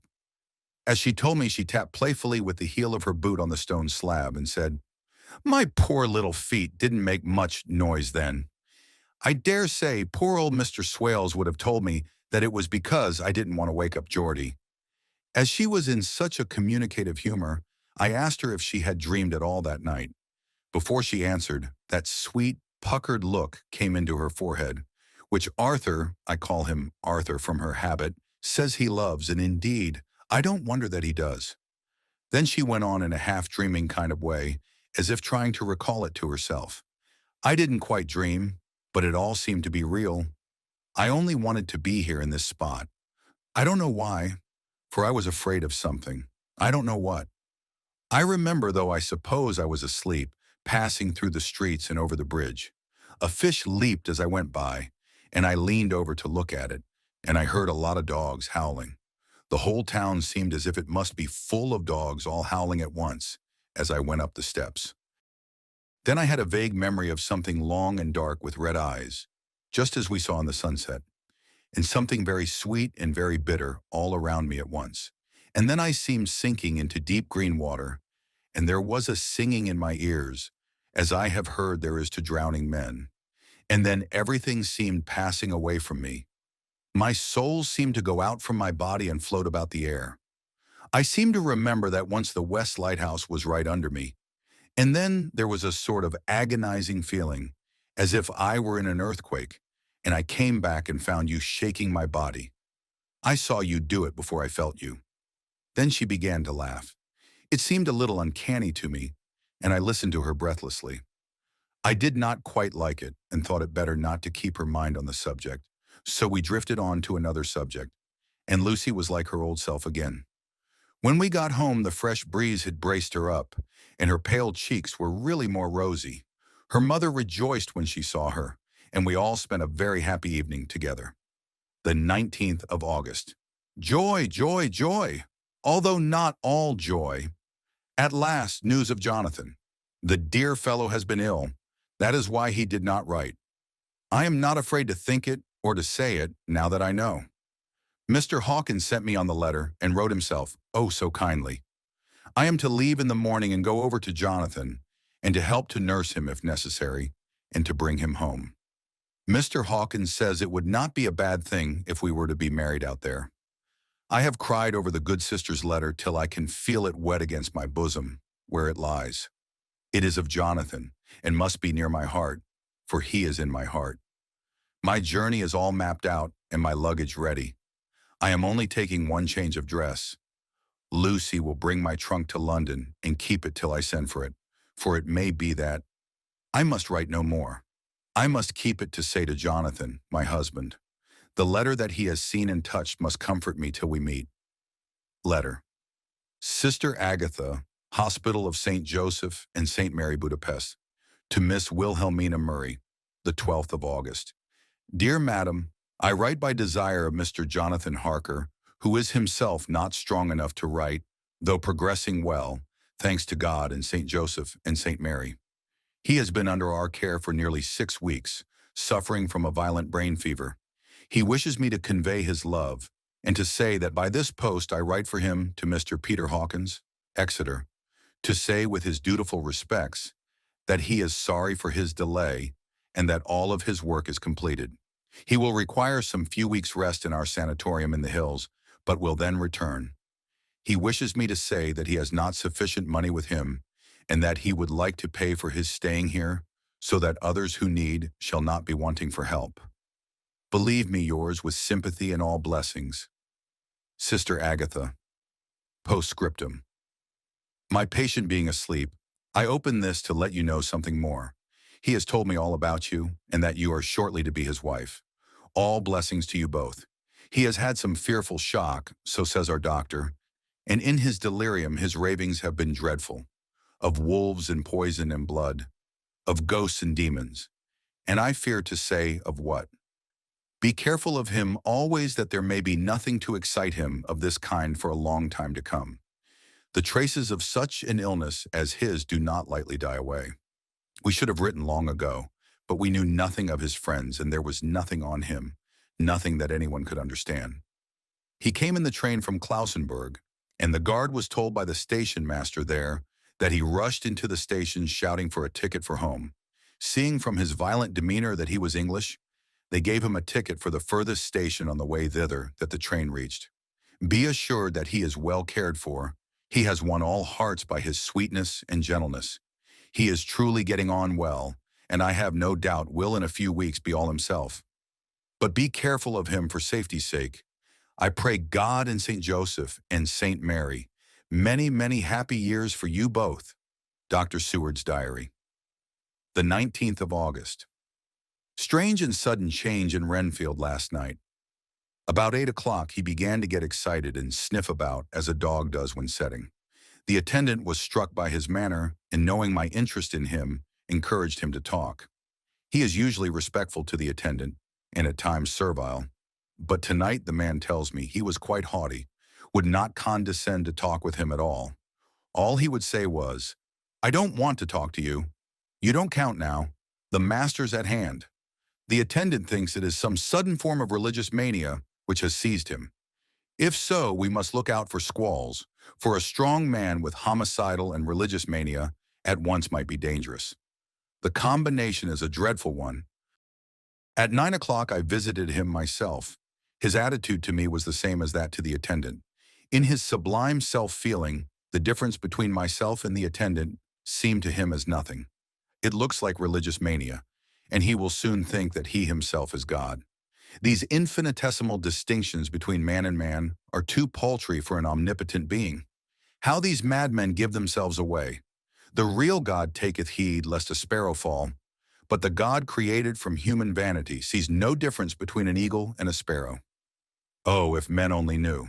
As she told me, she tapped playfully with the heel of her boot on the stone slab and said, "My poor little feet didn't make much noise then. I dare say poor old Mr. Swales would have told me that it was because I didn't want to wake up Geordie." As she was in such a communicative humor, I asked her if she had dreamed at all that night. Before she answered, that sweet, puckered look came into her forehead, which Arthur, I call him Arthur from her habit, says he loves, and indeed, I don't wonder that he does. Then she went on in a half-dreaming kind of way, as if trying to recall it to herself. I didn't quite dream, but it all seemed to be real. I only wanted to be here in this spot. I don't know why, for I was afraid of something. I don't know what. I remember, though I suppose I was asleep, passing through the streets and over the bridge. A fish leaped as I went by, and I leaned over to look at it, and I heard a lot of dogs howling. The whole town seemed as if it must be full of dogs all howling at once as I went up the steps. Then I had a vague memory of something long and dark with red eyes, just as we saw in the sunset, and something very sweet and very bitter all around me at once. And then I seemed sinking into deep green water, and there was a singing in my ears, as I have heard there is to drowning men. And then everything seemed passing away from me. My soul seemed to go out from my body and float about the air. I seem to remember that once the West Lighthouse was right under me, and then there was a sort of agonizing feeling, as if I were in an earthquake, and I came back and found you shaking my body. I saw you do it before I felt you. Then she began to laugh. It seemed a little uncanny to me, and I listened to her breathlessly. I did not quite like it and thought it better not to keep her mind on the subject, so we drifted on to another subject, and Lucy was like her old self again. When we got home, the fresh breeze had braced her up, and her pale cheeks were really more rosy. Her mother rejoiced when she saw her, and we all spent a very happy evening together. The 19th of August. Joy, joy, joy! Although not all joy. At last, news of Jonathan. The dear fellow has been ill. That is why he did not write. I am not afraid to think it or to say it now that I know. Mr. Hawkins sent me on the letter and wrote himself, oh so kindly. I am to leave in the morning and go over to Jonathan, and to help to nurse him if necessary, and to bring him home. Mr. Hawkins says it would not be a bad thing if we were to be married out there. I have cried over the good sister's letter till I can feel it wet against my bosom, where it lies. It is of Jonathan, and must be near my heart, for he is in my heart. My journey is all mapped out, and my luggage ready. I am only taking one change of dress. Lucy will bring my trunk to London and keep it till I send for it may be that I must write no more. I must keep it to say to Jonathan, my husband. The letter that he has seen and touched must comfort me till we meet. Letter. Sister Agatha, Hospital of St. Joseph and St. Mary, Budapest, to Miss Wilhelmina Murray, the 12th of August. Dear Madam, I write by desire of Mr. Jonathan Harker, who is himself not strong enough to write, though progressing well, thanks to God and St. Joseph and St. Mary. He has been under our care for nearly 6 weeks, suffering from a violent brain fever. He wishes me to convey his love, and to say that by this post I write for him to Mr. Peter Hawkins, Exeter, to say with his dutiful respects that he is sorry for his delay and that all of his work is completed. He will require some few weeks' rest in our sanatorium in the hills, but will then return. He wishes me to say that he has not sufficient money with him, and that he would like to pay for his staying here, so that others who need shall not be wanting for help. Believe me yours with sympathy and all blessings. Sister Agatha. Postscriptum. My patient being asleep, I open this to let you know something more. He has told me all about you, and that you are shortly to be his wife. All blessings to you both. He has had some fearful shock, so says our doctor, and in his delirium his ravings have been dreadful. of wolves and poison and blood, of ghosts and demons, and I fear to say of what. Be careful of him always, that there may be nothing to excite him of this kind for a long time to come. The traces of such an illness as his do not lightly die away. We should have written long ago, but we knew nothing of his friends, and there was nothing on him, nothing that anyone could understand. He came in the train from Klausenburg, and the guard was told by the station master there that he rushed into the station shouting for a ticket for home. Seeing from his violent demeanor that he was English, they gave him a ticket for the furthest station on the way thither that the train reached. Be assured that he is well cared for. He has won all hearts by his sweetness and gentleness. He is truly getting on well, and I have no doubt will in a few weeks be all himself. But be careful of him for safety's sake. I pray God and St. Joseph and St. Mary, many, many happy years for you both. Dr. Seward's Diary. The 19th of August. Strange and sudden change in Renfield last night. About 8 o'clock he began to get excited and sniff about as a dog does when setting. The attendant was struck by his manner, and knowing my interest in him, encouraged him to talk. He is usually respectful to the attendant, and at times servile. But tonight the man tells me he was quite haughty, would not condescend to talk with him at all. All he would say was, "I don't want to talk to you. You don't count now. The master's at hand." The attendant thinks it is some sudden form of religious mania which has seized him. If so, we must look out for squalls, for a strong man with homicidal and religious mania at once might be dangerous. The combination is a dreadful one. At 9 o'clock I visited him myself. His attitude to me was the same as that to the attendant. In his sublime self-feeling, the difference between myself and the attendant seemed to him as nothing. It looks like religious mania, and he will soon think that he himself is God. These infinitesimal distinctions between man and man are too paltry for an omnipotent being. How these madmen give themselves away! The real God taketh heed lest a sparrow fall, but the God created from human vanity sees no difference between an eagle and a sparrow. Oh, if men only knew!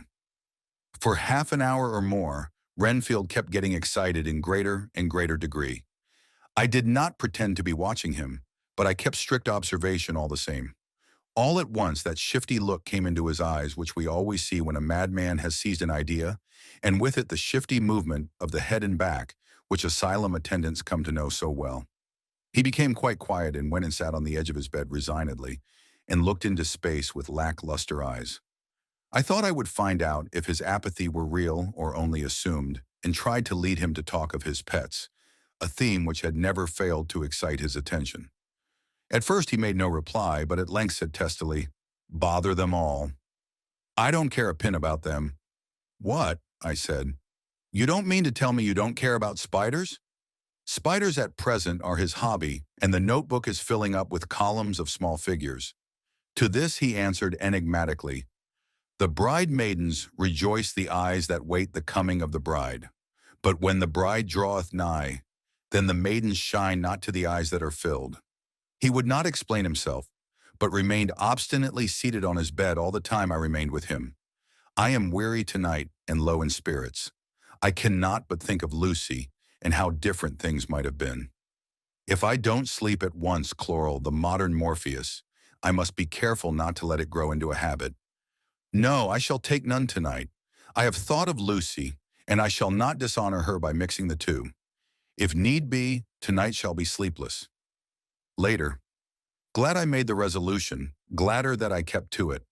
For half an hour or more, Renfield kept getting excited in greater and greater degree. I did not pretend to be watching him, but I kept strict observation all the same. All at once that shifty look came into his eyes which we always see when a madman has seized an idea, and with it the shifty movement of the head and back which asylum attendants come to know so well. He became quite quiet and went and sat on the edge of his bed resignedly and looked into space with lackluster eyes. I thought I would find out if his apathy were real or only assumed, and tried to lead him to talk of his pets, a theme which had never failed to excite his attention. At first he made no reply, but at length said testily, "Bother them all. I don't care a pin about them." "What?" I said. "You don't mean to tell me you don't care about spiders?" Spiders at present are his hobby, and the notebook is filling up with columns of small figures. To this he answered enigmatically, "The bride maidens rejoice the eyes that wait the coming of the bride. But when the bride draweth nigh, then the maidens shine not to the eyes that are filled." He would not explain himself, but remained obstinately seated on his bed all the time I remained with him. I am weary tonight and low in spirits. I cannot but think of Lucy and how different things might have been. If I don't sleep at once chloral, the modern Morpheus, I must be careful not to let it grow into a habit. No, I shall take none tonight. I have thought of Lucy, and I shall not dishonor her by mixing the two. If need be, tonight shall be sleepless. Later. Glad I made the resolution, gladder that I kept to it.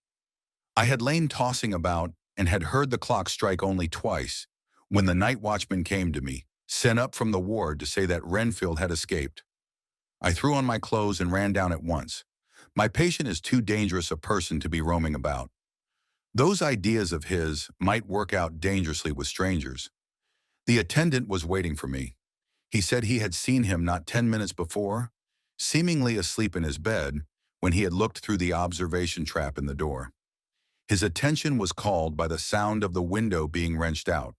I had lain tossing about and had heard the clock strike only twice when the night watchman came to me, sent up from the ward to say that Renfield had escaped. I threw on my clothes and ran down at once. My patient is too dangerous a person to be roaming about. Those ideas of his might work out dangerously with strangers. The attendant was waiting for me. He said he had seen him not 10 minutes before, seemingly asleep in his bed, when he had looked through the observation trap in the door. His attention was called by the sound of the window being wrenched out.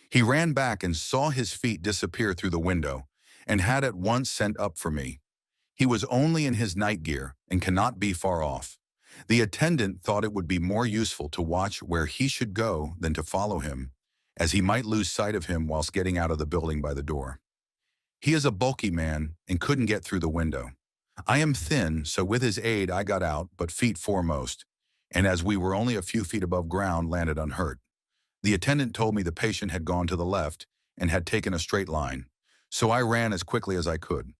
He ran back and saw his feet disappear through the window, and had at once sent up for me. He was only in his night gear and cannot be far off. The attendant thought it would be more useful to watch where he should go than to follow him, as he might lose sight of him whilst getting out of the building by the door. He is a bulky man and couldn't get through the window. I am thin, so with his aid I got out, but feet foremost, and as we were only a few feet above ground, landed unhurt. The attendant told me the patient had gone to the left and had taken a straight line, so I ran as quickly as I could.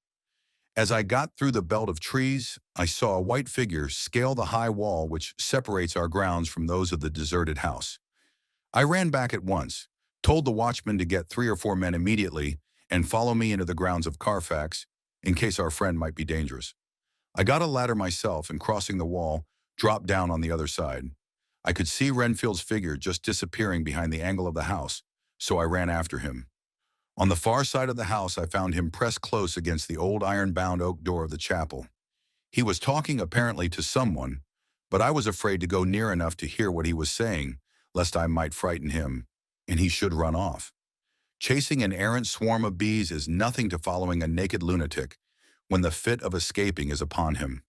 As I got through the belt of trees, I saw a white figure scale the high wall which separates our grounds from those of the deserted house. I ran back at once, told the watchman to get 3 or 4 men immediately and follow me into the grounds of Carfax, in case our friend might be dangerous. I got a ladder myself and, crossing the wall, dropped down on the other side. I could see Renfield's figure just disappearing behind the angle of the house, so I ran after him. On the far side of the house, I found him pressed close against the old iron-bound oak door of the chapel. He was talking apparently to someone, but I was afraid to go near enough to hear what he was saying, lest I might frighten him, and he should run off. Chasing an errant swarm of bees is nothing to following a naked lunatic when the fit of escaping is upon him.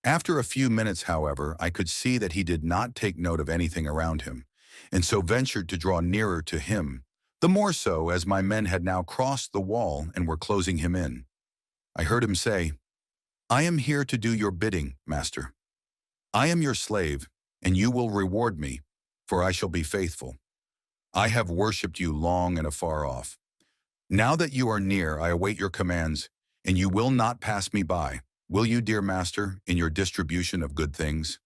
After a few minutes, however, I could see that he did not take note of anything around him, and so ventured to draw nearer to him, the more so as my men had now crossed the wall and were closing him in. I heard him say, "I am here to do your bidding, master. I am your slave, and you will reward me, for I shall be faithful. I have worshipped you long and afar off. Now that you are near, I await your commands, and you will not pass me by, will you, dear master, in your distribution of good things?"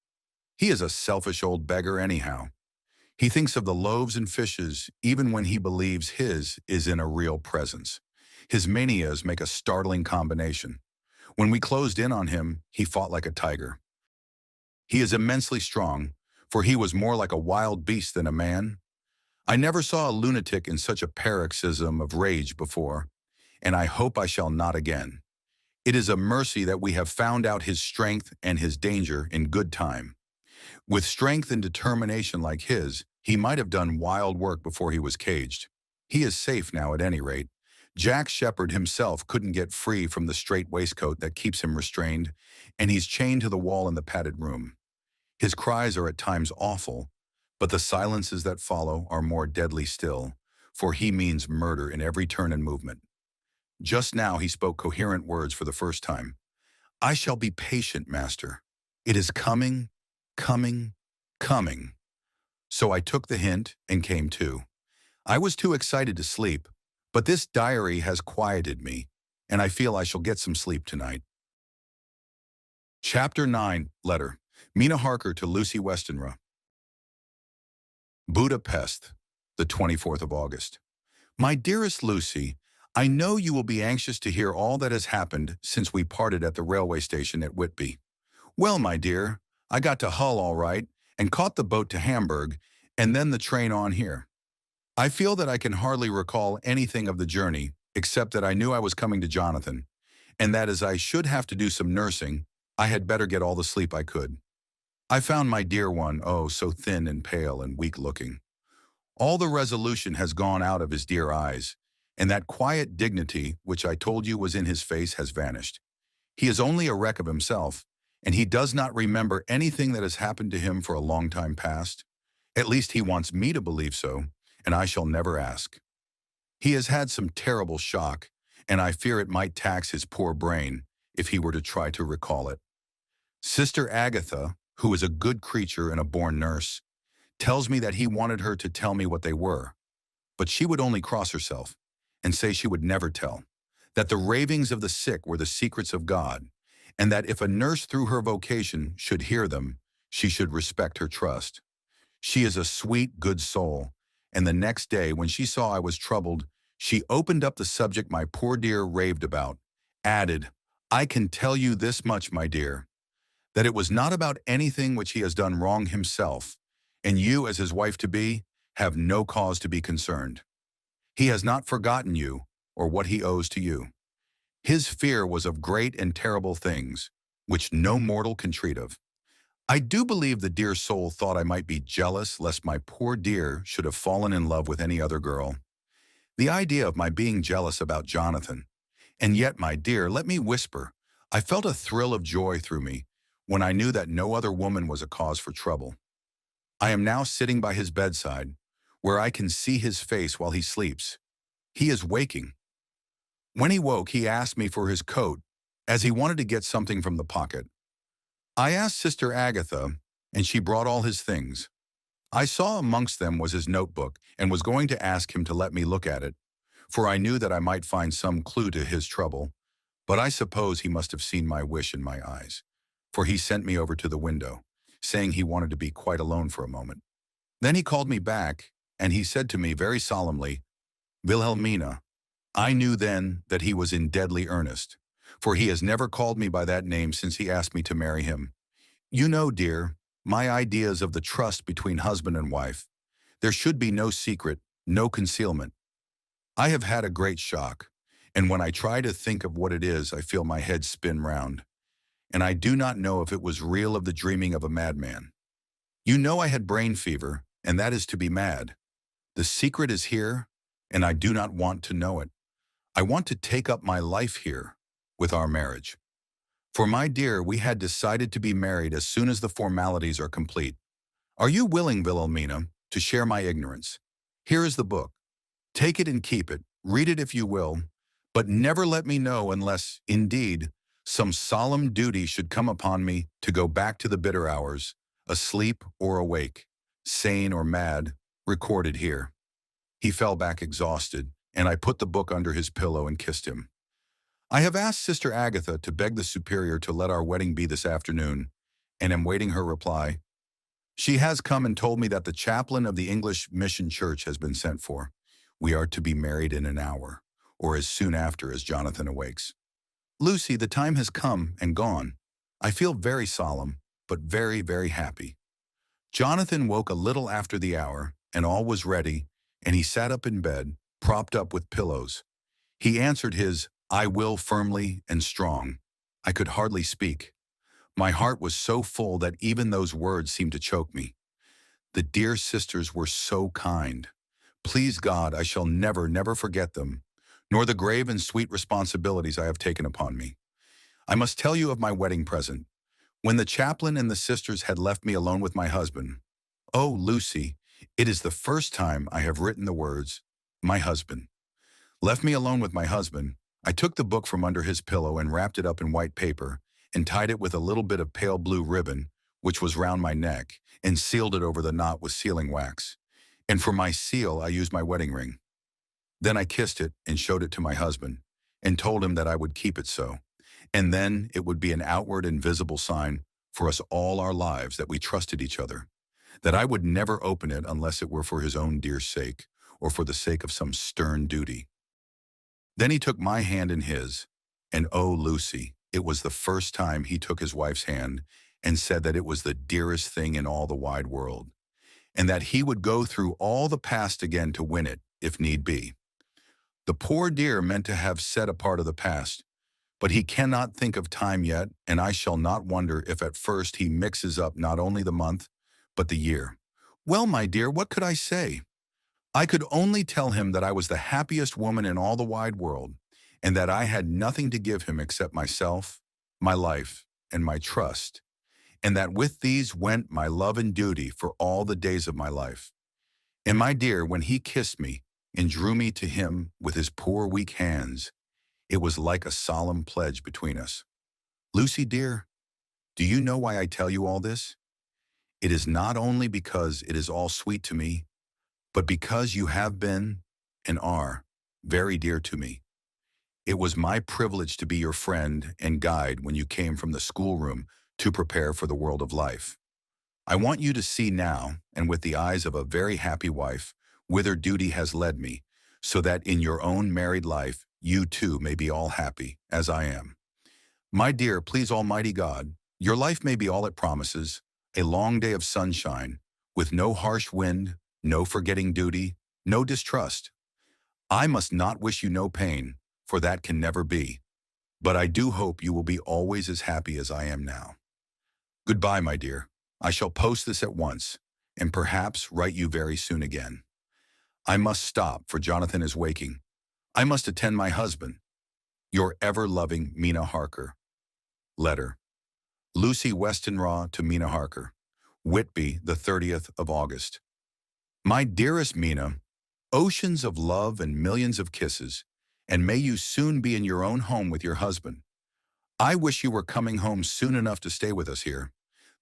He is a selfish old beggar anyhow. He thinks of the loaves and fishes even when he believes his is in a real presence. His manias make a startling combination. When we closed in on him, he fought like a tiger. He is immensely strong, for he was more like a wild beast than a man. I never saw a lunatic in such a paroxysm of rage before, and I hope I shall not again. It is a mercy that we have found out his strength and his danger in good time. With strength and determination like his, he might have done wild work before he was caged. He is safe now at any rate. Jack Shepherd himself couldn't get free from the straight waistcoat that keeps him restrained, and he's chained to the wall in the padded room. His cries are at times awful, but the silences that follow are more deadly still, for he means murder in every turn and movement. Just now he spoke coherent words for the first time. "I shall be patient, master. It is coming, coming, coming." So I took the hint and came to. I was too excited to sleep, but this diary has quieted me, and I feel I shall get some sleep tonight. Chapter 9, Letter. Mina Harker to Lucy Westenra. Budapest, the 24th of August. My dearest Lucy, I know you will be anxious to hear all that has happened since we parted at the railway station at Whitby. Well, my dear, I got to Hull all right and caught the boat to Hamburg and then the train on here. I feel that I can hardly recall anything of the journey except that I knew I was coming to Jonathan, and that as I should have to do some nursing, I had better get all the sleep I could. I found my dear one, oh, so thin and pale and weak-looking. All the resolution has gone out of his dear eyes, and that quiet dignity which I told you was in his face has vanished. He is only a wreck of himself, and he does not remember anything that has happened to him for a long time past. At least he wants me to believe so, and I shall never ask. He has had some terrible shock, and I fear it might tax his poor brain if he were to try to recall it. Sister Agatha, who is a good creature and a born nurse, tells me that he wanted her to tell me what they were, but she would only cross herself and say she would never tell, that the ravings of the sick were the secrets of God, and that if a nurse through her vocation should hear them, she should respect her trust. She is a sweet, good soul, and the next day, when she saw I was troubled, she opened up the subject my poor dear raved about, added, "I can tell you this much, my dear, that it was not about anything which he has done wrong himself, and you, as his wife-to-be, have no cause to be concerned. He has not forgotten you or what he owes to you. His fear was of great and terrible things, which no mortal can treat of. I do believe the dear soul thought I might be jealous lest my poor dear should have fallen in love with any other girl. The idea of my being jealous about Jonathan. And yet, my dear, let me whisper, I felt a thrill of joy through me when I knew that no other woman was a cause for trouble. I am now sitting by his bedside, where I can see his face while he sleeps. He is waking. When he woke, he asked me for his coat, as he wanted to get something from the pocket. I asked Sister Agatha, and she brought all his things. I saw amongst them was his notebook, and was going to ask him to let me look at it, for I knew that I might find some clue to his trouble, but I suppose he must have seen my wish in my eyes, for he sent me over to the window, saying he wanted to be quite alone for a moment. Then he called me back, and he said to me very solemnly, "Wilhelmina." I knew then that he was in deadly earnest, for he has never called me by that name since he asked me to marry him. You know, dear, my ideas of the trust between husband and wife. There should be no secret, no concealment. I have had a great shock, and when I try to think of what it is, I feel my head spin round, and I do not know if it was real of the dreaming of a madman. You know I had brain fever, and that is to be mad. The secret is here, and I do not want to know it. I want to take up my life here, with our marriage. For my dear, we had decided to be married as soon as the formalities are complete. Are you willing, Wilhelmina, to share my ignorance? Here is the book. Take it and keep it, read it if you will, but never let me know unless, indeed, some solemn duty should come upon me to go back to the bitter hours, asleep or awake, sane or mad, recorded here. He fell back exhausted, and I put the book under his pillow and kissed him. I have asked Sister Agatha to beg the Superior to let our wedding be this afternoon, and am waiting her reply. She has come and told me that the chaplain of the English Mission Church has been sent for. We are to be married in an hour, or as soon after as Jonathan awakes. Lucy, the time has come and gone. I feel very solemn, but very, very happy. Jonathan woke a little after the hour, and all was ready, and he sat up in bed, propped up with pillows. He answered his "I will" firmly and strong. I could hardly speak. My heart was so full that even those words seemed to choke me. The dear sisters were so kind. Please God, I shall never, never forget them, nor the grave and sweet responsibilities I have taken upon me. I must tell you of my wedding present. When the chaplain and the sisters had left me alone with my husband, oh, Lucy, it is the first time I have written the words, my husband. Left me alone with my husband, I took the book from under his pillow and wrapped it up in white paper, and tied it with a little bit of pale blue ribbon, which was round my neck, and sealed it over the knot with sealing wax. And for my seal, I used my wedding ring. Then I kissed it and showed it to my husband, and told him that I would keep it so. And then it would be an outward and visible sign for us all our lives that we trusted each other, that I would never open it unless it were for his own dear sake, or for the sake of some stern duty. Then he took my hand in his, and oh, Lucy, it was the first time he took his wife's hand and said that it was the dearest thing in all the wide world, and that he would go through all the past again to win it, if need be. The poor dear meant to have said a part of the past, but he cannot think of time yet, and I shall not wonder if at first he mixes up not only the month, but the year. Well, my dear, what could I say? I could only tell him that I was the happiest woman in all the wide world, and that I had nothing to give him except myself, my life, and my trust, and that with these went my love and duty for all the days of my life. And my dear, when he kissed me and drew me to him with his poor weak hands, it was like a solemn pledge between us. Lucy, dear, do you know why I tell you all this? It is not only because it is all sweet to me, but because you have been, and are, very dear to me. It was my privilege to be your friend and guide when you came from the schoolroom to prepare for the world of life. I want you to see now, and with the eyes of a very happy wife, whither duty has led me, so that in your own married life you too may be all happy, as I am. My dear, please Almighty God, your life may be all it promises, a long day of sunshine, with no harsh wind, no forgetting duty, no distrust. I must not wish you no pain, for that can never be. But I do hope you will be always as happy as I am now. Goodbye, my dear. I shall post this at once, and perhaps write you very soon again. I must stop, for Jonathan is waking. I must attend my husband. Your ever-loving Mina Harker. Letter. Lucy Westenra to Mina Harker. Whitby, the 30th of August. My dearest Mina, oceans of love and millions of kisses, and may you soon be in your own home with your husband. I wish you were coming home soon enough to stay with us here.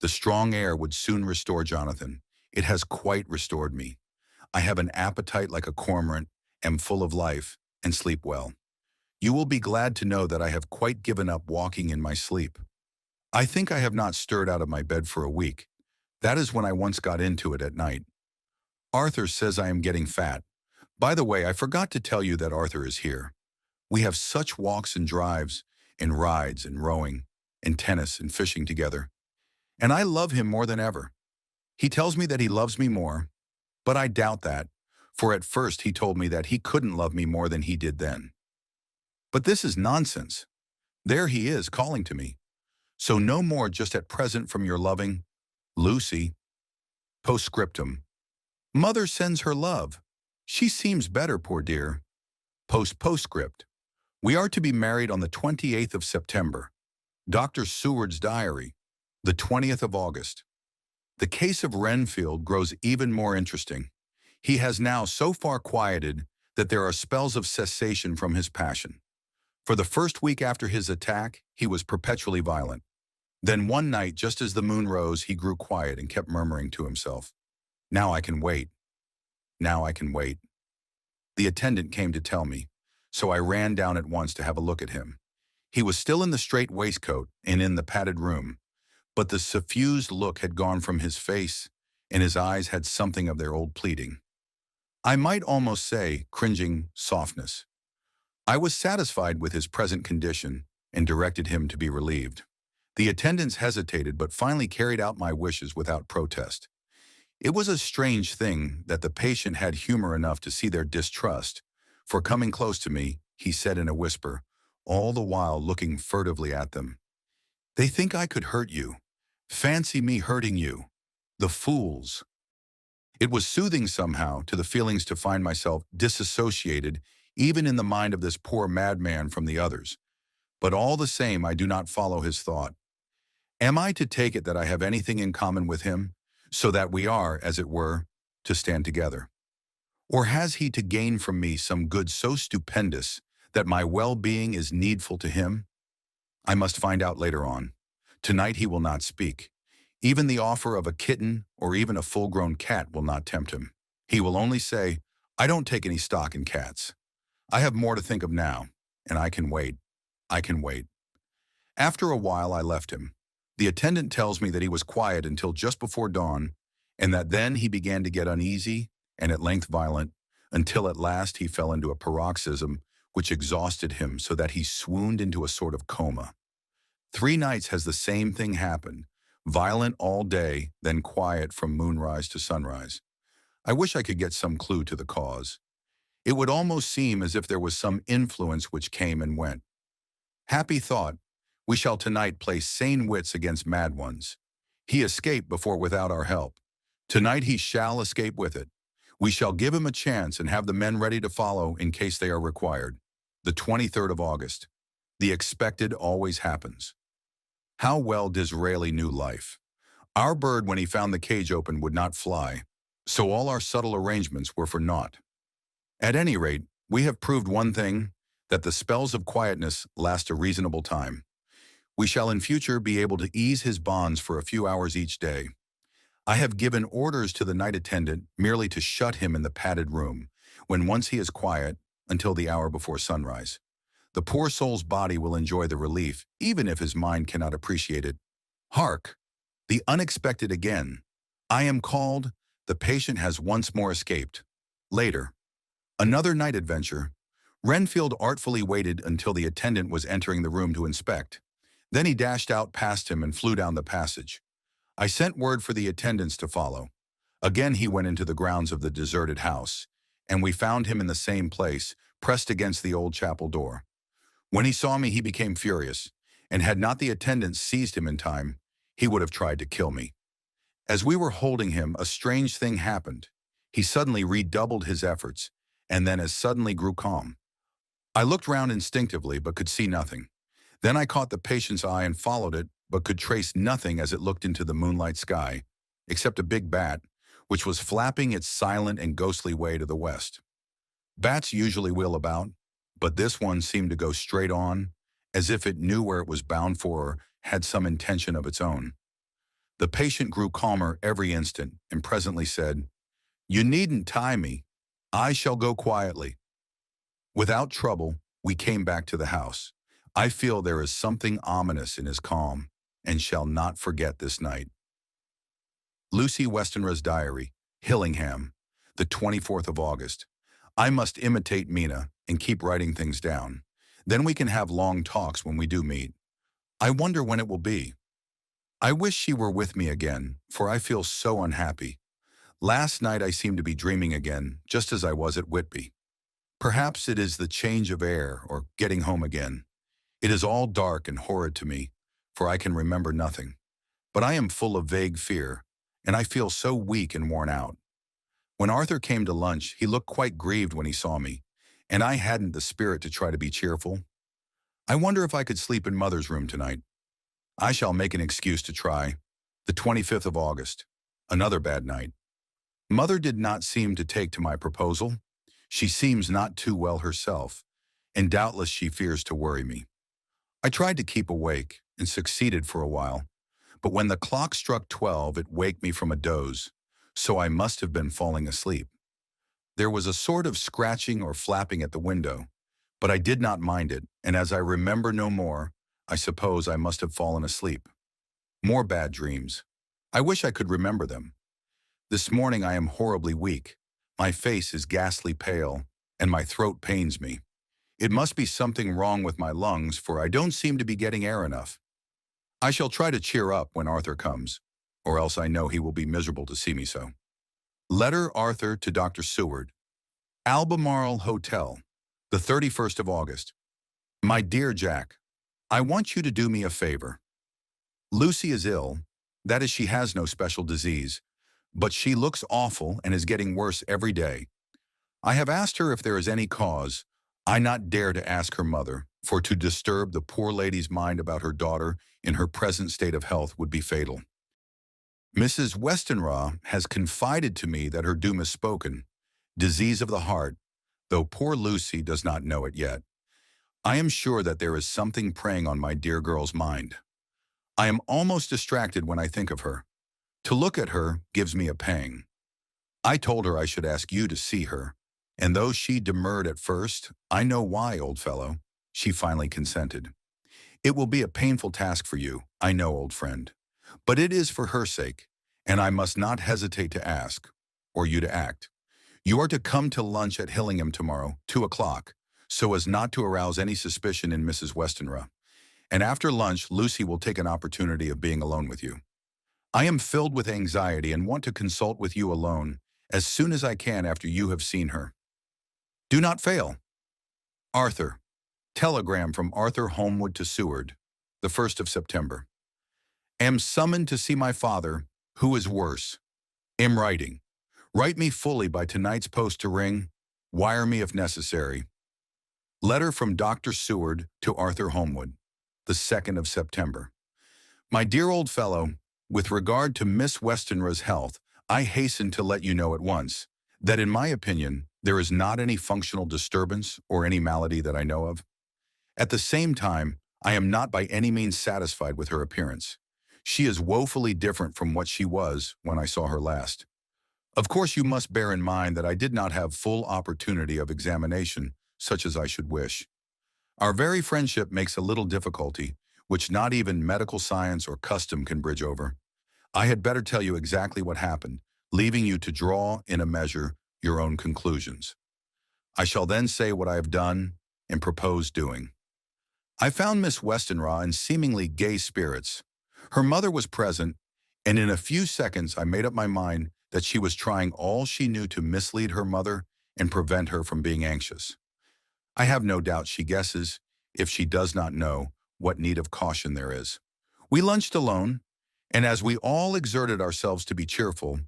The strong air would soon restore Jonathan. It has quite restored me. I have an appetite like a cormorant, am full of life, and sleep well. You will be glad to know that I have quite given up walking in my sleep. I think I have not stirred out of my bed for a week. That is when I once got into it at night. Arthur says I am getting fat. By the way, I forgot to tell you that Arthur is here. We have such walks and drives, and rides and rowing, and tennis and fishing together. And I love him more than ever. He tells me that he loves me more, but I doubt that, for at first he told me that he couldn't love me more than he did then. But this is nonsense. There he is calling to me. So no more just at present from your loving Lucy. Postscriptum. Mother sends her love. She seems better, poor dear. Postscript. We are to be married on the 28th of September. Dr. Seward's diary. The 20th of August. The case of Renfield grows even more interesting. He has now so far quieted that there are spells of cessation from his passion. For the first week after his attack, he was perpetually violent. Then one night, just as the moon rose, he grew quiet and kept murmuring to himself, "Now I can wait. Now I can wait." The attendant came to tell me, so I ran down at once to have a look at him. He was still in the strait waistcoat and in the padded room, but the suffused look had gone from his face, and his eyes had something of their old pleading. I might almost say cringing softness. I was satisfied with his present condition and directed him to be relieved. The attendants hesitated but finally carried out my wishes without protest. It was a strange thing that the patient had humor enough to see their distrust, for coming close to me, he said in a whisper, all the while looking furtively at them, "They think I could hurt you. Fancy me hurting you. The fools." It was soothing somehow to the feelings to find myself disassociated even in the mind of this poor madman from the others. But all the same, I do not follow his thought. Am I to take it that I have anything in common with him, so that we are, as it were, to stand together? Or has he to gain from me some good so stupendous that my well-being is needful to him? I must find out later on. Tonight he will not speak. Even the offer of a kitten or even a full-grown cat will not tempt him. He will only say, "I don't take any stock in cats. I have more to think of now, and I can wait. I can wait." After a while, I left him. The attendant tells me that he was quiet until just before dawn, and that then he began to get uneasy and at length violent, until at last he fell into a paroxysm which exhausted him so that he swooned into a sort of coma. 3 nights has the same thing happened, violent all day, then quiet from moonrise to sunrise. I wish I could get some clue to the cause. It would almost seem as if there was some influence which came and went. Happy thought, we shall tonight play sane wits against mad ones. He escaped before without our help. Tonight he shall escape with it. We shall give him a chance and have the men ready to follow in case they are required. The 23rd of August. The expected always happens. How well Disraeli knew life. Our bird, when he found the cage open, would not fly, so all our subtle arrangements were for naught. At any rate, we have proved one thing, that the spells of quietness last a reasonable time. We shall in future be able to ease his bonds for a few hours each day. I have given orders to the night attendant merely to shut him in the padded room, when once he is quiet, until the hour before sunrise. The poor soul's body will enjoy the relief, even if his mind cannot appreciate it. Hark! The unexpected again. I am called. The patient has once more escaped. Later. Another night adventure. Renfield artfully waited until the attendant was entering the room to inspect. Then he dashed out past him and flew down the passage. I sent word for the attendants to follow. Again he went into the grounds of the deserted house, and we found him in the same place, pressed against the old chapel door. When he saw me, he became furious, and had not the attendants seized him in time, he would have tried to kill me. As we were holding him, a strange thing happened. He suddenly redoubled his efforts, and then as suddenly grew calm. I looked round instinctively, but could see nothing. Then I caught the patient's eye and followed it, but could trace nothing as it looked into the moonlight sky, except a big bat, which was flapping its silent and ghostly way to the west. Bats usually wheel about, but this one seemed to go straight on, as if it knew where it was bound for or had some intention of its own. The patient grew calmer every instant and presently said, "You needn't tie me. I shall go quietly." Without trouble, we came back to the house. I feel there is something ominous in his calm, and shall not forget this night. Lucy Westenra's diary, Hillingham, the 24th of August. I must imitate Mina and keep writing things down. Then we can have long talks when we do meet. I wonder when it will be. I wish she were with me again, for I feel so unhappy. Last night I seemed to be dreaming again, just as I was at Whitby. Perhaps it is the change of air or getting home again. It is all dark and horrid to me, for I can remember nothing. But I am full of vague fear, and I feel so weak and worn out. When Arthur came to lunch, he looked quite grieved when he saw me, and I hadn't the spirit to try to be cheerful. I wonder if I could sleep in Mother's room tonight. I shall make an excuse to try. The 25th of August. Another bad night. Mother did not seem to take to my proposal. She seems not too well herself, and doubtless she fears to worry me. I tried to keep awake, and succeeded for a while, but when the clock struck 12, it waked me from a doze, so I must have been falling asleep. There was a sort of scratching or flapping at the window, but I did not mind it, and as I remember no more, I suppose I must have fallen asleep. More bad dreams. I wish I could remember them. This morning I am horribly weak. My face is ghastly pale, and my throat pains me. It must be something wrong with my lungs, for I don't seem to be getting air enough. I shall try to cheer up when Arthur comes, or else I know he will be miserable to see me so. Letter Arthur to Dr. Seward. Albemarle Hotel, the 31st of August. My dear Jack, I want you to do me a favor. Lucy is ill, that is, she has no special disease, but she looks awful and is getting worse every day. I have asked her if there is any cause. I not dare to ask her mother, for to disturb the poor lady's mind about her daughter in her present state of health would be fatal. Mrs. Westenra has confided to me that her doom is spoken, disease of the heart, though poor Lucy does not know it yet. I am sure that there is something preying on my dear girl's mind. I am almost distracted when I think of her. To look at her gives me a pang. I told her I should ask you to see her, and though she demurred at first, I know why, old fellow, she finally consented. It will be a painful task for you, I know, old friend, but it is for her sake, and I must not hesitate to ask, or you to act. You are to come to lunch at Hillingham tomorrow, 2 o'clock, so as not to arouse any suspicion in Mrs. Westenra, and after lunch Lucy will take an opportunity of being alone with you. I am filled with anxiety and want to consult with you alone as soon as I can after you have seen her. Do not fail. Arthur. Telegram from Arthur Holmwood to Seward, the 1st of September. Am summoned to see my father, who is worse. Am writing. Write me fully by tonight's post to ring. Wire me if necessary. Letter from Dr. Seward to Arthur Holmwood, the 2nd of September. My dear old fellow, with regard to Miss Westenra's health, I hasten to let you know at once that in my opinion there is not any functional disturbance or any malady that I know of. At the same time, I am not by any means satisfied with her appearance. She is woefully different from what she was when I saw her last. Of course, you must bear in mind that I did not have full opportunity of examination, such as I should wish. Our very friendship makes a little difficulty, which not even medical science or custom can bridge over. I had better tell you exactly what happened, leaving you to draw, in a measure, your own conclusions. I shall then say what I have done and propose doing. I found Miss Westenra in seemingly gay spirits. Her mother was present, and in a few seconds I made up my mind that she was trying all she knew to mislead her mother and prevent her from being anxious. I have no doubt she guesses, if she does not know, what need of caution there is. We lunched alone, and as we all exerted ourselves to be cheerful,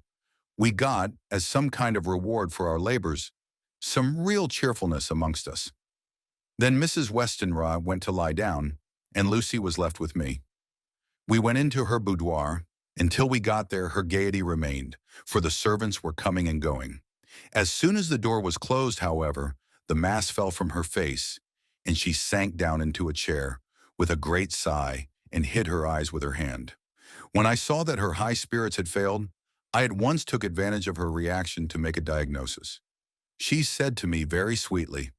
we got, as some kind of reward for our labors, some real cheerfulness amongst us. Then Mrs. Westenra went to lie down, and Lucy was left with me. We went into her boudoir. Until we got there, her gaiety remained, for the servants were coming and going. As soon as the door was closed, however, the mask fell from her face, and she sank down into a chair with a great sigh and hid her eyes with her hand. When I saw that her high spirits had failed, I at once took advantage of her reaction to make a diagnosis. She said to me very sweetly,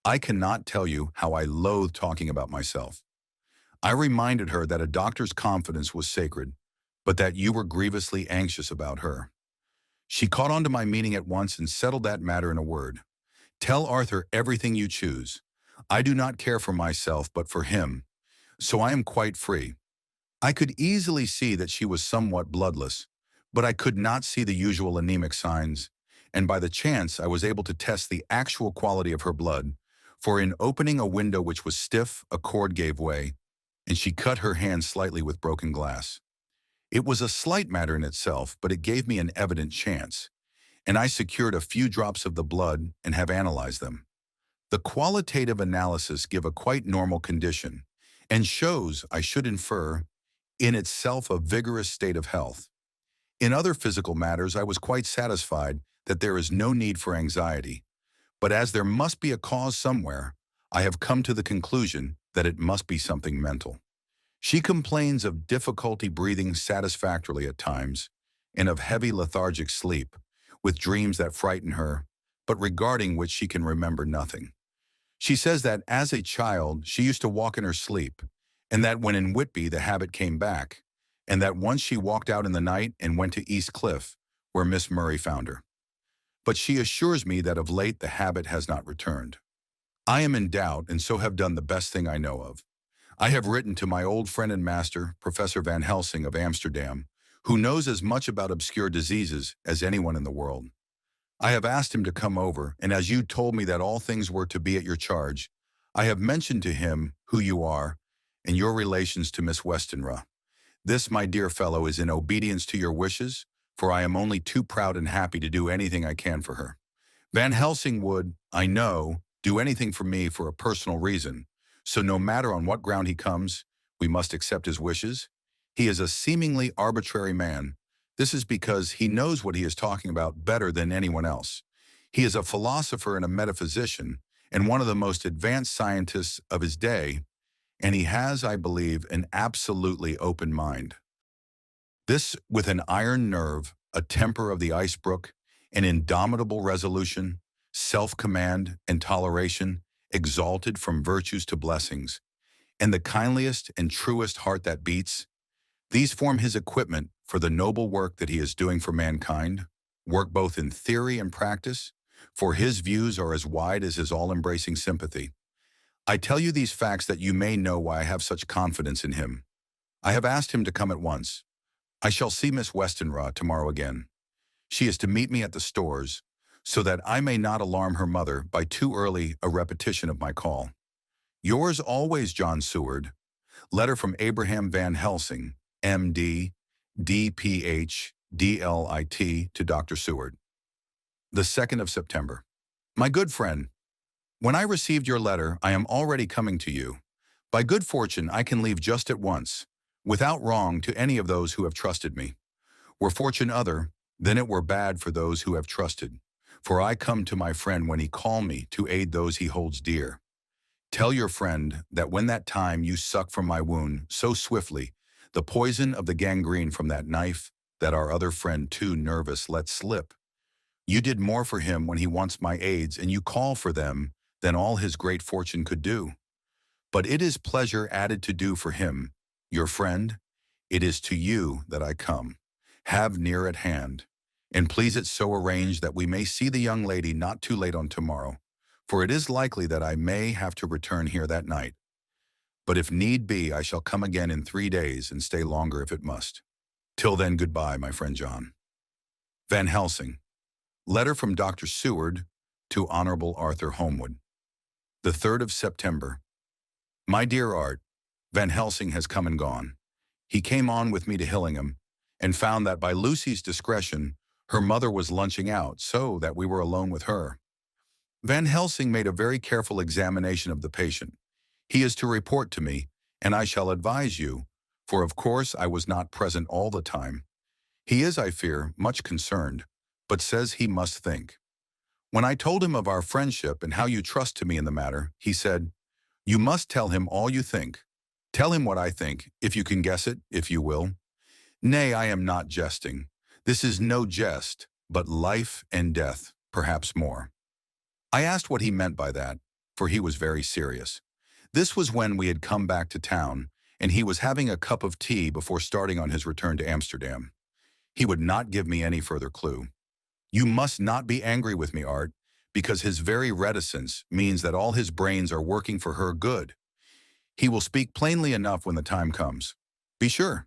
"I cannot tell you how I loathe talking about myself." I reminded her that a doctor's confidence was sacred, but that you were grievously anxious about her. She caught on to my meaning at once and settled that matter in a word. "Tell Arthur everything you choose. I do not care for myself but for him, so I am quite free." I could easily see that she was somewhat bloodless, but I could not see the usual anemic signs, and by the chance I was able to test the actual quality of her blood, for in opening a window which was stiff, a cord gave way, and she cut her hand slightly with broken glass. It was a slight matter in itself, but it gave me an evident chance, and I secured a few drops of the blood and have analyzed them. The qualitative analysis give a quite normal condition, and shows, I should infer, in itself a vigorous state of health. In other physical matters, I was quite satisfied that there is no need for anxiety, but as there must be a cause somewhere, I have come to the conclusion that it must be something mental. She complains of difficulty breathing satisfactorily at times, and of heavy lethargic sleep, with dreams that frighten her, but regarding which she can remember nothing. She says that as a child she used to walk in her sleep, and that when in Whitby the habit came back, and that once she walked out in the night and went to East Cliff, where Miss Murray found her. But she assures me that of late the habit has not returned. I am in doubt, and so have done the best thing I know of. I have written to my old friend and master, Professor Van Helsing of Amsterdam, who knows as much about obscure diseases as anyone in the world. I have asked him to come over, and as you told me that all things were to be at your charge, I have mentioned to him who you are and your relations to Miss Westenra. This, my dear fellow, is in obedience to your wishes, for I am only too proud and happy to do anything I can for her. Van Helsing would, I know, do anything for me for a personal reason, so no matter on what ground he comes, we must accept his wishes. He is a seemingly arbitrary man. This is because he knows what he is talking about better than anyone else. He is a philosopher and a metaphysician, and one of the most advanced scientists of his day, and he has, I believe, an absolutely open mind. This, with an iron nerve, a temper of the ice brook, an indomitable resolution, self-command and toleration, exalted from virtues to blessings, and the kindliest and truest heart that beats, these form his equipment for the noble work that he is doing for mankind, work both in theory and practice, for his views are as wide as his all-embracing sympathy. I tell you these facts that you may know why I have such confidence in him. I have asked him to come at once. I shall see Miss Westenra tomorrow again. She is to meet me at the stores, so that I may not alarm her mother by too early a repetition of my call. Yours always, John Seward. Letter from Abraham Van Helsing, M.D., D.Ph., D.L.I.T. to Dr. Seward. The 2nd of September. My good friend, when I received your letter, I am already coming to you. By good fortune, I can leave just at once, without wrong to any of those who have trusted me. Were fortune other, then it were bad for those who have trusted. For I come to my friend when he call me to aid those he holds dear. Tell your friend that when that time you suck from my wound so swiftly, the poison of the gangrene from that knife that our other friend too nervous let slip. You did more for him when he wants my aids, and you call for them than all his great fortune could do. But it is pleasure added to do for him, your friend. It is to you that I come. Have near at hand, and please it so arrange that we may see the young lady not too late on tomorrow, for it is likely that I may have to return here that night. But if need be, I shall come again in 3 days and stay longer if it must. Till then, goodbye, my friend John. Van Helsing. Letter from Dr. Seward to Honorable Arthur Holmwood. The 3rd of September. My dear Art, Van Helsing has come and gone. He came on with me to Hillingham, and found that by Lucy's discretion, her mother was lunching out, so that we were alone with her. Van Helsing made a very careful examination of the patient. He is to report to me, and I shall advise you, for of course I was not present all the time. He is, I fear, much concerned, but says he must think. When I told him of our friendship and how you trust to me in the matter, he said, You must tell him all you think. Tell him what I think, if you can guess it, if you will. Nay, I am not jesting. This is no jest, but life and death, perhaps more. I asked what he meant by that, for he was very serious. This was when we had come back to town, and he was having a cup of tea before starting on his return to Amsterdam. He would not give me any further clue. You must not be angry with me, Art, because his very reticence means that all his brains are working for her good. He will speak plainly enough when the time comes. Be sure.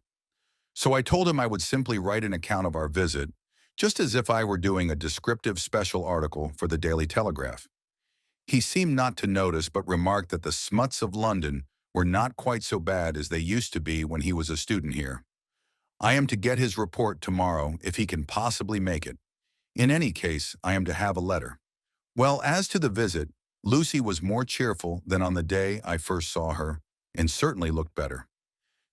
So I told him I would simply write an account of our visit, just as if I were doing a descriptive special article for the Daily Telegraph. He seemed not to notice but remarked that the smuts of London were not quite so bad as they used to be when he was a student here. I am to get his report tomorrow if he can possibly make it. In any case, I am to have a letter. Well, as to the visit, Lucy was more cheerful than on the day I first saw her, and certainly looked better.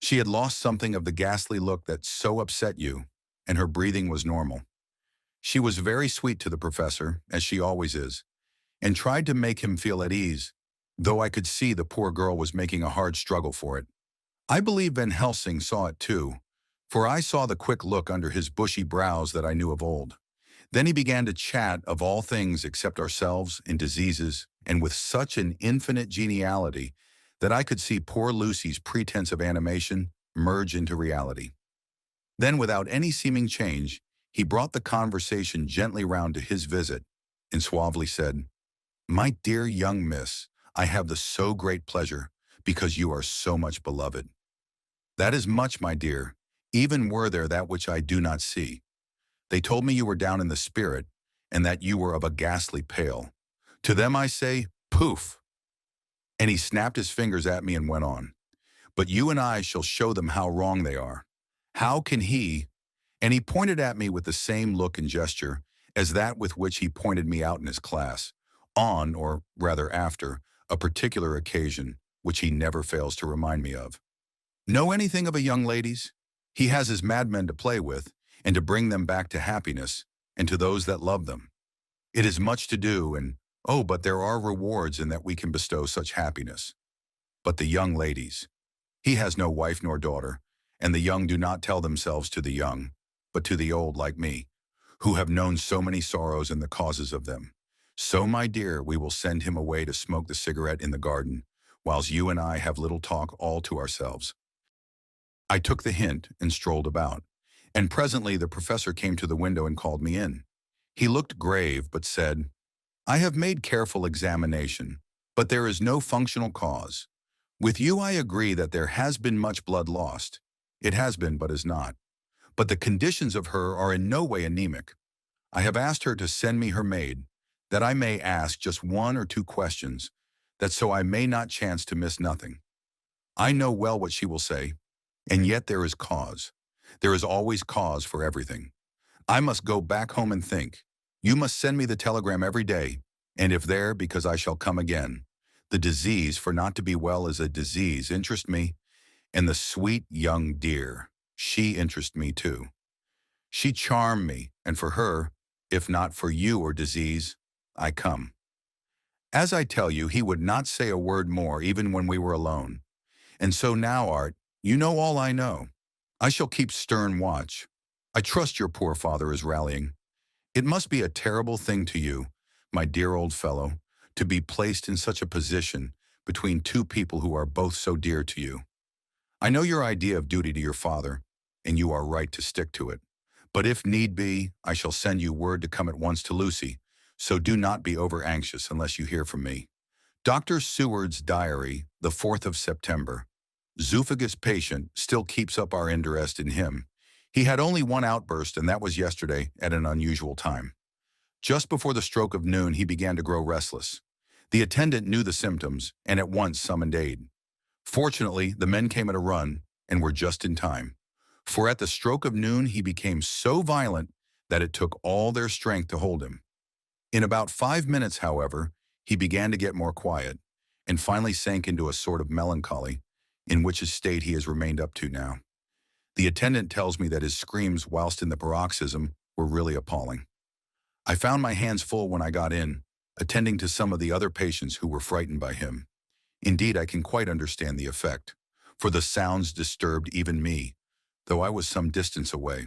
She had lost something of the ghastly look that so upset you, and her breathing was normal. She was very sweet to the professor, as she always is, and tried to make him feel at ease, though I could see the poor girl was making a hard struggle for it. I believe Van Helsing saw it too, for I saw the quick look under his bushy brows that I knew of old. Then he began to chat of all things except ourselves and diseases, and with such an infinite geniality that I could see poor Lucy's pretense of animation merge into reality. Then, without any seeming change, he brought the conversation gently round to his visit, and suavely said, "My dear young miss, I have the so great pleasure, because you are so much beloved. That is much, my dear, even were there that which I do not see. They told me you were down in the spirit, and that you were of a ghastly pale. To them I say, poof!" And he snapped his fingers at me and went on. "But you and I shall show them how wrong they are. How can he—" And he pointed at me with the same look and gesture as that with which he pointed me out in his class, on, or rather after, a particular occasion which he never fails to remind me of. Know anything of a young lady's? He has his madmen to play with, and to bring them back to happiness, and to those that love them. It is much to do, and oh, but there are rewards in that we can bestow such happiness. But the young ladies. He has no wife nor daughter, and the young do not tell themselves to the young, but to the old like me, who have known so many sorrows and the causes of them. So, my dear, we will send him away to smoke the cigarette in the garden, whilst you and I have little talk all to ourselves." I took the hint and strolled about, and presently the professor came to the window and called me in. He looked grave, but said, "I have made careful examination, but there is no functional cause. With you I agree that there has been much blood lost. It has been, but is not. But the conditions of her are in no way anemic. I have asked her to send me her maid, that I may ask just 1 or 2 questions, that so I may not chance to miss nothing. I know well what she will say, and yet there is cause. There is always cause for everything. I must go back home and think. You must send me the telegram every day, and if there, because I shall come again. The disease, for not to be well is a disease, interest me, and the sweet young dear, she interest me too. She charmed me, and for her, if not for you or disease, I come." As I tell you, he would not say a word more even when we were alone. And so now, Art, you know all I know. I shall keep stern watch. I trust your poor father is rallying. It must be a terrible thing to you, my dear old fellow, to be placed in such a position between 2 people who are both so dear to you. I know your idea of duty to your father, and you are right to stick to it. But if need be, I shall send you word to come at once to Lucy, so do not be over-anxious unless you hear from me. Dr. Seward's diary, the 4th of September. Zoophagous patient still keeps up our interest in him. He had only 1 outburst, and that was yesterday at an unusual time. Just before the stroke of noon, he began to grow restless. The attendant knew the symptoms and at once summoned aid. Fortunately, the men came at a run and were just in time, for at the stroke of noon he became so violent that it took all their strength to hold him. In about 5 minutes, however, he began to get more quiet, and finally sank into a sort of melancholy, in which state he has remained up to now. The attendant tells me that his screams whilst in the paroxysm were really appalling. I found my hands full when I got in, attending to some of the other patients who were frightened by him. Indeed, I can quite understand the effect, for the sounds disturbed even me, though I was some distance away.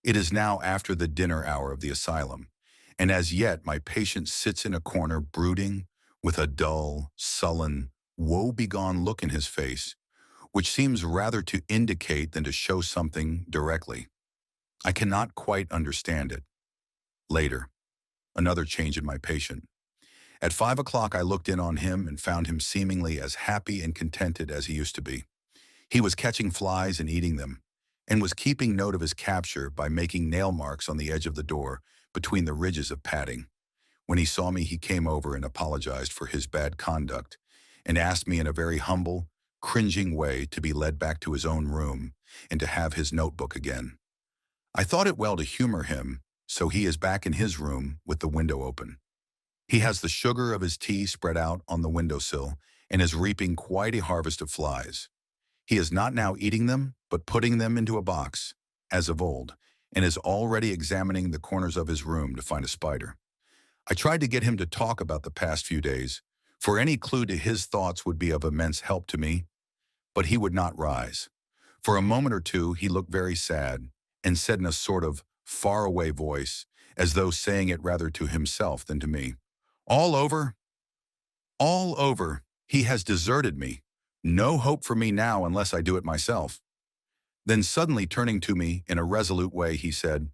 It is now after the dinner hour of the asylum, and as yet my patient sits in a corner brooding, with a dull, sullen, woe-begone look in his face, which seems rather to indicate than to show something directly. I cannot quite understand it. Later, another change in my patient. At 5 o'clock I looked in on him and found him seemingly as happy and contented as he used to be. He was catching flies and eating them, and was keeping note of his capture by making nail marks on the edge of the door between the ridges of padding. When he saw me, he came over and apologized for his bad conduct, and asked me in a very humble, cringing way to be led back to his own room and to have his notebook again. I thought it well to humor him, so he is back in his room with the window open. He has the sugar of his tea spread out on the windowsill and is reaping quite a harvest of flies. He is not now eating them, but putting them into a box, as of old, and is already examining the corners of his room to find a spider. I tried to get him to talk about the past few days, for any clue to his thoughts would be of immense help to me, but he would not rise. For a moment or two he looked very sad, and said in a sort of far-away voice, as though saying it rather to himself than to me, "All over? All over. He has deserted me. No hope for me now unless I do it myself." Then suddenly turning to me in a resolute way, he said,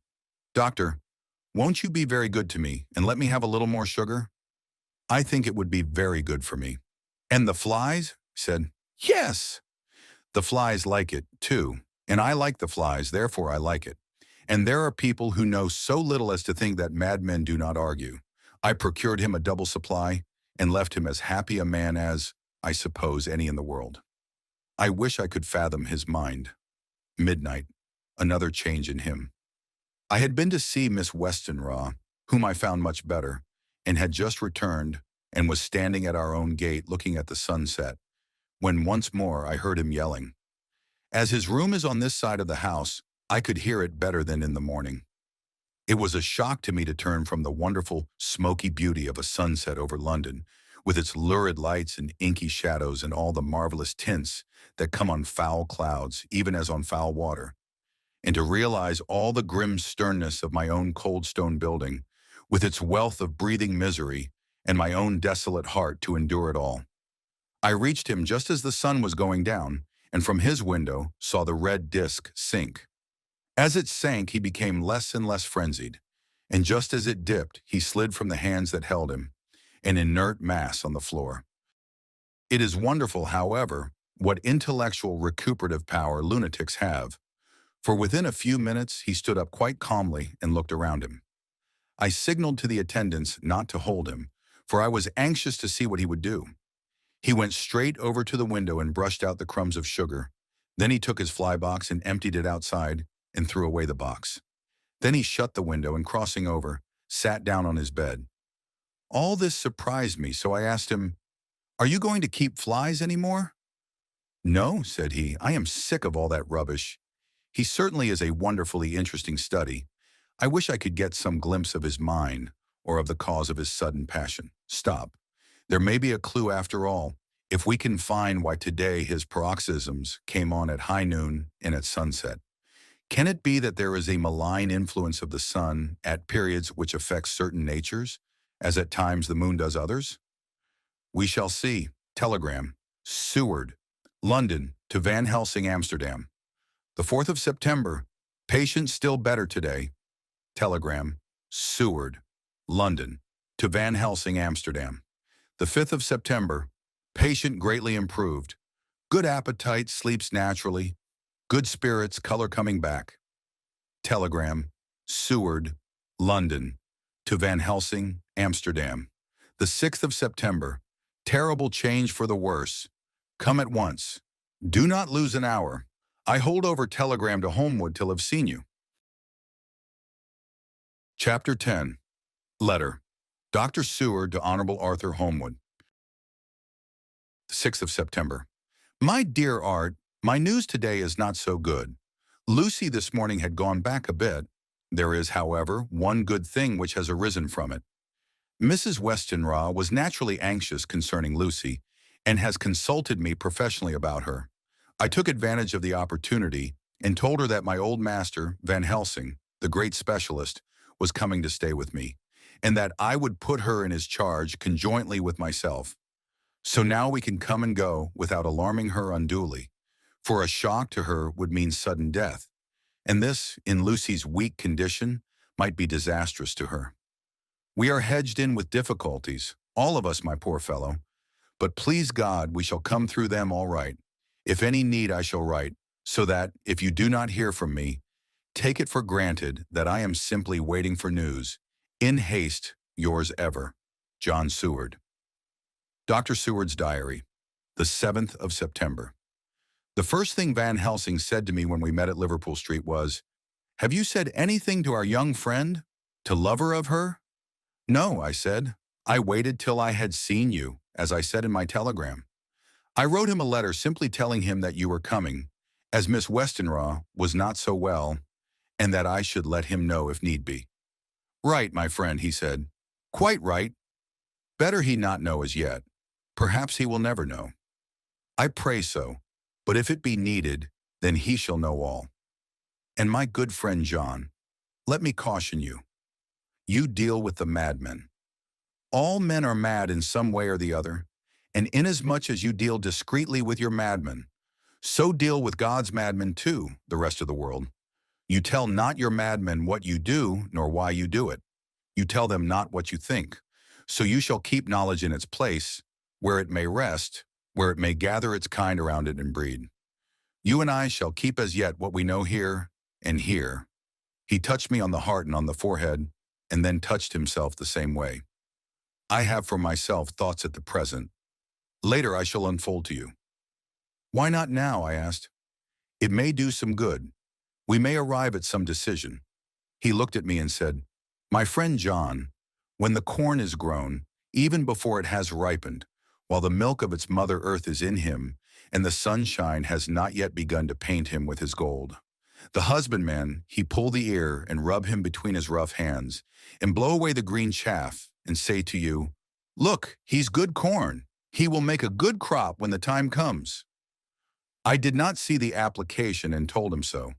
"Doctor, won't you be very good to me and let me have a little more sugar? I think it would be very good for me." "And the flies?" said. "Yes. The flies like it, too, and I like the flies, therefore I like it. And there are people who know so little as to think that madmen do not argue. I procured him a double supply, and left him as happy a man as, I suppose, any in the world." I wish I could fathom his mind. Midnight, another change in him. I had been to see Miss Westenra, whom I found much better, and had just returned, and was standing at our own gate looking at the sunset, when once more I heard him yelling. As his room is on this side of the house, I could hear it better than in the morning. It was a shock to me to turn from the wonderful, smoky beauty of a sunset over London, with its lurid lights and inky shadows and all the marvelous tints that come on foul clouds, even as on foul water, and to realize all the grim sternness of my own cold stone building, with its wealth of breathing misery, and my own desolate heart to endure it all. I reached him just as the sun was going down, and from his window saw the red disk sink. As it sank, he became less and less frenzied, and just as it dipped, he slid from the hands that held him, an inert mass on the floor. It is wonderful, however, what intellectual recuperative power lunatics have, for within a few minutes he stood up quite calmly and looked around him. I signaled to the attendants not to hold him, for I was anxious to see what he would do. He went straight over to the window and brushed out the crumbs of sugar. Then he took his fly box and emptied it outside and threw away the box. Then he shut the window and, crossing over, sat down on his bed. All this surprised me, so I asked him, "Are you going to keep flies any more?" "No," said he, "I am sick of all that rubbish. He certainly is a wonderfully interesting study. I wish I could get some glimpse of his mind, or of the cause of his sudden passion. Stop. There may be a clue after all, if we can find why today his paroxysms came on at high noon and at sunset. Can it be that there is a malign influence of the sun at periods which affects certain natures, as at times the moon does others? We shall see. Telegram. Seward, London to Van Helsing, Amsterdam. The 4th of September. Patient still better today. Telegram. Seward, London to Van Helsing, Amsterdam. The 5th of September. Patient greatly improved. Good appetite, sleeps naturally. Good spirits, color coming back. Telegram. Seward, London to Van Helsing, Amsterdam. The 6th of September. Terrible change for the worse. Come at once. Do not lose an hour. I hold over telegram to Homewood till I've seen you. Chapter 10. Letter. Dr. Seward to Honorable Arthur Homewood. The 6th of September. My dear Art, my news today is not so good. Lucy this morning had gone back a bit. There is, however, one good thing which has arisen from it. Mrs. Westenra was naturally anxious concerning Lucy, and has consulted me professionally about her. I took advantage of the opportunity and told her that my old master, Van Helsing, the great specialist, was coming to stay with me, and that I would put her in his charge conjointly with myself. So now we can come and go without alarming her unduly, for a shock to her would mean sudden death, and this, in Lucy's weak condition, might be disastrous to her. We are hedged in with difficulties, all of us, my poor fellow, but please God we shall come through them all right. If any need I shall write, so that, if you do not hear from me, take it for granted that I am simply waiting for news. In haste, yours ever, John Seward. Dr. Seward's Diary, the 7th of September. The first thing Van Helsing said to me when we met at Liverpool Street was, "Have you said anything to our young friend? To lover of her?" "No," I said. "I waited till I had seen you, as I said in my telegram. I wrote him a letter simply telling him that you were coming, as Miss Westenra was not so well, and that I should let him know if need be." "Right, my friend," he said. "Quite right. Better he not know as yet. Perhaps he will never know. I pray so, but if it be needed, then he shall know all. And my good friend John, let me caution you. You deal with the madmen. All men are mad in some way or the other, and inasmuch as you deal discreetly with your madmen, so deal with God's madmen too, the rest of the world. You tell not your madmen what you do, nor why you do it. You tell them not what you think. So you shall keep knowledge in its place, where it may rest, where it may gather its kind around it and breed. You and I shall keep as yet what we know here and here." He touched me on the heart and on the forehead, and then touched himself the same way. "I have for myself thoughts at the present. Later I shall unfold to you." "Why not now?" I asked. "It may do some good. We may arrive at some decision." He looked at me and said, "My friend John, when the corn is grown, even before it has ripened, while the milk of its mother earth is in him, and the sunshine has not yet begun to paint him with his gold, the husbandman, he pull the ear and rub him between his rough hands, and blow away the green chaff, and say to you, 'Look, he's good corn. He will make a good crop when the time comes.'" I did not see the application and told him so.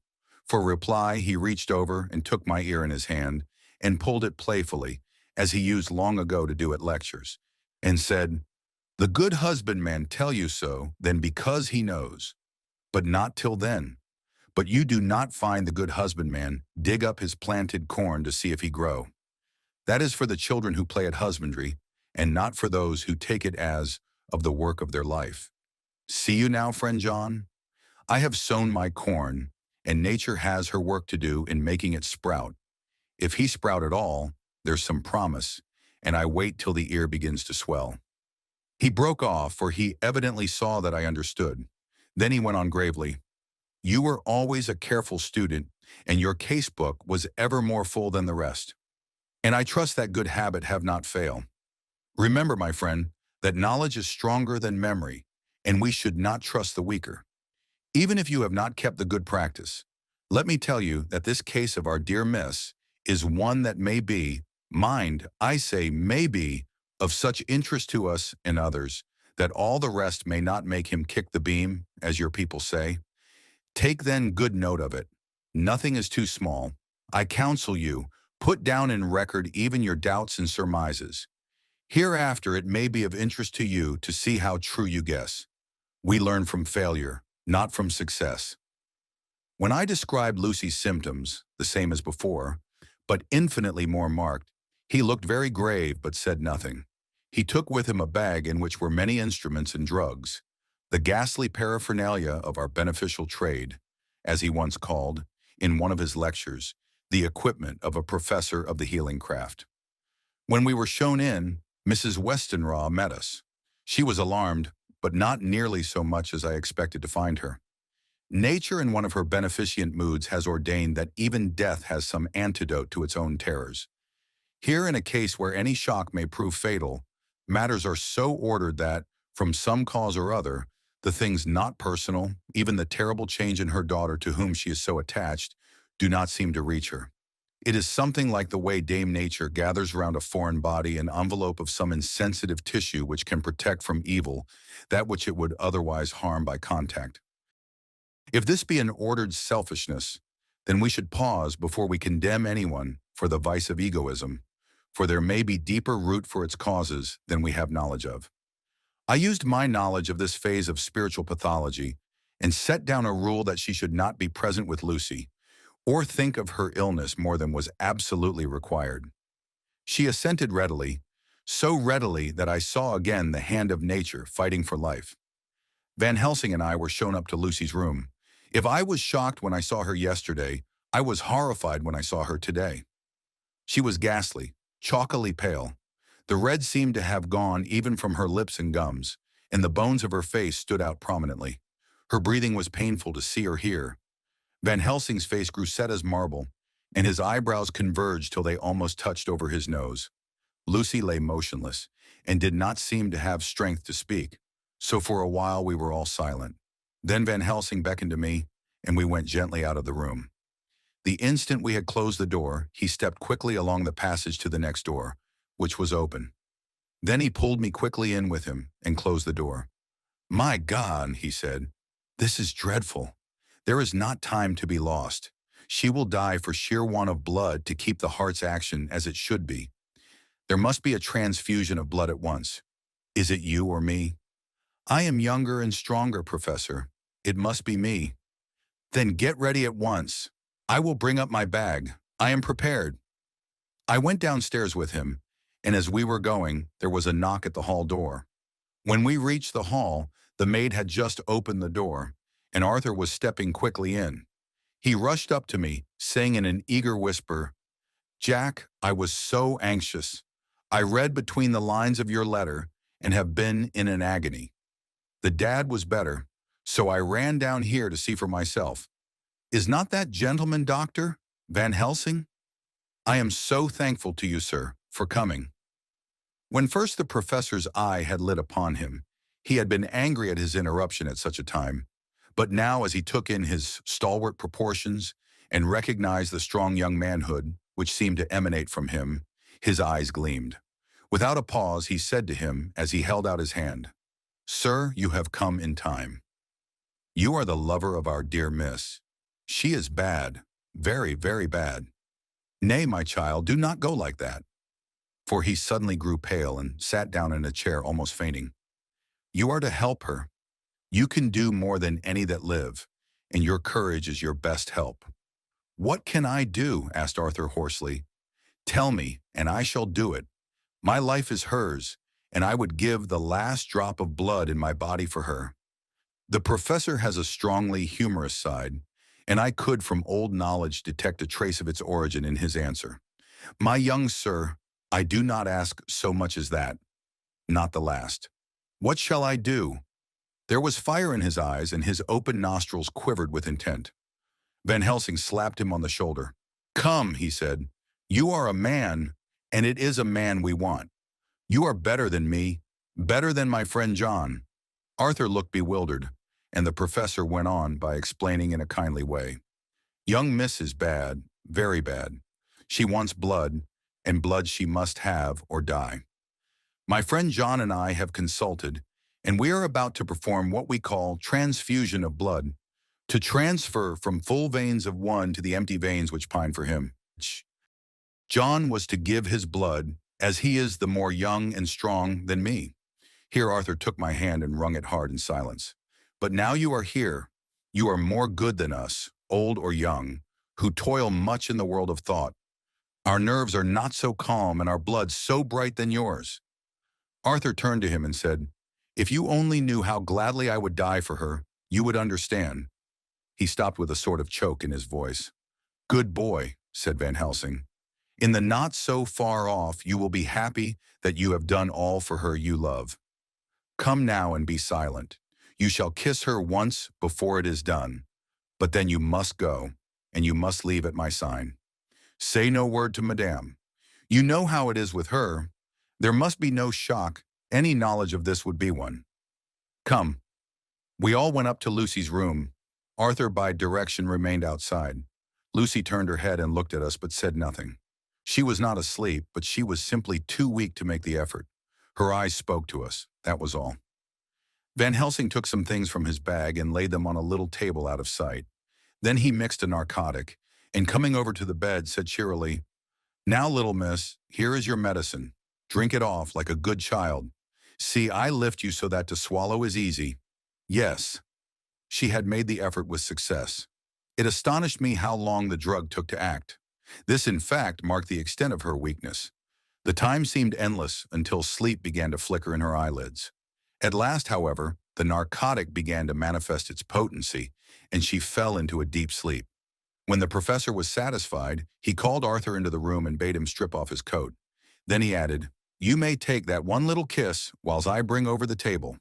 For reply, he reached over and took my ear in his hand and pulled it playfully, as he used long ago to do at lectures, and said, "The good husbandman tell you so, then because he knows, but not till then. But you do not find the good husbandman dig up his planted corn to see if he grow. That is for the children who play at husbandry, and not for those who take it as of the work of their life. See you now, friend John? I have sown my corn, and nature has her work to do in making it sprout. If he sprout at all, there's some promise, and I wait till the ear begins to swell." He broke off, for he evidently saw that I understood. Then he went on gravely, "You were always a careful student, and your casebook was ever more full than the rest. And I trust that good habit have not failed. Remember, my friend, that knowledge is stronger than memory, and we should not trust the weaker. Even if you have not kept the good practice, let me tell you that this case of our dear Miss is one that may be, mind, I say may be, of such interest to us and others, that all the rest may not make him kick the beam, as your people say. Take then good note of it. Nothing is too small. I counsel you, put down in record even your doubts and surmises. Hereafter it may be of interest to you to see how true you guess. We learn from failure, not from success." When I described Lucy's symptoms, the same as before, but infinitely more marked, he looked very grave but said nothing. He took with him a bag in which were many instruments and drugs, the ghastly paraphernalia of our beneficial trade, as he once called, in one of his lectures, the equipment of a professor of the healing craft. When we were shown in, Mrs. Westenra met us. She was alarmed, but not nearly so much as I expected to find her. Nature in one of her beneficent moods has ordained that even death has some antidote to its own terrors. Here, in a case where any shock may prove fatal, matters are so ordered that, from some cause or other, the things not personal, even the terrible change in her daughter to whom she is so attached, do not seem to reach her. It is something like the way Dame Nature gathers round a foreign body an envelope of some insensitive tissue which can protect from evil that which it would otherwise harm by contact. If this be an ordered selfishness, then we should pause before we condemn anyone for the vice of egoism, for there may be deeper root for its causes than we have knowledge of. I used my knowledge of this phase of spiritual pathology and set down a rule that she should not be present with Lucy, or think of her illness more than was absolutely required. She assented readily, so readily that I saw again the hand of nature fighting for life. Van Helsing and I were shown up to Lucy's room. If I was shocked when I saw her yesterday, I was horrified when I saw her today. She was ghastly, chalkily pale. The red seemed to have gone even from her lips and gums, and the bones of her face stood out prominently. Her breathing was painful to see or hear. Van Helsing's face grew set as marble, and his eyebrows converged till they almost touched over his nose. Lucy lay motionless, and did not seem to have strength to speak, so for a while we were all silent. Then Van Helsing beckoned to me, and we went gently out of the room. The instant we had closed the door, he stepped quickly along the passage to the next door, which was open. Then he pulled me quickly in with him and closed the door. "My God," he said, "this is dreadful. There is not time to be lost. She will die for sheer want of blood to keep the heart's action as it should be. There must be a transfusion of blood at once. Is it you or me?" "I am younger and stronger, Professor. It must be me." "Then get ready at once. I will bring up my bag. I am prepared." I went downstairs with him, and as we were going, there was a knock at the hall door. When we reached the hall, the maid had just opened the door, and Arthur was stepping quickly in. He rushed up to me, saying in an eager whisper, "Jack, I was so anxious. I read between the lines of your letter and have been in an agony. The dad was better, so I ran down here to see for myself. Is not that gentleman Dr. Van Helsing? I am so thankful to you, sir, for coming." When first the professor's eye had lit upon him, he had been angry at his interruption at such a time, but now as he took in his stalwart proportions and recognized the strong young manhood which seemed to emanate from him, his eyes gleamed. Without a pause, he said to him as he held out his hand, "Sir, you have come in time. You are the lover of our dear miss. She is bad, very, very bad. Nay, my child, do not go like that." For he suddenly grew pale and sat down in a chair almost fainting. "You are to help her. You can do more than any that live, and your courage is your best help." "What can I do?" asked Arthur hoarsely. "Tell me, and I shall do it. My life is hers, and I would give the last drop of blood in my body for her." The professor has a strongly humorous side, and I could from old knowledge detect a trace of its origin in his answer. "My young sir, I do not ask so much as that. Not the last. What shall I do?" There was fire in his eyes, and his open nostrils quivered with intent. Van Helsing slapped him on the shoulder. "Come," he said. "You are a man, and it is a man we want. You are better than me, better than my friend John." Arthur looked bewildered, and the professor went on by explaining in a kindly way. "Young Miss is bad, very bad. She wants blood, and blood she must have or die. My friend John and I have consulted, and we are about to perform what we call transfusion of blood, to transfer from full veins of one to the empty veins which pine for him. John was to give his blood, as he is the more young and strong than me." Here Arthur took my hand and wrung it hard in silence. "But now you are here, you are more good than us, old or young, who toil much in the world of thought. Our nerves are not so calm and our blood so bright than yours." Arthur turned to him and said, "If you only knew how gladly I would die for her, you would understand." He stopped with a sort of choke in his voice. "Good boy," said Van Helsing. "In the not so far off you will be happy that you have done all for her you love. Come now and be silent. You shall kiss her once before it is done, but then you must go, and you must leave at my sign. Say no word to Madame. You know how it is with her. There must be no shock. Any knowledge of this would be one. Come." We all went up to Lucy's room. Arthur by direction remained outside. Lucy turned her head and looked at us but said nothing. She was not asleep, but she was simply too weak to make the effort. Her eyes spoke to us, that was all. Van Helsing took some things from his bag and laid them on a little table out of sight. Then he mixed a narcotic, and coming over to the bed said cheerily, "Now, little miss, here is your medicine. Drink it off like a good child. See, I lift you so that to swallow is easy." Yes, she had made the effort with success. It astonished me how long the drug took to act. This, in fact, marked the extent of her weakness. The time seemed endless until sleep began to flicker in her eyelids. At last, however, the narcotic began to manifest its potency, and she fell into a deep sleep. When the professor was satisfied, he called Arthur into the room and bade him strip off his coat. Then he added, "You may take that one little kiss whilst I bring over the table.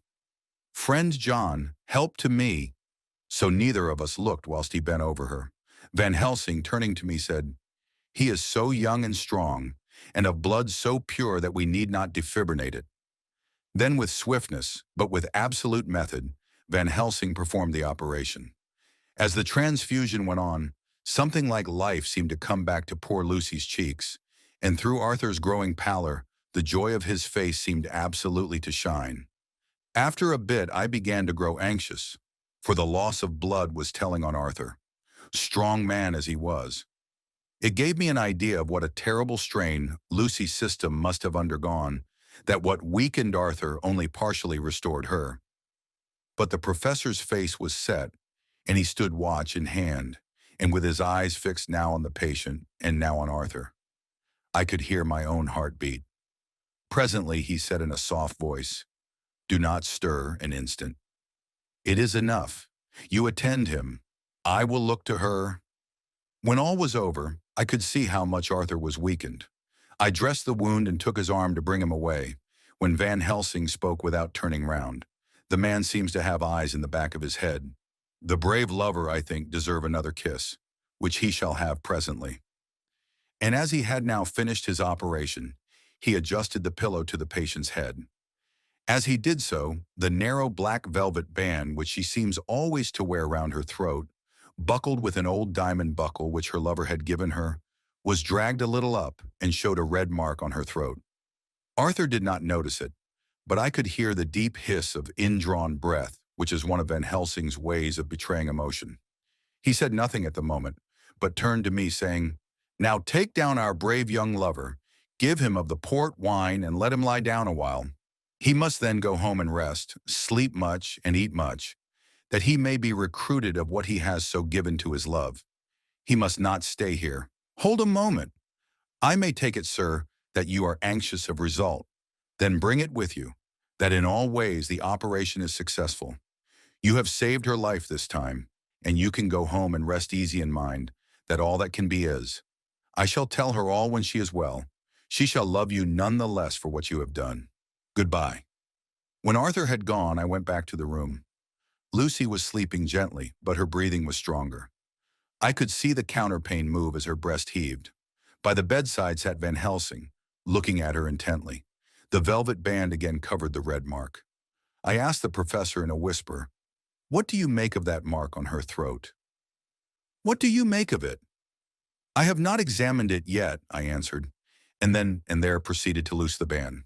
Friend John, help to me." So neither of us looked whilst he bent over her. Van Helsing, turning to me, said, "He is so young and strong, and of blood so pure that we need not defibrillate it." Then with swiftness, but with absolute method, Van Helsing performed the operation. As the transfusion went on, something like life seemed to come back to poor Lucy's cheeks, and through Arthur's growing pallor, the joy of his face seemed absolutely to shine. After a bit, I began to grow anxious, for the loss of blood was telling on Arthur, strong man as he was. It gave me an idea of what a terrible strain Lucy's system must have undergone, that what weakened Arthur only partially restored her. But the professor's face was set, and he stood watch in hand, and with his eyes fixed now on the patient and now on Arthur. I could hear my own heart beat. Presently he said in a soft voice, "Do not stir an instant. It is enough. You attend him. I will look to her." When all was over, I could see how much Arthur was weakened. I dressed the wound and took his arm to bring him away, when Van Helsing spoke without turning round. "The man seems to have eyes in the back of his head. The brave lover, I think, deserve another kiss, which he shall have presently." And as he had now finished his operation, he adjusted the pillow to the patient's head. As he did so, the narrow black velvet band which she seems always to wear round her throat, buckled with an old diamond buckle which her lover had given her, was dragged a little up and showed a red mark on her throat. Arthur did not notice it, but I could hear the deep hiss of indrawn breath, which is one of Van Helsing's ways of betraying emotion. He said nothing at the moment, but turned to me saying, "Now take down our brave young lover, give him of the port wine and let him lie down a while. He must then go home and rest, sleep much and eat much, that he may be recruited of what he has so given to his love. He must not stay here. Hold a moment. I may take it, sir, that you are anxious of result. Then bring it with you, that in all ways the operation is successful. You have saved her life this time, and you can go home and rest easy in mind, that all that can be is. I shall tell her all when she is well. She shall love you none the less for what you have done. Goodbye." When Arthur had gone, I went back to the room. Lucy was sleeping gently, but her breathing was stronger. I could see the counterpane move as her breast heaved. By the bedside sat Van Helsing, looking at her intently. The velvet band again covered the red mark. I asked the professor in a whisper, "What do you make of that mark on her throat?" "What do you make of it?" "I have not examined it yet," I answered, and there proceeded to loose the band.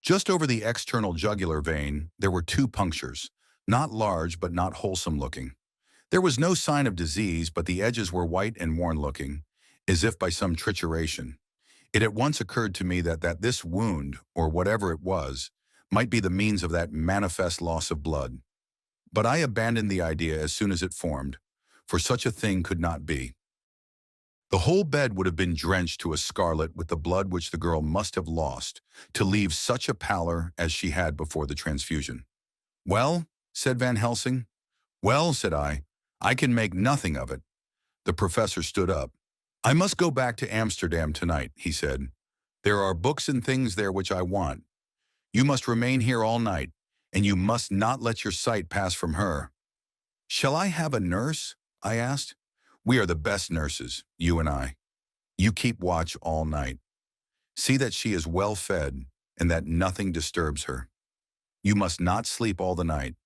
Just over the external jugular vein, there were 2 punctures, not large but not wholesome looking. There was no sign of disease, but the edges were white and worn-looking, as if by some trituration. It at once occurred to me that this wound, or whatever it was, might be the means of that manifest loss of blood. But I abandoned the idea as soon as it formed, for such a thing could not be. The whole bed would have been drenched to a scarlet with the blood which the girl must have lost, to leave such a pallor as she had before the transfusion. "Well?" said Van Helsing. "Well," said I can make nothing of it." The professor stood up. "I must go back to Amsterdam tonight," he said. "There are books and things there which I want. You must remain here all night, and you must not let your sight pass from her." "Shall I have a nurse?" I asked. "We are the best nurses, you and I. You keep watch all night. See that she is well fed and that nothing disturbs her. You must not sleep all the night.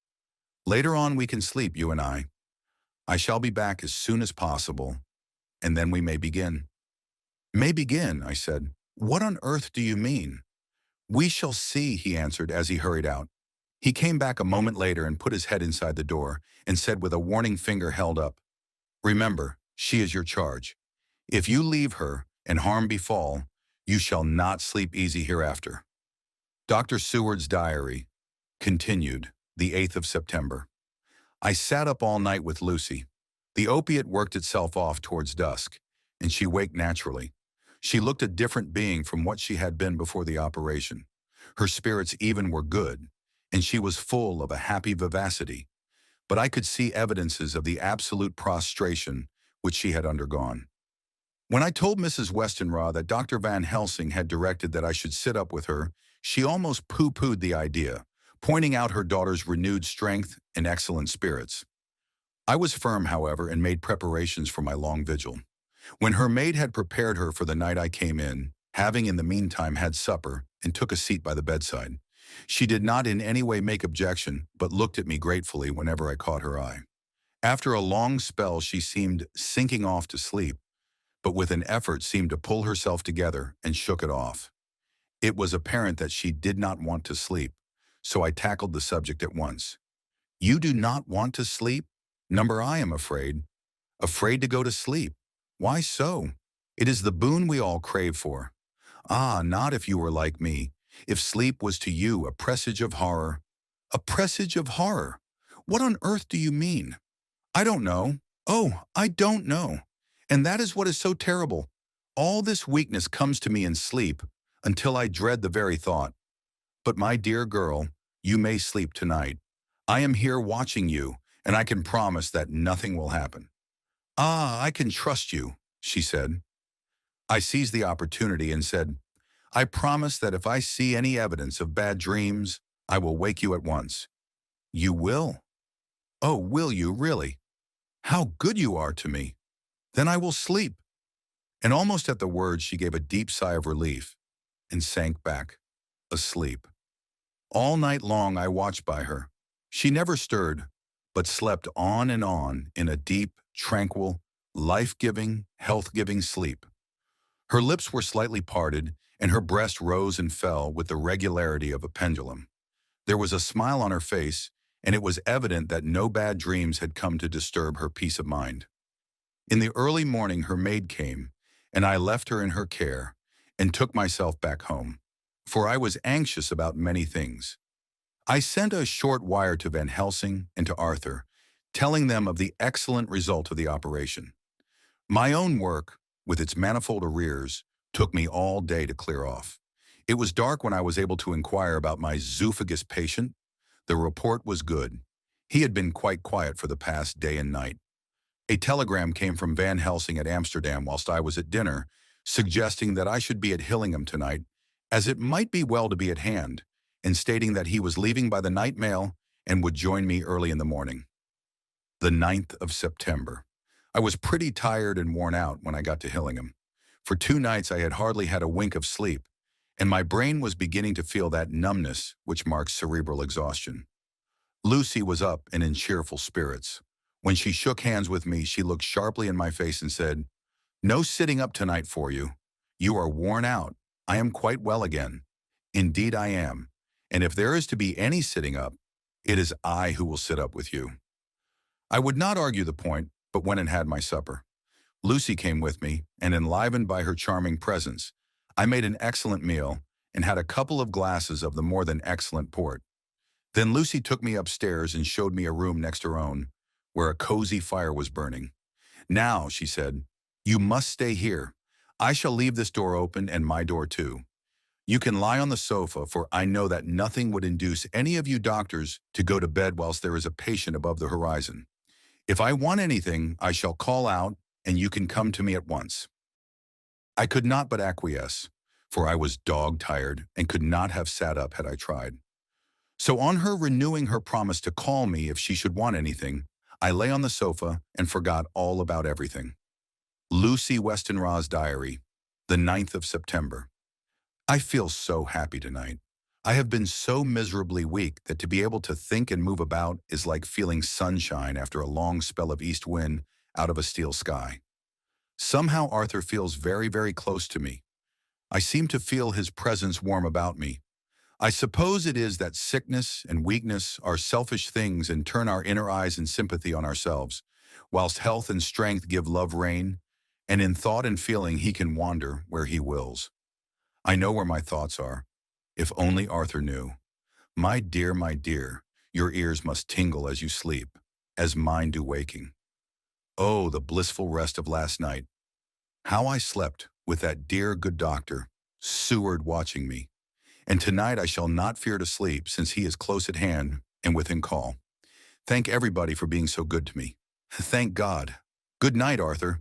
Later on we can sleep, you and I. I shall be back as soon as possible. and then we may begin." "May begin," I said. "What on earth do you mean?" "We shall see," he answered as he hurried out. He came back a moment later and put his head inside the door and said with a warning finger held up, "Remember, she is your charge. If you leave her and harm befall, you shall not sleep easy hereafter." Dr. Seward's diary continued, the 8th of September. I sat up all night with Lucy. The opiate worked itself off towards dusk, and she waked naturally. She looked a different being from what she had been before the operation. Her spirits even were good, and she was full of a happy vivacity. But I could see evidences of the absolute prostration which she had undergone. When I told Mrs. Westenra that Dr. Van Helsing had directed that I should sit up with her, she almost pooh-poohed the idea, pointing out her daughter's renewed strength and excellent spirits. I was firm, however, and made preparations for my long vigil. When her maid had prepared her for the night, I came in, having in the meantime had supper, and took a seat by the bedside. She did not in any way make objection, but looked at me gratefully whenever I caught her eye. After a long spell, she seemed sinking off to sleep, but with an effort seemed to pull herself together and shook it off. It was apparent that she did not want to sleep, so I tackled the subject at once. "You do not want to sleep? Number, I am afraid. Afraid to go to sleep. Why so? It is the boon we all crave for. Ah, not if you were like me. If sleep was to you a presage of horror." "A presage of horror? What on earth do you mean?" "I don't know. Oh, I don't know. And that is what is so terrible. All this weakness comes to me in sleep, until I dread the very thought. But my dear girl, you may sleep tonight. I am here watching you, and I can promise that nothing will happen." "Ah, I can trust you," she said. I seized the opportunity and said, "I promise that if I see any evidence of bad dreams, I will wake you at once." "You will?" "Oh, will you, really? How good you are to me. Then I will sleep." And almost at the words, she gave a deep sigh of relief and sank back, asleep. All night long I watched by her. She never stirred, but slept on and on in a deep, tranquil, life-giving, health-giving sleep. Her lips were slightly parted, and her breast rose and fell with the regularity of a pendulum. There was a smile on her face, and it was evident that no bad dreams had come to disturb her peace of mind. In the early morning her maid came, and I left her in her care, and took myself back home, for I was anxious about many things. I sent a short wire to Van Helsing and to Arthur, telling them of the excellent result of the operation. My own work, with its manifold arrears, took me all day to clear off. It was dark when I was able to inquire about my zoophagous patient. The report was good. He had been quite quiet for the past day and night. A telegram came from Van Helsing at Amsterdam whilst I was at dinner, suggesting that I should be at Hillingham tonight, as it might be well to be at hand, and stating that he was leaving by the night mail and would join me early in the morning. The 9th of September. I was pretty tired and worn out when I got to Hillingham. For 2 nights I had hardly had a wink of sleep, and my brain was beginning to feel that numbness which marks cerebral exhaustion. Lucy was up and in cheerful spirits. When she shook hands with me, she looked sharply in my face and said, "No sitting up tonight for you. You are worn out. I am quite well again. Indeed I am. And if there is to be any sitting up, it is I who will sit up with you." I would not argue the point, but went and had my supper. Lucy came with me, and enlivened by her charming presence, I made an excellent meal and had a couple of glasses of the more than excellent port. Then Lucy took me upstairs and showed me a room next her own, where a cozy fire was burning. "Now," she said, "you must stay here. I shall leave this door open and my door too. You can lie on the sofa, for I know that nothing would induce any of you doctors to go to bed whilst there is a patient above the horizon. If I want anything, I shall call out, and you can come to me at once." I could not but acquiesce, for I was dog-tired and could not have sat up had I tried. So on her renewing her promise to call me if she should want anything, I lay on the sofa and forgot all about everything. Lucy Westenra's diary, the 9th of September. I feel so happy tonight. I have been so miserably weak that to be able to think and move about is like feeling sunshine after a long spell of east wind out of a steel sky. Somehow Arthur feels very, very close to me. I seem to feel his presence warm about me. I suppose it is that sickness and weakness are selfish things and turn our inner eyes in sympathy on ourselves, whilst health and strength give love rein, and in thought and feeling he can wander where he wills. I know where my thoughts are. If only Arthur knew. My dear, your ears must tingle as you sleep, as mine do waking. Oh, the blissful rest of last night. How I slept with that dear good doctor, Seward, watching me. And tonight I shall not fear to sleep, since he is close at hand and within call. Thank everybody for being so good to me. Thank God. Good night, Arthur.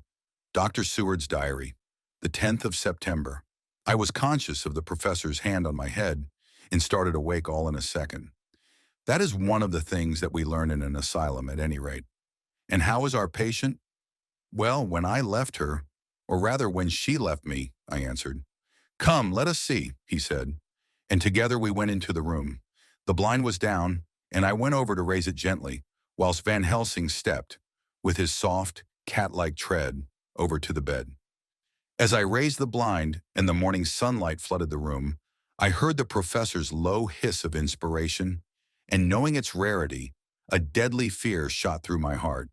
Dr. Seward's diary. The 10th of September. I was conscious of the professor's hand on my head and started awake all in a second. That is one of the things that we learn in an asylum at any rate. And how is our patient? Well, when I left her, or rather when she left me, I answered. Come, let us see, he said. And together we went into the room. The blind was down, and I went over to raise it gently, whilst Van Helsing stepped, with his soft, cat-like tread, over to the bed. As I raised the blind and the morning sunlight flooded the room, I heard the professor's low hiss of inspiration, and knowing its rarity, a deadly fear shot through my heart.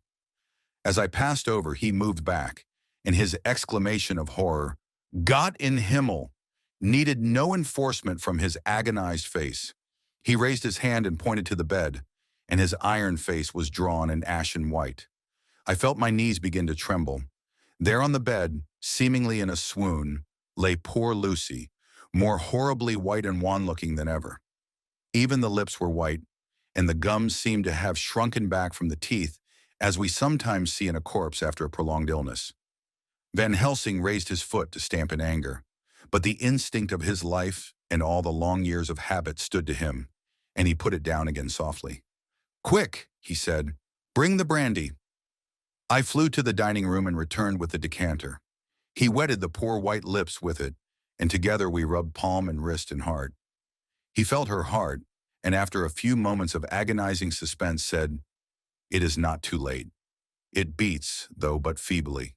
As I passed over, he moved back, and his exclamation of horror, Gott in Himmel, needed no enforcement from his agonized face. He raised his hand and pointed to the bed, and his iron face was drawn and ashen white. I felt my knees begin to tremble. There on the bed, seemingly in a swoon, lay poor Lucy, more horribly white and wan-looking than ever. Even the lips were white, and the gums seemed to have shrunken back from the teeth, as we sometimes see in a corpse after a prolonged illness. Van Helsing raised his foot to stamp in anger, but the instinct of his life and all the long years of habit stood to him, and he put it down again softly. Quick, he said, bring the brandy. I flew to the dining room and returned with the decanter. He wetted the poor white lips with it, and together we rubbed palm and wrist and heart. He felt her heart, and after a few moments of agonizing suspense said, It is not too late. It beats, though but feebly.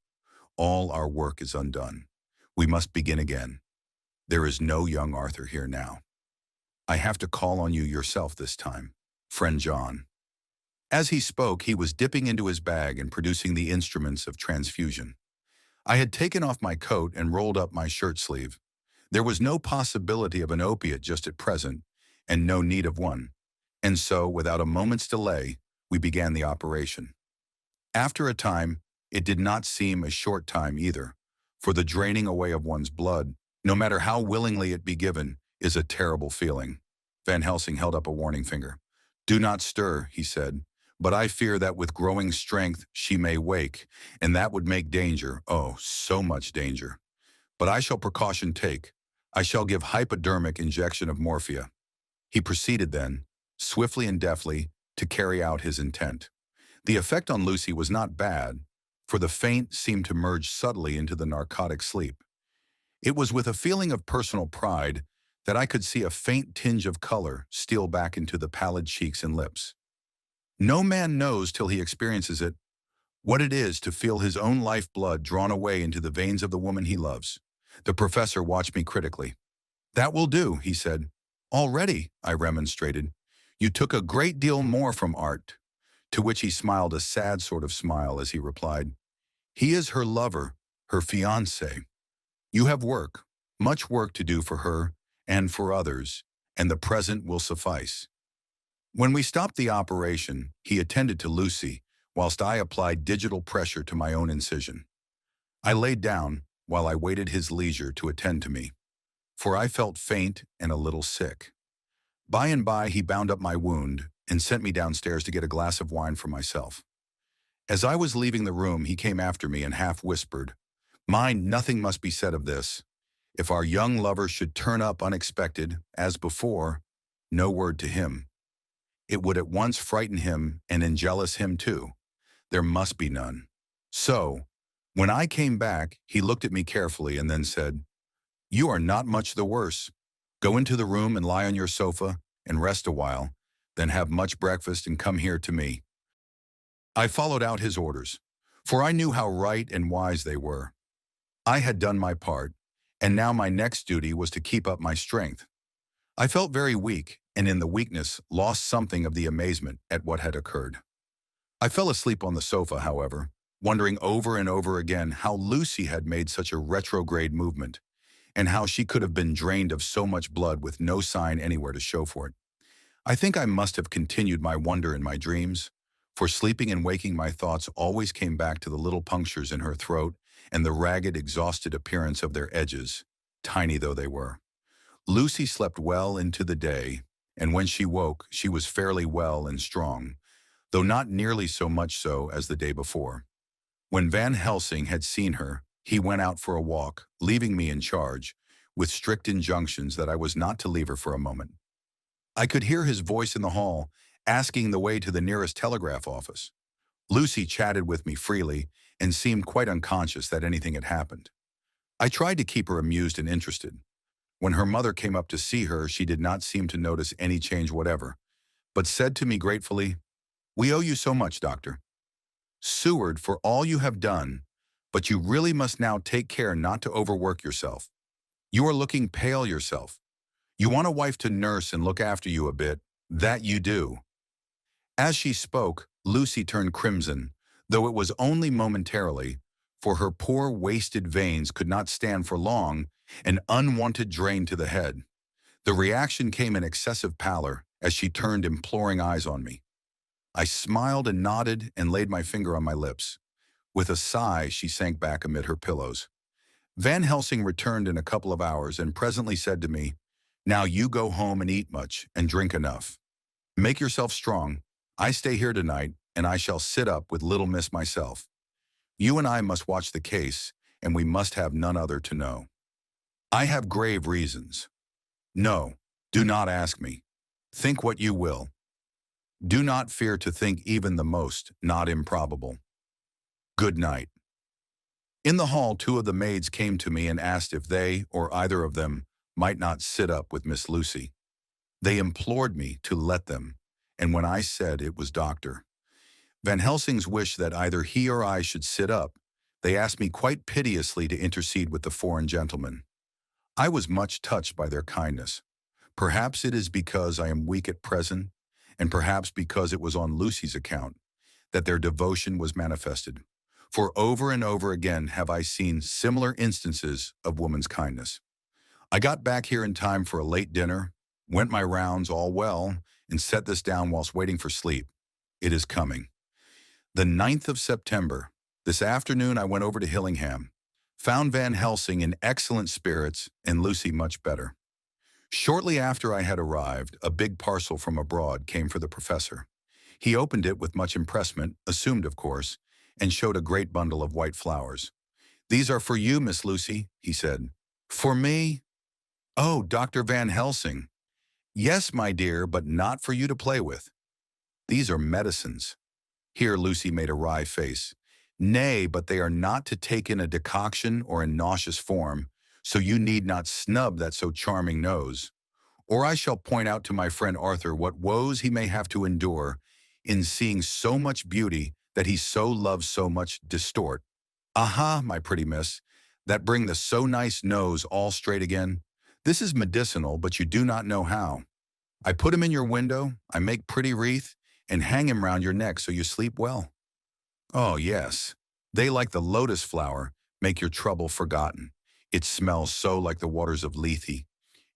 All our work is undone. We must begin again. There is no young Arthur here now. I have to call on you yourself this time, friend John. As he spoke, he was dipping into his bag and producing the instruments of transfusion. I had taken off my coat and rolled up my shirt sleeve. There was no possibility of an opiate just at present, and no need of one. And so, without a moment's delay, we began the operation. After a time, it did not seem a short time either, for the draining away of one's blood, no matter how willingly it be given, is a terrible feeling. Van Helsing held up a warning finger. Do not stir, he said, but I fear that with growing strength she may wake, and that would make danger, oh, so much danger. But I shall precaution take. I shall give hypodermic injection of morphia. He proceeded then, swiftly and deftly, to carry out his intent. The effect on Lucy was not bad, for the faint seemed to merge subtly into the narcotic sleep. It was with a feeling of personal pride that I could see a faint tinge of color steal back into the pallid cheeks and lips. No man knows till he experiences it what it is to feel his own lifeblood drawn away into the veins of the woman he loves. The professor watched me critically. That will do, he said. Already, I remonstrated. You took a great deal more from Art. To which he smiled a sad sort of smile as he replied, He is her lover, her fiancé. You have work, much work to do for her and for others, and the present will suffice. When we stopped the operation, he attended to Lucy, whilst I applied digital pressure to my own incision. I laid down while I waited his leisure to attend to me, for I felt faint and a little sick. By and by he bound up my wound and sent me downstairs to get a glass of wine for myself. As I was leaving the room, he came after me and half whispered, Mind, nothing must be said of this. If our young lover should turn up unexpected, as before, no word to him. It would at once frighten him and enjealous him too. There must be none. So, when I came back, he looked at me carefully and then said, You are not much the worse. Go into the room and lie on your sofa and rest a while, then have much breakfast and come here to me. I followed out his orders. for I knew how right and wise they were. I had done my part, and now my next duty was to keep up my strength. I felt very weak, and in the weakness lost something of the amazement at what had occurred. I fell asleep on the sofa, however, wondering over and over again how Lucy had made such a retrograde movement, and how she could have been drained of so much blood with no sign anywhere to show for it. I think I must have continued my wonder in my dreams, for sleeping and waking my thoughts always came back to the little punctures in her throat and the ragged, exhausted appearance of their edges, tiny though they were. Lucy slept well into the day, and when she woke, she was fairly well and strong, though not nearly so much so as the day before. When Van Helsing had seen her, he went out for a walk, leaving me in charge, with strict injunctions that I was not to leave her for a moment. I could hear his voice in the hall, asking the way to the nearest telegraph office. Lucy chatted with me freely and seemed quite unconscious that anything had happened. I tried to keep her amused and interested. When her mother came up to see her, she did not seem to notice any change whatever, but said to me gratefully, "We owe you so much, Doctor Seward, for all you have done, but you really must now take care not to overwork yourself. You are looking pale yourself. You want a wife to nurse and look after you a bit, that you do." As she spoke, Lucy turned crimson, though it was only momentarily, for her poor wasted veins could not stand for long, an unwanted drain to the head. The reaction came in excessive pallor as she turned imploring eyes on me. I smiled and nodded and laid my finger on my lips. With a sigh, she sank back amid her pillows. Van Helsing returned in a couple of hours and presently said to me, "Now you go home and eat much and drink enough. Make yourself strong. I stay here tonight, and I shall sit up with little miss myself. You and I must watch the case, and we must have none other to know. I have grave reasons. No, do not ask me. Think what you will. Do not fear to think even the most not improbable. Good night." In the hall, two of the maids came to me and asked if they, or either of them, might not sit up with Miss Lucy. They implored me to let them, and when I said it was Dr. Van Helsing's wish that either he or I should sit up, they asked me quite piteously to intercede with the foreign gentleman. I was much touched by their kindness. Perhaps it is because I am weak at present, and perhaps because it was on Lucy's account, that their devotion was manifested. For over and over again have I seen similar instances of woman's kindness. I got back here in time for a late dinner, went my rounds all well, and set this down whilst waiting for sleep. It is coming. The 9th of September. This afternoon I went over to Hillingham, found Van Helsing in excellent spirits and Lucy much better. Shortly after I had arrived, a big parcel from abroad came for the professor. He opened it with much impressment, assumed of course, and showed a great bundle of white flowers. "These are for you, Miss Lucy," he said. "For me? Oh, Dr. Van Helsing. Yes, my dear, but not for you to play with. These are medicines." Here Lucy made a wry face. "Nay, but they are not to take in a decoction or in nauseous form, so you need not snub that so charming nose. Or I shall point out to my friend Arthur what woes he may have to endure in seeing so much beauty that he so loves so much distort. Aha, my pretty miss, that bring the so nice nose all straight again. This is medicinal, but you do not know how. I put him in your window, I make pretty wreath, and hang him round your neck so you sleep well. Oh yes, they like the lotus flower, make your trouble forgotten. It smells so like the waters of Lethe,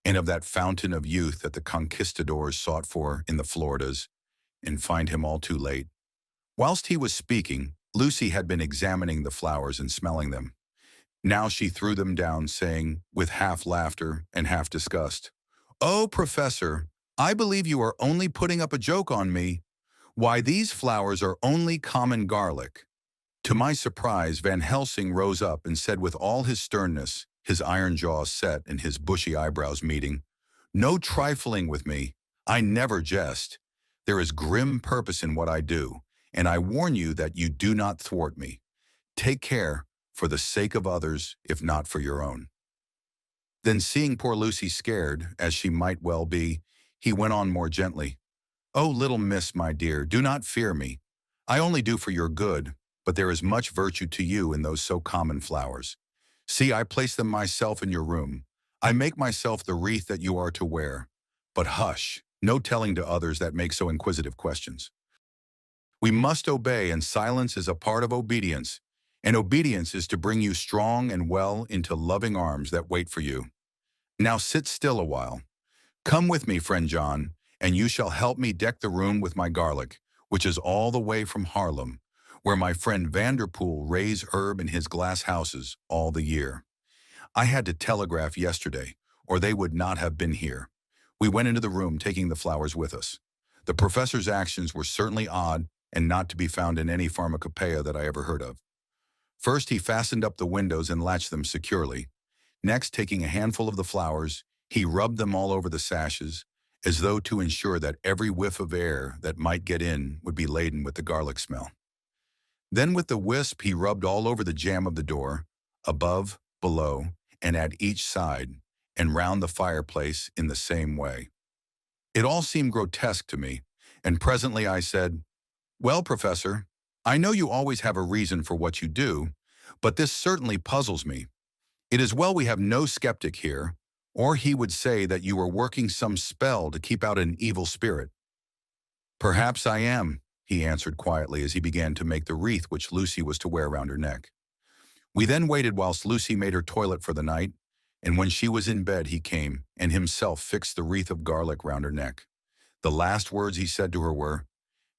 and of that fountain of youth that the conquistadors sought for in the Floridas, and find him all too late." Whilst he was speaking, Lucy had been examining the flowers and smelling them. Now she threw them down, saying, with half laughter and half disgust, "Oh, Professor, I believe you are only putting up a joke on me. Why, these flowers are only common garlic." To my surprise, Van Helsing rose up and said with all his sternness, his iron jaws set and his bushy eyebrows meeting, "No trifling with me. I never jest. There is grim purpose in what I do, and I warn you that you do not thwart me. Take care, for the sake of others, if not for your own." Then seeing poor Lucy scared, as she might well be, he went on more gently, "Oh, little miss, my dear, do not fear me. I only do for your good, but there is much virtue to you in those so common flowers. See, I place them myself in your room. I make myself the wreath that you are to wear. But hush, no telling to others that make so inquisitive questions. We must obey, and silence is a part of obedience. And obedience is to bring you strong and well into loving arms that wait for you. Now sit still a while. Come with me, friend John, and you shall help me deck the room with my garlic, which is all the way from Haarlem, where my friend Vanderpool raised herb in his glass houses all the year. I had to telegraph yesterday, or they would not have been here. We went into the room taking the flowers with us. The professor's actions were certainly odd and not to be found in any pharmacopoeia that I ever heard of. First, he fastened up the windows and latched them securely. Next, taking a handful of the flowers, he rubbed them all over the sashes, as though to ensure that every whiff of air that might get in would be laden with the garlic smell. Then with the wisp, he rubbed all over the jamb of the door, above, below, and at each side, and round the fireplace in the same way. It all seemed grotesque to me, and presently I said, "Well, Professor, I know you always have a reason for what you do, but this certainly puzzles me. It is well we have no skeptic here, or he would say that you are working some spell to keep out an evil spirit." "Perhaps I am," he answered quietly as he began to make the wreath which Lucy was to wear round her neck. We then waited whilst Lucy made her toilet for the night, and when she was in bed he came and himself fixed the wreath of garlic round her neck. The last words he said to her were,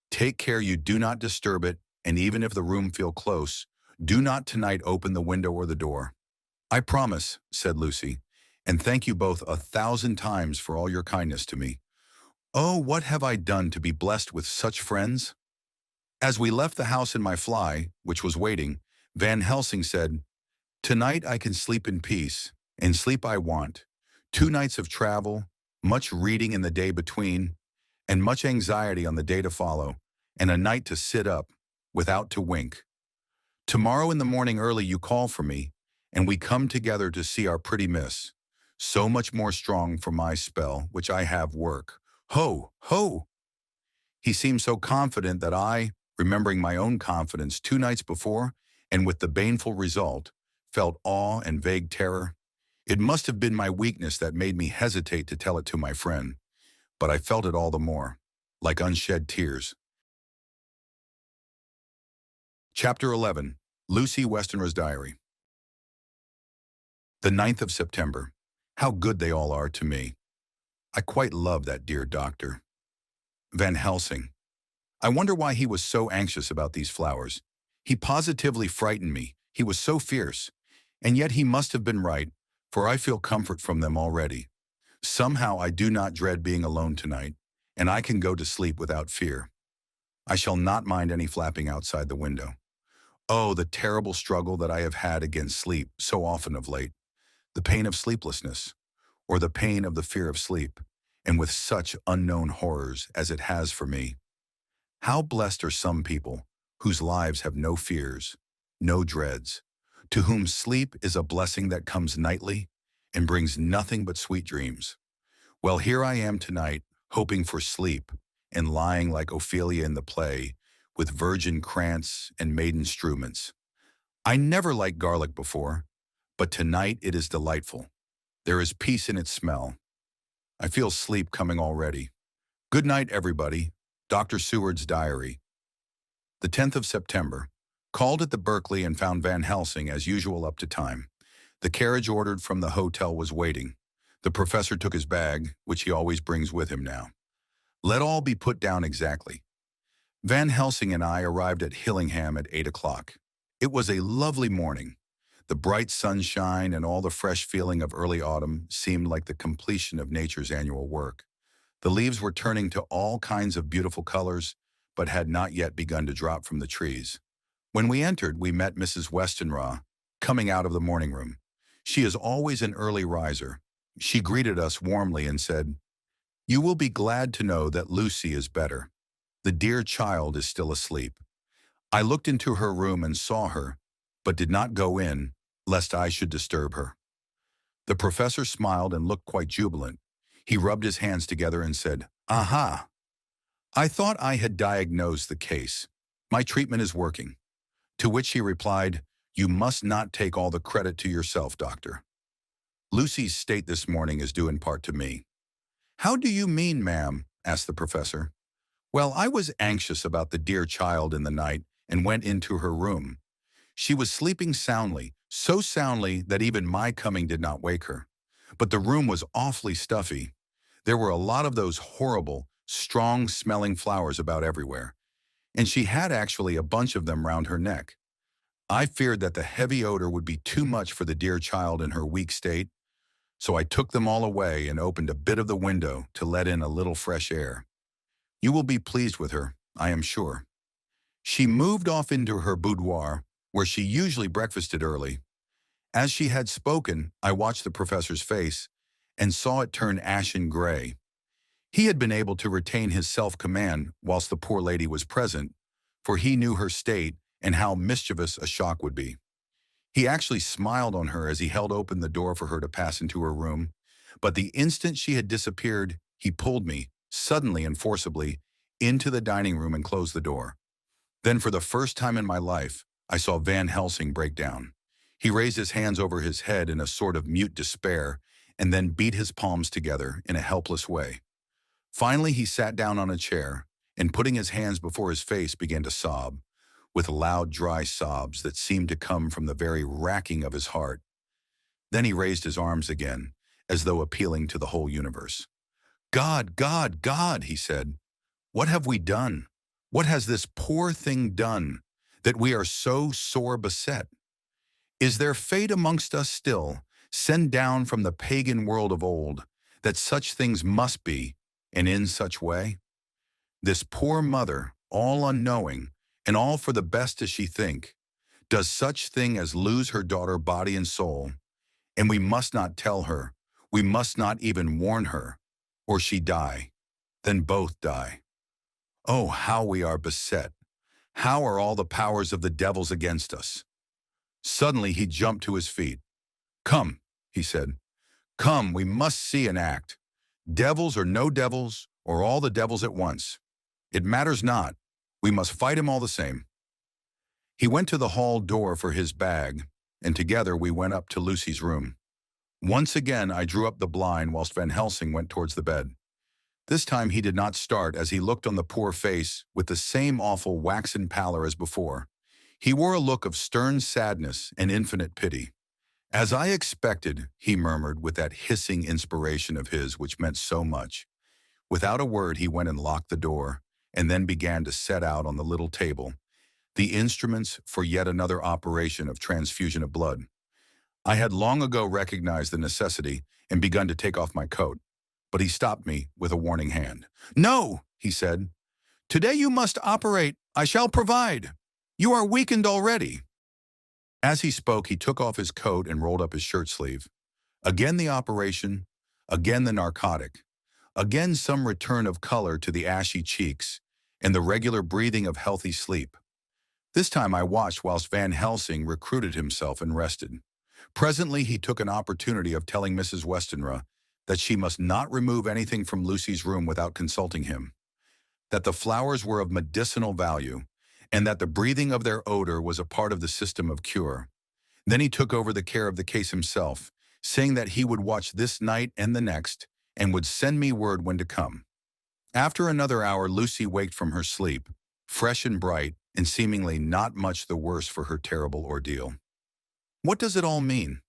"Take care you do not disturb it, and even if the room feel close, do not tonight open the window or the door." "I promise," said Lucy, "and thank you both 1,000 times for all your kindness to me. Oh, what have I done to be blessed with such friends?" As we left the house in my fly, which was waiting, Van Helsing said, "Tonight I can sleep in peace, and sleep I want. 2 nights of travel, much reading in the day between, and much anxiety on the day to follow, and a night to sit up, without to wink. Tomorrow in the morning early you call for me, and we come together to see our pretty miss. So much more strong for my spell, which I have work. Ho, ho!" He seemed so confident that I, remembering my own confidence 2 nights before, and with the baneful result, felt awe and vague terror. It must have been my weakness that made me hesitate to tell it to my friend, but I felt it all the more, like unshed tears. Chapter 11. Lucy Westenra's Diary. The 9th of September. How good they all are to me. I quite love that dear doctor. Van Helsing. I wonder why he was so anxious about these flowers. He positively frightened me. He was so fierce. And yet he must have been right, for I feel comfort from them already. Somehow I do not dread being alone tonight, and I can go to sleep without fear. I shall not mind any flapping outside the window. Oh, the terrible struggle that I have had against sleep so often of late. The pain of sleeplessness, or the pain of the fear of sleep, and with such unknown horrors as it has for me. How blessed are some people whose lives have no fears, no dreads, to whom sleep is a blessing that comes nightly and brings nothing but sweet dreams. Well, here I am tonight, hoping for sleep and lying like Ophelia in the play, with virgin krantz and maiden struments. I never liked garlic before, but tonight it is delightful. There is peace in its smell. I feel sleep coming already. Good night, everybody. Dr. Seward's Diary. The 10th of September. Called at the Berkeley and found Van Helsing as usual up to time. The carriage ordered from the hotel was waiting. The professor took his bag, which he always brings with him now. Let all be put down exactly. Van Helsing and I arrived at Hillingham at 8 o'clock. It was a lovely morning. The bright sunshine and all the fresh feeling of early autumn seemed like the completion of nature's annual work. The leaves were turning to all kinds of beautiful colors, but had not yet begun to drop from the trees. When we entered, we met Mrs. Westenra coming out of the morning room. She is always an early riser. She greeted us warmly and said, "You will be glad to know that Lucy is better. The dear child is still asleep." I looked into her room and saw her, but did not go in, lest I should disturb her. The professor smiled and looked quite jubilant. He rubbed his hands together and said, "Aha! I thought I had diagnosed the case. My treatment is working. To which he replied, "You must not take all the credit to yourself, doctor. Lucy's state this morning is due in part to me." "How do you mean, ma'am?" asked the professor. "Well, I was anxious about the dear child in the night and went into her room. She was sleeping soundly, so soundly that even my coming did not wake her. But the room was awfully stuffy. There were a lot of those horrible, strong-smelling flowers about everywhere, and she had actually a bunch of them round her neck. I feared that the heavy odor would be too much for the dear child in her weak state, so I took them all away and opened a bit of the window to let in a little fresh air. You will be pleased with her, I am sure." She moved off into her boudoir, where she usually breakfasted early. As she had spoken, I watched the professor's face and saw it turn ashen gray. He had been able to retain his self-command whilst the poor lady was present, for he knew her state and how mischievous a shock would be. He actually smiled on her as he held open the door for her to pass into her room, but the instant she had disappeared, he pulled me, suddenly and forcibly, into the dining room and closed the door. Then for the first time in my life, I saw Van Helsing break down. He raised his hands over his head in a sort of mute despair and then beat his palms together in a helpless way. Finally, he sat down on a chair and, putting his hands before his face, began to sob, with loud, dry sobs that seemed to come from the very racking of his heart. Then he raised his arms again, as though appealing to the whole universe. "God, God, God," he said, "what have we done? What has this poor thing done, that we are so sore beset? Is there fate amongst us still, sent down from the pagan world of old, that such things must be, and in such way? This poor mother, all unknowing, and all for the best as she think, does such thing as lose her daughter body and soul, and we must not tell her, we must not even warn her, or she die, then both die. Oh, how we are beset! How are all the powers of the devils against us?" Suddenly he jumped to his feet. "Come," he said. "Come, we must see and act. Devils or no devils, or all the devils at once. It matters not. We must fight him all the same." He went to the hall door for his bag, and together we went up to Lucy's room. Once again I drew up the blind whilst Van Helsing went towards the bed. This time he did not start as he looked on the poor face with the same awful waxen pallor as before. He wore a look of stern sadness and infinite pity. "As I expected," he murmured with that hissing inspiration of his which meant so much. Without a word he went and locked the door, and then began to set out on the little table the instruments for yet another operation of transfusion of blood. I had long ago recognized the necessity and begun to take off my coat, but he stopped me with a warning hand. "No," he said. "Today you must operate. I shall provide. You are weakened already." As he spoke, he took off his coat and rolled up his shirt sleeve. Again the operation, again the narcotic, again some return of color to the ashy cheeks, and the regular breathing of healthy sleep. This time I watched whilst Van Helsing recruited himself and rested. Presently he took an opportunity of telling Mrs. Westenra that she must not remove anything from Lucy's room without consulting him, that the flowers were of medicinal value, and that the breathing of their odor was a part of the system of cure. Then he took over the care of the case himself, saying that he would watch this night and the next, and would send me word when to come. After another hour, Lucy waked from her sleep, fresh and bright, and seemingly not much the worse for her terrible ordeal. What does it all mean?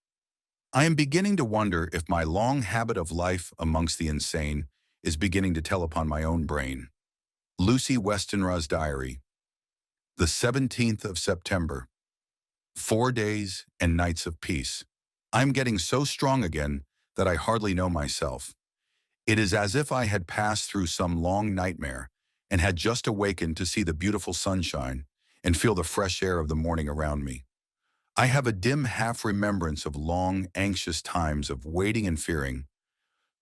I am beginning to wonder if my long habit of life amongst the insane is beginning to tell upon my own brain. Lucy Westenra's diary. The 17th of September. 4 days and nights of peace. I am getting so strong again that I hardly know myself. It is as if I had passed through some long nightmare and had just awakened to see the beautiful sunshine and feel the fresh air of the morning around me. I have a dim half-remembrance of long, anxious times of waiting and fearing,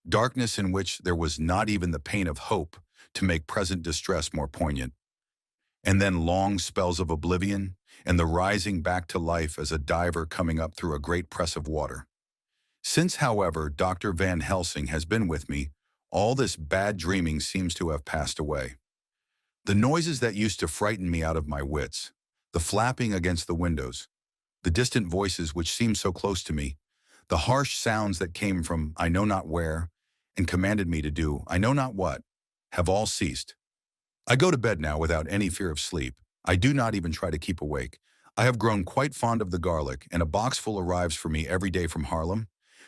darkness in which there was not even the pain of hope to make present distress more poignant, and then long spells of oblivion and the rising back to life as a diver coming up through a great press of water. Since, however, Dr. Van Helsing has been with me, all this bad dreaming seems to have passed away. The noises that used to frighten me out of my wits, the flapping against the windows, the distant voices which seemed so close to me, the harsh sounds that came from I know not where and commanded me to do I know not what, have all ceased. I go to bed now without any fear of sleep. I do not even try to keep awake. I have grown quite fond of the garlic, and a boxful arrives for me every day from Haarlem.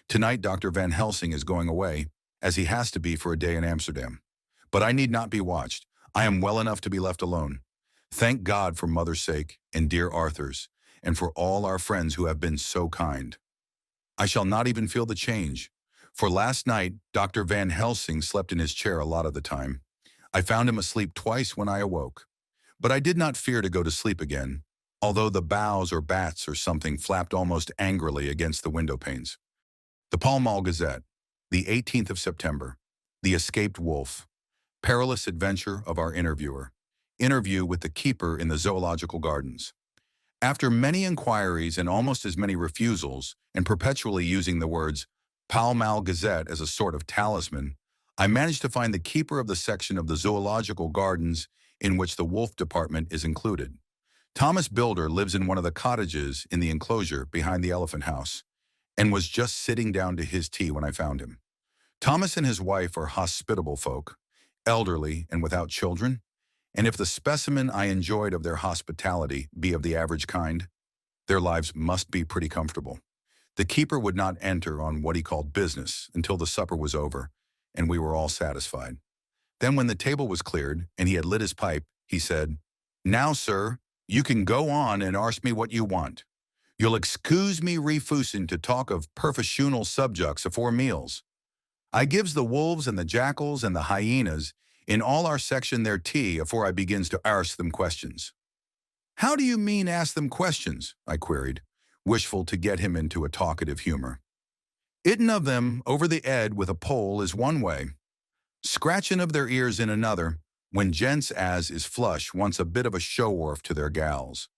Tonight Dr. Van Helsing is going away, as he has to be for a day in Amsterdam. But I need not be watched. I am well enough to be left alone. Thank God for Mother's sake and dear Arthur's, and for all our friends who have been so kind. I shall not even feel the change, for last night Dr. Van Helsing slept in his chair a lot of the time. I found him asleep twice when I awoke. But I did not fear to go to sleep again, although the boughs or bats or something flapped almost angrily against the window panes. The Pall Mall Gazette, the 18th of September. The Escaped Wolf. Perilous adventure of our interviewer. Interview with the keeper in the zoological gardens. After many inquiries and almost as many refusals, and perpetually using the words Pall Mall Gazette as a sort of talisman, I managed to find the keeper of the section of the zoological gardens in which the wolf department is included. Thomas Builder lives in one of the cottages in the enclosure behind the elephant house, and was just sitting down to his tea when I found him. Thomas and his wife are hospitable folk, elderly and without children, and if the specimen I enjoyed of their hospitality be of the average kind, their lives must be pretty comfortable. The keeper would not enter on what he called business until the supper was over, and we were all satisfied. Then when the table was cleared and he had lit his pipe, he said, "Now, sir, you can go on and ask me what you want. You'll excuse me refusin' to talk of professional subjects afore meals. I gives the wolves and the jackals and the hyenas in all our section their tea afore I begins to arsk them questions." "How do you mean ask them questions?" I queried, wishful to get him into a talkative humor. "Ittin' of them over the 'ead with a pole is one way. Scratchin' of their ears in another, when gents as is flush wants a bit of a show-orf to their gals.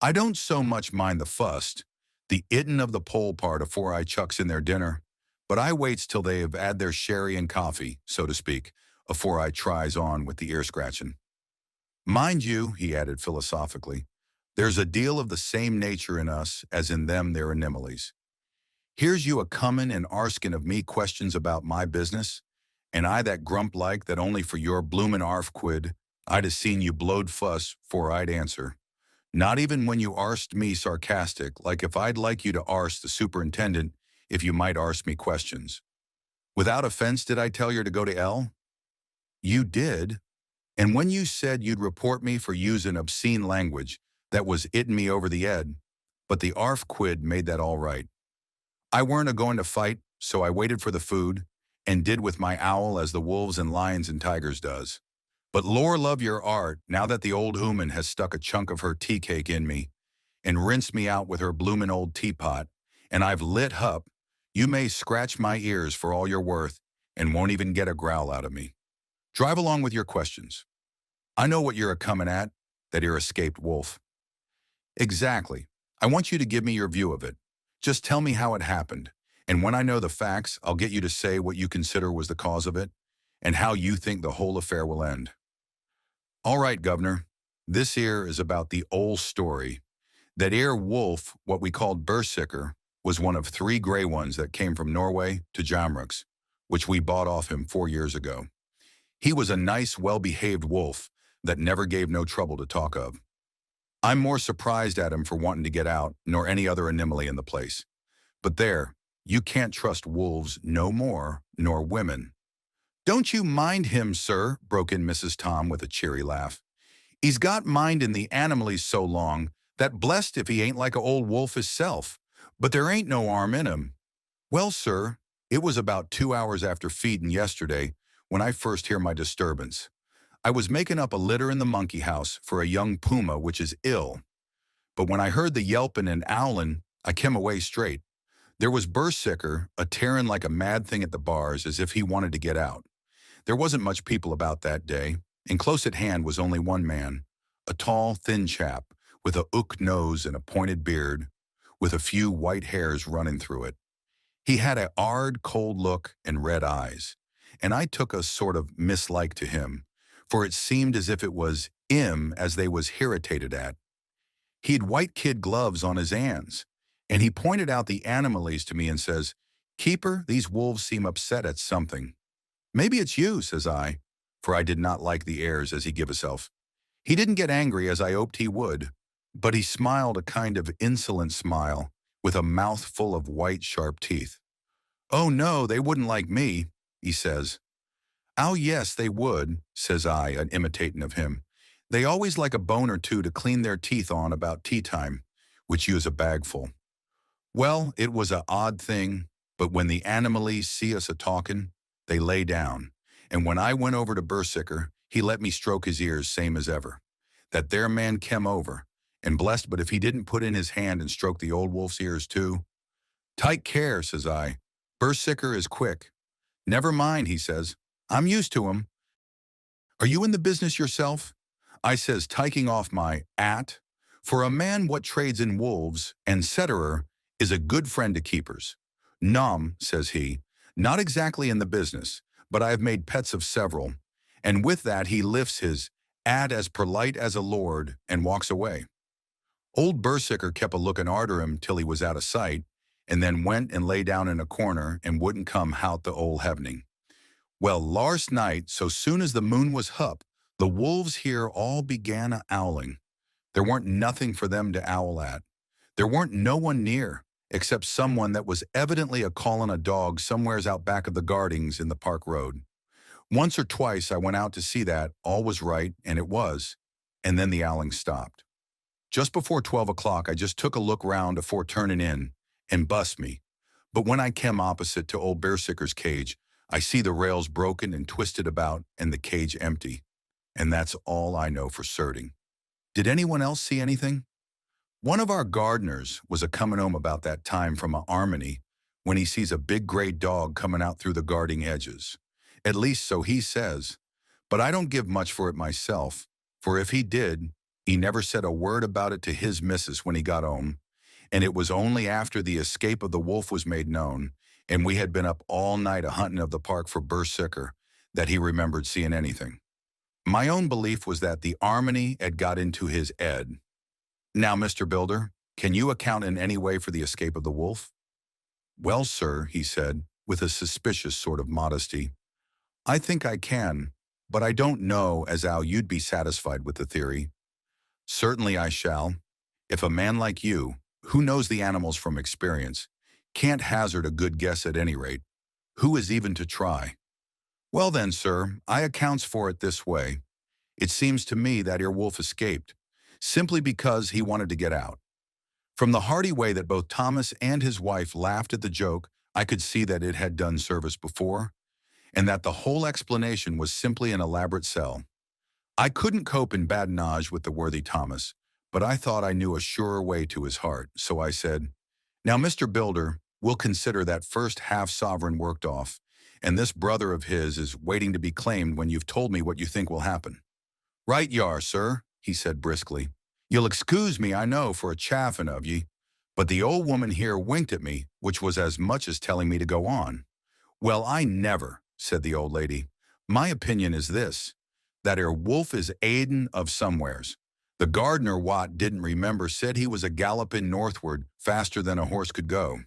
I don't so much mind the fust, the ittin' of the pole part afore I chucks in their dinner, but I waits till they have 'ad their sherry and coffee, so to speak, afore I tries on with the ear-scratchin'. Mind you," he added philosophically, "there's a deal of the same nature in us as in them their animalies. Here's you a-comin' and arskin' of me questions about my business, and I that grump like that only for your bloomin' arf quid I'd a seen you blowed fuss 'fore I'd answer. Not even when you arst me sarcastic, like if I'd like you to arst the superintendent if you might arst me questions. Without offense did I tell you to go to L? You did, and when you said you'd report me for usin' obscene language, that was ittin' me over the 'ead, but the arf quid made that all right. I weren't a-going to fight, so I waited for the food, and did with my owl as the wolves and lions and tigers does. But lor love your art, now that the old ooman has stuck a chunk of her tea cake in me, and rinsed me out with her bloomin' old teapot, and I've lit hup, you may scratch my ears for all you're worth, and won't even get a growl out of me. Drive along with your questions. I know what you're a-comin' at, that ere escaped wolf." "Exactly. I want you to give me your view of it. Just tell me how it happened, and when I know the facts, I'll get you to say what you consider was the cause of it, and how you think the whole affair will end." "All right, Governor. This here is about the ole story. That ere wolf, what we called Berserker, was one of 3 gray ones that came from Norway to Jamrux, which we bought off him 4 years ago. He was a nice, well-behaved wolf that never gave no trouble to talk of. I'm more surprised at him for wanting to get out nor any other anomaly in the place. But there, you can't trust wolves no more nor women." "Don't you mind him, sir," broke in Mrs. Tom with a cheery laugh. "He's got mindin' the animalies so long that blessed if he ain't like a old wolf hisself. But there ain't no 'arm in him." "Well, sir, it was about 2 hours after feedin' yesterday when I first hear my disturbance. I was making up a litter in the monkey house for a young puma which is ill. But when I heard the yelpin' and owlin', I kem away straight. There was Berserker a-tearin' like a mad thing at the bars as if he wanted to get out. There wasn't much people about that day, and close at hand was only one man, a tall, thin chap, with a hook nose and a pointed beard, with a few white hairs running through it. He had a 'ard, cold look and red eyes, and I took a sort of mislike to him, for it seemed as if it was 'im as they was hirritated at. He had white kid gloves on his hands, and he pointed out the anomalies to me and says, "Keeper, these wolves seem upset at something." "Maybe it's you," says I, for I did not like the airs as he give himself. He didn't get angry as I hoped he would, but he smiled a kind of insolent smile with a mouth full of white, sharp teeth. "Oh no, they wouldn't like me," he says. "Oh yes, they would," says I, an imitating of him. "They always like a bone or two to clean their teeth on about tea time, which use a bagful." Well, it was a odd thing, but when the animalies see us a-talking, they lay down. And when I went over to Bersicker, he let me stroke his ears same as ever. That there man kem over, and blessed but if he didn't put in his hand and stroke the old wolf's ears too. "Take care," says I. "Bersicker is quick." "Never mind," he says. "I'm used to him. Are you in the business yourself?" I says, taking off my "at." For a man what trades in wolves, and cetera, is a good friend to keepers. "Nom," says he, "not exactly in the business, but I have made pets of several." And with that he lifts his "at" as polite as a lord and walks away. Old Bersicker kept a looking arter him till he was out of sight, and then went and lay down in a corner and wouldn't come hout the old hevening. Well, last night, so soon as the moon was hup, the wolves here all began a-owling. There weren't nothing for them to owl at. There weren't no one near, except someone that was evidently a-calling a dog somewheres out back of the gardings in the park road. Once or twice I went out to see that all was right, and it was, and then the owling stopped. Just before 12 o'clock I just took a look round afore turning in, and bust me. But when I kem opposite to old Bearsicker's cage, I see the rails broken and twisted about and the cage empty. And that's all I know for certain. Did anyone else see anything? One of our gardeners was a-comin' home about that time from a Armony when he sees a big gray dog coming out through the guarding edges. At least so he says. But I don't give much for it myself, for if he did, he never said a word about it to his missus when he got home, and it was only after the escape of the wolf was made known, and we had been up all night a-hunting of the park for Bersicker, that he remembered seeing anything. My own belief was that the Armony had got into his ed. "Now, Mr. Builder, can you account in any way for the escape of the wolf?" "Well, sir," he said, with a suspicious sort of modesty, "I think I can, but I don't know as how you'd be satisfied with the theory." "Certainly I shall. If a man like you, who knows the animals from experience, can't hazard a good guess at any rate, who is even to try?" "Well then, sir, I accounts for it this way. It seems to me that ere wolf escaped, simply because he wanted to get out." From the hearty way that both Thomas and his wife laughed at the joke, I could see that it had done service before, and that the whole explanation was simply an elaborate sell. I couldn't cope in badinage with the worthy Thomas, but I thought I knew a surer way to his heart, so I said, "Now, Mr. Builder, we'll consider that first half-sovereign worked off, and this brother of his is waiting to be claimed when you've told me what you think will happen." "Right you are, sir," he said briskly. "You'll excuse me, I know, for a chaffin' of ye, but the old woman here winked at me, which was as much as telling me to go on." "Well, I never," said the old lady. "My opinion is this, that ere wolf is aidin' of somewheres. The gardener what didn't remember said he was a-gallopin' northward faster than a horse could go.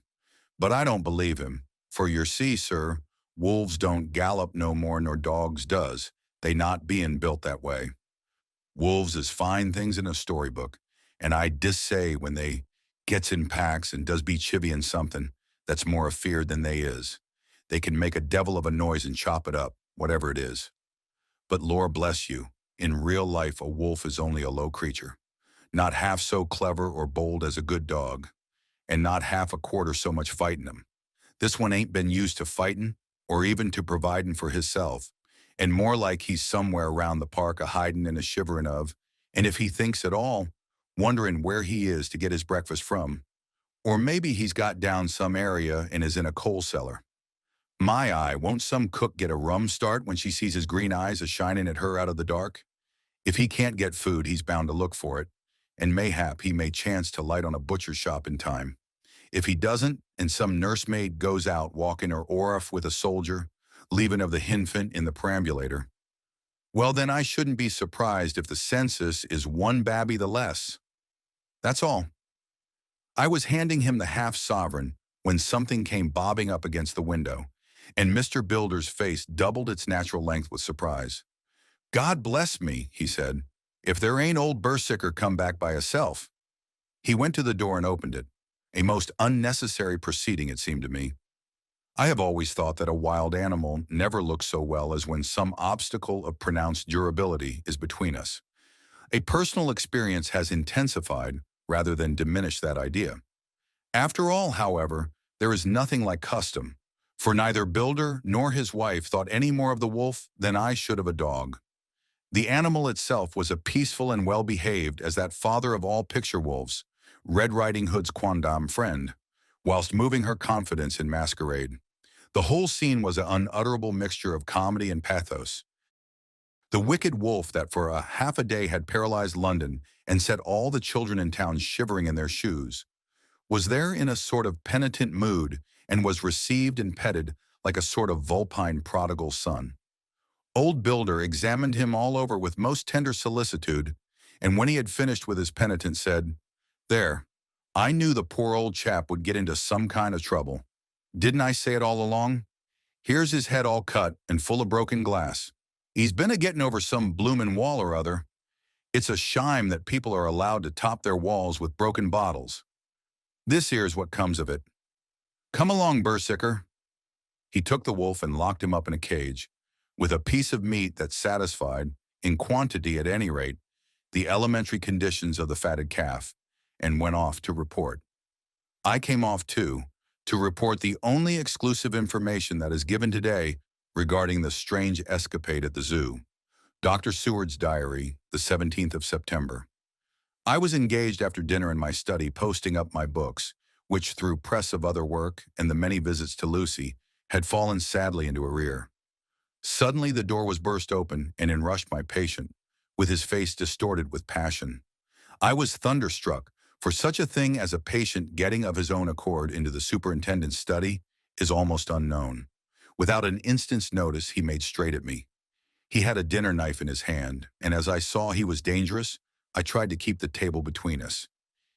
But I don't believe him, for yer see, sir, wolves don't gallop no more nor dogs does, they not bein' built that way. Wolves is fine things in a storybook, and I dissay when they gets in packs and does be chivvying something that's more afeard than they is. They can make a devil of a noise and chop it up, whatever it is. But Lord bless you, in real life a wolf is only a low creature, not half so clever or bold as a good dog, and not half a quarter so much fightin' him. This one ain't been used to fightin' or even to providin' for hisself, and more like he's somewhere around the park a-hidin' and a-shiverin' of, and if he thinks at all, wonderin' where he is to get his breakfast from. Or maybe he's got down some area and is in a coal cellar. My eye, won't some cook get a rum start when she sees his green eyes a-shinin' at her out of the dark? If he can't get food, he's bound to look for it, and mayhap he may chance to light on a butcher's shop in time. If he doesn't, and some nursemaid goes out walking her orif with a soldier, leaving of the hinfant in the perambulator, well then I shouldn't be surprised if the census is one babby the less. That's all. I was handing him the half-sovereign when something came bobbing up against the window, and Mr. Builder's face doubled its natural length with surprise. "God bless me," he said, "if there ain't old Bersicker come back by hisself." He went to the door and opened it, a most unnecessary proceeding it seemed to me. I have always thought that a wild animal never looks so well as when some obstacle of pronounced durability is between us. A personal experience has intensified rather than diminished that idea. After all, however, there is nothing like custom, for neither Builder nor his wife thought any more of the wolf than I should of a dog. The animal itself was as peaceful and well-behaved as that father of all picture wolves, Red Riding Hood's quondam friend, whilst moving her confidence in masquerade. The whole scene was an unutterable mixture of comedy and pathos. The wicked wolf that for a half a day had paralyzed London and set all the children in town shivering in their shoes, was there in a sort of penitent mood and was received and petted like a sort of vulpine prodigal son. Old Builder examined him all over with most tender solicitude, and when he had finished with his penitent said, "There, I knew the poor old chap would get into some kind of trouble. Didn't I say it all along? Here's his head all cut and full of broken glass. He's been a-getting over some bloomin' wall or other. It's a shime that people are allowed to top their walls with broken bottles. This here's what comes of it. Come along, Bersicker." He took the wolf and locked him up in a cage, with a piece of meat that satisfied, in quantity at any rate, the elementary conditions of the fatted calf, and went off to report. I came off too, to report the only exclusive information that is given today regarding the strange escapade at the zoo. Dr. Seward's diary, the 17th of September. I was engaged after dinner in my study posting up my books, which through press of other work and the many visits to Lucy, had fallen sadly into arrear. Suddenly the door was burst open, and in rushed my patient, with his face distorted with passion. I was thunderstruck, for such a thing as a patient getting of his own accord into the superintendent's study is almost unknown. Without an instant's notice, he made straight at me. He had a dinner knife in his hand, and as I saw he was dangerous, I tried to keep the table between us.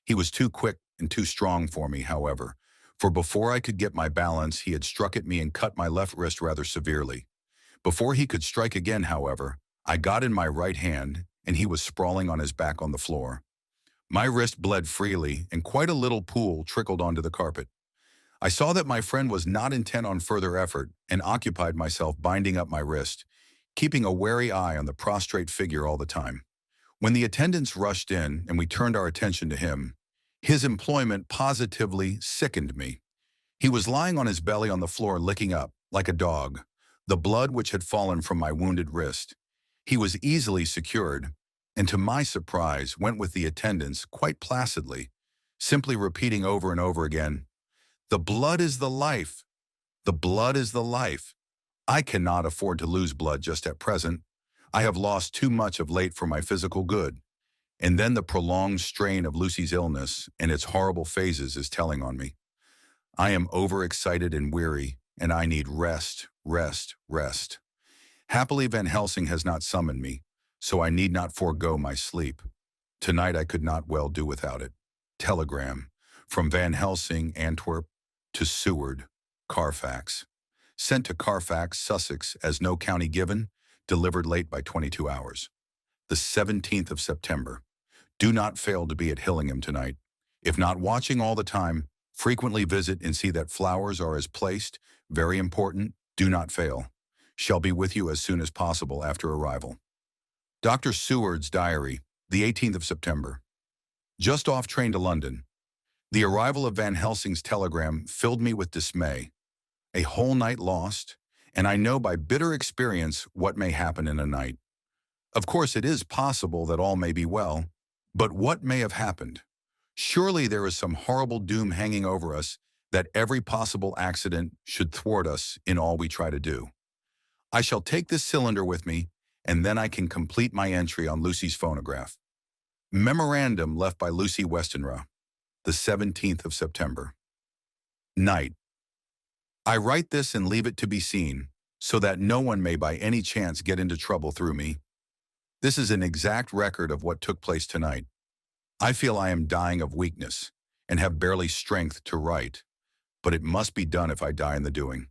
He was too quick and too strong for me, however, for before I could get my balance, he had struck at me and cut my left wrist rather severely. Before he could strike again, however, I got in my right hand, and he was sprawling on his back on the floor. My wrist bled freely, and quite a little pool trickled onto the carpet. I saw that my friend was not intent on further effort, and occupied myself binding up my wrist, keeping a wary eye on the prostrate figure all the time. When the attendants rushed in and we turned our attention to him, his employment positively sickened me. He was lying on his belly on the floor licking up, like a dog, the blood which had fallen from my wounded wrist. He was easily secured, and to my surprise went with the attendants quite placidly, simply repeating over and over again, "The blood is the life. The blood is the life. I cannot afford to lose blood just at present. I have lost too much of late for my physical good." And then the prolonged strain of Lucy's illness and its horrible phases is telling on me. I am overexcited and weary, and I need rest, rest, rest. Happily Van Helsing has not summoned me, so I need not forego my sleep. Tonight I could not well do without it. Telegram from Van Helsing, Antwerp, to Seward, Carfax. Sent to Carfax, Sussex, as no county given, delivered late by 22 hours. The 17th of September. Do not fail to be at Hillingham tonight. If not watching all the time, frequently visit and see that flowers are as placed. Very important. Do not fail. Shall be with you as soon as possible after arrival. Dr. Seward's diary, the 18th of September. Just off train to London. The arrival of Van Helsing's telegram filled me with dismay. A whole night lost, and I know by bitter experience what may happen in a night. Of course, it is possible that all may be well, but what may have happened? Surely there is some horrible doom hanging over us that every possible accident should thwart us in all we try to do. I shall take this cylinder with me, and then I can complete my entry on Lucy's phonograph. Memorandum left by Lucy Westenra, the 17th of September. Night. I write this and leave it to be seen, so that no one may by any chance get into trouble through me. This is an exact record of what took place tonight. I feel I am dying of weakness and have barely strength to write, but it must be done if I die in the doing.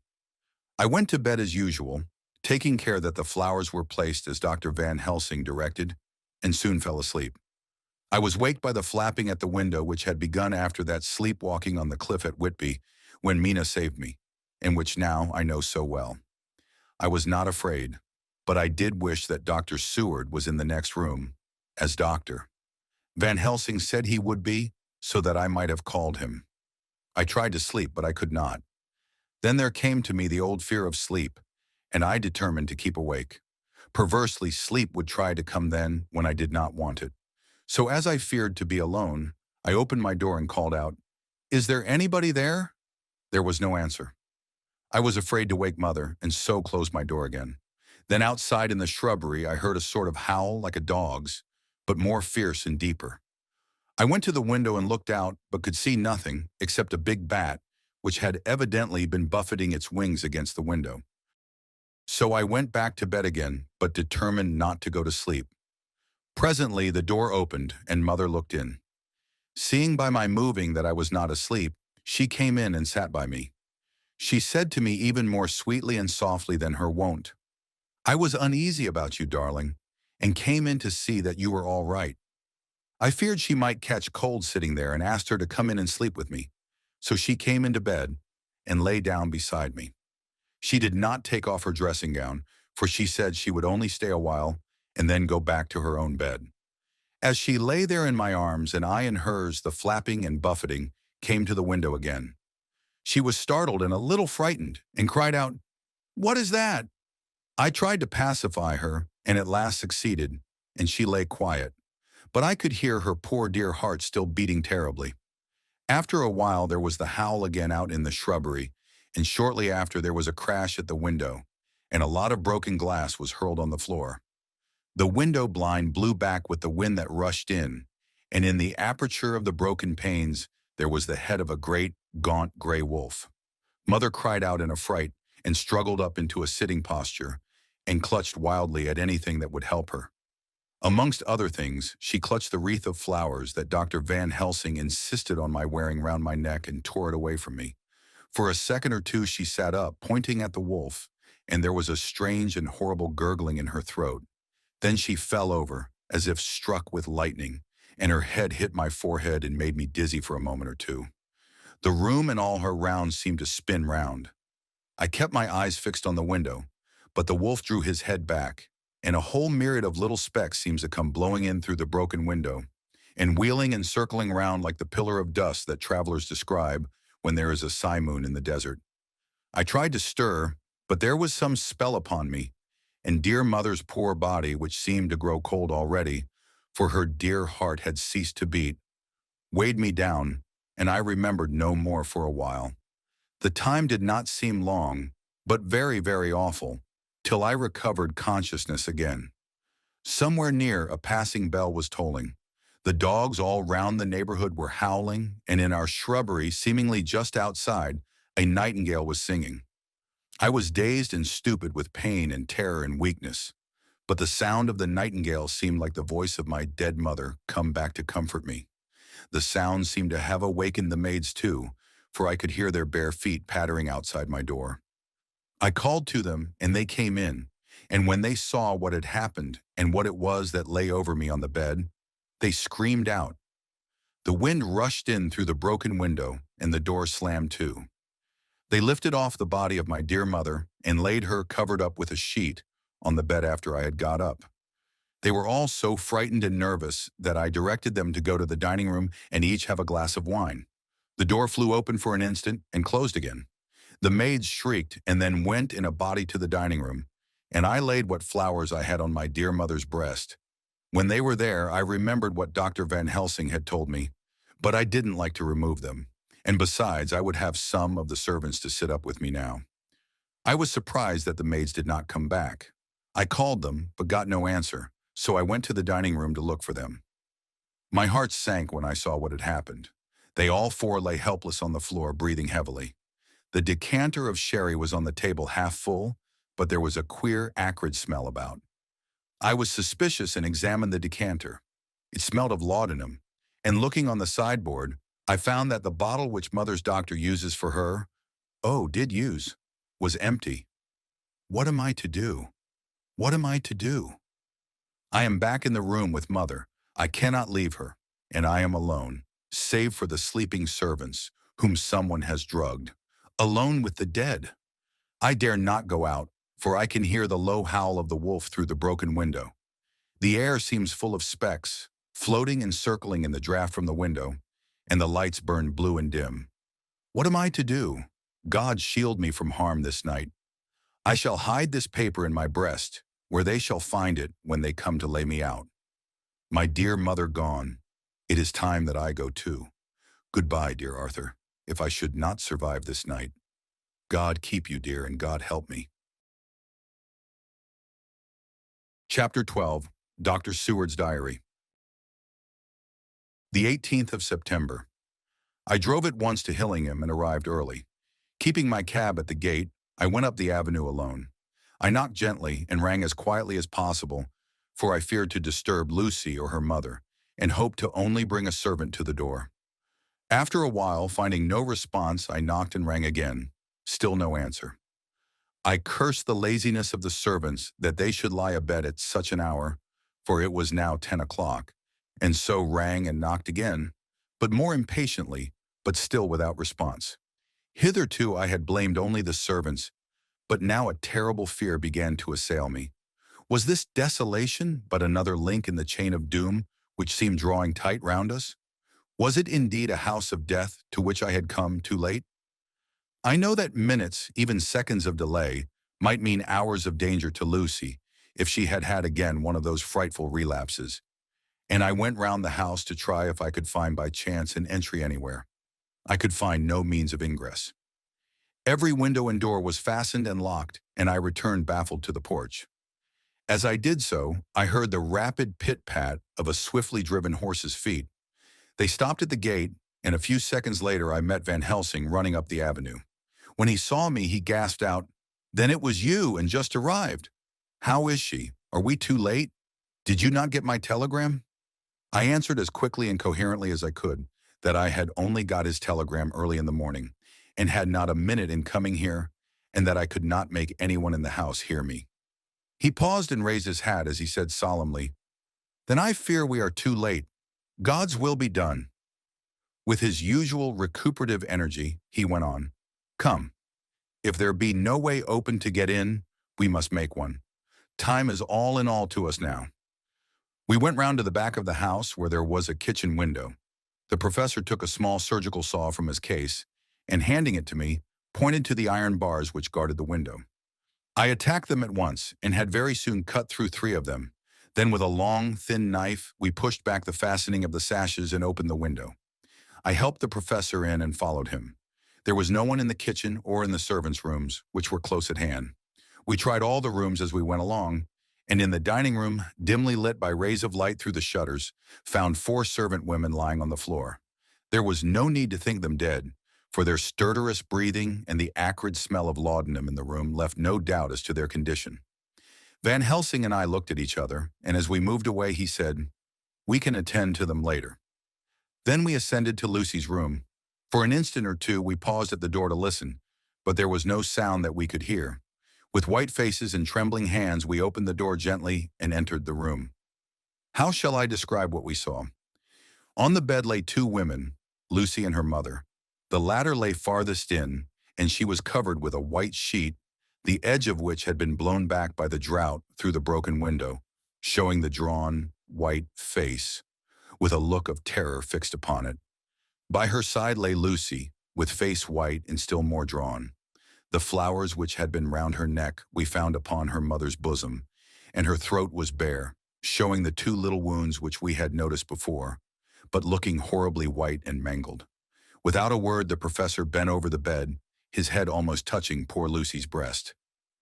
I went to bed as usual, taking care that the flowers were placed as Dr. Van Helsing directed, and soon fell asleep. I was waked by the flapping at the window which had begun after that sleepwalking on the cliff at Whitby when Mina saved me, and which now I know so well. I was not afraid, but I did wish that Dr. Seward was in the next room, as doctor. Van Helsing said he would be, so that I might have called him. I tried to sleep, but I could not. Then there came to me the old fear of sleep, and I determined to keep awake. Perversely, sleep would try to come then when I did not want it. So as I feared to be alone, I opened my door and called out, "Is there anybody there?" There was no answer. I was afraid to wake Mother, and so closed my door again. Then outside in the shrubbery, I heard a sort of howl like a dog's, but more fierce and deeper. I went to the window and looked out, but could see nothing except a big bat, which had evidently been buffeting its wings against the window. So I went back to bed again, but determined not to go to sleep. Presently the door opened, and Mother looked in. Seeing by my moving that I was not asleep, she came in and sat by me. She said to me even more sweetly and softly than her wont, "I was uneasy about you, darling, and came in to see that you were all right." I feared she might catch cold sitting there and asked her to come in and sleep with me. So she came into bed and lay down beside me. She did not take off her dressing gown, for she said she would only stay a while and then go back to her own bed. As she lay there in my arms and I in hers, the flapping and buffeting came to the window again. She was startled and a little frightened and cried out, "What is that?" I tried to pacify her and at last succeeded, and she lay quiet. But I could hear her poor dear heart still beating terribly. After a while there was the howl again out in the shrubbery, and shortly after there was a crash at the window, and a lot of broken glass was hurled on the floor. The window blind blew back with the wind that rushed in, and in the aperture of the broken panes there was the head of a great, gaunt gray wolf. Mother cried out in a fright and struggled up into a sitting posture and clutched wildly at anything that would help her. Amongst other things, she clutched the wreath of flowers that Dr. Van Helsing insisted on my wearing round my neck and tore it away from me. For a second or two she sat up, pointing at the wolf, and there was a strange and horrible gurgling in her throat. Then she fell over, as if struck with lightning, and her head hit my forehead and made me dizzy for a moment or two. The room and all her rounds seemed to spin round. I kept my eyes fixed on the window, but the wolf drew his head back, and a whole myriad of little specks seems to come blowing in through the broken window, and wheeling and circling round like the pillar of dust that travelers describe when there is a simoon in the desert. I tried to stir, but there was some spell upon me, and dear Mother's poor body, which seemed to grow cold already, for her dear heart had ceased to beat, weighed me down, and I remembered no more for a while. The time did not seem long, but very, very awful, till I recovered consciousness again. Somewhere near, a passing bell was tolling. The dogs all round the neighborhood were howling, and in our shrubbery, seemingly just outside, a nightingale was singing. I was dazed and stupid with pain and terror and weakness, but the sound of the nightingale seemed like the voice of my dead mother come back to comfort me. The sound seemed to have awakened the maids too, for I could hear their bare feet pattering outside my door. I called to them, and they came in, and when they saw what had happened and what it was that lay over me on the bed, they screamed out. The wind rushed in through the broken window, and the door slammed to. They lifted off the body of my dear mother and laid her covered up with a sheet on the bed after I had got up. They were all so frightened and nervous that I directed them to go to the dining room and each have a glass of wine. The door flew open for an instant and closed again. The maids shrieked and then went in a body to the dining room, and I laid what flowers I had on my dear mother's breast. When they were there, I remembered what Dr. Van Helsing had told me, but I didn't like to remove them, and besides, I would have some of the servants to sit up with me now. I was surprised that the maids did not come back. I called them, but got no answer, so I went to the dining room to look for them. My heart sank when I saw what had happened. They all four lay helpless on the floor, breathing heavily. The decanter of sherry was on the table half full, but there was a queer, acrid smell about. I was suspicious and examined the decanter. It smelled of laudanum, And looking on the sideboard, I found that the bottle which Mother's doctor uses for her, did use, was empty. What am I to do? What am I to do? I am back in the room with Mother. I cannot leave her, and I am alone, save for the sleeping servants, whom someone has drugged. Alone with the dead. I dare not go out, for I can hear the low howl of the wolf through the broken window. The air seems full of specks, floating and circling in the draft from the window, and the lights burn blue and dim. What am I to do? God shield me from harm this night. I shall hide this paper in my breast, where they shall find it when they come to lay me out. My dear mother gone, it is time that I go too. Goodbye, dear Arthur, if I should not survive this night. God keep you, dear, and God help me. Chapter 12, Dr. Seward's Diary. The 18th of September. I drove at once to Hillingham and arrived early. Keeping my cab at the gate, I went up the avenue alone. I knocked gently and rang as quietly as possible, for I feared to disturb Lucy or her mother, and hoped to only bring a servant to the door. After a while, finding no response, I knocked and rang again. Still no answer. I cursed the laziness of the servants that they should lie abed at such an hour, for it was now 10 o'clock, and so rang and knocked again, but more impatiently, but still without response. Hitherto I had blamed only the servants, but now a terrible fear began to assail me. Was this desolation but another link in the chain of doom which seemed drawing tight round us? Was it indeed a house of death to which I had come too late? I know that minutes, even seconds of delay, might mean hours of danger to Lucy if she had had again one of those frightful relapses, and I went round the house to try if I could find by chance an entry anywhere. I could find no means of ingress. Every window and door was fastened and locked, and I returned baffled to the porch. As I did so, I heard the rapid pit-pat of a swiftly driven horse's feet. They stopped at the gate, and a few seconds later I met Van Helsing running up the avenue. When he saw me, he gasped out, "Then it was you and just arrived. How is she? Are we too late? Did you not get my telegram?" I answered as quickly and coherently as I could that I had only got his telegram early in the morning, and had not a minute in coming here, and that I could not make anyone in the house hear me. He paused and raised his hat as he said solemnly, "Then I fear we are too late. God's will be done." With his usual recuperative energy, he went on, "Come, if there be no way open to get in, we must make one. Time is all in all to us now." We went round to the back of the house where there was a kitchen window. The professor took a small surgical saw from his case, and handing it to me, pointed to the iron bars which guarded the window. I attacked them at once, and had very soon cut through 3 of them. Then with a long, thin knife, we pushed back the fastening of the sashes and opened the window. I helped the professor in and followed him. There was no one in the kitchen or in the servants' rooms, which were close at hand. We tried all the rooms as we went along, and in the dining room, dimly lit by rays of light through the shutters, found 4 servant women lying on the floor. There was no need to think them dead, for their stertorous breathing and the acrid smell of laudanum in the room left no doubt as to their condition. Van Helsing and I looked at each other, and as we moved away he said, "We can attend to them later." Then we ascended to Lucy's room. For an instant or two we paused at the door to listen, but there was no sound that we could hear. With white faces and trembling hands we opened the door gently and entered the room. How shall I describe what we saw? On the bed lay 2 women, Lucy and her mother. The latter lay farthest in, and she was covered with a white sheet, the edge of which had been blown back by the draught through the broken window, showing the drawn, white face, with a look of terror fixed upon it. By her side lay Lucy, with face white and still more drawn. The flowers which had been round her neck we found upon her mother's bosom, and her throat was bare, showing the 2 little wounds which we had noticed before, but looking horribly white and mangled. Without a word, the professor bent over the bed, his head almost touching poor Lucy's breast.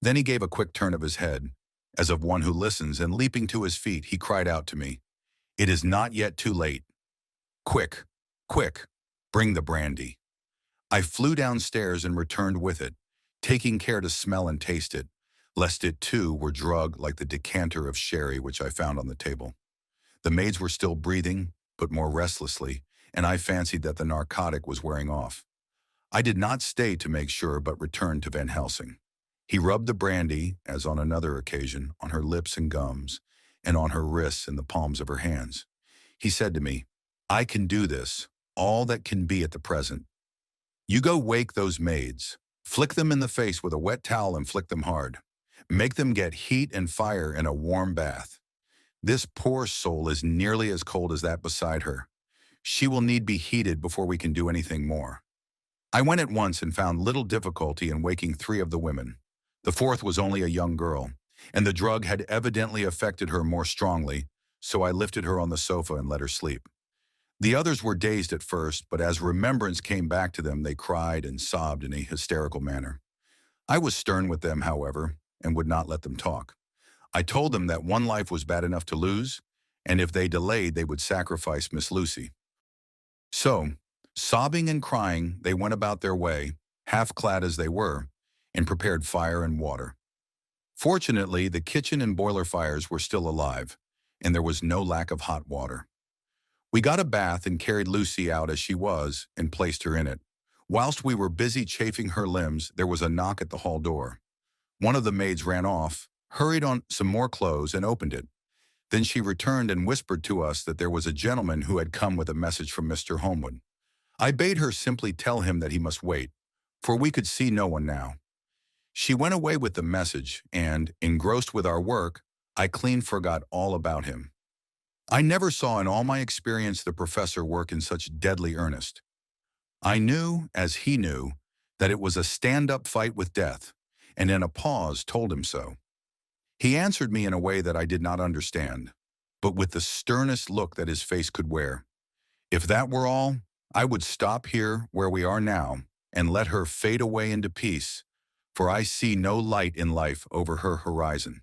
Then he gave a quick turn of his head, as of one who listens, and leaping to his feet, he cried out to me, "It is not yet too late. Quick, quick, bring the brandy." I flew downstairs and returned with it, taking care to smell and taste it, lest it too were drugged like the decanter of sherry which I found on the table. The maids were still breathing, but more restlessly, and I fancied that the narcotic was wearing off. I did not stay to make sure, but returned to Van Helsing. He rubbed the brandy, as on another occasion, on her lips and gums, and on her wrists and the palms of her hands. He said to me, "I can do this, all that can be at the present. You go wake those maids. Flick them in the face with a wet towel and flick them hard. Make them get heat and fire in a warm bath. This poor soul is nearly as cold as that beside her. She will need be heated before we can do anything more." I went at once and found little difficulty in waking 3 of the women. The 4th was only a young girl, and the drug had evidently affected her more strongly, so I lifted her on the sofa and let her sleep. The others were dazed at first, but as remembrance came back to them, they cried and sobbed in a hysterical manner. I was stern with them, however, and would not let them talk. I told them that one life was bad enough to lose, and if they delayed, they would sacrifice Miss Lucy. So, sobbing and crying, they went about their way, half-clad as they were, and prepared fire and water. Fortunately, the kitchen and boiler fires were still alive, and there was no lack of hot water. We got a bath and carried Lucy out as she was and placed her in it. Whilst we were busy chafing her limbs, there was a knock at the hall door. One of the maids ran off, hurried on some more clothes, and opened it. Then she returned and whispered to us that there was a gentleman who had come with a message from Mr. Holmwood. I bade her simply tell him that he must wait, for we could see no one now. She went away with the message, and, engrossed with our work, I clean forgot all about him. I never saw in all my experience the professor work in such deadly earnest. I knew, as he knew, that it was a stand-up fight with death, and in a pause told him so. He answered me in a way that I did not understand, but with the sternest look that his face could wear. If that were all, I would stop here where we are now and let her fade away into peace, for I see no light in life over her horizon.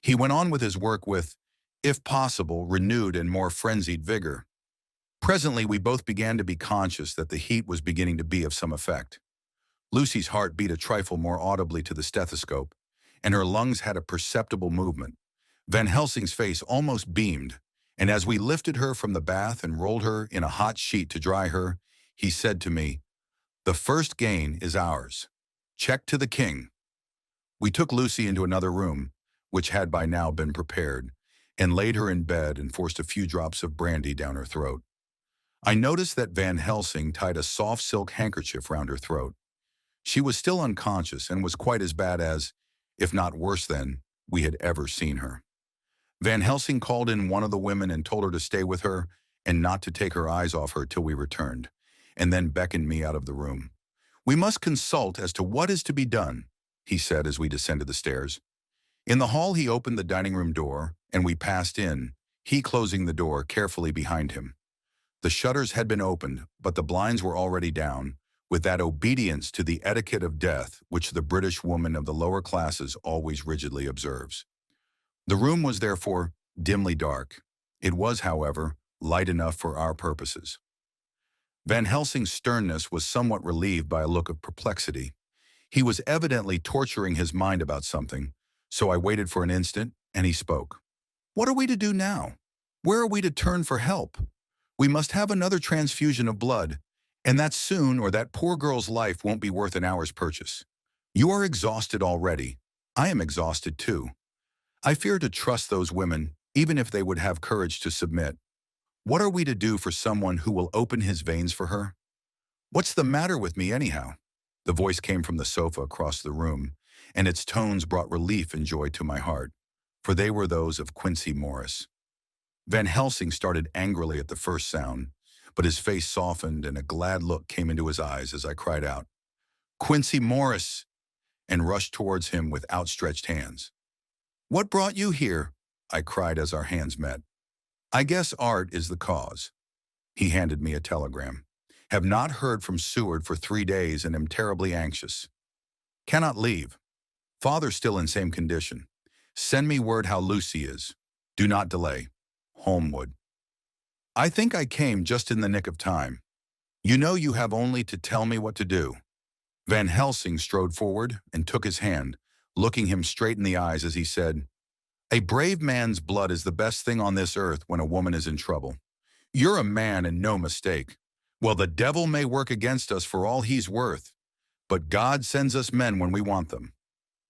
He went on with his work with, if possible, renewed and more frenzied vigor. Presently, we both began to be conscious that the heat was beginning to be of some effect. Lucy's heart beat a trifle more audibly to the stethoscope, and her lungs had a perceptible movement. Van Helsing's face almost beamed, and as we lifted her from the bath and rolled her in a hot sheet to dry her, he said to me, "The first gain is ours. Check to the king." We took Lucy into another room, which had by now been prepared, and laid her in bed and forced a few drops of brandy down her throat. I noticed that Van Helsing tied a soft silk handkerchief round her throat. She was still unconscious and was quite as bad as, if not worse than, we had ever seen her. Van Helsing called in one of the women and told her to stay with her and not to take her eyes off her till we returned, and then beckoned me out of the room. "We must consult as to what is to be done," he said as we descended the stairs. In the hall he opened the dining room door, and we passed in, he closing the door carefully behind him. The shutters had been opened, but the blinds were already down, with that obedience to the etiquette of death which the British woman of the lower classes always rigidly observes. The room was therefore dimly dark. It was, however, light enough for our purposes. Van Helsing's sternness was somewhat relieved by a look of perplexity. He was evidently torturing his mind about something, so I waited for an instant, and he spoke. "What are we to do now? Where are we to turn for help? We must have another transfusion of blood, and that soon, or that poor girl's life won't be worth an hour's purchase. You are exhausted already. I am exhausted too. I fear to trust those women, even if they would have courage to submit. What are we to do for someone who will open his veins for her? What's the matter with me anyhow?" The voice came from the sofa across the room, and its tones brought relief and joy to my heart, for they were those of Quincy Morris. Van Helsing started angrily at the first sound, but his face softened and a glad look came into his eyes as I cried out, "Quincy Morris!" and rushed towards him with outstretched hands. "What brought you here?" I cried as our hands met. "I guess art is the cause." He handed me a telegram. "Have not heard from Seward for 3 days and am terribly anxious. Cannot leave. Father still in same condition. Send me word how Lucy is. Do not delay. Holmwood." I think I came just in the nick of time. You know you have only to tell me what to do. Van Helsing strode forward and took his hand, looking him straight in the eyes as he said, "A brave man's blood is the best thing on this earth when a woman is in trouble. You're a man and no mistake. Well, the devil may work against us for all he's worth, but God sends us men when we want them.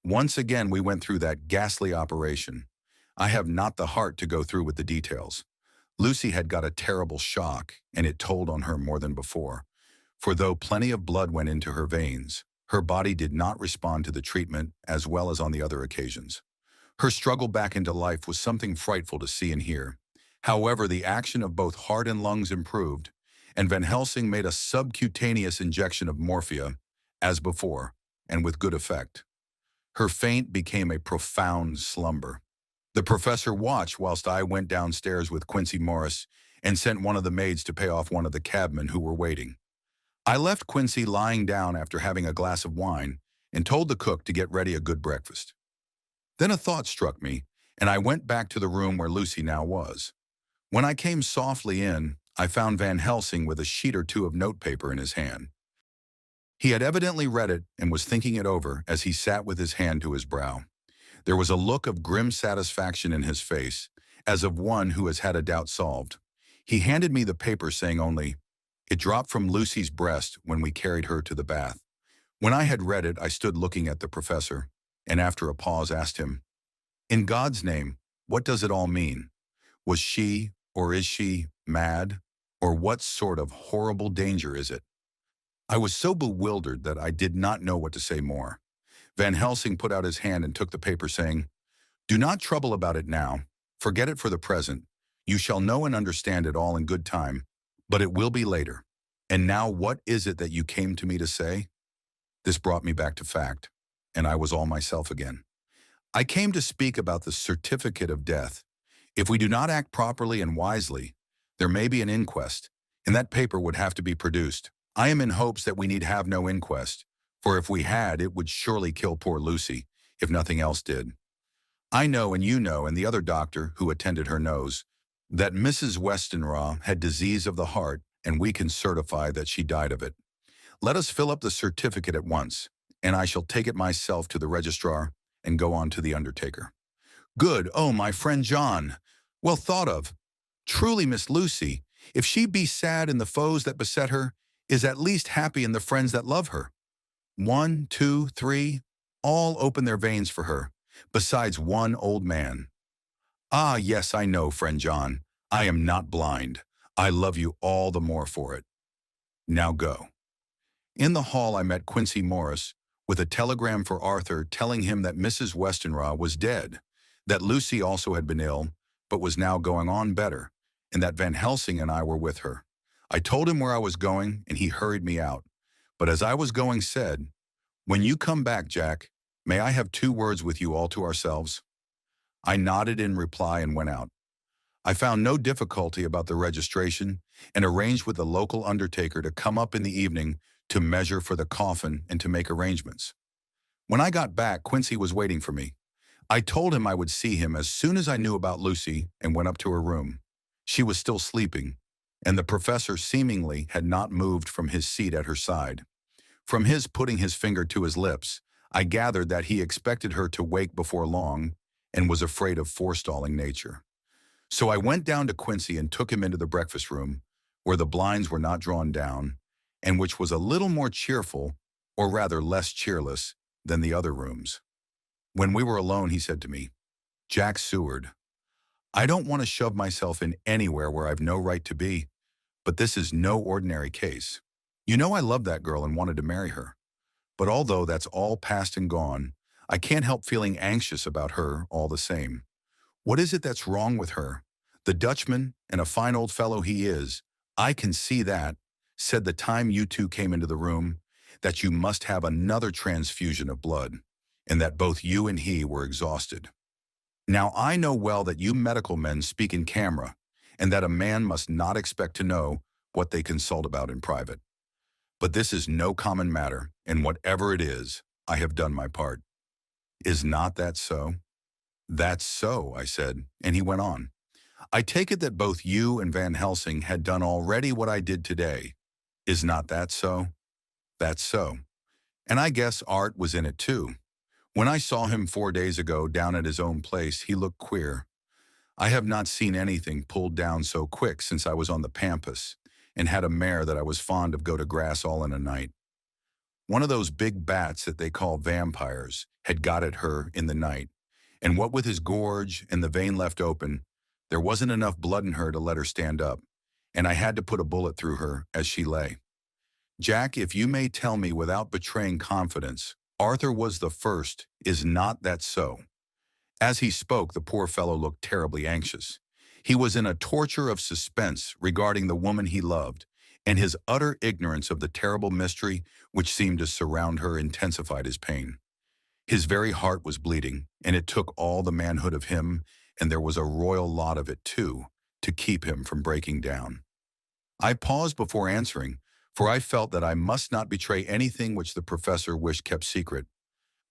Once again, we went through that ghastly operation. I have not the heart to go through with the details. Lucy had got a terrible shock, and it told on her more than before. For though plenty of blood went into her veins, her body did not respond to the treatment as well as on the other occasions. Her struggle back into life was something frightful to see and hear. However, the action of both heart and lungs improved, and Van Helsing made a subcutaneous injection of morphia, as before, and with good effect. Her faint became a profound slumber. The professor watched whilst I went downstairs with Quincy Morris and sent one of the maids to pay off one of the cabmen who were waiting. I left Quincy lying down after having a glass of wine and told the cook to get ready a good breakfast. Then a thought struck me, and I went back to the room where Lucy now was. When I came softly in, I found Van Helsing with a sheet or two of notepaper in his hand. He had evidently read it and was thinking it over as he sat with his hand to his brow. There was a look of grim satisfaction in his face, as of one who has had a doubt solved. He handed me the paper saying only, "It dropped from Lucy's breast when we carried her to the bath." When I had read it, I stood looking at the professor, and after a pause asked him, "In God's name, what does it all mean? Was she, or is she, mad? Or what sort of horrible danger is it?" I was so bewildered that I did not know what to say more. Van Helsing put out his hand and took the paper, saying, "Do not trouble about it now. Forget it for the present. You shall know and understand it all in good time, but it will be later. And now what is it that you came to me to say?" This brought me back to fact, and I was all myself again. "I came to speak about the certificate of death. If we do not act properly and wisely, there may be an inquest, and that paper would have to be produced. I am in hopes that we need have no inquest, for if we had, it would surely kill poor Lucy, if nothing else did. I know, and you know, and the other doctor who attended her knows, that Mrs. Westenra had disease of the heart, and we can certify that she died of it. Let us fill up the certificate at once, and I shall take it myself to the registrar and go on to the undertaker." "Good, oh, my friend John! Well thought of. Truly, Miss Lucy, if she be sad in the foes that beset her, is at least happy in the friends that love her. 1, 2, 3, all open their veins for her, besides one old man. Ah, yes, I know, friend John. I am not blind. I love you all the more for it. Now go." In the hall I met Quincy Morris with a telegram for Arthur telling him that Mrs. Westenra was dead, that Lucy also had been ill, but was now going on better, and that Van Helsing and I were with her. I told him where I was going, and he hurried me out. But as I was going said, "When you come back, Jack, may I have 2 words with you all to ourselves?" I nodded in reply and went out. I found no difficulty about the registration and arranged with the local undertaker to come up in the evening to measure for the coffin and to make arrangements. When I got back, Quincy was waiting for me. I told him I would see him as soon as I knew about Lucy and went up to her room. She was still sleeping, and the professor seemingly had not moved from his seat at her side. From his putting his finger to his lips, I gathered that he expected her to wake before long and was afraid of forestalling nature. So I went down to Quincy and took him into the breakfast room, where the blinds were not drawn down, and which was a little more cheerful, or rather less cheerless, than the other rooms. When we were alone, he said to me, "Jack Seward, I don't want to shove myself in anywhere where I've no right to be, but this is no ordinary case. You know I loved that girl and wanted to marry her. But although that's all past and gone, I can't help feeling anxious about her all the same. What is it that's wrong with her? The Dutchman, and a fine old fellow he is, I can see that, said the time you two came into the room, that you must have another transfusion of blood, and that both you and he were exhausted. Now I know well that you medical men speak in camera, and that a man must not expect to know what they consult about in private. But this is no common matter, and whatever it is, I have done my part. Is not that so?" "That's so," I said, and he went on. "I take it that both you and Van Helsing had done already what I did today. Is not that so?" "That's so. And I guess Art was in it too. When I saw him 4 days ago down at his own place, he looked queer. I have not seen anything pulled down so quick since I was on the pampas and had a mare that I was fond of go to grass all in a night. One of those big bats that they call vampires had got at her in the night, and what with his gorge and the vein left open, there wasn't enough blood in her to let her stand up, and I had to put a bullet through her as she lay. Jack, if you may tell me without betraying confidence, Arthur was the first, is not that so? As he spoke, the poor fellow looked terribly anxious. He was in a torture of suspense regarding the woman he loved, and his utter ignorance of the terrible mystery which seemed to surround her intensified his pain. His very heart was bleeding, and it took all the manhood of him, and there was a royal lot of it too, to keep him from breaking down. I paused before answering, for I felt that I must not betray anything which the professor wished kept secret.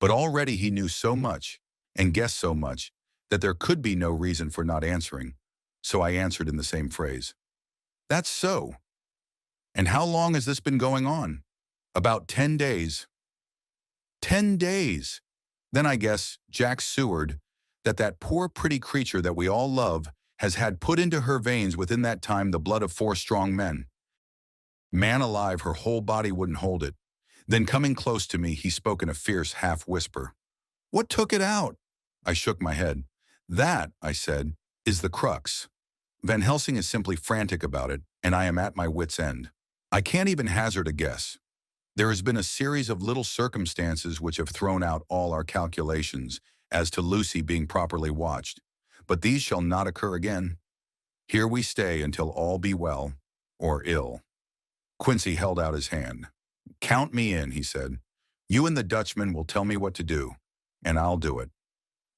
But already he knew so much, and guessed so much, that there could be no reason for not answering, so I answered in the same phrase. That's so. And how long has this been going on? About 10 days. 10 days! Then I guess Jack Seward, that poor pretty creature that we all love, has had put into her veins within that time the blood of 4 strong men. Man alive, her whole body wouldn't hold it. Then coming close to me, he spoke in a fierce half-whisper. What took it out? I shook my head. That, I said, is the crux. Van Helsing is simply frantic about it, and I am at my wit's end. I can't even hazard a guess. There has been a series of little circumstances which have thrown out all our calculations as to Lucy being properly watched, but these shall not occur again. Here we stay until all be well, or ill. Quincy held out his hand. Count me in, he said. You and the Dutchman will tell me what to do, and I'll do it.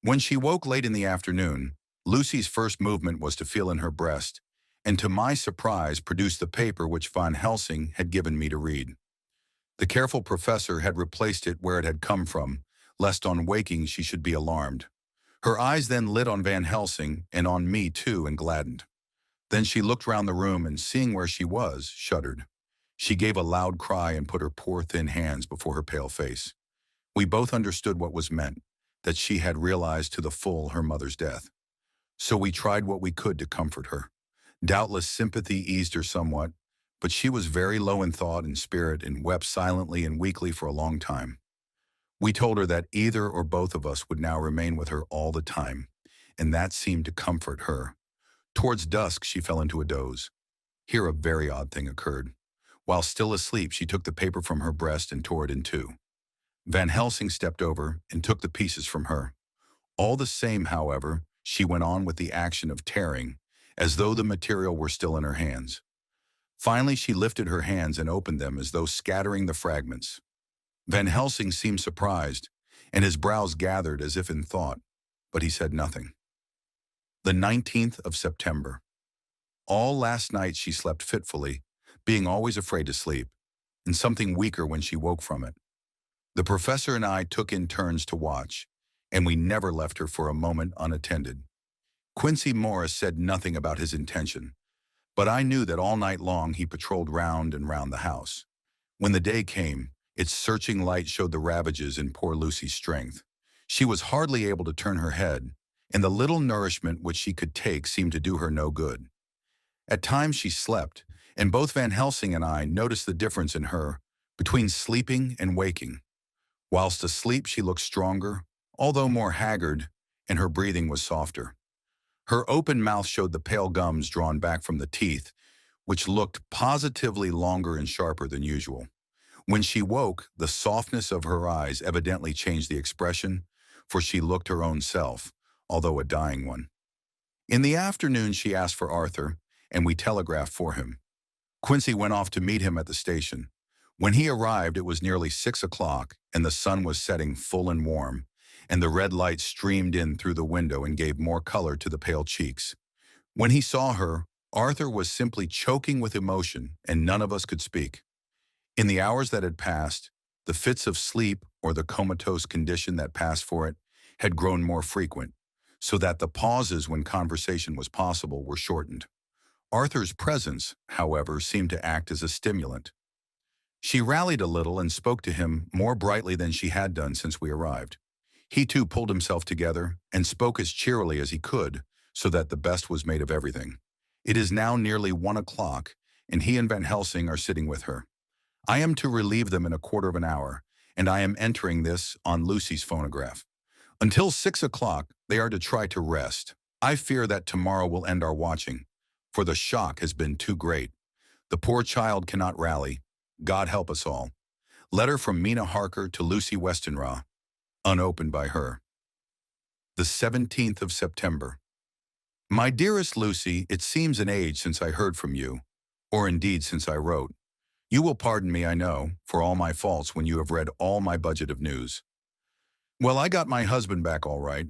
When she woke late in the afternoon, Lucy's first movement was to feel in her breast, and to my surprise produced the paper which Van Helsing had given me to read. The careful professor had replaced it where it had come from, lest on waking she should be alarmed. Her eyes then lit on Van Helsing, and on me too, and gladdened. Then she looked round the room, and seeing where she was, shuddered. She gave a loud cry and put her poor thin hands before her pale face. We both understood what was meant, that she had realized to the full her mother's death. So we tried what we could to comfort her. Doubtless sympathy eased her somewhat, but she was very low in thought and spirit and wept silently and weakly for a long time. We told her that either or both of us would now remain with her all the time, and that seemed to comfort her. Towards dusk she fell into a doze. Here a very odd thing occurred. While still asleep, she took the paper from her breast and tore it in two. Van Helsing stepped over and took the pieces from her. All the same, however, she went on with the action of tearing, as though the material were still in her hands. Finally, she lifted her hands and opened them as though scattering the fragments. Van Helsing seemed surprised, and his brows gathered as if in thought, but he said nothing. The 19th of September. All last night she slept fitfully, being always afraid to sleep, and something weaker when she woke from it. The professor and I took in turns to watch, and we never left her for a moment unattended. Quincy Morris said nothing about his intention, but I knew that all night long he patrolled round and round the house. When the day came, its searching light showed the ravages in poor Lucy's strength. She was hardly able to turn her head, and the little nourishment which she could take seemed to do her no good. At times she slept, and both Van Helsing and I noticed the difference in her between sleeping and waking. Whilst asleep she looked stronger, although more haggard, and her breathing was softer. Her open mouth showed the pale gums drawn back from the teeth, which looked positively longer and sharper than usual. When she woke, the softness of her eyes evidently changed the expression, for she looked her own self, although a dying one. In the afternoon she asked for Arthur, and we telegraphed for him. Quincy went off to meet him at the station. When he arrived, it was nearly 6 o'clock, and the sun was setting full and warm, and the red light streamed in through the window and gave more color to the pale cheeks. When he saw her, Arthur was simply choking with emotion, and none of us could speak. In the hours that had passed, the fits of sleep or the comatose condition that passed for it had grown more frequent, so that the pauses when conversation was possible were shortened. Arthur's presence, however, seemed to act as a stimulant. She rallied a little and spoke to him more brightly than she had done since we arrived. He too pulled himself together and spoke as cheerily as he could, so that the best was made of everything. It is now nearly 1 o'clock, and he and Van Helsing are sitting with her. I am to relieve them in a quarter of an hour, and I am entering this on Lucy's phonograph. Until 6 o'clock, they are to try to rest. I fear that tomorrow will end our watching, for the shock has been too great. The poor child cannot rally. God help us all. Letter from Mina Harker to Lucy Westenra, unopened by her. The 17th of September. My dearest Lucy, it seems an age since I heard from you, or indeed since I wrote. You will pardon me, I know, for all my faults when you have read all my budget of news. Well, I got my husband back all right.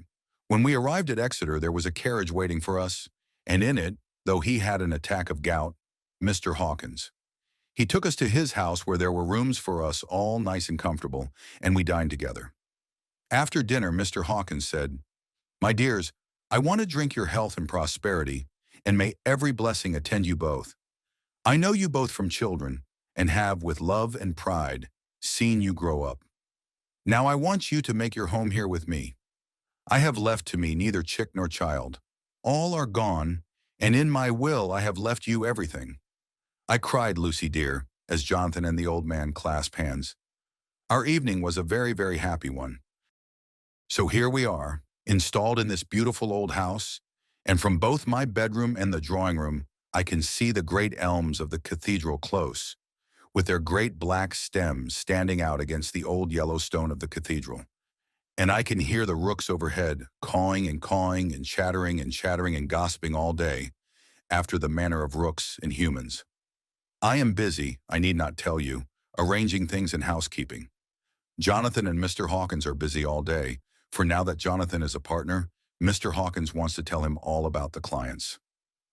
When we arrived at Exeter, there was a carriage waiting for us, and in it, though he had an attack of gout, Mr. Hawkins. He took us to his house where there were rooms for us all nice and comfortable, and we dined together. After dinner, Mr. Hawkins said, My dears, I want to drink your health and prosperity, and may every blessing attend you both. I know you both from children, and have, with love and pride, seen you grow up. Now I want you to make your home here with me. I have left to me neither chick nor child. All are gone, and in my will I have left you everything. I cried, Lucy dear, as Jonathan and the old man clasped hands. Our evening was a very, very happy one. So here we are, installed in this beautiful old house, and from both my bedroom and the drawing room, I can see the great elms of the cathedral close, with their great black stems standing out against the old yellow stone of the cathedral. And I can hear the rooks overhead, cawing and chattering and gossiping all day, after the manner of rooks and humans. I am busy, I need not tell you, arranging things in housekeeping. Jonathan and Mr. Hawkins are busy all day, for now that Jonathan is a partner, Mr. Hawkins wants to tell him all about the clients.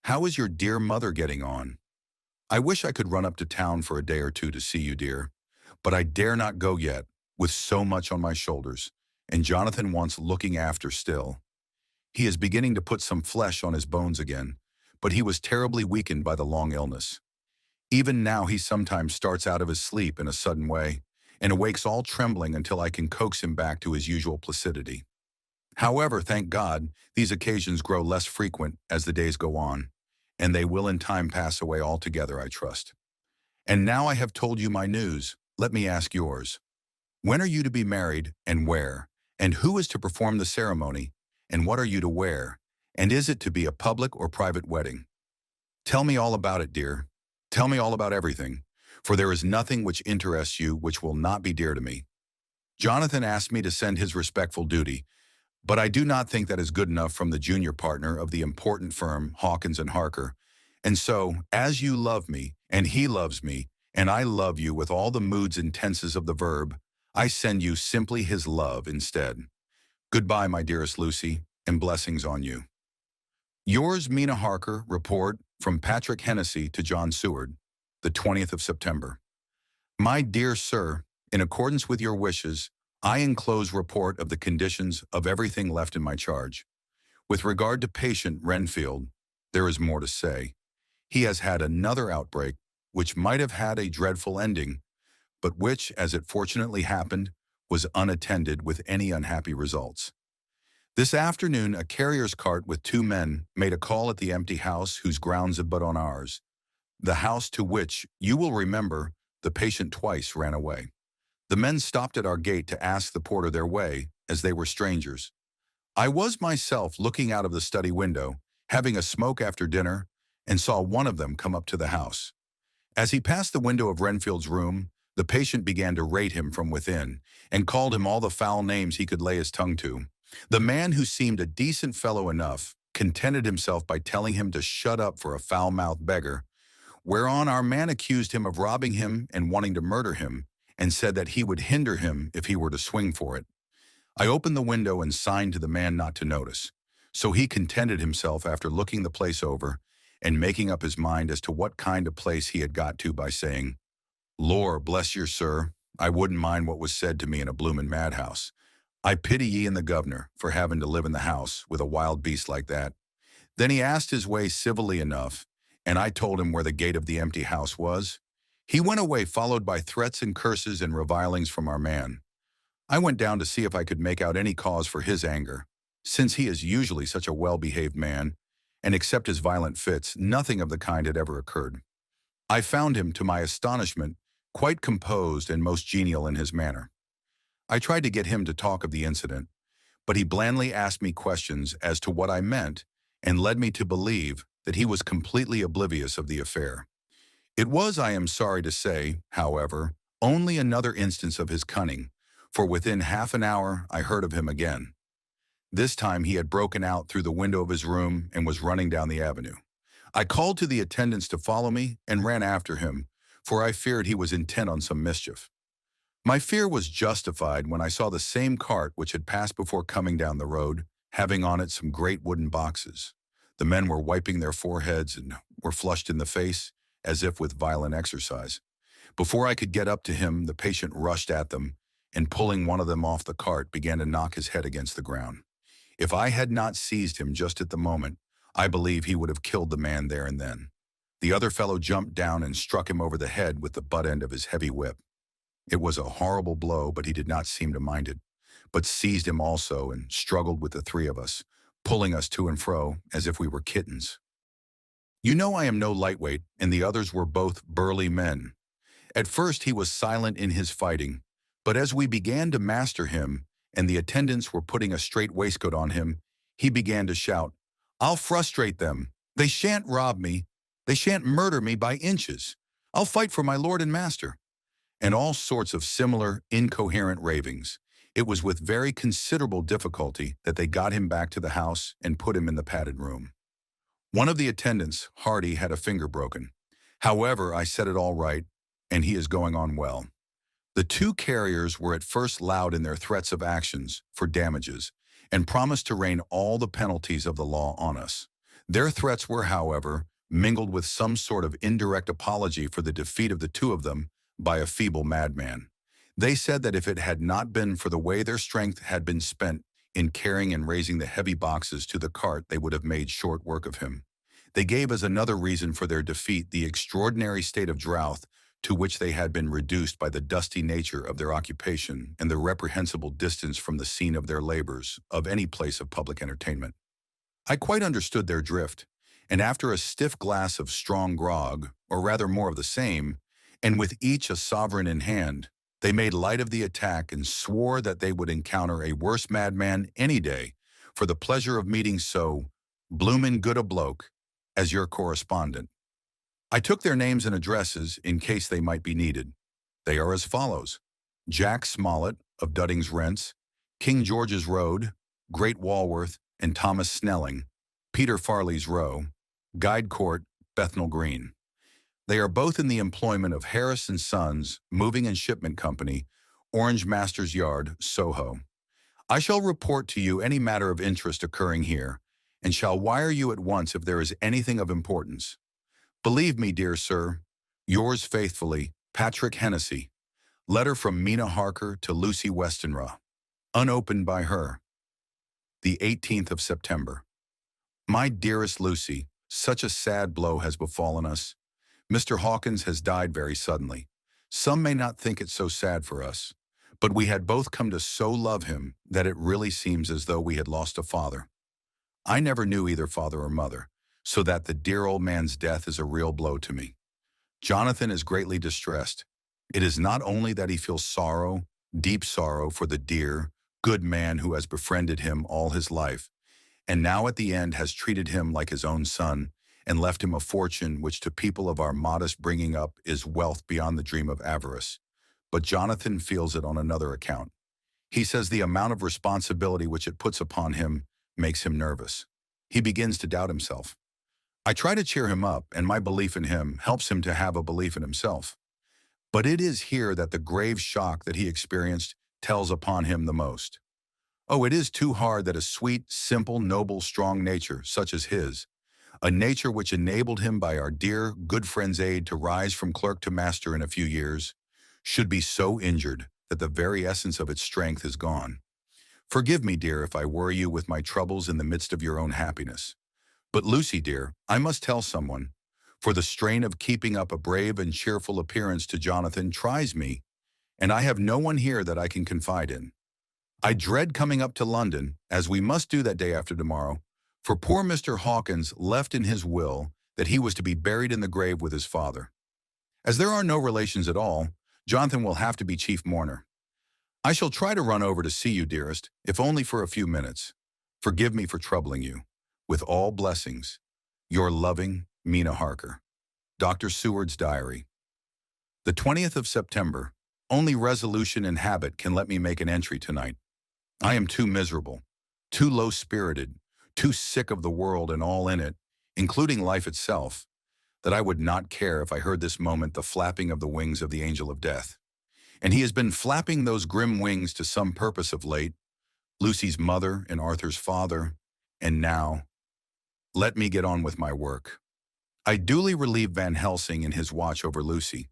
How is your dear mother getting on? I wish I could run up to town for a day or two to see you, dear, but I dare not go yet, with so much on my shoulders, and Jonathan wants looking after still. He is beginning to put some flesh on his bones again, but he was terribly weakened by the long illness. Even now he sometimes starts out of his sleep in a sudden way, and awakes all trembling until I can coax him back to his usual placidity. However, thank God, these occasions grow less frequent as the days go on, and they will in time pass away altogether, I trust. And now I have told you my news, let me ask yours. When are you to be married, and where? And who is to perform the ceremony, and what are you to wear? And is it to be a public or private wedding? Tell me all about it, dear. Tell me all about everything, for there is nothing which interests you which will not be dear to me. Jonathan asked me to send his respectful duty, but I do not think that is good enough from the junior partner of the important firm, Hawkins and Harker. And so, as you love me, and he loves me, and I love you with all the moods and tenses of the verb, I send you simply his love instead. Goodbye, my dearest Lucy, and blessings on you. Yours, Mina Harker, report from Patrick Hennessy to John Seward, the 20th of September. My dear sir, in accordance with your wishes, I enclose report of the conditions of everything left in my charge. With regard to patient Renfield, there is more to say. He has had another outbreak, which might have had a dreadful ending, but which, as it fortunately happened, was unattended with any unhappy results. This afternoon, a carrier's cart with 2 men made a call at the empty house whose grounds abut on ours, the house to which, you will remember, the patient twice ran away. The men stopped at our gate to ask the porter their way, as they were strangers. I was myself looking out of the study window, having a smoke after dinner, and saw one of them come up to the house. As he passed the window of Renfield's room, the patient began to rate him from within, and called him all the foul names he could lay his tongue to. The man, who seemed a decent fellow enough, contented himself by telling him to shut up for a foul-mouthed beggar, whereon our man accused him of robbing him and wanting to murder him, and said that he would hinder him if he were to swing for it. I opened the window and signed to the man not to notice, so he contented himself after looking the place over and making up his mind as to what kind of place he had got to by saying, Lor, bless you, sir, I wouldn't mind what was said to me in a bloomin' madhouse. I pity ye and the governor for having to live in the house with a wild beast like that. Then he asked his way civilly enough, and I told him where the gate of the empty house was. He went away followed by threats and curses and revilings from our man. I went down to see if I could make out any cause for his anger, since he is usually such a well-behaved man, and except his violent fits, nothing of the kind had ever occurred. I found him, to my astonishment, quite composed and most genial in his manner. I tried to get him to talk of the incident, but he blandly asked me questions as to what I meant and led me to believe that he was completely oblivious of the affair. It was, I am sorry to say, however, only another instance of his cunning, for within half an hour I heard of him again. This time he had broken out through the window of his room and was running down the avenue. I called to the attendants to follow me and ran after him, for I feared he was intent on some mischief. My fear was justified when I saw the same cart which had passed before coming down the road, having on it some great wooden boxes. The men were wiping their foreheads and were flushed in the face, as if with violent exercise. Before I could get up to him, the patient rushed at them, and pulling one of them off the cart, began to knock his head against the ground. If I had not seized him just at the moment, I believe he would have killed the man there and then. The other fellow jumped down and struck him over the head with the butt end of his heavy whip. It was a horrible blow, but he did not seem to mind it, but seized him also and struggled with the three of us, pulling us to and fro as if we were kittens. You know I am no lightweight, and the others were both burly men. At first he was silent in his fighting, but as we began to master him and the attendants were putting a strait waistcoat on him, he began to shout, "I'll frustrate them. They shan't rob me. They shan't murder me by inches. I'll fight for my lord and master," and all sorts of similar, incoherent ravings. It was with very considerable difficulty that they got him back to the house and put him in the padded room. One of the attendants, Hardy, had a finger broken. However, I set it all right, and he is going on well. The two carriers were at first loud in their threats of actions for damages, and promised to rain all the penalties of the law on us. Their threats were, however, mingled with some sort of indirect apology for the defeat of the two of them by a feeble madman. They said that if it had not been for the way their strength had been spent in carrying and raising the heavy boxes to the cart, they would have made short work of him. They gave as another reason for their defeat the extraordinary state of drought to which they had been reduced by the dusty nature of their occupation and the reprehensible distance from the scene of their labors of any place of public entertainment. I quite understood their drift, and after a stiff glass of strong grog, or rather more of the same, and with each a sovereign in hand, they made light of the attack and swore that they would encounter a worse madman any day for the pleasure of meeting so bloomin' good a bloke as your correspondent. I took their names and addresses in case they might be needed. They are as follows: Jack Smollett of Dudding's Rents, King George's Road, Great Walworth, and Thomas Snelling, Peter Farley's Row, Guide Court, Bethnal Green. They are both in the employment of Harris & Sons, Moving and Shipment Company, Orange Masters Yard, Soho. I shall report to you any matter of interest occurring here, and shall wire you at once if there is anything of importance. Believe me, dear sir, yours faithfully, Patrick Hennessy. Letter from Mina Harker to Lucy Westenra. Unopened by her. The 18th of September. My dearest Lucy, such a sad blow has befallen us. Mr. Hawkins has died very suddenly. Some may not think it so sad for us, but we had both come to so love him that it really seems as though we had lost a father. I never knew either father or mother, so that the dear old man's death is a real blow to me. Jonathan is greatly distressed. It is not only that he feels sorrow, deep sorrow for the dear, good man who has befriended him all his life, and now at the end has treated him like his own son, and left him a fortune which to people of our modest bringing up is wealth beyond the dream of avarice. But Jonathan feels it on another account. He says the amount of responsibility which it puts upon him makes him nervous. He begins to doubt himself. I try to cheer him up, and my belief in him helps him to have a belief in himself. But it is here that the grave shock that he experienced tells upon him the most. Oh, it is too hard that a sweet, simple, noble, strong nature such as his, a nature which enabled him by our dear, good friend's aid to rise from clerk to master in a few years, should be so injured that the very essence of its strength is gone. Forgive me, dear, if I worry you with my troubles in the midst of your own happiness. But Lucy, dear, I must tell someone, for the strain of keeping up a brave and cheerful appearance to Jonathan tries me, and I have no one here that I can confide in. I dread coming up to London, as we must do that day after tomorrow, For poor Mr. Hawkins left in his will that he was to be buried in the grave with his father. As there are no relations at all, Jonathan will have to be chief mourner. I shall try to run over to see you, dearest, if only for a few minutes. Forgive me for troubling you. With all blessings, your loving Mina Harker. Dr. Seward's Diary. The 20th of September. Only resolution and habit can let me make an entry tonight. I am too miserable, too low-spirited, too sick of the world and all in it, including life itself, that I would not care if I heard this moment the flapping of the wings of the angel of death. And he has been flapping those grim wings to some purpose of late, Lucy's mother and Arthur's father, and now, let me get on with my work. I duly relieved Van Helsing in his watch over Lucy.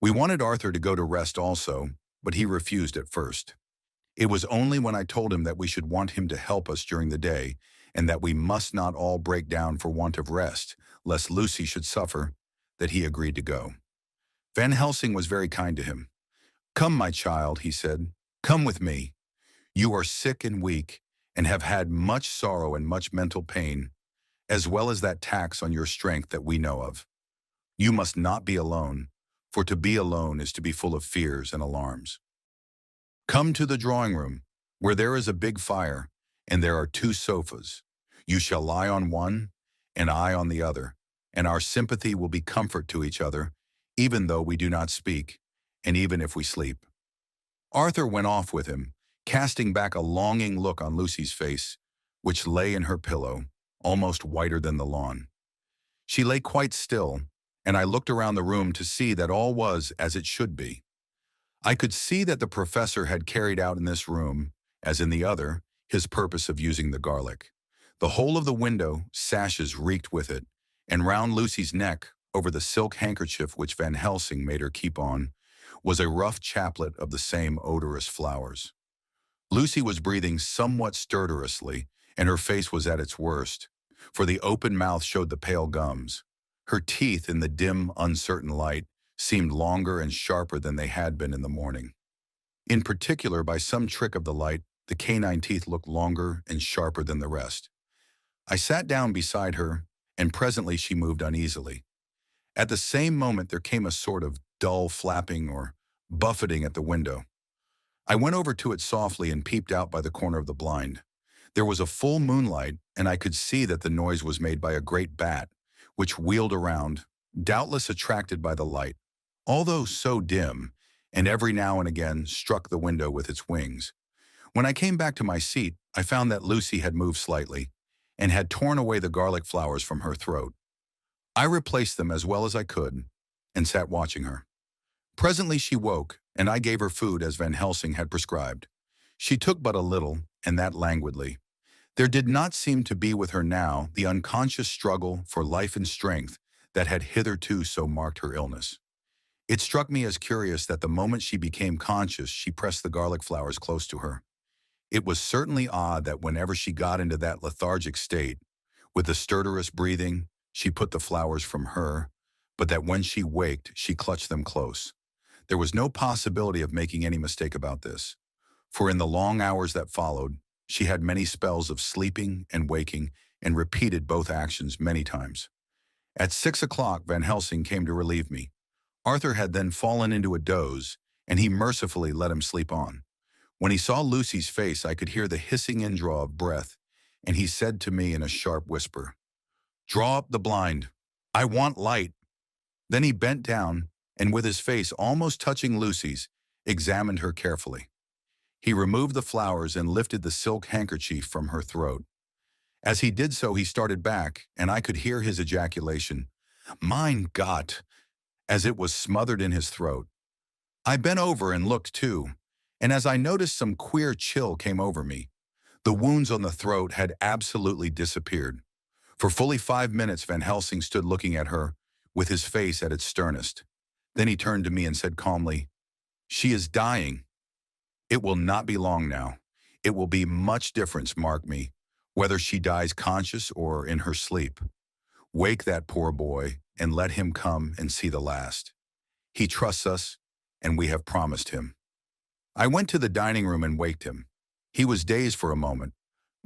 We wanted Arthur to go to rest also, but he refused at first. It was only when I told him that we should want him to help us during the day and that we must not all break down for want of rest, lest Lucy should suffer, that he agreed to go. Van Helsing was very kind to him. "Come, my child," he said, "come with me. You are sick and weak and have had much sorrow and much mental pain, as well as that tax on your strength that we know of. You must not be alone, for to be alone is to be full of fears and alarms. Come to the drawing room, where there is a big fire, and there are 2 sofas. You shall lie on one, and I on the other, and our sympathy will be comfort to each other, even though we do not speak, and even if we sleep." Arthur went off with him, casting back a longing look on Lucy's face, which lay in her pillow, almost whiter than the lawn. She lay quite still, and I looked around the room to see that all was as it should be. I could see that the professor had carried out in this room, as in the other, his purpose of using the garlic. The whole of the window sashes reeked with it, and round Lucy's neck, over the silk handkerchief which Van Helsing made her keep on, was a rough chaplet of the same odorous flowers. Lucy was breathing somewhat stertorously, and her face was at its worst, for the open mouth showed the pale gums. Her teeth, in the dim, uncertain light, seemed longer and sharper than they had been in the morning. In particular, by some trick of the light, the canine teeth looked longer and sharper than the rest. I sat down beside her, and presently she moved uneasily. At the same moment there came a sort of dull flapping or buffeting at the window. I went over to it softly and peeped out by the corner of the blind. There was a full moonlight, and I could see that the noise was made by a great bat, which wheeled around, doubtless attracted by the light, although so dim, and every now and again struck the window with its wings. When I came back to my seat, I found that Lucy had moved slightly, and had torn away the garlic flowers from her throat. I replaced them as well as I could, and sat watching her. Presently she woke, and I gave her food as Van Helsing had prescribed. She took but a little, and that languidly. There did not seem to be with her now the unconscious struggle for life and strength that had hitherto so marked her illness. It struck me as curious that the moment she became conscious, she pressed the garlic flowers close to her. It was certainly odd that whenever she got into that lethargic state, with the stertorous breathing, she put the flowers from her, but that when she waked, she clutched them close. There was no possibility of making any mistake about this, for in the long hours that followed, she had many spells of sleeping and waking and repeated both actions many times. At 6 o'clock, Van Helsing came to relieve me. Arthur had then fallen into a doze, and he mercifully let him sleep on. When he saw Lucy's face, I could hear the hissing indraw of breath, and he said to me in a sharp whisper, "Draw up the blind. I want light." Then he bent down, and with his face almost touching Lucy's, examined her carefully. He removed the flowers and lifted the silk handkerchief from her throat. As he did so, he started back, and I could hear his ejaculation, "Mein Gott," as it was smothered in his throat. I bent over and looked too, and as I noticed, some queer chill came over me. The wounds on the throat had absolutely disappeared. For fully 5 minutes, Van Helsing stood looking at her, with his face at its sternest. Then he turned to me and said calmly, "She is dying. It will not be long now. It will be much difference, mark me, whether she dies conscious or in her sleep. Wake that poor boy and let him come and see the last. He trusts us, and we have promised him." I went to the dining room and waked him. He was dazed for a moment,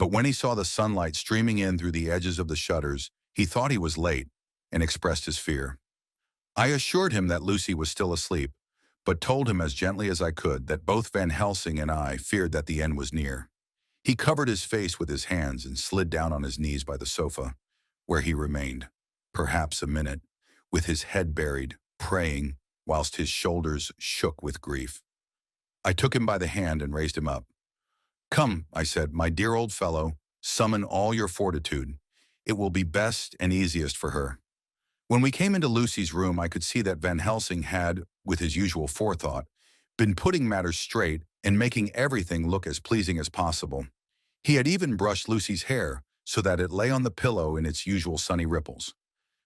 But when he saw the sunlight streaming in through the edges of the shutters, he thought he was late and expressed his fear. I assured him that Lucy was still asleep, but told him as gently as I could that both Van Helsing and I feared that the end was near. He covered his face with his hands and slid down on his knees by the sofa, where he remained, perhaps a minute, with his head buried, praying, whilst his shoulders shook with grief. I took him by the hand and raised him up. "Come," I said, "my dear old fellow, summon all your fortitude. It will be best and easiest for her." When we came into Lucy's room, I could see that Van Helsing had, with his usual forethought, been putting matters straight and making everything look as pleasing as possible. He had even brushed Lucy's hair so that it lay on the pillow in its usual sunny ripples.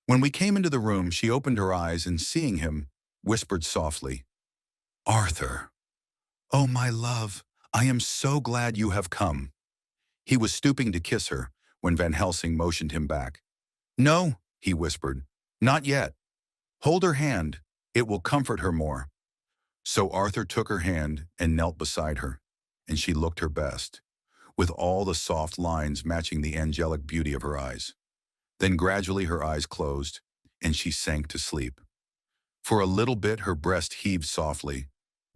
When we came into the room, she opened her eyes and, seeing him, whispered softly, "Arthur, oh my love, I am so glad you have come." He was stooping to kiss her when Van Helsing motioned him back. "No," he whispered, "not yet. Hold her hand. It will comfort her more." So Arthur took her hand and knelt beside her, and she looked her best, with all the soft lines matching the angelic beauty of her eyes. Then gradually her eyes closed, and she sank to sleep. For a little bit her breast heaved softly,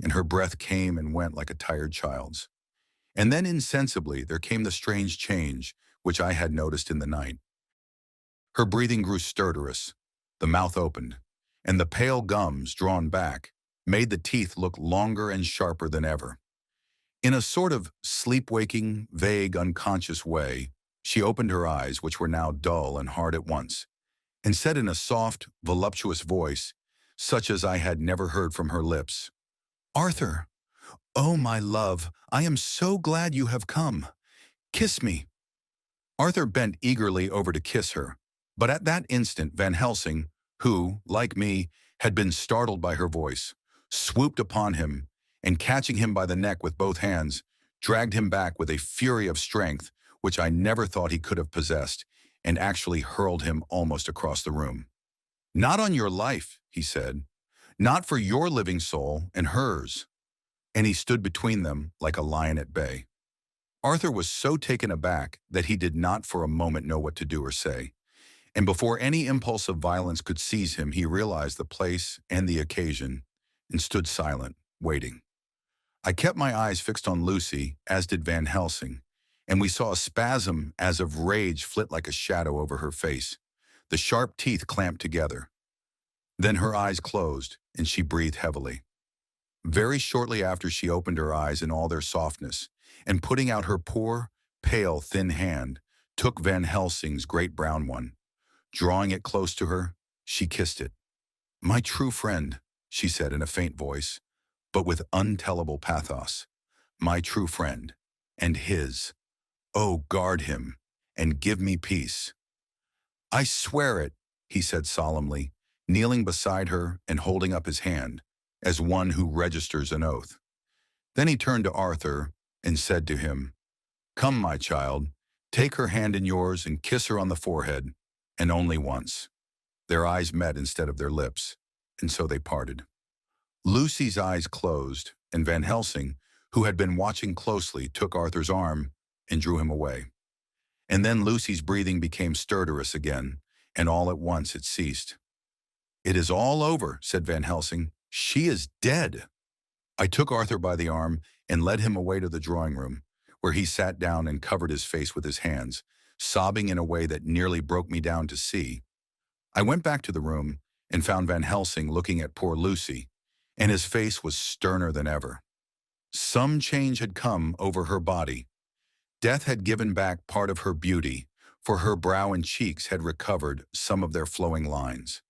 and her breath came and went like a tired child's. And then insensibly there came the strange change which I had noticed in the night. Her breathing grew stertorous, the mouth opened, and the pale gums, drawn back, made the teeth look longer and sharper than ever. In a sort of sleep-waking, vague, unconscious way, she opened her eyes, which were now dull and hard at once, and said in a soft, voluptuous voice, such as I had never heard from her lips, "Arthur, oh my love, I am so glad you have come. Kiss me." Arthur bent eagerly over to kiss her, but at that instant Van Helsing, who, like me, had been startled by her voice, swooped upon him, and catching him by the neck with both hands, dragged him back with a fury of strength which I never thought he could have possessed, and actually hurled him almost across the room. "Not on your life," he said. "Not for your living soul and hers." And he stood between them like a lion at bay. Arthur was so taken aback that he did not for a moment know what to do or say, and before any impulse of violence could seize him, he realized the place and the occasion, and stood silent, waiting. I kept my eyes fixed on Lucy, as did Van Helsing, and we saw a spasm as of rage flit like a shadow over her face, the sharp teeth clamped together. Then her eyes closed, and she breathed heavily. Very shortly after she opened her eyes in all their softness, and putting out her poor, pale, thin hand, took Van Helsing's great brown one. Drawing it close to her, she kissed it. "My true friend," she said in a faint voice, but with untellable pathos. "My true friend, and his. Oh, guard him, and give me peace." "I swear it," he said solemnly, kneeling beside her and holding up his hand, as one who registers an oath. Then he turned to Arthur and said to him, "Come, my child, take her hand in yours and kiss her on the forehead, and only once." Their eyes met instead of their lips, and so they parted. Lucy's eyes closed, and Van Helsing, who had been watching closely, took Arthur's arm and drew him away. And then Lucy's breathing became stertorous again, and all at once it ceased. "It is all over," said Van Helsing. "She is dead." I took Arthur by the arm and led him away to the drawing room, where he sat down and covered his face with his hands, sobbing in a way that nearly broke me down to see. I went back to the room and found Van Helsing looking at poor Lucy, and his face was sterner than ever. Some change had come over her body. Death had given back part of her beauty, for her brow and cheeks had recovered some of their flowing lines.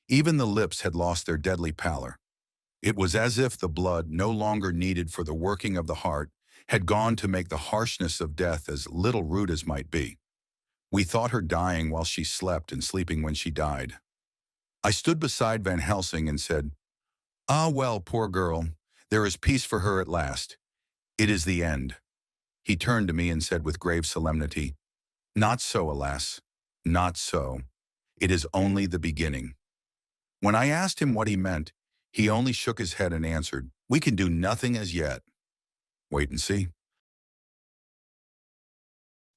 Even the lips had lost their deadly pallor. It was as if the blood, no longer needed for the working of the heart, had gone to make the harshness of death as little rude as might be. We thought her dying while she slept and sleeping when she died. I stood beside Van Helsing and said, "Ah, well, poor girl, there is peace for her at last. It is the end." He turned to me and said with grave solemnity, "Not so, alas, not so. It is only the beginning." When I asked him what he meant, he only shook his head and answered, "We can do nothing as yet. Wait and see."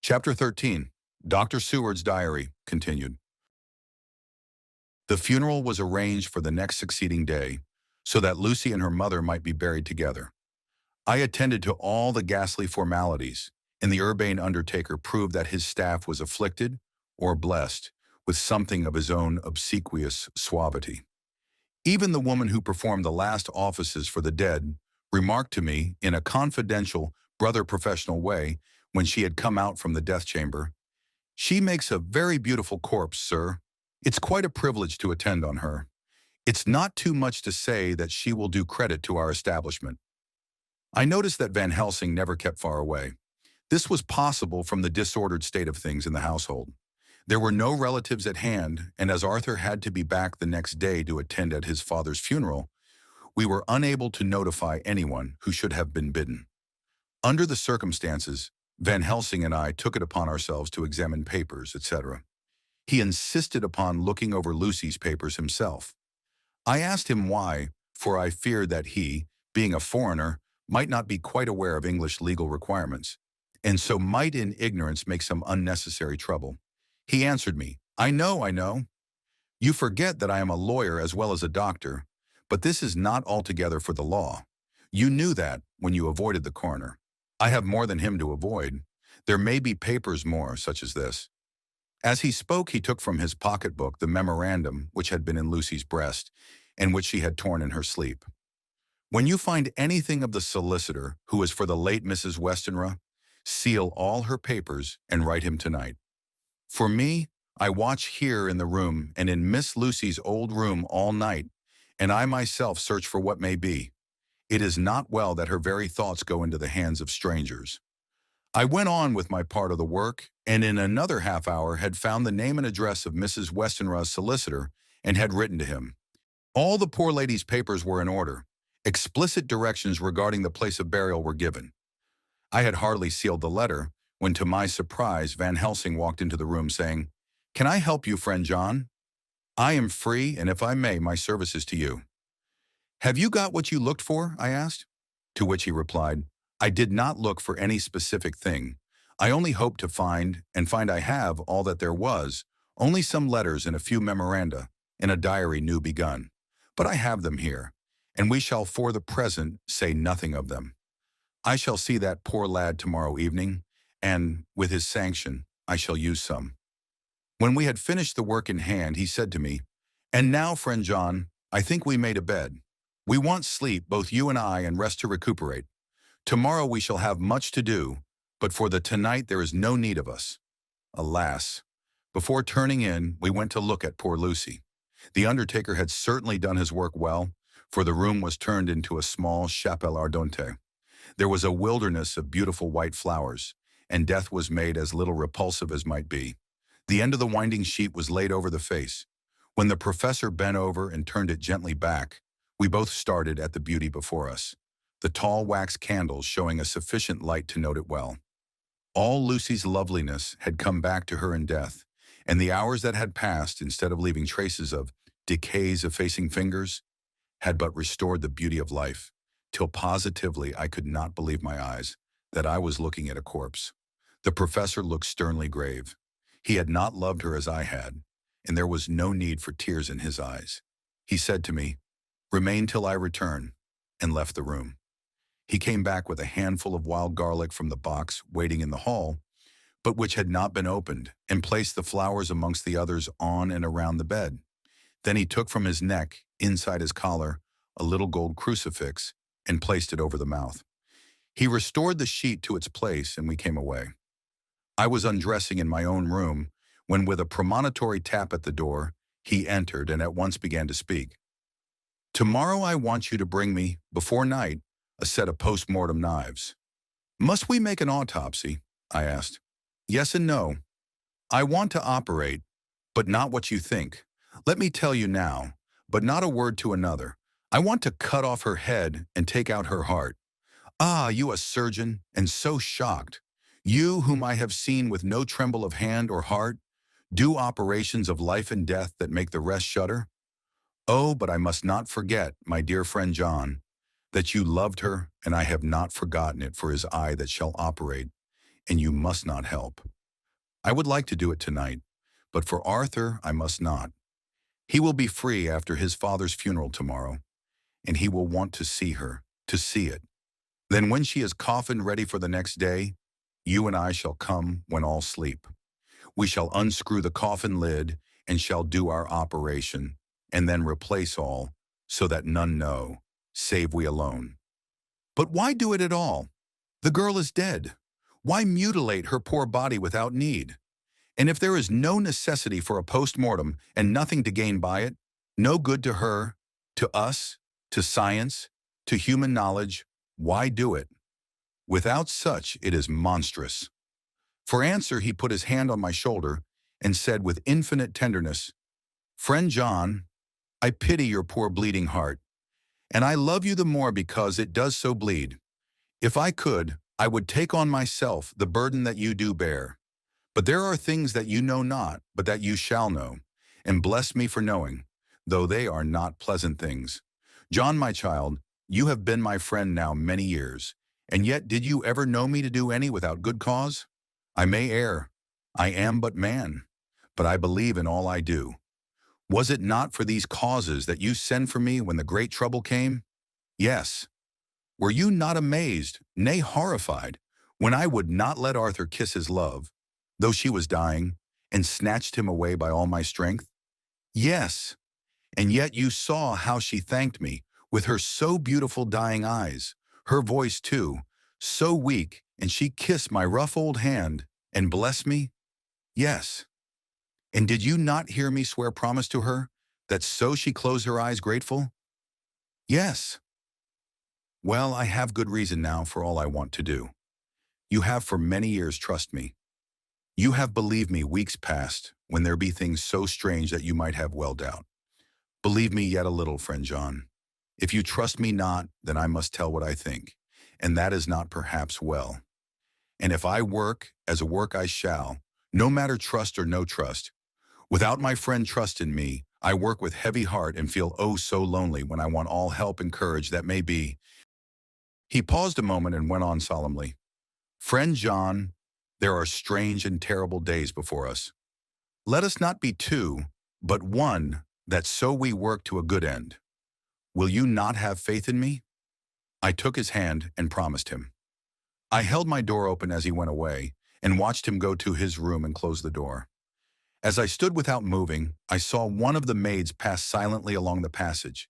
Chapter 13. Dr. Seward's Diary continued. The funeral was arranged for the next succeeding day, so that Lucy and her mother might be buried together. I attended to all the ghastly formalities, and the urbane undertaker proved that his staff was afflicted, or blessed, with something of his own obsequious suavity. Even the woman who performed the last offices for the dead remarked to me in a confidential, brother-professional way when she had come out from the death chamber, "She makes a very beautiful corpse, sir. It's quite a privilege to attend on her. It's not too much to say that she will do credit to our establishment." I noticed that Van Helsing never kept far away. This was possible from the disordered state of things in the household. There were no relatives at hand, and as Arthur had to be back the next day to attend at his father's funeral, we were unable to notify anyone who should have been bidden. Under the circumstances, Van Helsing and I took it upon ourselves to examine papers, etc. He insisted upon looking over Lucy's papers himself. I asked him why, for I feared that he, being a foreigner, might not be quite aware of English legal requirements, and so might in ignorance make some unnecessary trouble. He answered me, I know. You forget that I am a lawyer as well as a doctor, but this is not altogether for the law. You knew that when you avoided the coroner. I have more than him to avoid. There may be papers more, such as this." As he spoke, he took from his pocketbook the memorandum which had been in Lucy's breast, and which she had torn in her sleep. "When you find anything of the solicitor who is for the late Mrs. Westenra, seal all her papers and write him tonight. For me, I watch here in the room and in Miss Lucy's old room all night, and I myself search for what may be. It is not well that her very thoughts go into the hands of strangers." I went on with my part of the work, and in another half hour had found the name and address of Mrs. Westenra's solicitor and had written to him. All the poor lady's papers were in order. Explicit directions regarding the place of burial were given. I had hardly sealed the letter when, to my surprise, Van Helsing walked into the room saying, "Can I help you, friend John? I am free, and if I may, my service is to you." "Have you got what you looked for?" I asked. To which he replied, "I did not look for any specific thing. I only hoped to find, and find I have, all that there was, only some letters and a few memoranda, and a diary new begun. But I have them here, and we shall for the present say nothing of them. I shall see that poor lad tomorrow evening, and, with his sanction, I shall use some." When we had finished the work in hand, he said to me, "And now, friend John, I think we may to bed. We want sleep, both you and I, and rest to recuperate. Tomorrow we shall have much to do, but for the tonight there is no need of us." Alas! Before turning in, we went to look at poor Lucy. The undertaker had certainly done his work well, for the room was turned into a small chapelle ardente. There was a wilderness of beautiful white flowers, and death was made as little repulsive as might be. The end of the winding sheet was laid over the face. When the professor bent over and turned it gently back, we both started at the beauty before us, the tall wax candles showing a sufficient light to note it well. All Lucy's loveliness had come back to her in death, and the hours that had passed, instead of leaving traces of decay's effacing fingers, had but restored the beauty of life, till positively I could not believe my eyes that I was looking at a corpse. The professor looked sternly grave. He had not loved her as I had, and there was no need for tears in his eyes. He said to me, "Remain till I return," and left the room. He came back with a handful of wild garlic from the box waiting in the hall, but which had not been opened, and placed the flowers amongst the others on and around the bed. Then he took from his neck, inside his collar, a little gold crucifix, and placed it over the mouth. He restored the sheet to its place, and we came away. I was undressing in my own room, when with a premonitory tap at the door, he entered and at once began to speak. "Tomorrow I want you to bring me, before night, a set of post-mortem knives." "Must we make an autopsy?" I asked. "Yes and no. I want to operate, but not what you think. Let me tell you now, but not a word to another. I want to cut off her head and take out her heart." "Ah, you a surgeon, and so shocked. You, whom I have seen with no tremble of hand or heart, do operations of life and death that make the rest shudder? Oh, but I must not forget, my dear friend John, that you loved her, and I have not forgotten it for his eye that shall operate, and you must not help. I would like to do it tonight, but for Arthur I must not. He will be free after his father's funeral tomorrow, and he will want to see her, to see it. Then when she is coffined ready for the next day, you and I shall come when all sleep. We shall unscrew the coffin lid and shall do our operation, and then replace all, so that none know, save we alone. But why do it at all? The girl is dead. Why mutilate her poor body without need? And if there is no necessity for a post-mortem and nothing to gain by it, no good to her, to us, to science, to human knowledge, why do it? Without such, it is monstrous. For answer, he put his hand on my shoulder and said with infinite tenderness, "Friend John, I pity your poor bleeding heart, and I love you the more because it does so bleed. If I could, I would take on myself the burden that you do bear. But there are things that you know not, but that you shall know, and bless me for knowing, though they are not pleasant things. John, my child, you have been my friend now many years, and yet did you ever know me to do any without good cause? I may err. I am but man, but I believe in all I do. Was it not for these causes that you sent for me when the great trouble came? Yes. Were you not amazed, nay horrified, when I would not let Arthur kiss his love, though she was dying, and snatched him away by all my strength? Yes, and yet you saw how she thanked me, with her so beautiful dying eyes, her voice too, so weak, and she kissed my rough old hand, and blessed me? Yes. And did you not hear me swear promise to her, that so she closed her eyes grateful? Yes. Well, I have good reason now for all I want to do. You have for many years trust me. You have believed me weeks past, when there be things so strange that you might have well doubt. Believe me yet a little, friend John. If you trust me not, then I must tell what I think, and that is not perhaps well. And if I work, as a work I shall, no matter trust or no trust. Without my friend trust in me, I work with heavy heart and feel oh so lonely when I want all help and courage that may be. He paused a moment and went on solemnly. Friend John, there are strange and terrible days before us. Let us not be two, but one, that so we work to a good end. Will you not have faith in me? I took his hand and promised him. I held my door open as he went away and watched him go to his room and close the door. As I stood without moving, I saw one of the maids pass silently along the passage.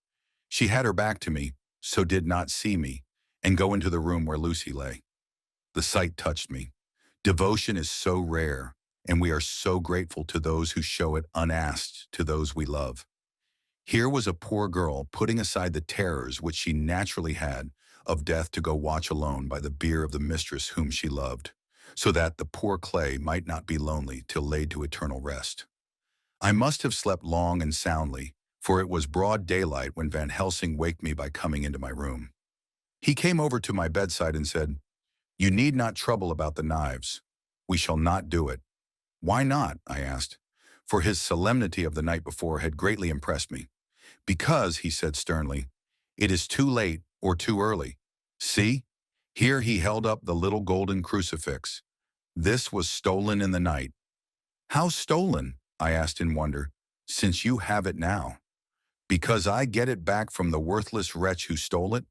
She had her back to me, so did not see me, and go into the room where Lucy lay. The sight touched me. Devotion is so rare, and we are so grateful to those who show it unasked to those we love. Here was a poor girl putting aside the terrors which she naturally had of death to go watch alone by the bier of the mistress whom she loved, so that the poor clay might not be lonely till laid to eternal rest. I must have slept long and soundly, for it was broad daylight when Van Helsing waked me by coming into my room. He came over to my bedside and said, You need not trouble about the knives. We shall not do it. Why not? I asked, for his solemnity of the night before had greatly impressed me. Because, he said sternly, it is too late or too early. See, here he held up the little golden crucifix. This was stolen in the night. How stolen? I asked in wonder, since you have it now. Because I get it back from the worthless wretch who stole it,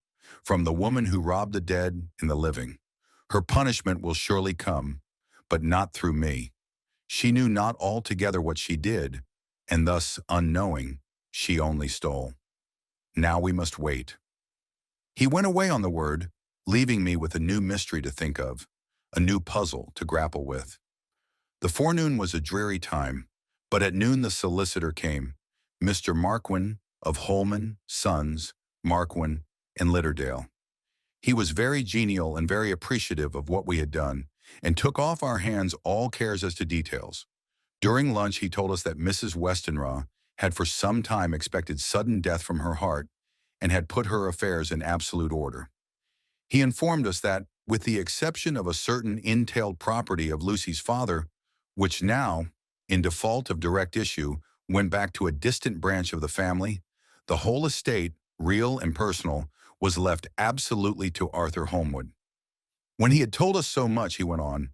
from the woman who robbed the dead and the living. Her punishment will surely come, but not through me. She knew not altogether what she did, and thus, unknowing, she only stole. Now we must wait. He went away on the word, leaving me with a new mystery to think of, a new puzzle to grapple with. The forenoon was a dreary time, but at noon the solicitor came, Mr. Marquin of Holman, Sons, Marquin, and Litterdale. He was very genial and very appreciative of what we had done, and took off our hands all cares as to details. During lunch he told us that Mrs. Westenra had for some time expected sudden death from her heart, and had put her affairs in absolute order. He informed us that, with the exception of a certain entailed property of Lucy's father, which now, in default of direct issue, went back to a distant branch of the family, the whole estate, real and personal, was left absolutely to Arthur Holmwood. When he had told us so much, he went on,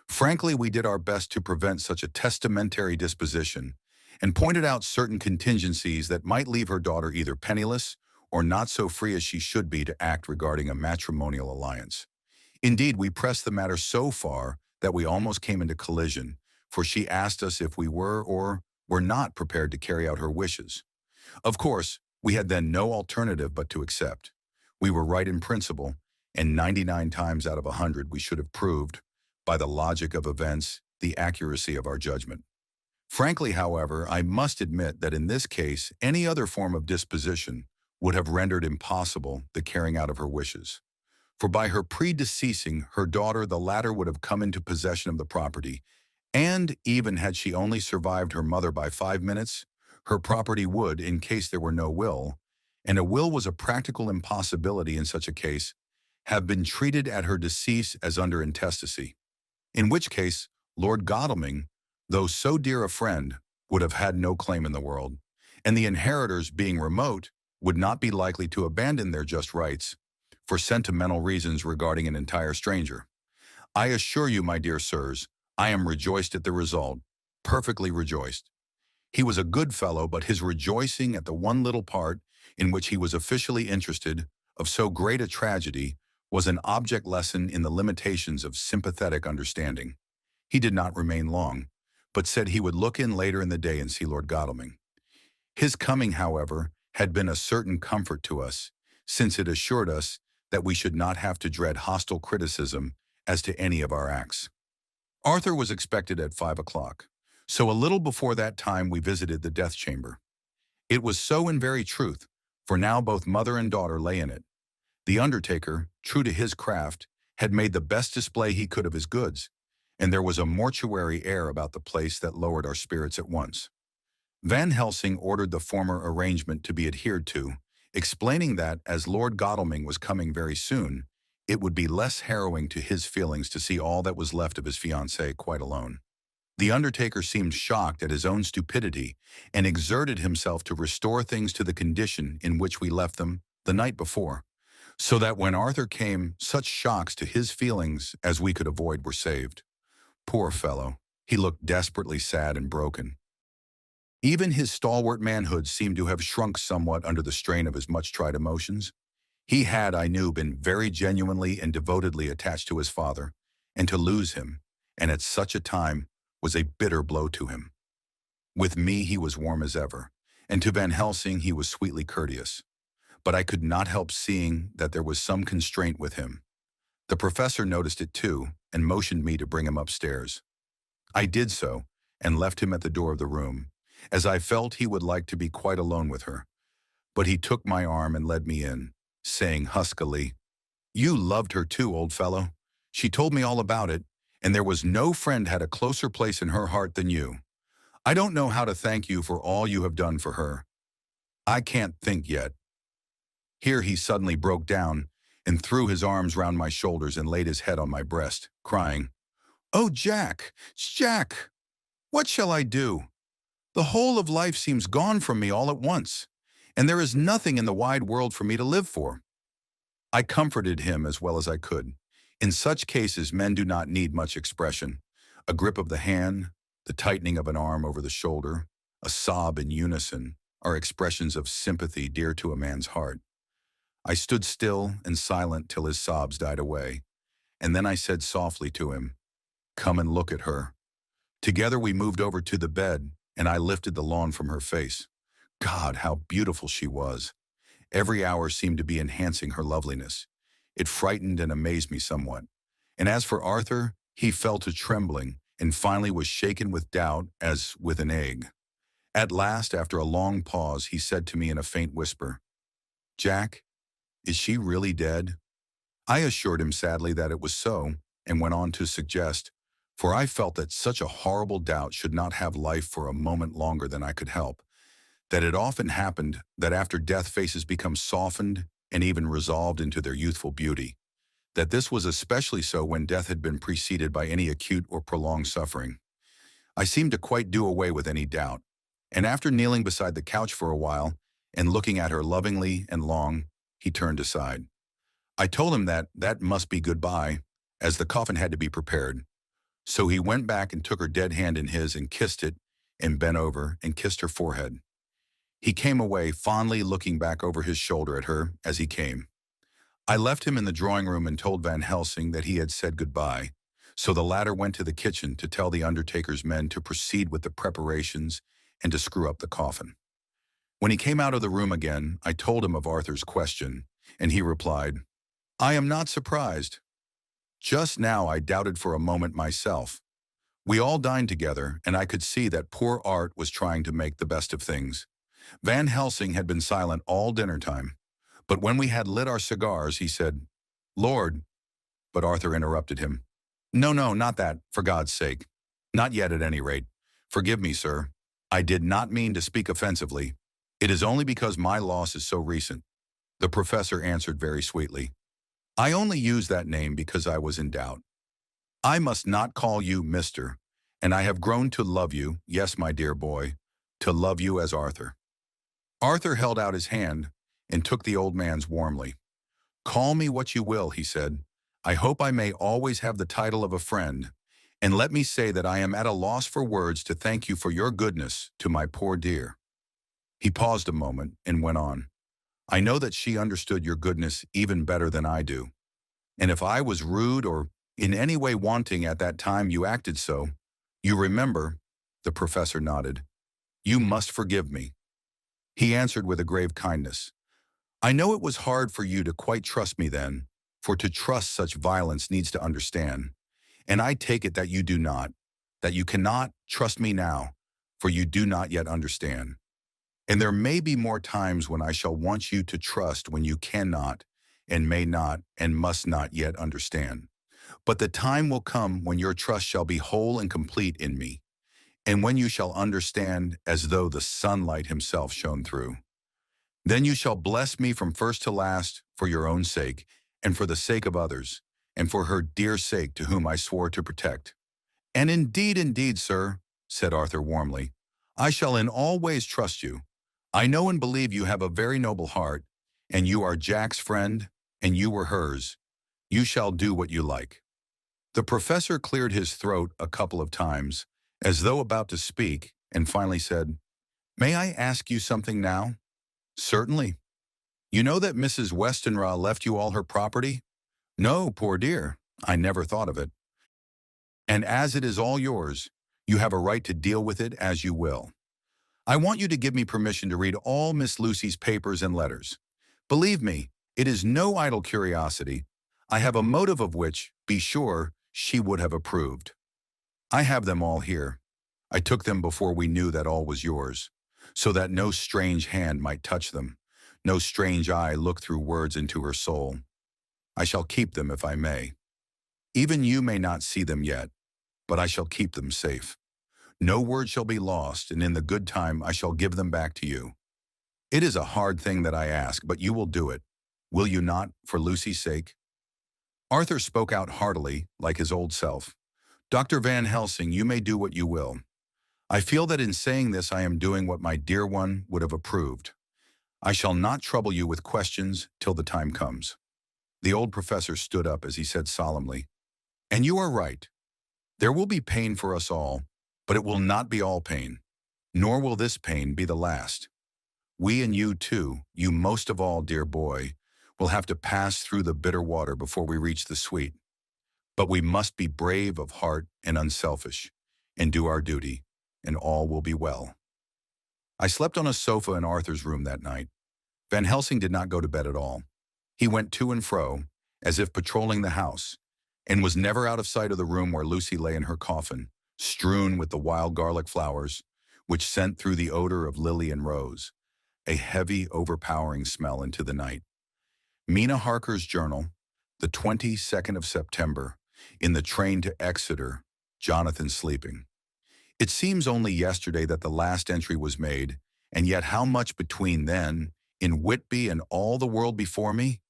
Frankly, we did our best to prevent such a testamentary disposition and pointed out certain contingencies that might leave her daughter either penniless or not so free as she should be to act regarding a matrimonial alliance. Indeed, we pressed the matter so far that we almost came into collision, for she asked us if we were or were not prepared to carry out her wishes. Of course, we had then no alternative but to accept. We were right in principle, and 99 times out of 100 we should have proved, by the logic of events, the accuracy of our judgment. Frankly, however, I must admit that in this case, any other form of disposition would have rendered impossible the carrying out of her wishes. For by her predeceasing her daughter, the latter would have come into possession of the property, and even had she only survived her mother by 5 minutes, her property would, in case there were no will, and a will was a practical impossibility in such a case, have been treated at her decease as under intestacy. In which case, Lord Godalming, though so dear a friend, would have had no claim in the world, and the inheritors, being remote, would not be likely to abandon their just rights for sentimental reasons regarding an entire stranger. I assure you, my dear sirs, I am rejoiced at the result, perfectly rejoiced. He was a good fellow, but his rejoicing at the one little part in which he was officially interested of so great a tragedy was an object lesson in the limitations of sympathetic understanding. He did not remain long, but said he would look in later in the day and see Lord Godalming. His coming, however, had been a certain comfort to us, since it assured us that we should not have to dread hostile criticism as to any of our acts. Arthur was expected at 5 o'clock, so a little before that time we visited the death chamber. It was so in very truth, for now both mother and daughter lay in it. The undertaker, true to his craft, had made the best display he could of his goods, and there was a mortuary air about the place that lowered our spirits at once. Van Helsing ordered the former arrangement to be adhered to, explaining that, as Lord Godalming was coming very soon, it would be less harrowing to his feelings to see all that was left of his fiancée quite alone. The undertaker seemed shocked at his own stupidity and exerted himself to restore things to the condition in which we left them the night before, so that when Arthur came, such shocks to his feelings as we could avoid were saved. Poor fellow, he looked desperately sad and broken. Even his stalwart manhood seemed to have shrunk somewhat under the strain of his much-tried emotions. He had, I knew, been very genuinely and devotedly attached to his father, and to lose him, and at such a time, was a bitter blow to him. With me he was warm as ever, and to Van Helsing he was sweetly courteous. But I could not help seeing that there was some constraint with him. The professor noticed it too, and motioned me to bring him upstairs. I did so, and left him at the door of the room, as I felt he would like to be quite alone with her. But he took my arm and led me in, saying huskily, "You loved her too, old fellow. She told me all about it, and there was no friend had a closer place in her heart than you. I don't know how to thank you for all you have done for her. I can't think yet." Here he suddenly broke down and threw his arms round my shoulders and laid his head on my breast, crying, "Oh, Jack, Jack, what shall I do? The whole of life seems gone from me all at once, and there is nothing in the wide world for me to live for." I comforted him as well as I could. In such cases, men do not need much expression. A grip of the hand, the tightening of an arm over the shoulder, a sob in unison, are expressions of sympathy dear to a man's heart. I stood still and silent till his sobs died away, and then I said softly to him, "Come and look at her." Together we moved over to the bed, and I lifted the lawn from her face. God, how beautiful she was! Every hour seemed to be enhancing her loveliness. It frightened and amazed me somewhat. And as for Arthur, he fell to trembling, and finally was shaken with doubt as with an egg. At last, after a long pause, he said to me in a faint whisper, "Jack, is she really dead?" I assured him sadly that it was so, and went on to suggest, for I felt that such a horrible doubt should not have life for a moment longer than I could help, that it often happened that after death faces become softened and even resolved into their youthful beauty, that this was especially so when death had been preceded by any acute or prolonged suffering. I seemed to quite do away with any doubt, and after kneeling beside the couch for a while and looking at her lovingly and long, he turned aside. I told him that must be goodbye, as the coffin had to be prepared. So he went back and took her dead hand in his and kissed it, and bent over and kissed her forehead. He came away, fondly looking back over his shoulder at her as he came. I left him in the drawing room and told Van Helsing that he had said goodbye, so the latter went to the kitchen to tell the undertaker's men to proceed with the preparations and to screw up the coffin. When he came out of the room again, I told him of Arthur's question, and he replied, "I am not surprised. Just now I doubted for a moment myself. We all dined together, and I could see that poor Art was trying to make the best of things. Van Helsing had been silent all dinner time, but when we had lit our cigars, he said, 'Lord,' but Arthur interrupted him. 'No, no, not that, for God's sake. Not yet at any rate. Forgive me, sir. I did not mean to speak offensively. It is only because my loss is so recent.' The professor answered very sweetly, 'I only used that name because I was in doubt. I must not call you Mr., and I have grown to love you, yes, my dear boy, to love you as Arthur.' Arthur held out his hand and took the old man's warmly. 'Call me what you will,' he said. 'I hope I may always have the title of a friend, and let me say that I am at a loss for words to thank you for your goodness to my poor dear.' He paused a moment and went on. 'I know that she understood your goodness even better than I do. And if I was rude or in any way wanting at that time you acted so, you remember,' the professor nodded, 'you must forgive me.' He answered with a grave kindness, 'I know it was hard for you to quite trust me then, for to trust such violence needs to understand. And I take it that you do not, that you cannot trust me now, for you do not yet understand. And there may be more times when I shall want you to trust when you cannot, and may not, and must not yet understand. But the time will come when your trust shall be whole and complete in me, and when you shall understand as though the sunlight himself shone through. Then you shall bless me from first to last for your own sake, and for the sake of others, and for her dear sake to whom I swore to protect.' 'And indeed, sir,' said Arthur warmly, 'I shall in all ways trust you. I know and believe you have a very noble heart, and you are Jack's friend, and you were hers. You shall do what you like.' The professor cleared his throat a couple of times, as though about to speak, and finally said, 'May I ask you something now?' 'Certainly.' 'You know that Mrs. Westenra left you all her property?' 'No, poor dear, I never thought of it.' 'And as it is all yours, you have a right to deal with it as you will. I want you to give me permission to read all Miss Lucy's papers and letters. Believe me, it is no idle curiosity. I have a motive of which, be sure, she would have approved. I have them all here. I took them before we knew that all was yours, so that no strange hand might touch them, no strange eye look through words into her soul. I shall keep them if I may. Even you may not see them yet, but I shall keep them safe. No word shall be lost, and in the good time I shall give them back to you. It is a hard thing that I ask, but you will do it. Will you not, for Lucy's sake?' Arthur spoke out heartily, like his old self. 'Dr. Van Helsing, you may do what you will. I feel that in saying this I am doing what my dear one would have approved. I shall not trouble you with questions till the time comes.' The old professor stood up as he said solemnly, 'And you are right. There will be pain for us all, but it will not be all pain, nor will this pain be the last. We and you too, you most of all, dear boy, will have to pass through the bitter water before we reach the sweet. But we must be brave of heart and unselfish, and do our duty, and all will be well.' I slept on a sofa in Arthur's room that night. Van Helsing did not go to bed at all. He went to and fro, as if patrolling the house, and was never out of sight of the room where Lucy lay in her coffin, strewn with the wild garlic flowers, which sent through the odor of lily and rose, a heavy, overpowering smell into the night. Mina Harker's journal, the 22nd of September, in the train to Exeter, Jonathan sleeping. It seems only yesterday that the last entry was made, and yet how much between then, in Whitby and all the world before me?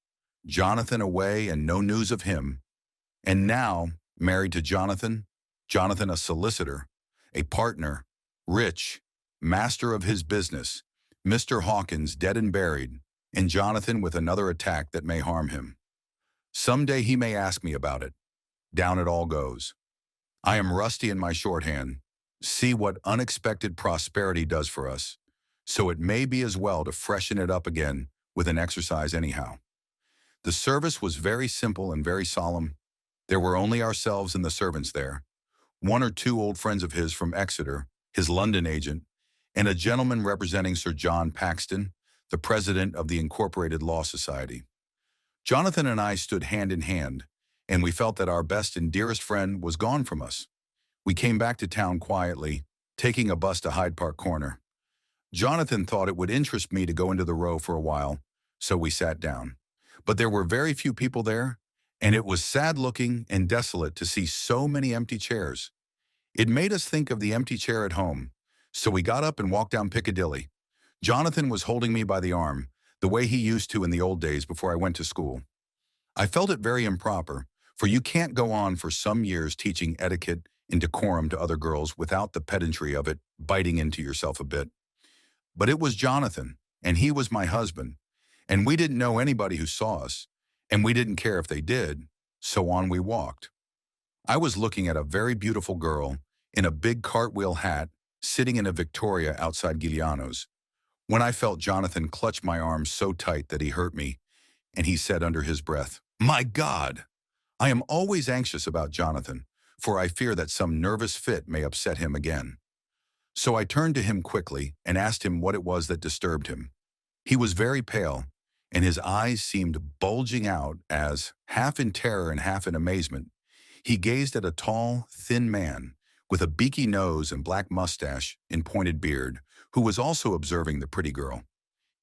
Jonathan away and no news of him. And now, married to Jonathan a solicitor, a partner, rich, master of his business, Mr. Hawkins dead and buried, and Jonathan with another attack that may harm him. Some day he may ask me about it. Down it all goes. I am rusty in my shorthand. See what unexpected prosperity does for us. So it may be as well to freshen it up again with an exercise anyhow. The service was very simple and very solemn. There were only ourselves and the servants there, one or two old friends of his from Exeter, his London agent, and a gentleman representing Sir John Paxton, the president of the Incorporated Law Society. Jonathan and I stood hand in hand, and we felt that our best and dearest friend was gone from us. We came back to town quietly, taking a bus to Hyde Park Corner. Jonathan thought it would interest me to go into the Row for a while, so we sat down. But there were very few people there, and it was sad-looking and desolate to see so many empty chairs. It made us think of the empty chair at home, so we got up and walked down Piccadilly. Jonathan was holding me by the arm, the way he used to in the old days before I went to school. I felt it very improper, for you can't go on for some years teaching etiquette and decorum to other girls without the pedantry of it biting into yourself a bit. But it was Jonathan, and he was my husband, and we didn't know anybody who saw us, and we didn't care if they did, so on we walked. I was looking at a very beautiful girl in a big cartwheel hat sitting in a Victoria outside Giuliano's, when I felt Jonathan clutch my arm so tight that he hurt me, and he said under his breath, "My God!" I am always anxious about Jonathan, for I fear that some nervous fit may upset him again. So I turned to him quickly and asked him what it was that disturbed him. He was very pale, and his eyes seemed bulging out as, half in terror and half in amazement, he gazed at a tall, thin man with a beaky nose and black mustache and pointed beard, who was also observing the pretty girl.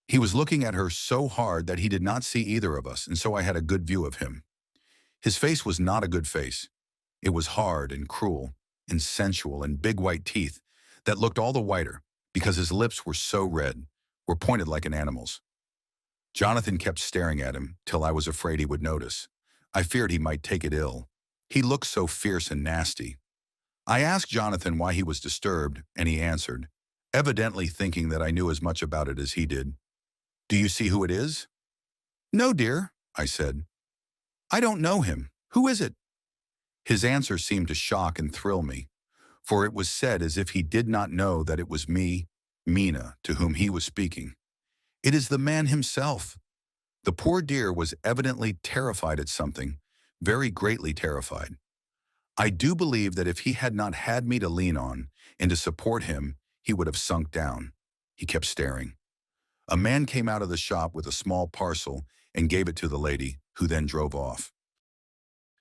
He was looking at her so hard that he did not see either of us, and so I had a good view of him. His face was not a good face. It was hard and cruel and sensual and big white teeth that looked all the whiter because his lips were so red, were pointed like an animal's. Jonathan kept staring at him till I was afraid he would notice. I feared he might take it ill. He looked so fierce and nasty. I asked Jonathan why he was disturbed, and he answered, evidently thinking that I knew as much about it as he did. "Do you see who it is?" "No, dear," I said. "I don't know him. Who is it?" His answer seemed to shock and thrill me, for it was said as if he did not know that it was me, Mina, to whom he was speaking. "It is the man himself." The poor dear was evidently terrified at something, very greatly terrified. I do believe that if he had not had me to lean on and to support him, he would have sunk down. He kept staring. A man came out of the shop with a small parcel and gave it to the lady, who then drove off.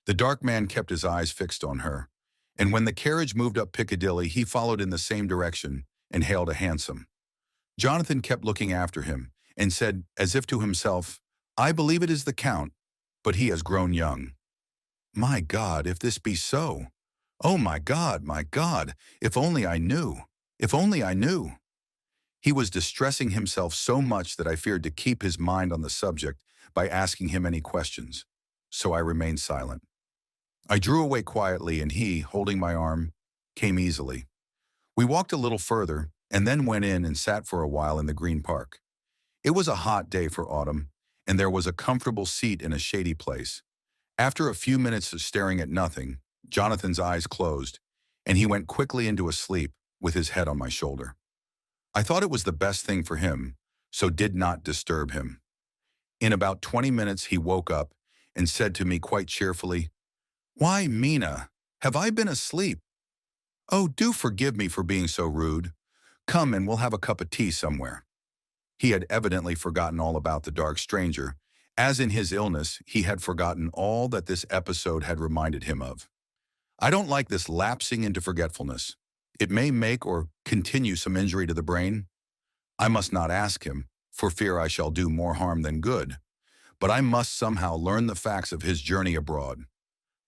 The dark man kept his eyes fixed on her, and when the carriage moved up Piccadilly, he followed in the same direction and hailed a hansom. Jonathan kept looking after him and said, as if to himself, "I believe it is the Count, but he has grown young." My God, if this be so! Oh, my God, if only I knew, if only I knew. He was distressing himself so much that I feared to keep his mind on the subject by asking him any questions, so I remained silent. I drew away quietly, and he, holding my arm, came easily. We walked a little further, and then went in and sat for a while in the Green Park. It was a hot day for autumn, and there was a comfortable seat in a shady place. After a few minutes of staring at nothing, Jonathan's eyes closed, and he went quickly into a sleep with his head on my shoulder. I thought it was the best thing for him, so did not disturb him. In about 20 minutes he woke up and said to me quite cheerfully, "Why, Mina, have I been asleep? Oh, do forgive me for being so rude. Come and we'll have a cup of tea somewhere." He had evidently forgotten all about the dark stranger, as in his illness he had forgotten all that this episode had reminded him of. I don't like this lapsing into forgetfulness. It may make or continue some injury to the brain. I must not ask him, for fear I shall do more harm than good, but I must somehow learn the facts of his journey abroad.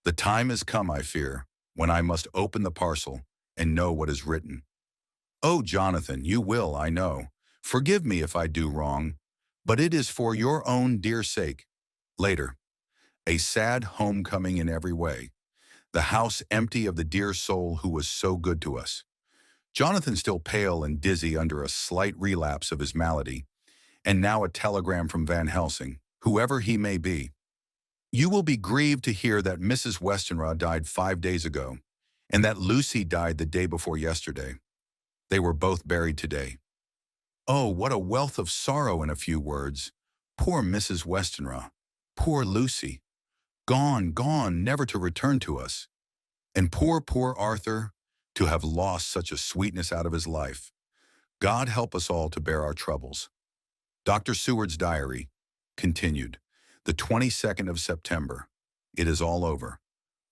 The time has come, I fear, when I must open the parcel and know what is written. Oh, Jonathan, you will, I know. Forgive me if I do wrong, but it is for your own dear sake. Later. A sad homecoming in every way. The house empty of the dear soul who was so good to us. Jonathan still pale and dizzy under a slight relapse of his malady, and now a telegram from Van Helsing, whoever he may be. "You will be grieved to hear that Mrs. Westenra died 5 days ago, and that Lucy died the day before yesterday. They were both buried today. Oh, what a wealth of sorrow in a few words. Poor Mrs. Westenra. Poor Lucy. Gone, gone, never to return to us. And poor Arthur, to have lost such a sweetness out of his life. God help us all to bear our troubles. Dr. Seward's diary continued. The 22nd of September. It is all over.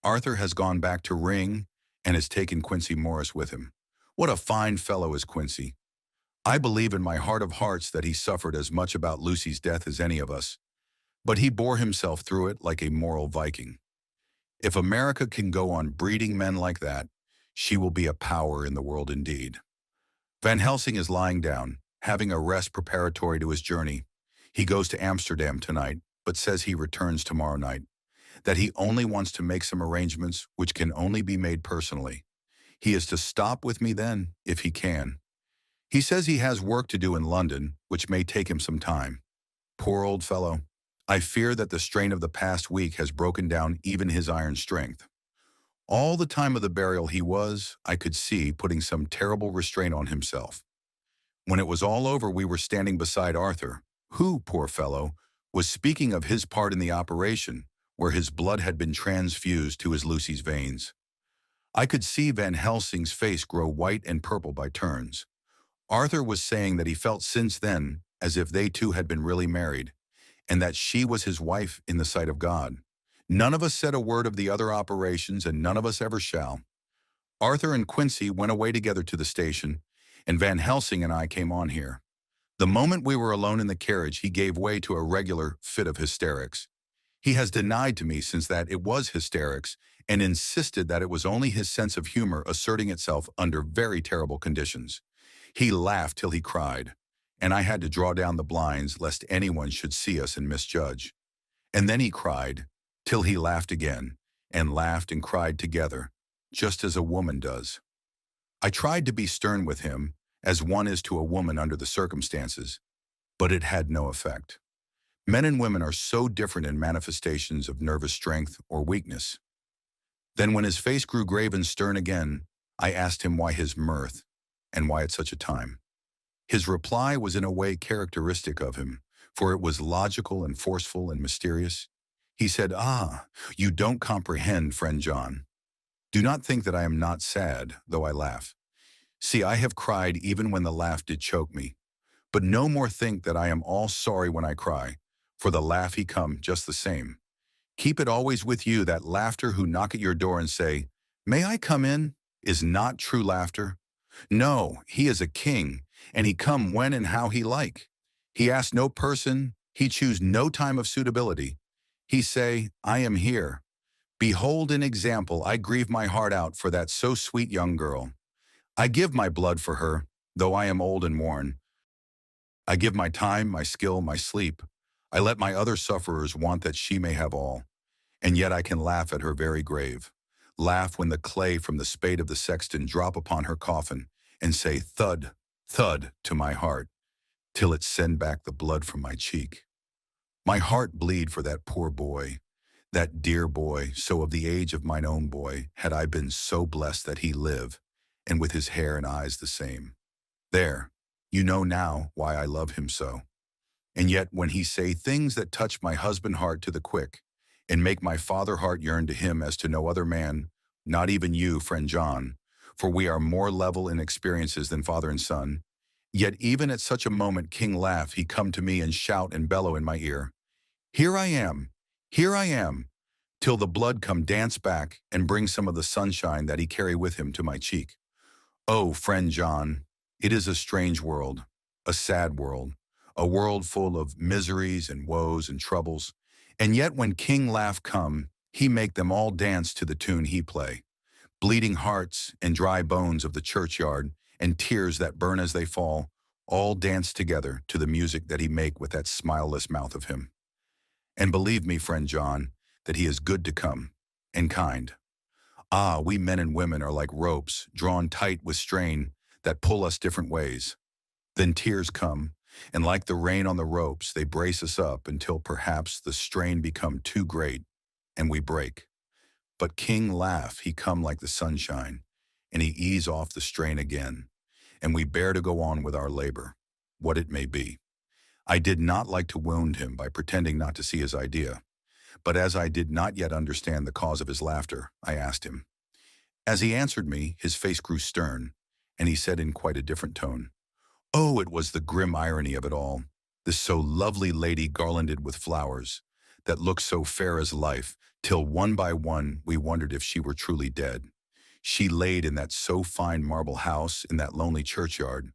Arthur has gone back to Ring and has taken Quincy Morris with him. What a fine fellow is Quincy. I believe in my heart of hearts that he suffered as much about Lucy's death as any of us, but he bore himself through it like a moral Viking. If America can go on breeding men like that, she will be a power in the world indeed. Van Helsing is lying down, having a rest preparatory to his journey. He goes to Amsterdam tonight, but says he returns tomorrow night, that he only wants to make some arrangements which can only be made personally. He is to stop with me then, if he can. He says he has work to do in London, which may take him some time. Poor old fellow. I fear that the strain of the past week has broken down even his iron strength. All the time of the burial he was, I could see, putting some terrible restraint on himself. When it was all over, we were standing beside Arthur, who, poor fellow, was speaking of his part in the operation, where his blood had been transfused to his Lucy's veins. I could see Van Helsing's face grow white and purple by turns. Arthur was saying that he felt since then as if they two had been really married, and that she was his wife in the sight of God. None of us said a word of the other operations, and none of us ever shall. Arthur and Quincy went away together to the station, and Van Helsing and I came on here. The moment we were alone in the carriage, he gave way to a regular fit of hysterics. He has denied to me since that it was hysterics, and insisted that it was only his sense of humor asserting itself under very terrible conditions. He laughed till he cried, and I had to draw down the blinds lest anyone should see us and misjudge. And then he cried, till he laughed again, and laughed and cried together, just as a woman does. I tried to be stern with him, as one is to a woman under the circumstances, but it had no effect. Men and women are so different in manifestations of nervous strength or weakness. Then when his face grew grave and stern again, I asked him why his mirth, and why at such a time. His reply was in a way characteristic of him, for it was logical and forceful and mysterious. He said, "Ah, you don't comprehend, friend John. Do not think that I am not sad, though I laugh. See, I have cried even when the laugh did choke me. But no more think that I am all sorry when I cry, for the laugh he come just the same. Keep it always with you, that laughter who knock at your door and say, 'May I come in?' is not true laughter. No, he is a king, and he come when and how he like. He ask no person, he choose no time of suitability. He say, 'I am here. Behold an example, I grieve my heart out for that so sweet young girl. I give my blood for her, though I am old and worn. I give my time, my skill, my sleep. I let my other sufferers want that she may have all. And yet I can laugh at her very grave. Laugh when the clay from the spade of the sexton drop upon her coffin, and say thud, thud to my heart, till it send back the blood from my cheek. My heart bleed for that poor boy, that dear boy, so of the age of mine own boy, had I been so blessed that he live, and with his hair and eyes the same. There, you know now why I love him so. And yet when he say things that touch my husband heart to the quick, and make my father heart yearn to him as to no other man, not even you, friend John, for we are more level in experiences than father and son, yet even at such a moment King laugh, he come to me and shout and bellow in my ear, 'Here I am, here I am,' till the blood come dance back and bring some of the sunshine that he carry with him to my cheek. Oh, friend John, it is a strange world, a sad world, a world full of miseries and woes and troubles, and yet when King laugh come, he make them all dance to the tune he play. Bleeding hearts and dry bones of the churchyard and tears that burn as they fall, all dance together to the music that he make with that smileless mouth of him. And believe me, friend John, that he is good to come, and kind. Ah, we men and women are like ropes drawn tight with strain that pull us different ways. Then tears come, and like the rain on the ropes, they brace us up until perhaps the strain become too great, and we break. But King laugh, he come like the sunshine, and he ease off the strain again, and we bear to go on with our labor, what it may be. I did not like to wound him by pretending not to see his idea, but as I did not yet understand the cause of his laughter, I asked him. As he answered me, his face grew stern, and he said in quite a different tone, "Oh, it was the grim irony of it all, this so lovely lady garlanded with flowers, that looked so fair as life, till one by one we wondered if she were truly dead. She laid in that so fine marble house in that lonely churchyard,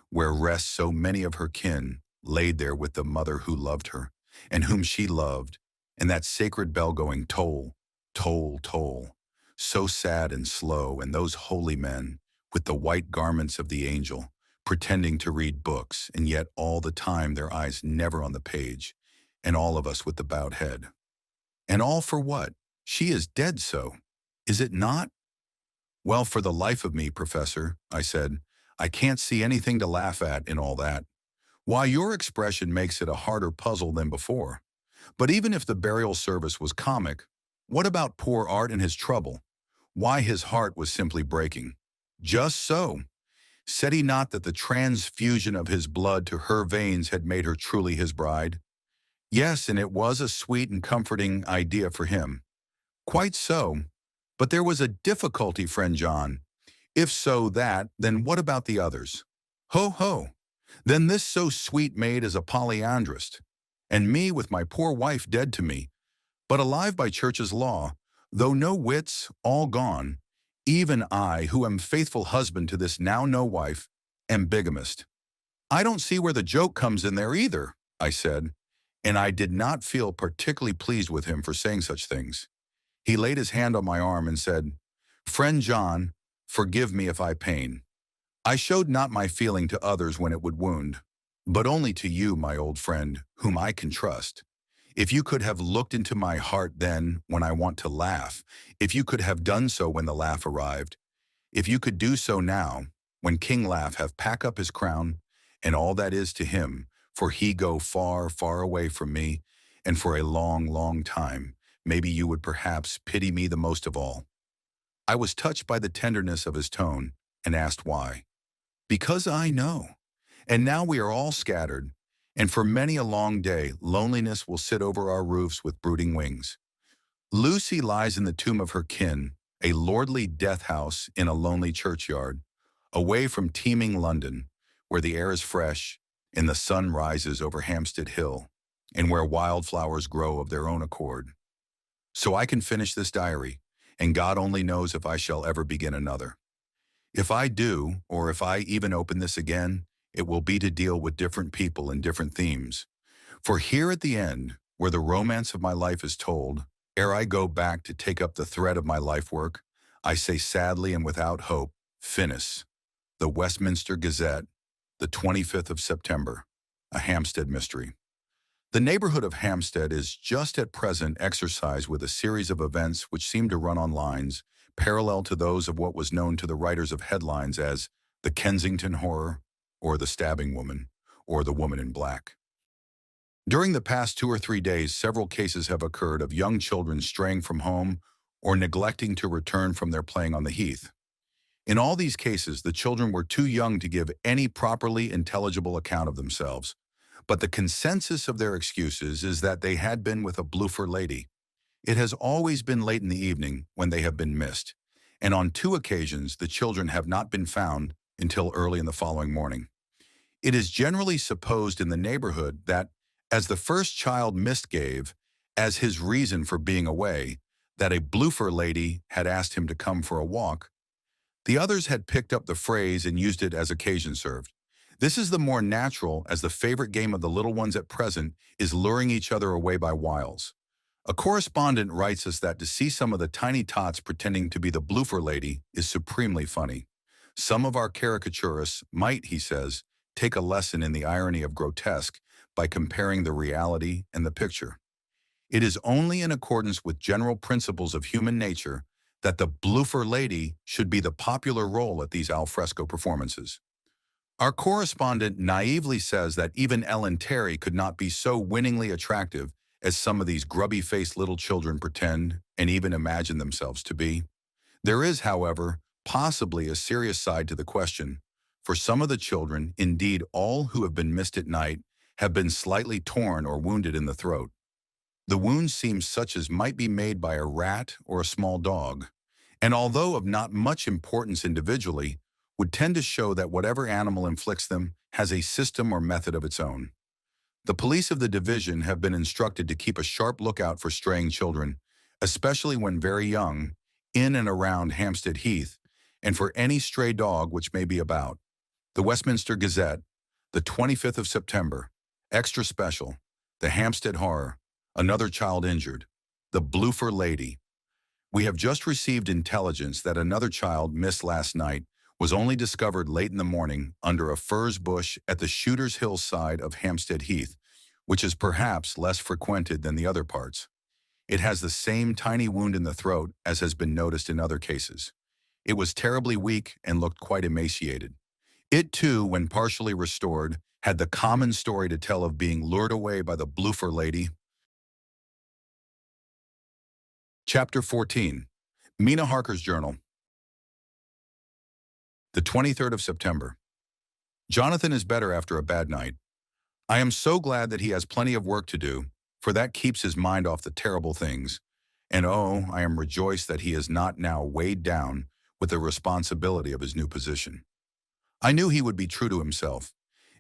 where rest so many of her kin, laid there with the mother who loved her, and whom she loved, and that sacred bell going toll, toll, toll, so sad and slow, and those holy men, with the white garments of the angel, pretending to read books, and yet all the time their eyes never on the page, and all of us with the bowed head. And all for what? She is dead so, is it not?" "Well, for the life of me, Professor," I said, "I can't see anything to laugh at in all that. Why, your expression makes it a harder puzzle than before. But even if the burial service was comic, what about poor Art and his trouble? Why, his heart was simply breaking." "Just so. Said he not that the transfusion of his blood to her veins had made her truly his bride?" "Yes, and it was a sweet and comforting idea for him." "Quite so. But there was a difficulty, friend John. If so that, then what about the others?" "Ho, ho! Then this so sweet maid is a polyandrist, and me with my poor wife dead to me, but alive by church's law, though no wits, all gone, even I, who am faithful husband to this now no wife, am bigamist." "I don't see where the joke comes in there either," I said, and I did not feel particularly pleased with him for saying such things. He laid his hand on my arm and said, "Friend John, forgive me if I pain. I showed not my feeling to others when it would wound, but only to you, my old friend, whom I can trust. If you could have looked into my heart then when I want to laugh, if you could have done so when the laugh arrived, if you could do so now, when King Laugh have pack up his crown, and all that is to him, for he go far, far away from me, and for a long, long time, maybe you would perhaps pity me the most of all." I was touched by the tenderness of his tone, and asked why. "Because I know. And now we are all scattered, and for many a long day loneliness will sit over our roofs with brooding wings. Lucy lies in the tomb of her kin, a lordly death house in a lonely churchyard, away from teeming London, where the air is fresh, and the sun rises over Hampstead Hill, and where wildflowers grow of their own accord. So I can finish this diary, and God only knows if I shall ever begin another. If I do, or if I even open this again, it will be to deal with different people and different themes. For here at the end, where the romance of my life is told, ere I go back to take up the thread of my life work, I say sadly and without hope, finis. The Westminster Gazette, the 25th of September, a Hampstead mystery. The neighborhood of Hampstead is just at present exercised with a series of events which seem to run on lines parallel to those of what was known to the writers of headlines as the Kensington Horror, or the Stabbing Woman, or the Woman in Black. During the past 2 or 3 days, several cases have occurred of young children straying from home or neglecting to return from their playing on the heath. In all these cases, the children were too young to give any properly intelligible account of themselves, but the consensus of their excuses is that they had been with a bloofer lady. It has always been late in the evening when they have been missed, and on 2 occasions the children have not been found until early in the following morning. It is generally supposed in the neighborhood that, as the first child missed gave, as his reason for being away, that a bloofer lady had asked him to come for a walk, the others had picked up the phrase and used it as occasion served. This is the more natural, as the favorite game of the little ones at present is luring each other away by wiles. A correspondent writes us that to see some of the tiny tots pretending to be the bloofer lady is supremely funny. Some of our caricaturists might, he says, take a lesson in the irony of grotesque by comparing the reality and the picture. It is only in accordance with general principles of human nature that the bloofer lady should be the popular role at these alfresco performances. Our correspondent naively says that even Ellen Terry could not be so winningly attractive as some of these grubby-faced little children pretend and even imagine themselves to be. There is, however, possibly a serious side to the question. For some of the children, indeed all who have been missed at night, have been slightly torn or wounded in the throat. The wounds seem such as might be made by a rat or a small dog, and although of not much importance individually, would tend to show that whatever animal inflicts them has a system or method of its own. The police of the division have been instructed to keep a sharp lookout for straying children, especially when very young, in and around Hampstead Heath, and for any stray dog which may be about. The Westminster Gazette, the 25th of September, extra special, the Hampstead Horror, another child injured, the Bloofer Lady. We have just received intelligence that another child missed last night was only discovered late in the morning under a furze bush at the Shooter's Hill side of Hampstead Heath, which is perhaps less frequented than the other parts. It has the same tiny wound in the throat as has been noticed in other cases. It was terribly weak and looked quite emaciated. It too, when partially restored, had the common story to tell of being lured away by the Bloofer Lady. Chapter 14. Mina Harker's Journal. The 23rd of September. Jonathan is better after a bad night. I am so glad that he has plenty of work to do, for that keeps his mind off the terrible things. And oh, I am rejoiced that he is not now weighed down with the responsibility of his new position. I knew he would be true to himself,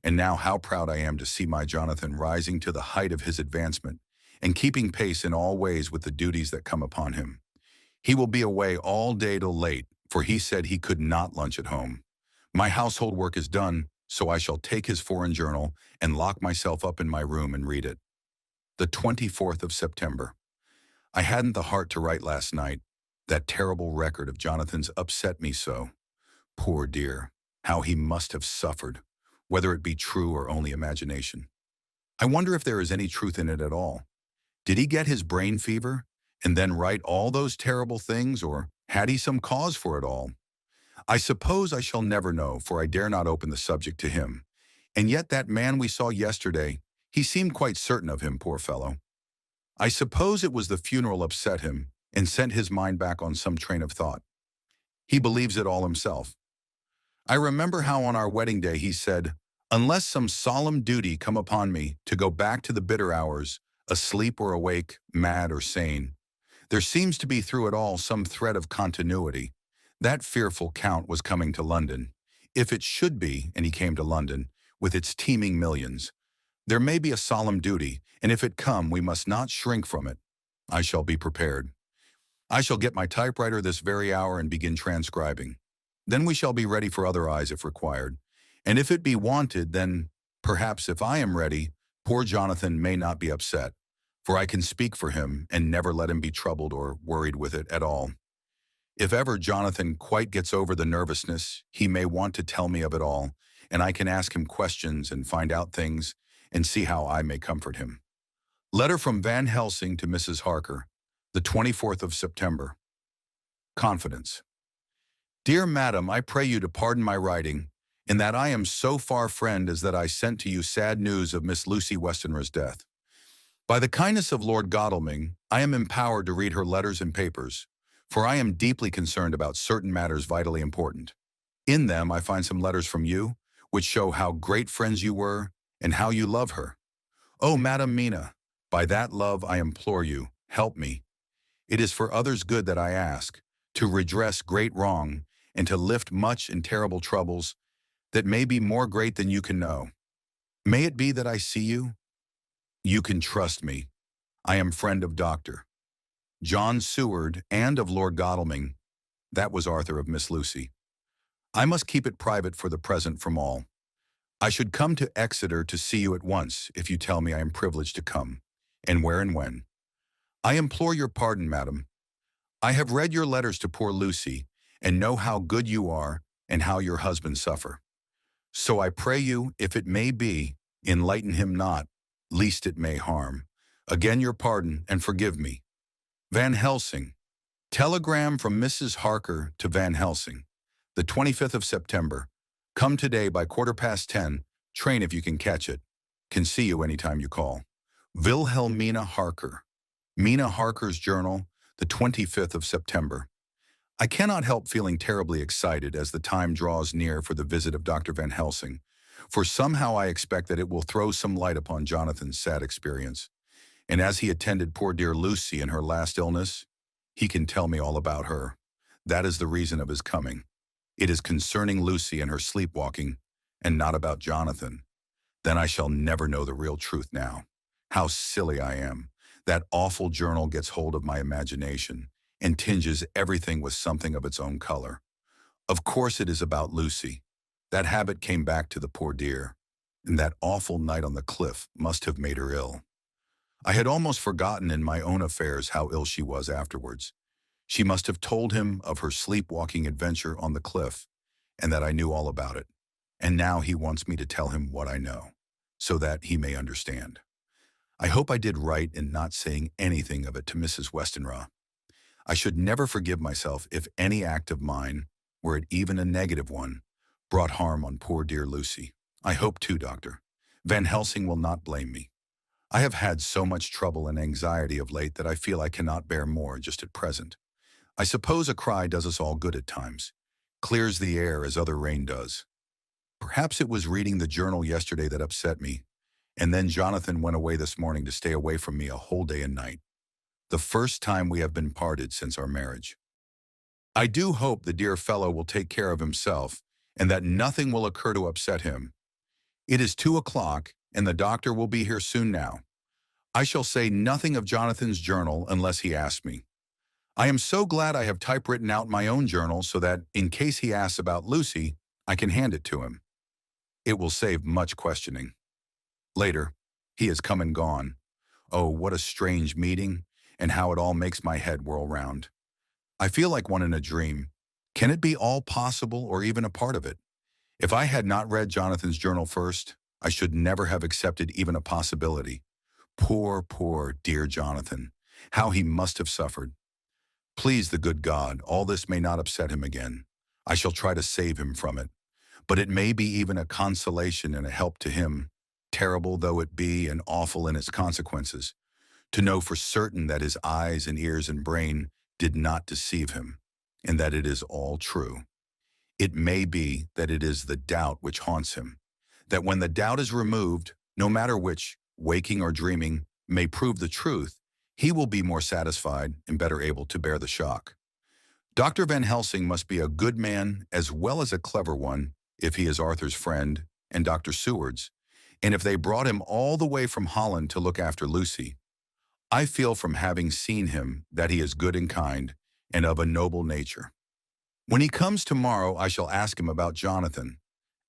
and now how proud I am to see my Jonathan rising to the height of his advancement and keeping pace in all ways with the duties that come upon him. He will be away all day till late, for he said he could not lunch at home. My household work is done, so I shall take his foreign journal and lock myself up in my room and read it. The 24th of September. I hadn't the heart to write last night. That terrible record of Jonathan's upset me so. Poor dear, how he must have suffered, whether it be true or only imagination. I wonder if there is any truth in it at all. Did he get his brain fever and then write all those terrible things, or had he some cause for it all? I suppose I shall never know, for I dare not open the subject to him. And yet that man we saw yesterday, he seemed quite certain of him, poor fellow. I suppose it was the funeral upset him and sent his mind back on some train of thought. He believes it all himself. I remember how on our wedding day he said, "Unless some solemn duty come upon me to go back to the bitter hours, asleep or awake, mad or sane." There seems to be through it all some thread of continuity. That fearful Count was coming to London. If it should be, and he came to London, with its teeming millions, there may be a solemn duty, and if it come, we must not shrink from it. I shall be prepared. I shall get my typewriter this very hour and begin transcribing. Then we shall be ready for other eyes if required. And if it be wanted, then, perhaps if I am ready, poor Jonathan may not be upset, for I can speak for him and never let him be troubled or worried with it at all. If ever Jonathan quite gets over the nervousness, he may want to tell me of it all, and I can ask him questions and find out things and see how I may comfort him. Letter from Van Helsing to Mrs. Harker, the 24th of September. Confidence. Dear Madam, I pray you to pardon my writing, in that I am so far friend as that I sent to you sad news of Miss Lucy Westenra's death. By the kindness of Lord Godalming, I am empowered to read her letters and papers, for I am deeply concerned about certain matters vitally important. In them I find some letters from you, which show how great friends you were, and how you love her. Oh, Madam Mina, by that love I implore you, help me. It is for others' good that I ask, to redress great wrong, and to lift much and terrible troubles that may be more great than you can know. May it be that I see you? You can trust me. I am friend of Dr. John Seward and of Lord Godalming. That was Arthur of Miss Lucy. I must keep it private for the present from all. I should come to Exeter to see you at once if you tell me I am privileged to come, and where and when. I implore your pardon, madam. I have read your letters to poor Lucy, and know how good you are and how your husband suffer. So I pray you, if it may be, enlighten him not, lest it may harm. Again your pardon, and forgive me. Van Helsing. Telegram from Mrs. Harker to Van Helsing. The 25th of September. Come today by 10:15, train if you can catch it. Can see you anytime you call. Wilhelmina Harker. Mina Harker's Journal, the 25th of September. I cannot help feeling terribly excited as the time draws near for the visit of Dr. Van Helsing, for somehow I expect that it will throw some light upon Jonathan's sad experience. And as he attended poor dear Lucy in her last illness, he can tell me all about her. That is the reason of his coming. It is concerning Lucy and her sleepwalking, and not about Jonathan. Then I shall never know the real truth now. How silly I am. That awful journal gets hold of my imagination and tinges everything with something of its own color. Of course it is about Lucy. That habit came back to the poor dear, and that awful night on the cliff must have made her ill. I had almost forgotten in my own affairs how ill she was afterwards. She must have told him of her sleepwalking adventure on the cliff, and that I knew all about it. And now he wants me to tell him what I know, so that he may understand. I hope I did right in not saying anything of it to Mrs. Westenra. I should never forgive myself if any act of mine, were it even a negative one, brought harm on poor dear Lucy. I hope too, Doctor. Van Helsing will not blame me. I have had so much trouble and anxiety of late that I feel I cannot bear more just at present. I suppose a cry does us all good at times, clears the air as other rain does. Perhaps it was reading the journal yesterday that upset me, and then Jonathan went away this morning to stay away from me a whole day and night. The first time we have been parted since our marriage. I do hope the dear fellow will take care of himself and that nothing will occur to upset him. It is 2 o'clock and the doctor will be here soon now. I shall say nothing of Jonathan's journal unless he asks me. I am so glad I have typewritten out my own journal so that, in case he asks about Lucy, I can hand it to him. It will save much questioning. Later, he has come and gone. Oh, what a strange meeting, and how it all makes my head whirl round. I feel like one in a dream. Can it be all possible or even a part of it? If I had not read Jonathan's journal first, I should never have accepted even a possibility. Poor, dear Jonathan. How he must have suffered. Please the good God, all this may not upset him again. I shall try to save him from it. But it may be even a consolation and a help to him, terrible though it be and awful in its consequences, to know for certain that his eyes and ears and brain did not deceive him, and that it is all true. It may be that it is the doubt which haunts him, that when the doubt is removed, no matter which, waking or dreaming, may prove the truth, he will be more satisfied and better able to bear the shock. Dr. Van Helsing must be a good man as well as a clever one, if he is Arthur's friend and Dr. Seward's, and if they brought him all the way from Holland to look after Lucy. I feel from having seen him that he is good and kind and of a noble nature. When he comes tomorrow, I shall ask him about Jonathan,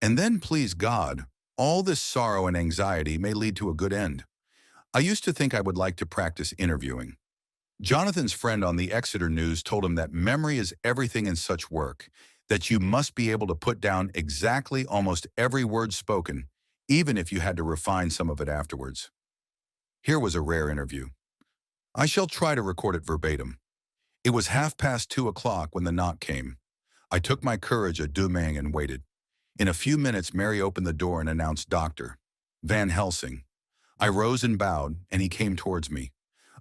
and then, please God, all this sorrow and anxiety may lead to a good end. I used to think I would like to practice interviewing. Jonathan's friend on the Exeter News told him that memory is everything in such work, that you must be able to put down exactly almost every word spoken, even if you had to refine some of it afterwards. Here was a rare interview. I shall try to record it verbatim. It was 2:30 when the knock came. I took my courage à deux mains and waited. In a few minutes, Mary opened the door and announced Dr. Van Helsing. I rose and bowed, and he came towards me.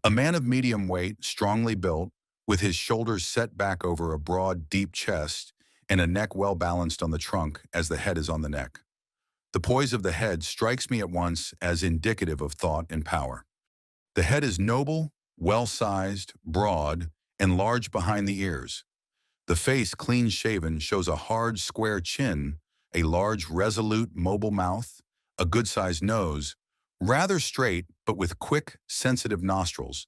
A man of medium weight, strongly built, with his shoulders set back over a broad, deep chest, and a neck well balanced on the trunk as the head is on the neck. The poise of the head strikes me at once as indicative of thought and power. The head is noble, well-sized, broad, and large behind the ears. The face, clean-shaven, shows a hard, square chin, a large, resolute, mobile mouth, a good-sized nose, rather straight but with quick, sensitive nostrils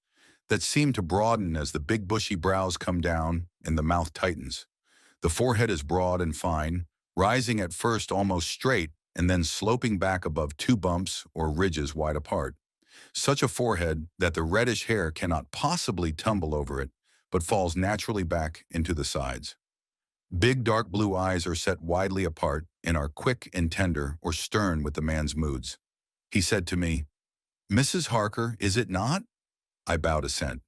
that seem to broaden as the big bushy brows come down and the mouth tightens. The forehead is broad and fine, rising at first almost straight and then sloping back above 2 bumps or ridges wide apart. Such a forehead that the reddish hair cannot possibly tumble over it, but falls naturally back into the sides. Big dark blue eyes are set widely apart and are quick and tender or stern with the man's moods. He said to me, "Mrs. Harker, is it not?" I bowed assent.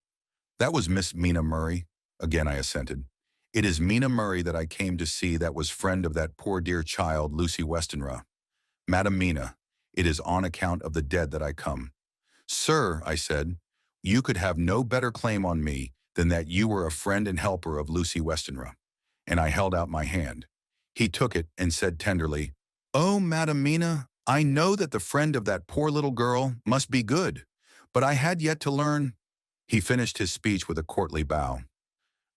"That was Miss Mina Murray." Again I assented. "It is Mina Murray that I came to see, that was friend of that poor dear child, Lucy Westenra. Madam Mina, it is on account of the dead that I come." "Sir," I said, "you could have no better claim on me than that you were a friend and helper of Lucy Westenra. And I held out my hand. He took it and said tenderly, "Oh, Madam Mina, I know that the friend of that poor little girl must be good, but I had yet to learn." He finished his speech with a courtly bow.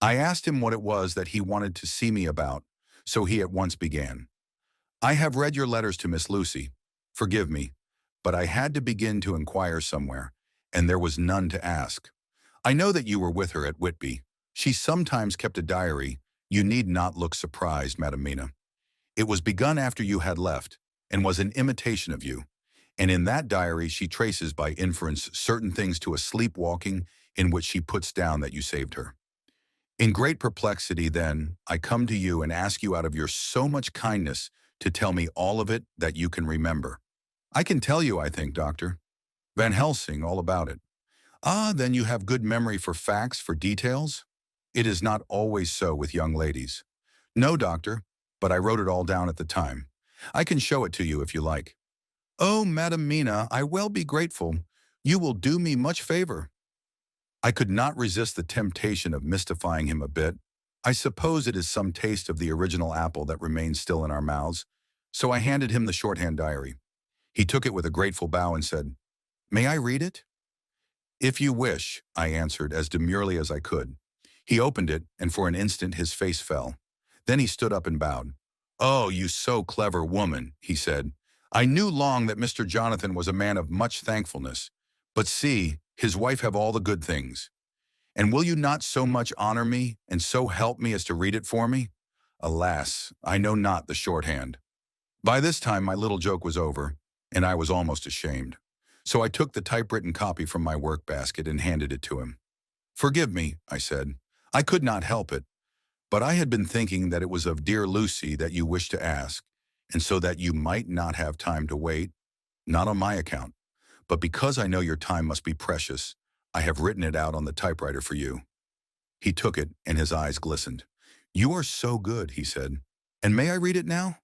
I asked him what it was that he wanted to see me about, so he at once began. "I have read your letters to Miss Lucy. Forgive me, but I had to begin to inquire somewhere, and there was none to ask. I know that you were with her at Whitby. She sometimes kept a diary. You need not look surprised, Madam Mina. It was begun after you had left, and was an imitation of you. And in that diary she traces by inference certain things to a sleepwalking in which she puts down that you saved her. In great perplexity, then, I come to you and ask you out of your so much kindness to tell me all of it that you can remember. I can tell you, I think, Doctor. Van Helsing, all about it." "Ah, then you have good memory for facts, for details?" "It is not always so with young ladies." "No, Doctor, but I wrote it all down at the time. I can show it to you if you like." "Oh, Madam Mina, I well be grateful. You will do me much favor." I could not resist the temptation of mystifying him a bit. I suppose it is some taste of the original apple that remains still in our mouths. So I handed him the shorthand diary. He took it with a grateful bow and said, "May I read it?" "If you wish," I answered as demurely as I could. He opened it, and for an instant his face fell. Then he stood up and bowed. "Oh, you so clever woman," he said. "I knew long that Mr. Jonathan was a man of much thankfulness. But see, his wife have all the good things. And will you not so much honor me, and so help me as to read it for me? Alas, I know not the shorthand." By this time my little joke was over, and I was almost ashamed. So I took the typewritten copy from my work basket and handed it to him. "Forgive me," I said. "I could not help it. But I had been thinking that it was of dear Lucy that you wished to ask, and so that you might not have time to wait, not on my account, but because I know your time must be precious, I have written it out on the typewriter for you." He took it, and his eyes glistened. "You are so good," he said. "And may I read it now?"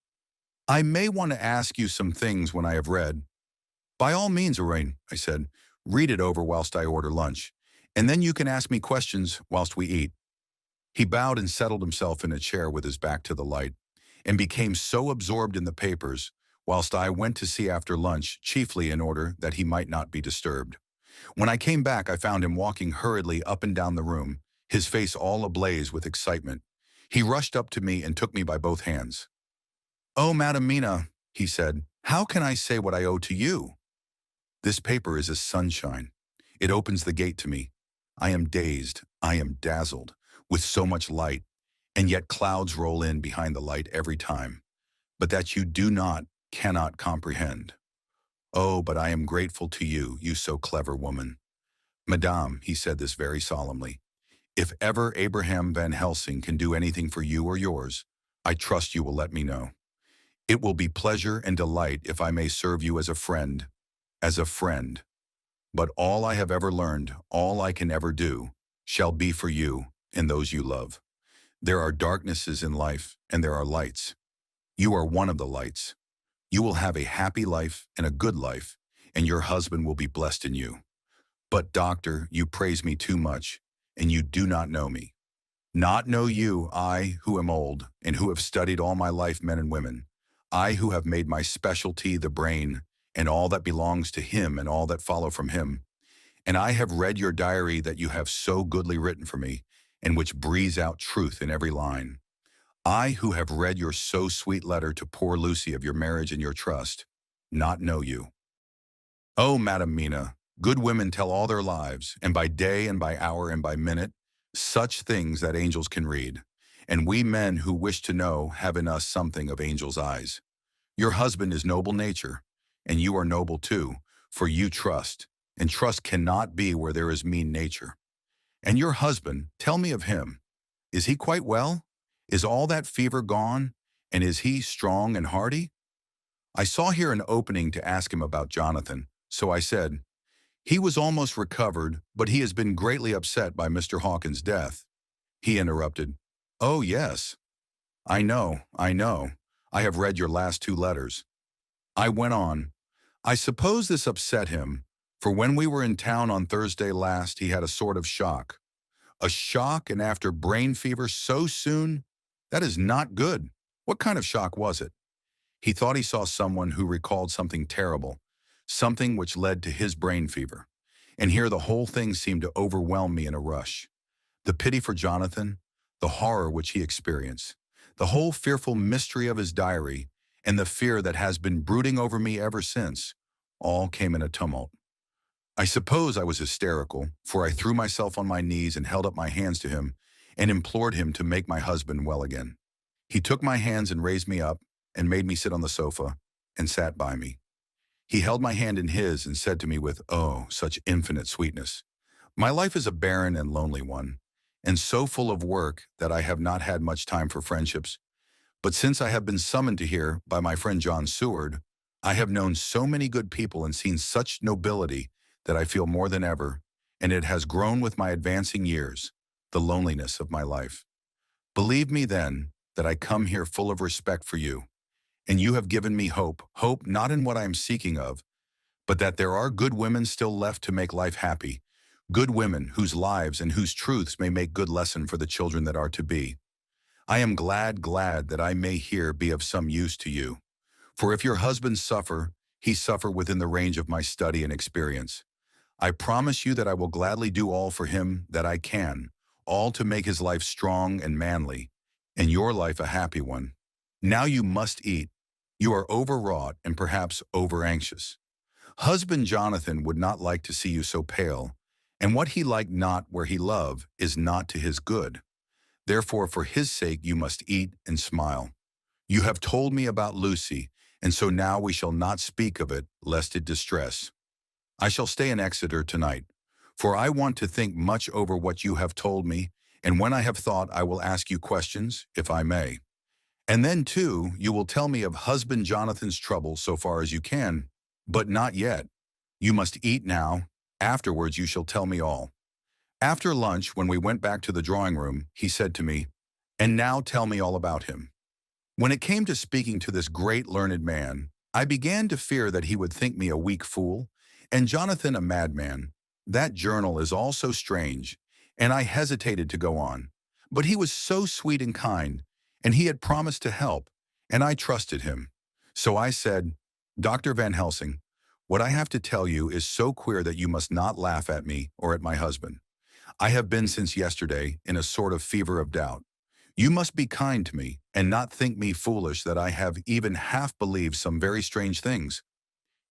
"I may want to ask you some things when I have read." "By all means, Orain," I said. "Read it over whilst I order lunch, and then you can ask me questions whilst we eat." He bowed and settled himself in a chair with his back to the light, and became so absorbed in the papers, whilst I went to see after lunch, chiefly in order that he might not be disturbed. When I came back, I found him walking hurriedly up and down the room, his face all ablaze with excitement. He rushed up to me and took me by both hands. "Oh, Madam Mina," he said, "how can I say what I owe to you? This paper is a sunshine. It opens the gate to me. I am dazed, I am dazzled, with so much light, and yet clouds roll in behind the light every time, but that you do not, cannot comprehend. Oh, but I am grateful to you, you so clever woman. Madame," he said this very solemnly, "if ever Abraham Van Helsing can do anything for you or yours, I trust you will let me know. It will be pleasure and delight if I may serve you as a friend, as a friend. But all I have ever learned, all I can ever do, shall be for you and those you love. There are darknesses in life, and there are lights. You are one of the lights. You will have a happy life and a good life, and your husband will be blessed in you. But, Doctor, you praise me too much, and you do not know me. Not know you, I, who am old, and who have studied all my life men and women. I, who have made my specialty the brain, and all that belongs to him and all that follow from him. And I have read your diary that you have so goodly written for me, and which breathes out truth in every line. I, who have read your so sweet letter to poor Lucy of your marriage and your trust, not know you. Oh, Madam Mina, good women tell all their lives, and by day and by hour and by minute, such things that angels can read. And we men who wish to know have in us something of angels' eyes. Your husband is noble nature, and you are noble too, for you trust, and trust cannot be where there is mean nature. And your husband, tell me of him. Is he quite well? Is all that fever gone, and is he strong and hearty? I saw here an opening to ask him about Jonathan, so I said, he was almost recovered, but he has been greatly upset by Mr. Hawkins' death. He interrupted, "Oh, yes. I know. I have read your last two letters." I went on, "I suppose this upset him, for when we were in town on Thursday last, he had a sort of shock. A shock and after brain fever so soon? That is not good. What kind of shock was it? He thought he saw someone who recalled something terrible, something which led to his brain fever. And here the whole thing seemed to overwhelm me in a rush. The pity for Jonathan, the horror which he experienced, the whole fearful mystery of his diary, and the fear that has been brooding over me ever since, all came in a tumult. I suppose I was hysterical, for I threw myself on my knees and held up my hands to him and implored him to make my husband well again. He took my hands and raised me up and made me sit on the sofa and sat by me. He held my hand in his and said to me with, oh, such infinite sweetness, my life is a barren and lonely one, and so full of work that I have not had much time for friendships. But since I have been summoned to here by my friend John Seward, I have known so many good people and seen such nobility that I feel more than ever, and it has grown with my advancing years, the loneliness of my life. Believe me then that I come here full of respect for you, and you have given me hope not in what I am seeking of, but that there are good women still left to make life happy, good women whose lives and whose truths may make good lesson for the children that are to be. I am glad that I may here be of some use to you. For if your husband suffer, he suffer within the range of my study and experience. I promise you that I will gladly do all for him that I can, all to make his life strong and manly, and your life a happy one. Now you must eat. You are overwrought and perhaps over-anxious. Husband Jonathan would not like to see you so pale, and what he like not where he love is not to his good. Therefore, for his sake you must eat and smile. You have told me about Lucy, and so now we shall not speak of it, lest it distress. I shall stay in Exeter tonight, for I want to think much over what you have told me, and when I have thought I will ask you questions, if I may. And then, too, you will tell me of husband Jonathan's trouble so far as you can, but not yet. You must eat now. Afterwards you shall tell me all. After lunch, when we went back to the drawing room, he said to me, and now tell me all about him. When it came to speaking to this great learned man, I began to fear that he would think me a weak fool, and Jonathan a madman. That journal is all so strange, and I hesitated to go on. But he was so sweet and kind, and he had promised to help, and I trusted him. So I said, Dr. Van Helsing, what I have to tell you is so queer that you must not laugh at me or at my husband. I have been since yesterday in a sort of fever of doubt. You must be kind to me and not think me foolish that I have even half believed some very strange things.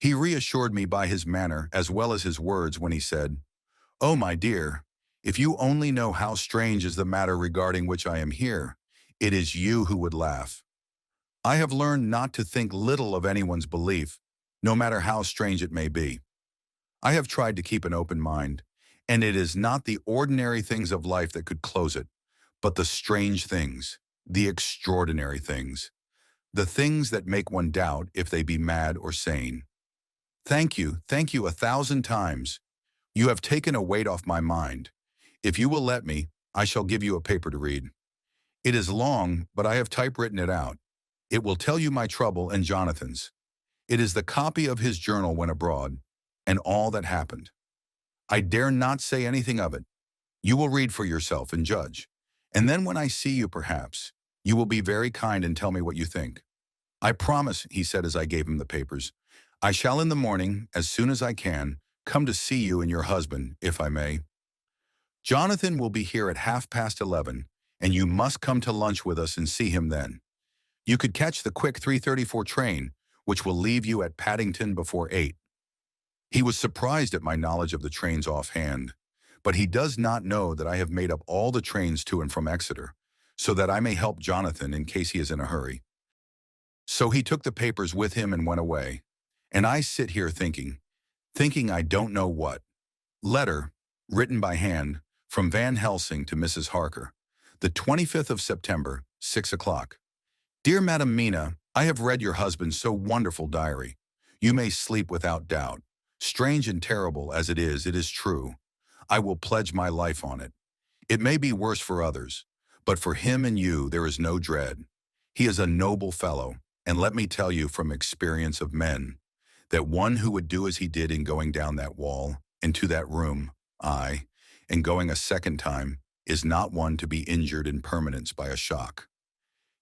He reassured me by his manner as well as his words when he said, oh, my dear, if you only know how strange is the matter regarding which I am here, it is you who would laugh. I have learned not to think little of anyone's belief, no matter how strange it may be. I have tried to keep an open mind, and it is not the ordinary things of life that could close it, but the strange things, the extraordinary things, the things that make one doubt if they be mad or sane. Thank you 1,000 times. You have taken a weight off my mind. If you will let me, I shall give you a paper to read. It is long, but I have typewritten it out. It will tell you my trouble and Jonathan's. It is the copy of his journal when abroad, and all that happened. I dare not say anything of it. You will read for yourself and judge. And then when I see you perhaps, you will be very kind and tell me what you think. I promise, he said as I gave him the papers, I shall in the morning, as soon as I can, come to see you and your husband, if I may. Jonathan will be here at 11:30, and you must come to lunch with us and see him then. You could catch the quick 3:34 train, which will leave you at Paddington before 8. He was surprised at my knowledge of the trains offhand, but he does not know that I have made up all the trains to and from Exeter, so that I may help Jonathan in case he is in a hurry. So he took the papers with him and went away, and I sit here thinking I don't know what. Letter, written by hand, from Van Helsing to Mrs. Harker, the 25th of September, 6 o'clock. Dear Madam Mina, I have read your husband's so wonderful diary. You may sleep without doubt. Strange and terrible as it is true. I will pledge my life on it. It may be worse for others, but for him and you there is no dread. He is a noble fellow, and let me tell you from experience of men, that one who would do as he did in going down that wall, into that room, and going a second time, is not one to be injured in permanence by a shock.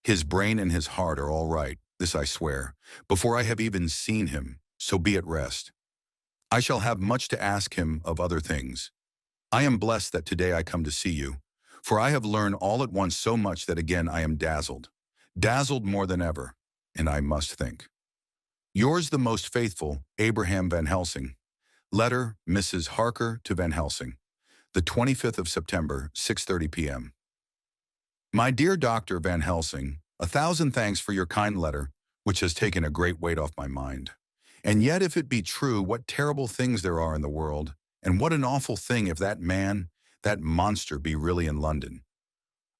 His brain and his heart are all right, this I swear, before I have even seen him, so be at rest. I shall have much to ask him of other things. I am blessed that today I come to see you, for I have learned all at once so much that again I am dazzled more than ever, and I must think. Yours the most faithful, Abraham Van Helsing. Letter, Mrs. Harker to Van Helsing. The 25th of September, 6:30 p.m. My dear Dr. Van Helsing, 1,000 thanks for your kind letter, which has taken a great weight off my mind. And yet if it be true, what terrible things there are in the world, and what an awful thing if that man, that monster, be really in London.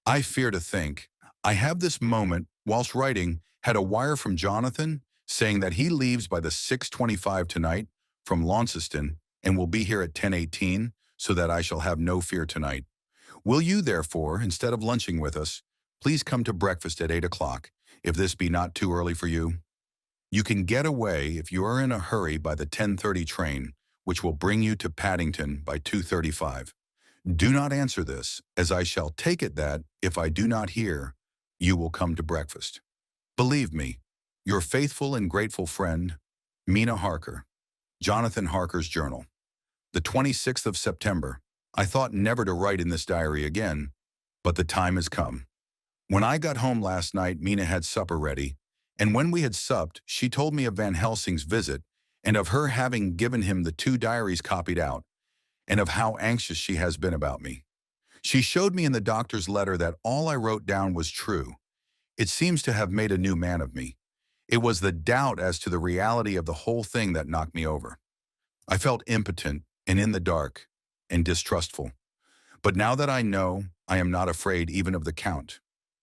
I fear to think, I have this moment, whilst writing, had a wire from Jonathan saying that he leaves by the 6:25 tonight from Launceston and will be here at 10:18, so that I shall have no fear tonight. Will you, therefore, instead of lunching with us, please come to breakfast at 8 o'clock, if this be not too early for you? You can get away if you are in a hurry by the 10:30 train, which will bring you to Paddington by 2:35. Do not answer this, as I shall take it that, if I do not hear, you will come to breakfast. Believe me, your faithful and grateful friend, Mina Harker. Jonathan Harker's Journal. The 26th of September. I thought never to write in this diary again, but the time has come. When I got home last night, Mina had supper ready, and when we had supped, she told me of Van Helsing's visit, and of her having given him the 2 diaries copied out, and of how anxious she has been about me. She showed me in the doctor's letter that all I wrote down was true. It seems to have made a new man of me. It was the doubt as to the reality of the whole thing that knocked me over. I felt impotent and in the dark and distrustful. But now that I know, I am not afraid even of the Count.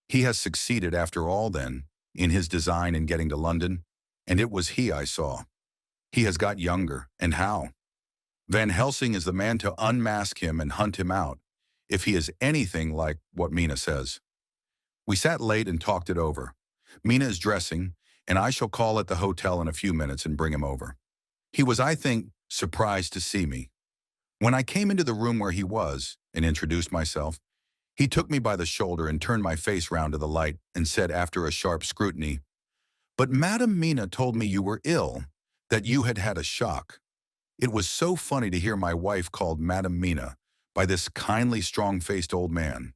He has succeeded after all then, in his design in getting to London, and it was he I saw. He has got younger, and how? Van Helsing is the man to unmask him and hunt him out, if he is anything like what Mina says. We sat late and talked it over. Mina is dressing, and I shall call at the hotel in a few minutes and bring him over. He was, I think, surprised to see me. When I came into the room where he was and introduced myself, he took me by the shoulder and turned my face round to the light and said after a sharp scrutiny, "But Madam Mina told me you were ill, that you had had a shock." It was so funny to hear my wife called Madam Mina by this kindly, strong-faced old man.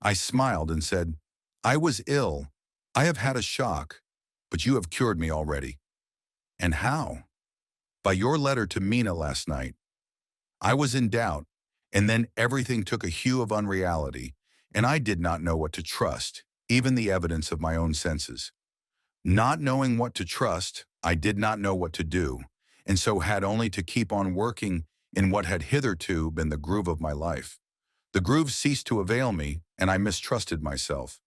I smiled and said, "I was ill. I have had a shock, but you have cured me already." "And how?" "By your letter to Mina last night. I was in doubt, and then everything took a hue of unreality, and I did not know what to trust, even the evidence of my own senses. Not knowing what to trust, I did not know what to do, and so had only to keep on working in what had hitherto been the groove of my life. The groove ceased to avail me, and I mistrusted myself.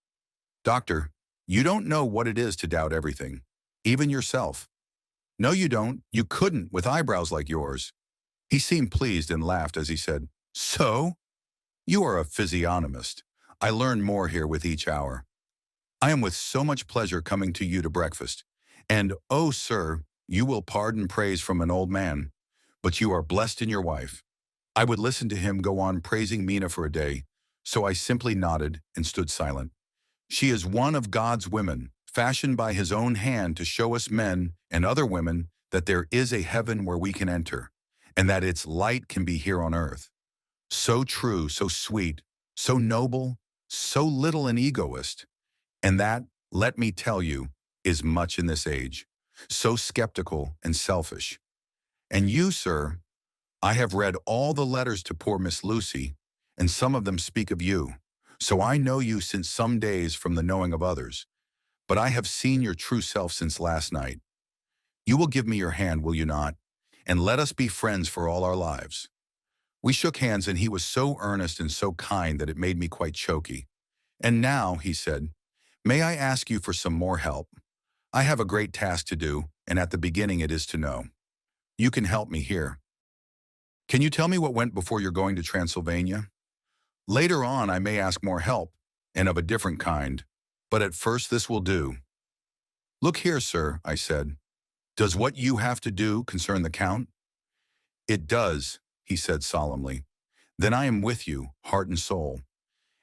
Doctor, you don't know what it is to doubt everything, even yourself. No, you don't. You couldn't with eyebrows like yours." He seemed pleased and laughed as he said, "So? You are a physiognomist. I learn more here with each hour. I am with so much pleasure coming to you to breakfast. And, oh, sir, you will pardon praise from an old man, but you are blessed in your wife." I would listen to him go on praising Mina for a day, so I simply nodded and stood silent. She is one of God's women, fashioned by his own hand to show us men and other women that there is a heaven where we can enter, and that its light can be here on earth. So true, so sweet, so noble, so little an egoist, and that, let me tell you, is much in this age. So skeptical and selfish. And you, sir, I have read all the letters to poor Miss Lucy, and some of them speak of you. So I know you since some days from the knowing of others, but I have seen your true self since last night. You will give me your hand, will you not? And let us be friends for all our lives." We shook hands, and he was so earnest and so kind that it made me quite choky. "And now," he said, "may I ask you for some more help? I have a great task to do, and at the beginning it is to know. You can help me here. Can you tell me what went before your going to Transylvania? Later on I may ask more help, and of a different kind, but at first this will do." "Look here, sir," I said. "Does what you have to do concern the Count?" "It does," he said solemnly. "Then I am with you, heart and soul.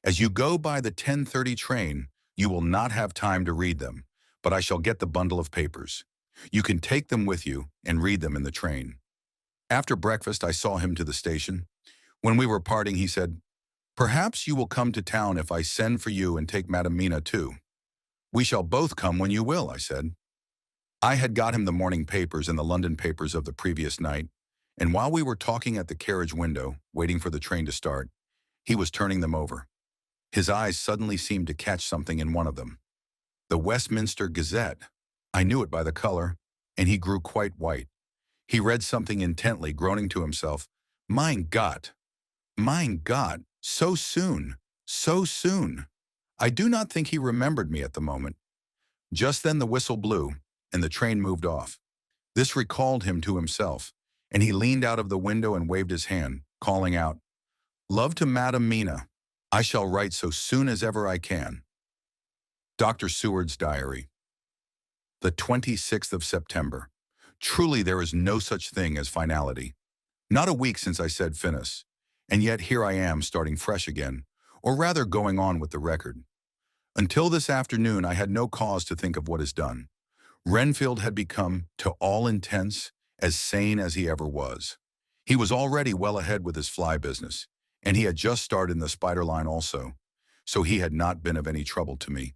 As you go by the 10:30 train, you will not have time to read them, but I shall get the bundle of papers. You can take them with you and read them in the train. After breakfast, I saw him to the station. When we were parting, he said, "Perhaps you will come to town if I send for you and take Madam Mina too." "We shall both come when you will," I said. I had got him the morning papers and the London papers of the previous night, and while we were talking at the carriage window, waiting for the train to start, he was turning them over. His eyes suddenly seemed to catch something in one of them. The Westminster Gazette. I knew it by the color, and he grew quite white. He read something intently, groaning to himself, "Mein Gott! Mein Gott! So soon! So soon!" I do not think he remembered me at the moment. Just then the whistle blew, and the train moved off. This recalled him to himself, and he leaned out of the window and waved his hand, calling out, "Love to Madam Mina. I shall write so soon as ever I can." Dr. Seward's Diary. The 26th of September. Truly there is no such thing as finality. Not a week since I said finis, and yet here I am starting fresh again, or rather going on with the record. Until this afternoon I had no cause to think of what is done. Renfield had become, to all intents, as sane as he ever was. He was already well ahead with his fly business, and he had just started in the spider line also, so he had not been of any trouble to me.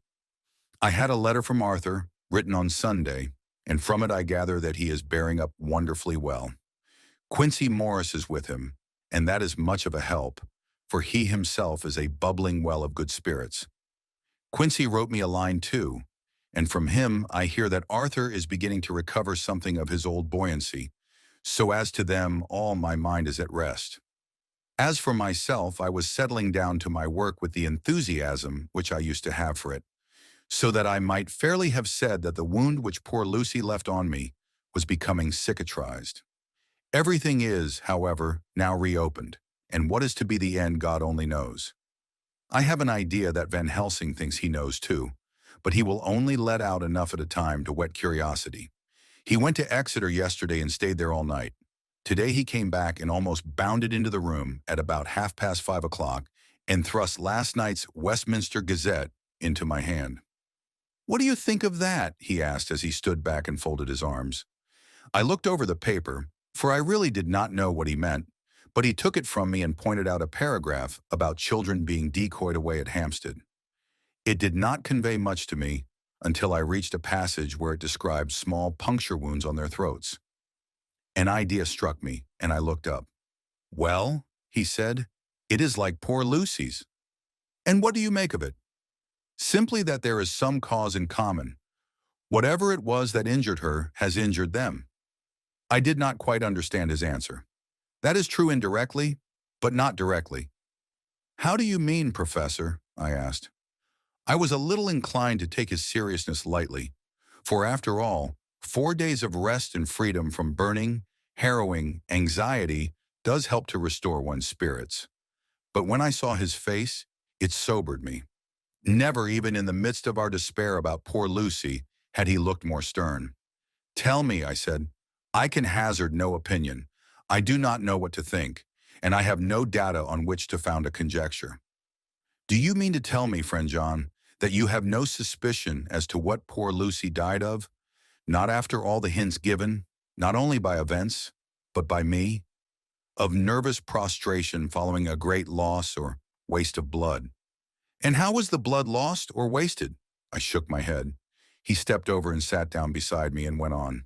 I had a letter from Arthur, written on Sunday, and from it I gather that he is bearing up wonderfully well. Quincy Morris is with him, and that is much of a help, for he himself is a bubbling well of good spirits. Quincy wrote me a line too, and from him I hear that Arthur is beginning to recover something of his old buoyancy, so as to them all my mind is at rest. As for myself, I was settling down to my work with the enthusiasm which I used to have for it, so that I might fairly have said that the wound which poor Lucy left on me was becoming cicatrized. Everything is, however, now reopened, and what is to be the end God only knows. I have an idea that Van Helsing thinks he knows too, but he will only let out enough at a time to whet curiosity. He went to Exeter yesterday and stayed there all night. Today he came back and almost bounded into the room at about 5:30 and thrust last night's Westminster Gazette into my hand. "What do you think of that?" he asked as he stood back and folded his arms. I looked over the paper, for I really did not know what he meant, but he took it from me and pointed out a paragraph about children being decoyed away at Hampstead. It did not convey much to me until I reached a passage where it described small puncture wounds on their throats. An idea struck me, and I looked up. "Well," he said, "it is like poor Lucy's." "And what do you make of it?" "Simply that there is some cause in common. Whatever it was that injured her has injured them." I did not quite understand his answer. "That is true indirectly, but not directly." "How do you mean, Professor?" I asked. I was a little inclined to take his seriousness lightly, for after all, 4 days of rest and freedom from burning, harrowing anxiety does help to restore one's spirits. But when I saw his face, it sobered me. Never, even in the midst of our despair about poor Lucy, had he looked more stern. "Tell me," I said. "I can hazard no opinion. I do not know what to think, and I have no data on which to found a conjecture." "Do you mean to tell me, friend John, that you have no suspicion as to what poor Lucy died of? Not after all the hints given, not only by events, but by me? Of nervous prostration following a great loss or waste of blood." "And how was the blood lost or wasted?" I shook my head. He stepped over and sat down beside me and went on.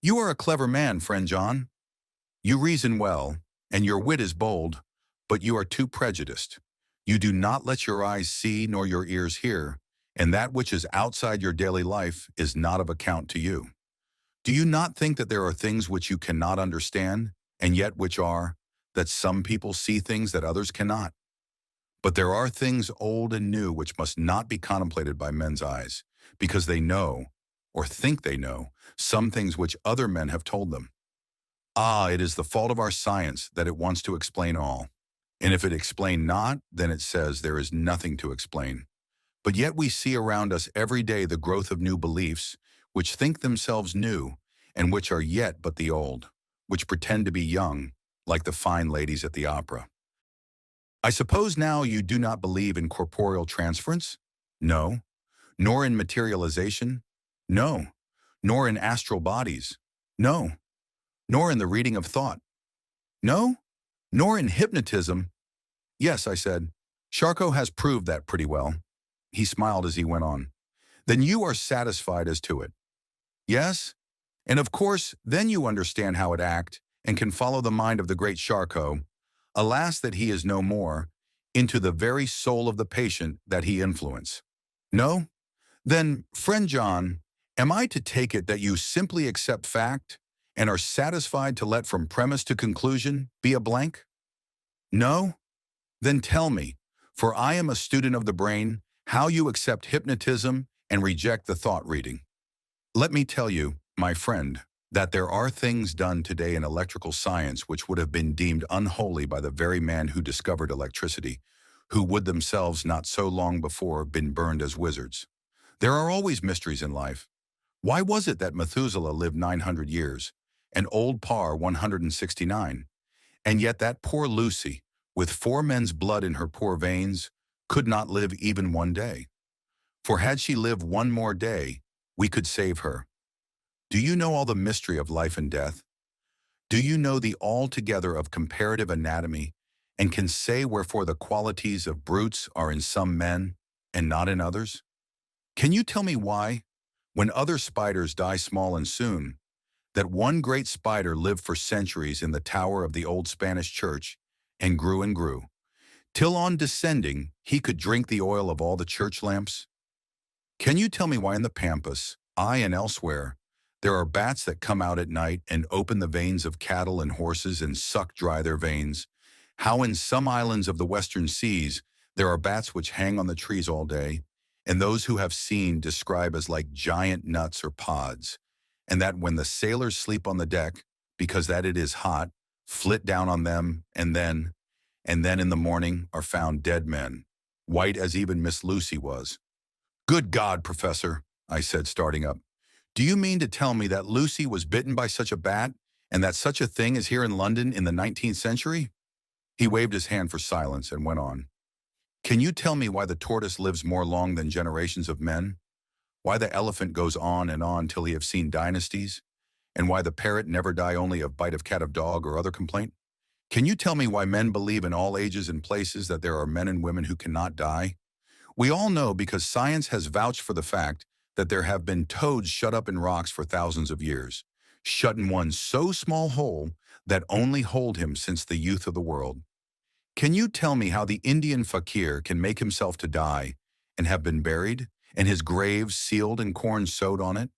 "You are a clever man, friend John. You reason well, and your wit is bold, but you are too prejudiced. You do not let your eyes see nor your ears hear, and that which is outside your daily life is not of account to you. Do you not think that there are things which you cannot understand, and yet which are, that some people see things that others cannot? But there are things old and new which must not be contemplated by men's eyes, because they know, or think they know, some things which other men have told them. Ah, it is the fault of our science that it wants to explain all. And if it explain not, then it says there is nothing to explain. But yet we see around us every day the growth of new beliefs, which think themselves new, and which are yet but the old, which pretend to be young, like the fine ladies at the opera. I suppose now you do not believe in corporeal transference? No. Nor in materialization? No. Nor in astral bodies? No. Nor in the reading of thought? No. Nor in hypnotism? Yes, I said. Charcot has proved that pretty well. He smiled as he went on. Then you are satisfied as to it. Yes? And of course, then you understand how it act and can follow the mind of the great Charcot, alas that he is no more, into the very soul of the patient that he influence. No? Then, friend John, am I to take it that you simply accept fact and are satisfied to let from premise to conclusion be a blank? No? Then tell me, for I am a student of the brain, how you accept hypnotism and reject the thought reading. Let me tell you, my friend, that there are things done today in electrical science which would have been deemed unholy by the very man who discovered electricity, who would themselves not so long before been burned as wizards. There are always mysteries in life. Why was it that Methuselah lived 900 years, and old Parr 169, and yet that poor Lucy, with 4 men's blood in her poor veins, could not live even 1 day? For had she lived 1 more day, we could save her. Do you know all the mystery of life and death? Do you know the altogether of comparative anatomy, and can say wherefore the qualities of brutes are in some men, and not in others? Can you tell me why, when other spiders die small and soon, that one great spider lived for centuries in the tower of the old Spanish church, and grew, till on descending he could drink the oil of all the church lamps? Can you tell me why in the Pampas, aye and elsewhere, there are bats that come out at night and open the veins of cattle and horses and suck dry their veins? How in some islands of the western seas there are bats which hang on the trees all day, and those who have seen describe as like giant nuts or pods, and that when the sailors sleep on the deck, because that it is hot, flit down on them, and then in the morning are found dead men, white as even Miss Lucy was. Good God, Professor, I said, starting up. Do you mean to tell me that Lucy was bitten by such a bat, and that such a thing is here in London in the 19th century? He waved his hand for silence and went on. Can you tell me why the tortoise lives more long than generations of men? Why the elephant goes on till he have seen dynasties? And why the parrot never die only of bite of cat of dog or other complaint? Can you tell me why men believe in all ages and places that there are men and women who cannot die? We all know because science has vouched for the fact that there have been toads shut up in rocks for thousands of years, shut in one so small hole that only hold him since the youth of the world. Can you tell me how the Indian fakir can make himself to die and have been buried, and his grave sealed and corn sowed on it,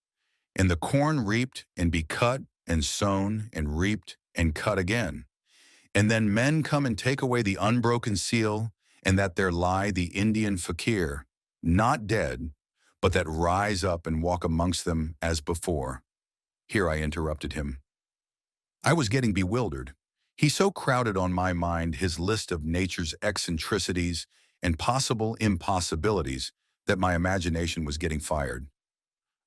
and the corn reaped and be cut and sown and reaped and cut again? And then men come and take away the unbroken seal, and that there lie the Indian fakir, not dead, but that rise up and walk amongst them as before. Here I interrupted him. I was getting bewildered. He so crowded on my mind his list of nature's eccentricities and possible impossibilities that my imagination was getting fired.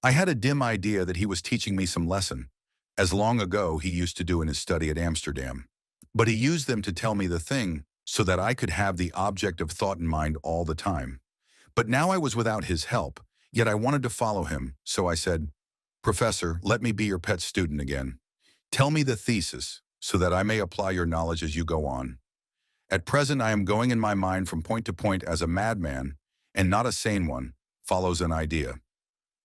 I had a dim idea that he was teaching me some lesson, as long ago he used to do in his study at Amsterdam. But he used them to tell me the thing so that I could have the object of thought in mind all the time. But now I was without his help, yet I wanted to follow him, so I said, Professor, let me be your pet student again. Tell me the thesis, so that I may apply your knowledge as you go on. At present I am going in my mind from point to point as a madman, and not a sane one, follows an idea.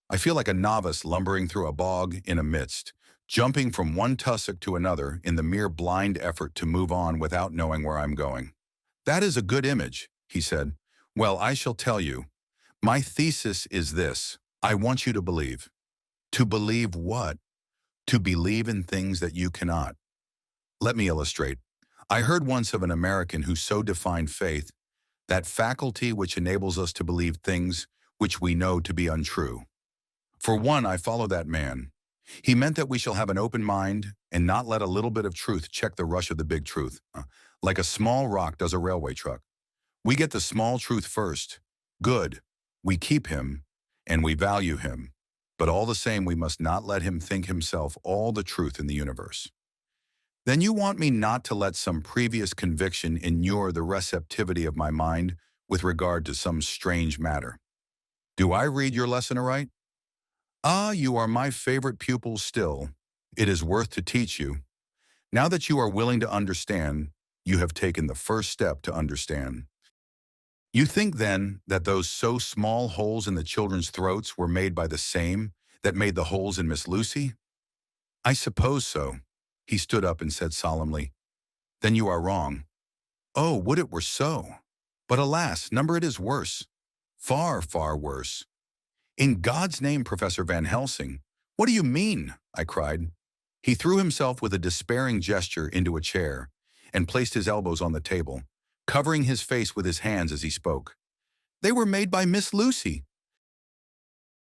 I feel like a novice lumbering through a bog in a mist, jumping from one tussock to another in the mere blind effort to move on without knowing where I'm going. That is a good image, he said. Well, I shall tell you. My thesis is this. I want you to believe. To believe what? To believe in things that you cannot. Let me illustrate. I heard once of an American who so defined faith, that faculty which enables us to believe things which we know to be untrue. For one, I follow that man. He meant that we shall have an open mind and not let a little bit of truth check the rush of the big truth, like a small rock does a railway truck. We get the small truth first. Good. We keep him, and we value him. But all the same, we must not let him think himself all the truth in the universe. Then you want me not to let some previous conviction inure the receptivity of my mind with regard to some strange matter. Do I read your lesson aright? Ah, you are my favorite pupil still. It is worth to teach you. Now that you are willing to understand, you have taken the first step to understand. You think then that those so small holes in the children's throats were made by the same that made the holes in Miss Lucy? I suppose so. He stood up and said solemnly, Then you are wrong. Oh, would it were so! But alas, number it is worse. Far, far worse. In God's name, Professor Van Helsing, what do you mean? I cried. He threw himself with a despairing gesture into a chair and placed his elbows on the table, covering his face with his hands as he spoke. They were made by Miss Lucy.